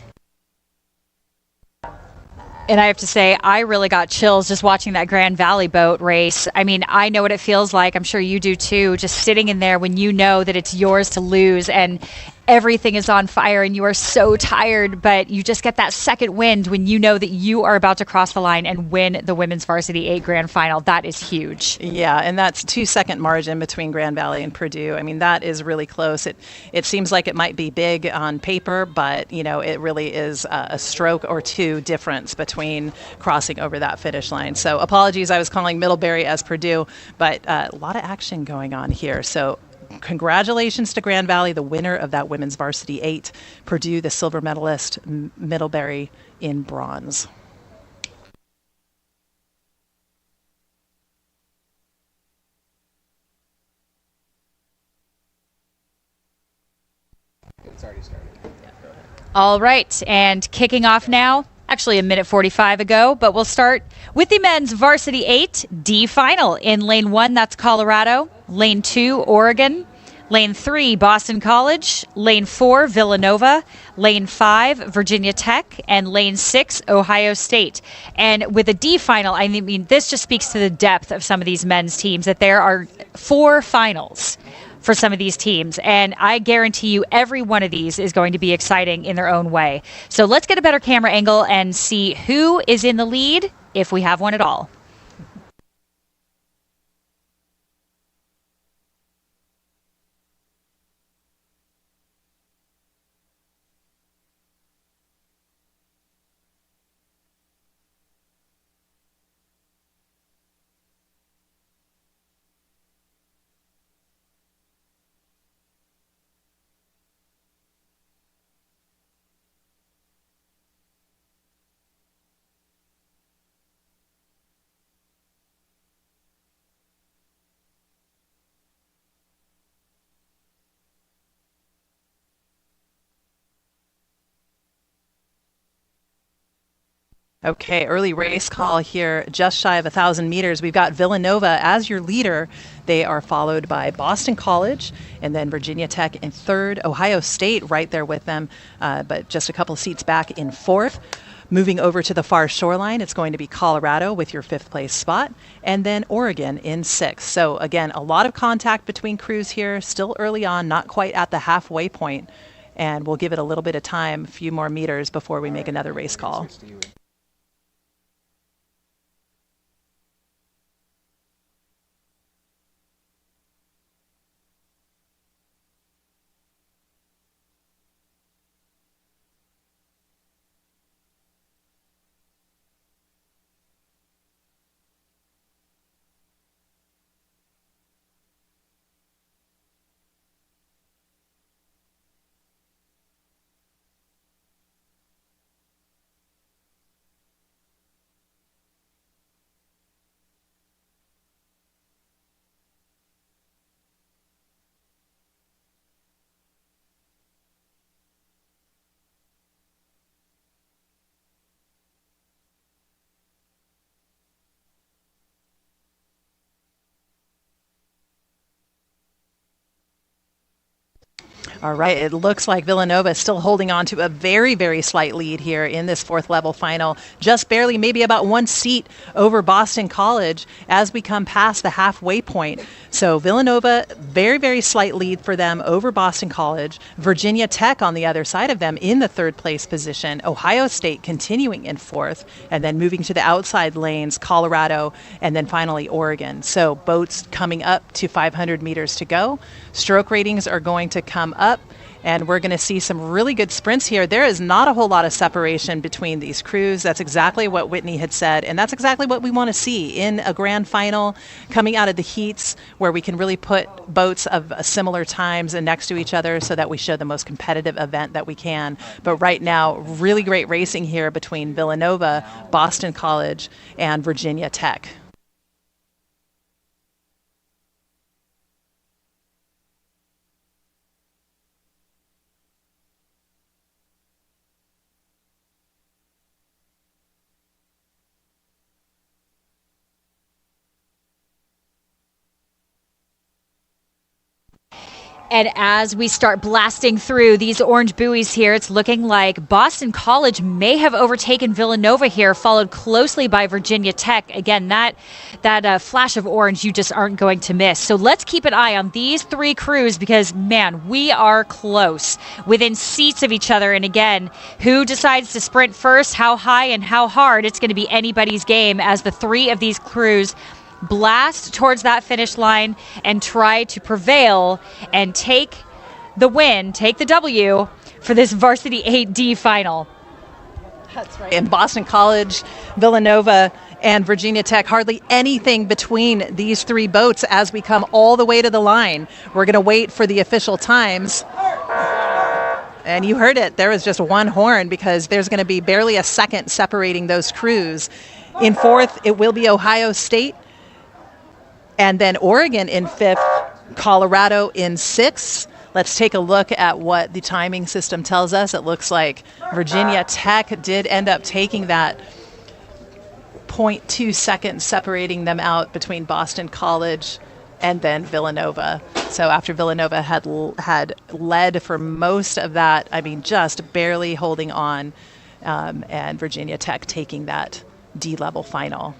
And I have to say, I really got chills just watching that Grand Valley boat race. I mean, I know what it feels like. I'm sure you do too, just sitting in there when you know that it's yours to lose and everything is on fire and you are so tired, but you just get that second wind when you know that you are about to cross the line and win the Women's Varsity 8 Grand Final. That is huge. Yeah, and that's 2-second margin between Grand Valley and Purdue. I mean, that is really close. It seems like it might be big on paper, but, you know, it really is a stroke or two difference between crossing over that finish line. So apologies, I was calling Middlebury as Purdue, but a lot of action going on here. So congratulations to Grand Valley, the winner of that Women's Varsity 8. Purdue, the silver medalist, Middlebury in bronze. It's already started. All right, and kicking off now, actually a minute 45 ago, but we'll start with the men's Varsity 8 D final. In lane 1, that's Colorado. Lane 2, Oregon. Lane 3, Boston College. Lane 4, Villanova. Lane 5, Virginia Tech. And lane 6, Ohio State. And with a D final, I mean, this just speaks to the depth of some of these men's teams, that there are 4 finals for some of these teams. And I guarantee you every one of these is going to be exciting in their own way. So let's get a better camera angle and see who is in the lead, if we have one at all. Okay, early race call here, just shy of 1,000 meters. We've got Villanova as your leader. They are followed by Boston College and then Virginia Tech in third. Ohio State right there with them, but just a couple seats back in fourth. Moving over to the far shoreline, it's going to be Colorado with your 5th place spot, and then Oregon in 6th. So again, a lot of contact between crews here, still early on, not quite at the halfway point, and we'll give it a little bit of time, a few more meters before we make another race call. All right, it looks like Villanova is still holding on to a very, very slight lead here in this 4th level final. Just barely, maybe about 1 seat over Boston College as we come past the halfway point. So Villanova, very, very slight lead for them over Boston College. Virginia Tech on the other side of them in the 3rd place position. Ohio State continuing in 4th, and then moving to the outside lanes, Colorado, and then finally Oregon. So boats coming up to 500 meters to go. Stroke ratings are going to come up And we're going to see some really good sprints here. There is not a whole lot of separation between these crews. That's exactly what Whitney had said, and that's exactly what we want to see in a grand final coming out of the heats, where we can really put boats of similar times and next to each other so that we show the most competitive event that we can. But right now, really great racing here between Villanova, Boston College, and Virginia Tech. And as we start blasting through these orange buoys here, it's looking like Boston College may have overtaken Villanova here, followed closely by Virginia Tech. Again, that flash of orange you just aren't going to miss. So let's keep an eye on these three crews because, man, we are close, within seats of each other. And again, who decides to sprint first, how high and how hard, it's going to be anybody's game as the three of these crews blast towards that finish line and try to prevail and take the win, take the W for this Varsity 8D final. That's right. In Boston College, Villanova, and Virginia Tech, hardly anything between these three boats as we come all the way to the line. We're going to wait for the official times. And you heard it. There was just one horn because there's going to be barely a second separating those crews. In fourth, it will be Ohio State. And then Oregon in fifth, Colorado in sixth. Let's take a look at what the timing system tells us. It looks like Virginia Tech did end up taking that 0.2 seconds separating them out between Boston College and then Villanova. So after Villanova had led for most of that, I mean, just barely holding on, and Virginia Tech taking that D-level final.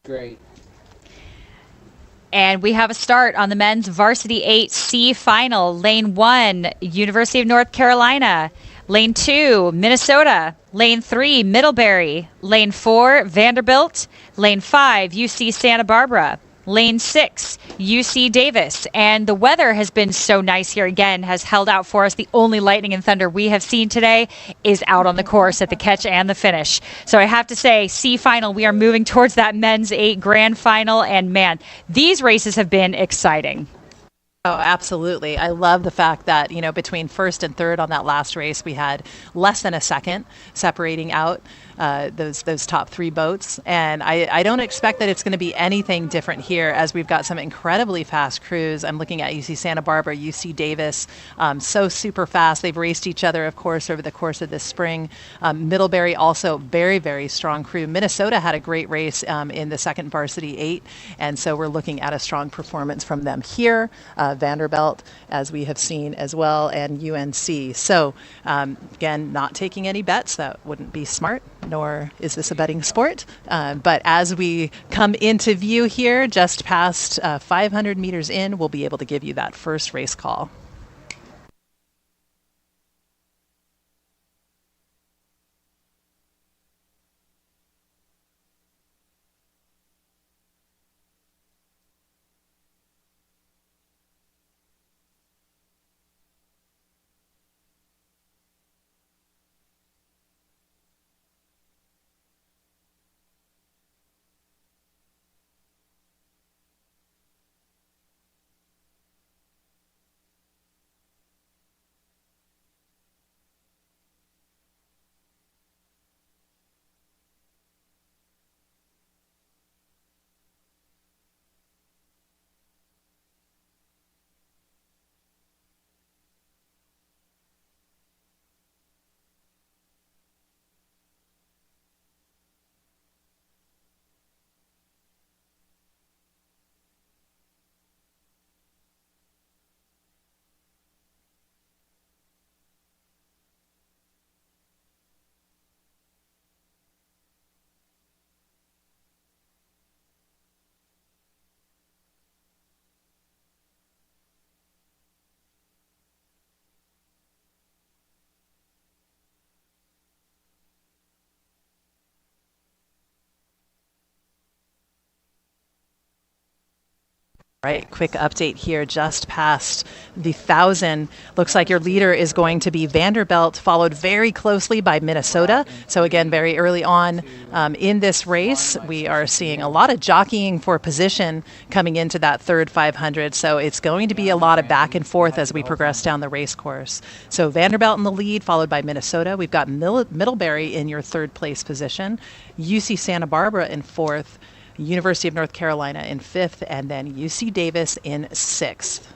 Great. And we have a start on the men's Varsity 8C final. Lane 1, University of North Carolina. Lane 2, Minnesota. Lane 3, Middlebury. Lane 4, Vanderbilt. Lane 5, UC Santa Barbara. Lane 6, UC Davis. And the weather has been so nice here again, has held out for us. The only lightning and thunder we have seen today is out on the course at the catch and the finish. So I have to say, C final, we are moving towards that men's 8 grand final. And man, these races have been exciting. Oh, absolutely. I love the fact that, you know, between first and third on that last race, we had less than a second separating out those top three boats. And I don't expect that it's going to be anything different here, as we've got some incredibly fast crews. I'm looking at UC Santa Barbara, UC Davis, so super fast. They've raced each other, of course, over the course of this spring. Middlebury also very, very strong crew. Minnesota had a great race in the second Varsity 8, and so we're looking at a strong performance from them here. Vanderbilt, as we have seen as well, and UNC. So again, not taking any bets. That wouldn't be smart, nor is this a betting sport. But as we come into view here, just past 500 meters in, we'll be able to give you that first race call. Right, quick update here just past the 1,000. Looks like your leader is going to be Vanderbilt, followed very closely by Minnesota. So again, very early on in this race, we are seeing a lot of jockeying for position coming into that third 500. So it's going to be a lot of back and forth as we progress down the race course. So Vanderbilt in the lead, followed by Minnesota. We've got Middlebury in your third place position, UC Santa Barbara in fourth, University of North Carolina in fifth, and then UC Davis in sixth.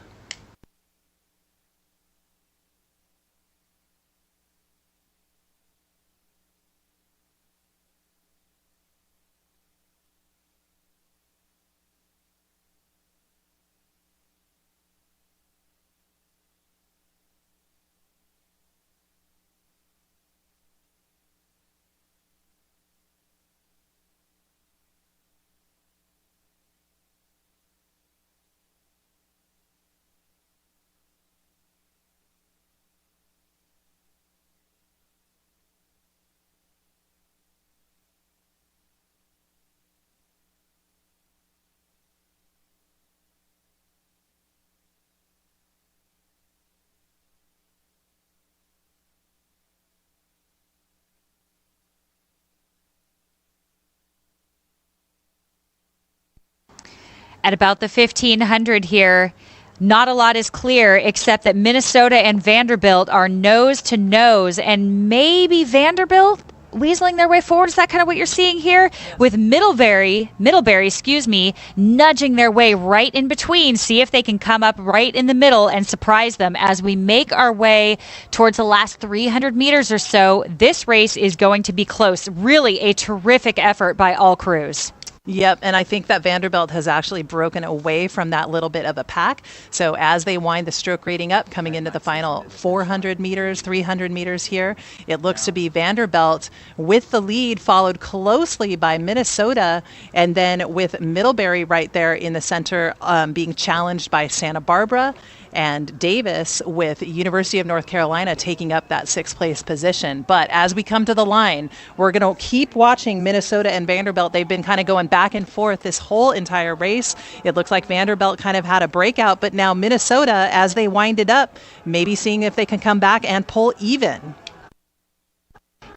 At about the 1,500 here, not a lot is clear except that Minnesota and Vanderbilt are nose to nose, and maybe Vanderbilt weaseling their way forward. Is that kind of what you're seeing here? With Middlebury, nudging their way right in between. See if they can come up right in the middle and surprise them as we make our way towards the last 300 meters or so. This race is going to be close. Really a terrific effort by all crews. Yep, and I think that Vanderbilt has actually broken away from that little bit of a pack. So as they wind the stroke rating up, coming into the final 400 meters, 300 meters here, it looks to be Vanderbilt with the lead, followed closely by Minnesota, and then with Middlebury right there in the center being challenged by Santa Barbara, and Davis with University of North Carolina taking up that sixth place position. But as we come to the line, we're going to keep watching Minnesota and Vanderbilt. They've been kind of going back and forth this whole entire race. It looks like Vanderbilt kind of had a breakout, but now Minnesota, as they wind it up, maybe seeing if they can come back and pull even.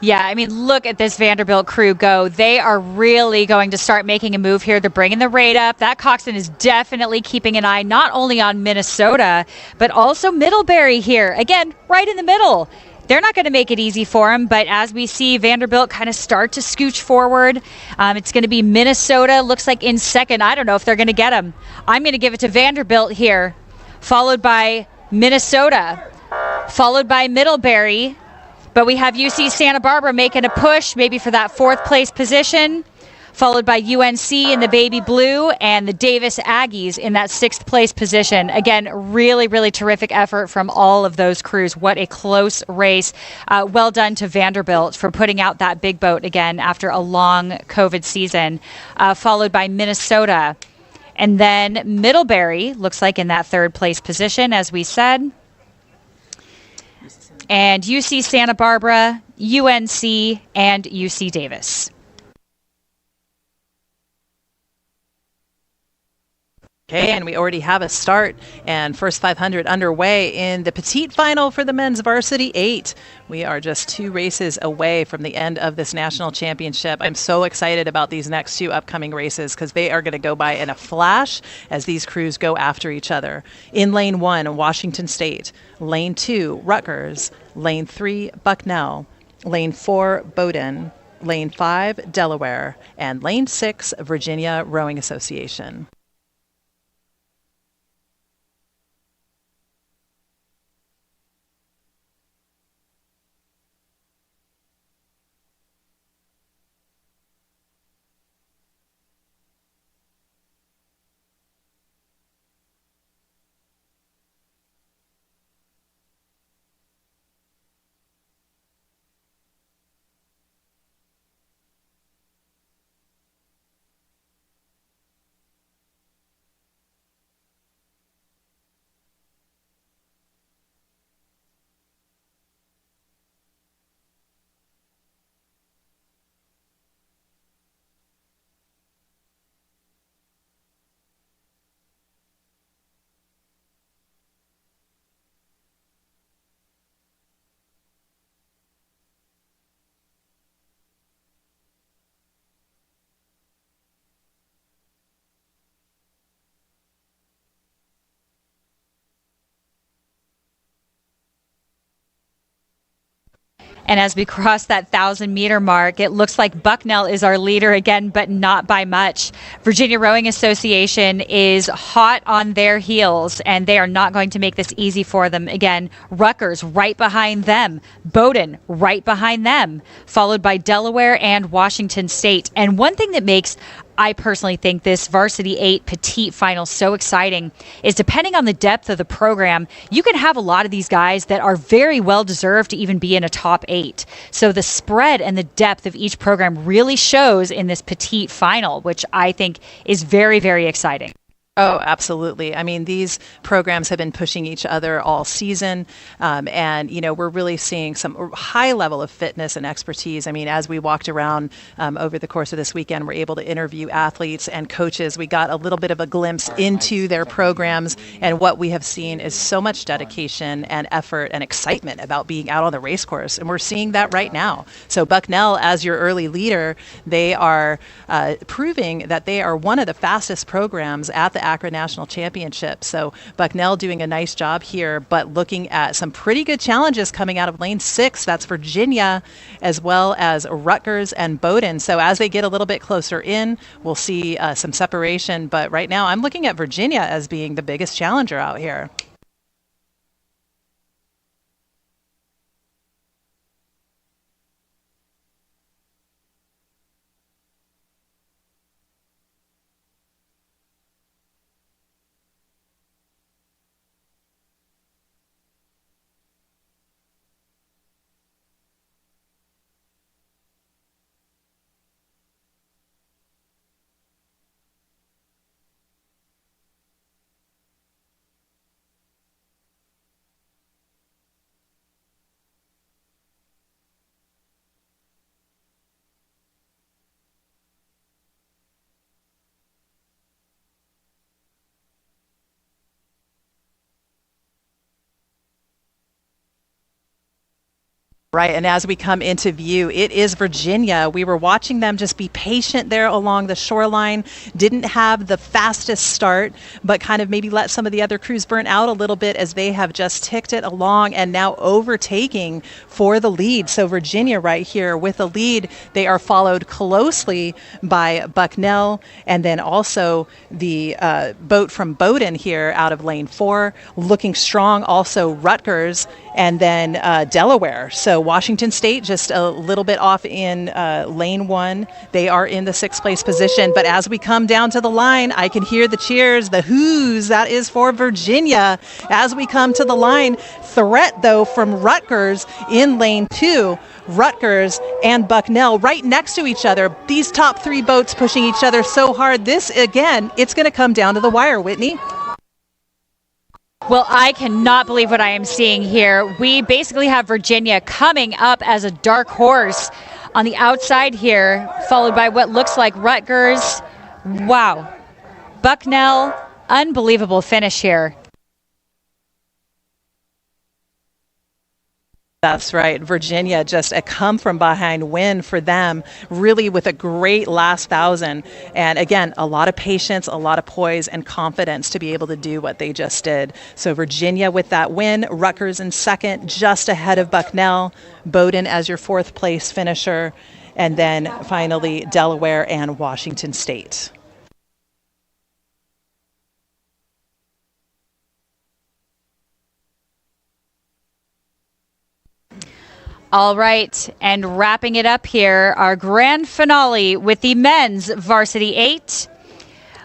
Yeah, I mean, look at this Vanderbilt crew go. They are really going to start making a move here. They're bringing the rate up. That coxswain is definitely keeping an eye not only on Minnesota, but also Middlebury here. Again, right in the middle. They're not going to make it easy for him, but as we see Vanderbilt kind of start to scooch forward, it's going to be Minnesota, looks like in second. I don't know if they're going to get him. I'm going to give it to Vanderbilt here, followed by Minnesota, followed by Middlebury. But we have UC Santa Barbara making a push, maybe for that fourth place position. followed by UNC in the baby blue and the Davis Aggies in that 6th place position. Again, really, really terrific effort from all of those crews. What a close race. Well done to Vanderbilt for putting out that big boat again after a long COVID season, followed by Minnesota. And then Middlebury looks like in that 3rd place position, as we said. And UC Santa Barbara, UNC, and UC Davis. Okay, and we already have a start and first 500 underway in the petite final for the men's varsity 8. We are just 2 races away from the end of this national championship. I'm so excited about these next 2 upcoming races because they are going to go by in a flash as these crews go after each other. In lane 1, Washington State. Lane 2, Rutgers. Lane 3, Bucknell. Lane 4, Bowdoin. Lane 5, Delaware. And lane 6, Virginia Rowing Association. And as we cross that 1,000-meter mark, it looks like Bucknell is our leader again, but not by much. Virginia Rowing Association is hot on their heels, and they are not going to make this easy for them. Again, Rutgers right behind them, Bowdoin right behind them, followed by Delaware and Washington State. And one thing that makes I personally think this varsity 8 petite final so exciting is depending on the depth of the program, you can have a lot of these guys that are very well deserved to even be in a top 8. So the spread and the depth of each program really shows in this petite final, which I think is very, very exciting. Oh, absolutely. I mean, these programs have been pushing each other all season. And, you know, we're really seeing some high level of fitness and expertise. I mean, as we walked around over the course of this weekend, we're able to interview athletes and coaches. We got a little bit of a glimpse into their programs. And what we have seen is so much dedication and effort and excitement about being out on the race course. And we're seeing that right now. So Bucknell, as your early leader, they are proving that they are one of the fastest programs at the ACRA National Championship. So Bucknell doing a nice job here, but looking at some pretty good challenges coming out of lane 6. That's Virginia, as well as Rutgers and Bowdoin. So as they get a little bit closer in, we'll see some separation. But right now, I'm looking at Virginia as being the biggest challenger out here. Right, and as we come into view, it is Virginia. We were watching them just be patient there along the shoreline, didn't have the fastest start, but kind of maybe let some of the other crews burn out a little bit as they have just ticked it along and now overtaking for the lead. So Virginia right here with the lead, they are followed closely by Bucknell and then also the boat from Bowdoin here out of lane 4, looking strong also Rutgers and then Delaware. So So Washington State just a little bit off in lane 1. They are in the 6th place position. But as we come down to the line, I can hear the cheers, the whoos. That is for Virginia. As we come to the line, threat, though, from Rutgers in lane 2. Rutgers and Bucknell right next to each other. These top 3 boats pushing each other so hard. This, again, it's going to come down to the wire, Whitney. Well, I cannot believe what I am seeing here. We basically have Virginia coming up as a dark horse on the outside here, followed by what looks like Rutgers. Wow. Bucknell, unbelievable finish here. That's right. Virginia, just a come-from-behind win for them, really with a great last 1,000. And again, a lot of patience, a lot of poise and confidence to be able to do what they just did. So Virginia with that win, Rutgers in second, just ahead of Bucknell, Bowdoin as your 4th place finisher, and then finally Delaware and Washington State. All right, and wrapping it up here, our grand finale with the men's varsity 8.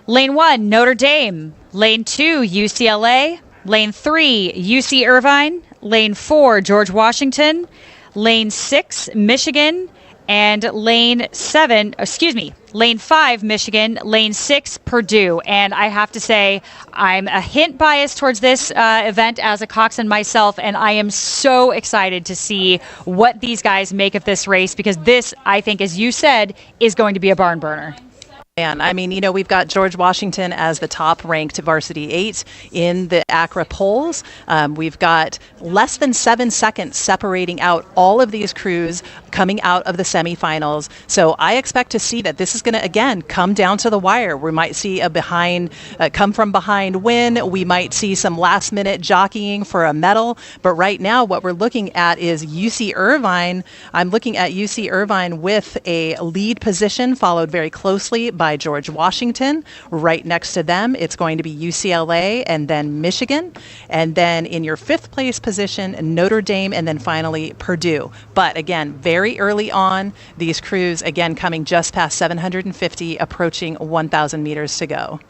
Lane 1, Notre Dame. Lane 2, UCLA. Lane 3, UC Irvine. Lane 4, George Washington. Lane 6, Michigan. And lane 5, Michigan, lane 6, Purdue. And I have to say, I'm a hint biased towards this event as a coxswain myself, and I am so excited to see what these guys make of this race, because this, I think, as you said, is going to be a barn burner. And I mean, you know, we've got George Washington as the top-ranked varsity 8 in the ACRA polls. We've got less than 7 seconds separating out all of these crews coming out of the semifinals. So I expect to see that this is going to, again, come down to the wire. We might see a come-from-behind win. We might see some last-minute jockeying for a medal. But right now, what we're looking at is UC Irvine. I'm looking at UC Irvine with a lead position, followed very closely by George Washington. Right next to them, it's going to be UCLA and then Michigan. And then in your 5th place position, Notre Dame, and then finally Purdue. But again, very early on, these crews, again, coming just past 750, approaching 1,000 meters to go.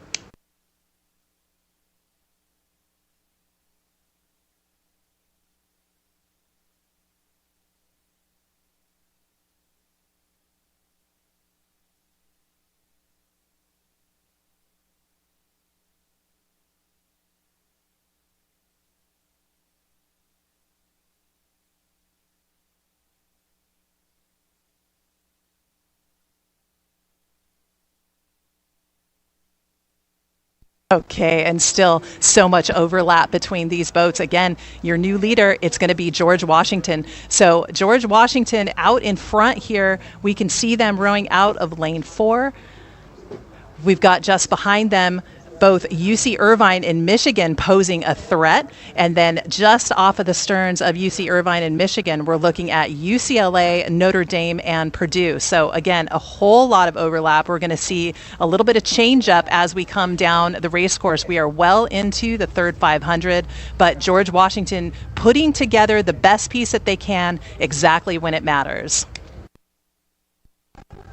Okay, and still so much overlap between these boats. Again, your new leader, it's going to be George Washington. So George Washington out in front here, we can see them rowing out of lane 4. We've got just behind them both UC Irvine and Michigan posing a threat. And then just off of the sterns of UC Irvine and Michigan, we're looking at UCLA, Notre Dame, and Purdue. So again, a whole lot of overlap. We're going to see a little bit of change up as we come down the race course. We are well into the third 500, but George Washington putting together the best piece that they can exactly when it matters.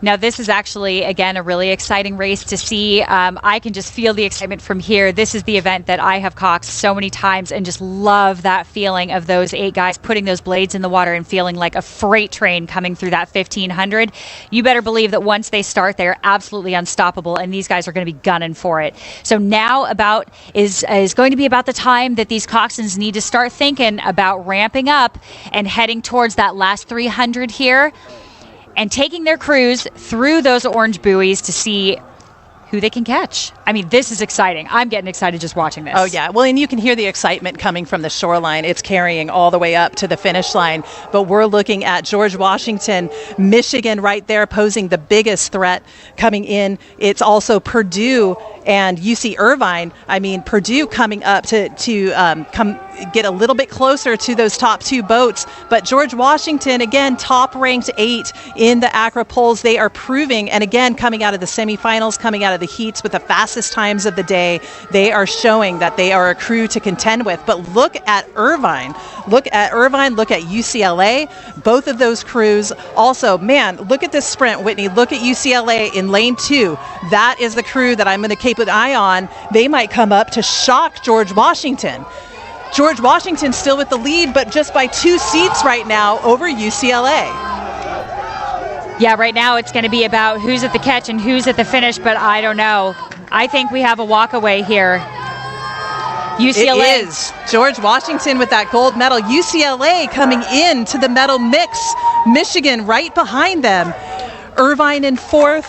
Now, this is actually, again, a really exciting race to see. I can just feel the excitement from here. This is the event that I have coxed so many times and just love that feeling of those 8 guys putting those blades in the water and feeling like a freight train coming through that 1,500. You better believe that once they start, they're absolutely unstoppable, and these guys are going to be gunning for it. So now is going to be about the time that these coxswains need to start thinking about ramping up and heading towards that last 300 here, and taking their crews through those orange buoys to see who they can catch. I mean, this is exciting. I'm getting excited just watching this. Oh, yeah. Well, and you can hear the excitement coming from the shoreline. It's carrying all the way up to the finish line. But we're looking at George Washington, Michigan right there posing the biggest threat coming in. It's also Purdue And UC Irvine, I mean, Purdue coming up to come get a little bit closer to those top two boats. But George Washington, again, top ranked 8 in the ACRA polls. They are proving, and again, coming out of the semifinals, coming out of the heats with the fastest times of the day, they are showing that they are a crew to contend with. But look at Irvine. Look at UCLA. Both of those crews. Also, man, look at this sprint, Whitney. Look at UCLA in lane 2. That is the crew that I'm going to keep an eye on. They might come up to shock George Washington. George Washington still with the lead, but just by 2 seats right now over UCLA. Yeah, right now it's going to be about who's at the catch and who's at the finish, but I don't know. I think we have a walkaway here. UCLA. It is George Washington with that gold medal. UCLA coming in to the medal mix. Michigan right behind them. Irvine in 4th.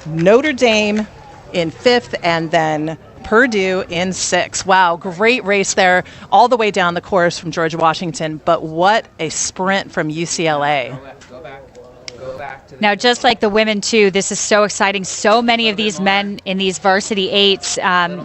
Notre Dame in 5th, and then Purdue in 6th. Wow, great race there all the way down the course from George Washington, but what a sprint from UCLA. Now, just like the women, too, this is so exciting. So many of these men in these varsity 8s,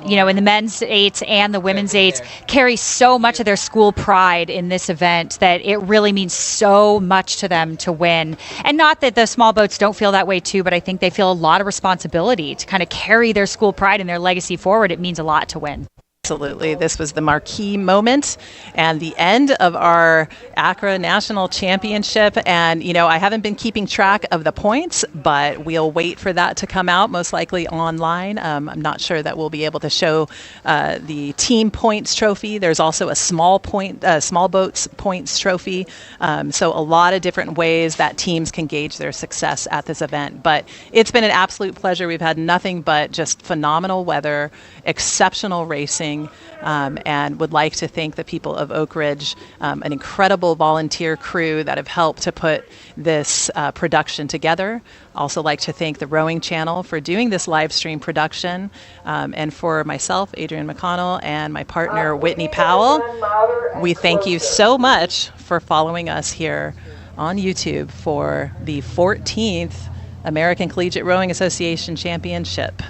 in the men's 8s and the women's 8s, carry so much of their school pride in this event that it really means so much to them to win. And not that the small boats don't feel that way, too, but I think they feel a lot of responsibility to kind of carry their school pride and their legacy forward. It means a lot to win. Absolutely. This was the marquee moment and the end of our ACRA National Championship. And, I haven't been keeping track of the points, but we'll wait for that to come out, most likely online. I'm not sure that we'll be able to show the team points trophy. There's also a small boats points trophy. So a lot of different ways that teams can gauge their success at this event. But it's been an absolute pleasure. We've had nothing but just phenomenal weather, exceptional racing. And would like to thank the people of Oak Ridge, an incredible volunteer crew that have helped to put this production together. Also like to thank the Rowing Channel for doing this live stream production, and for myself, Adrienne McConnell, and my partner, Whitney Powell. We thank you so much for following us here on YouTube for the 14th American Collegiate Rowing Association Championship.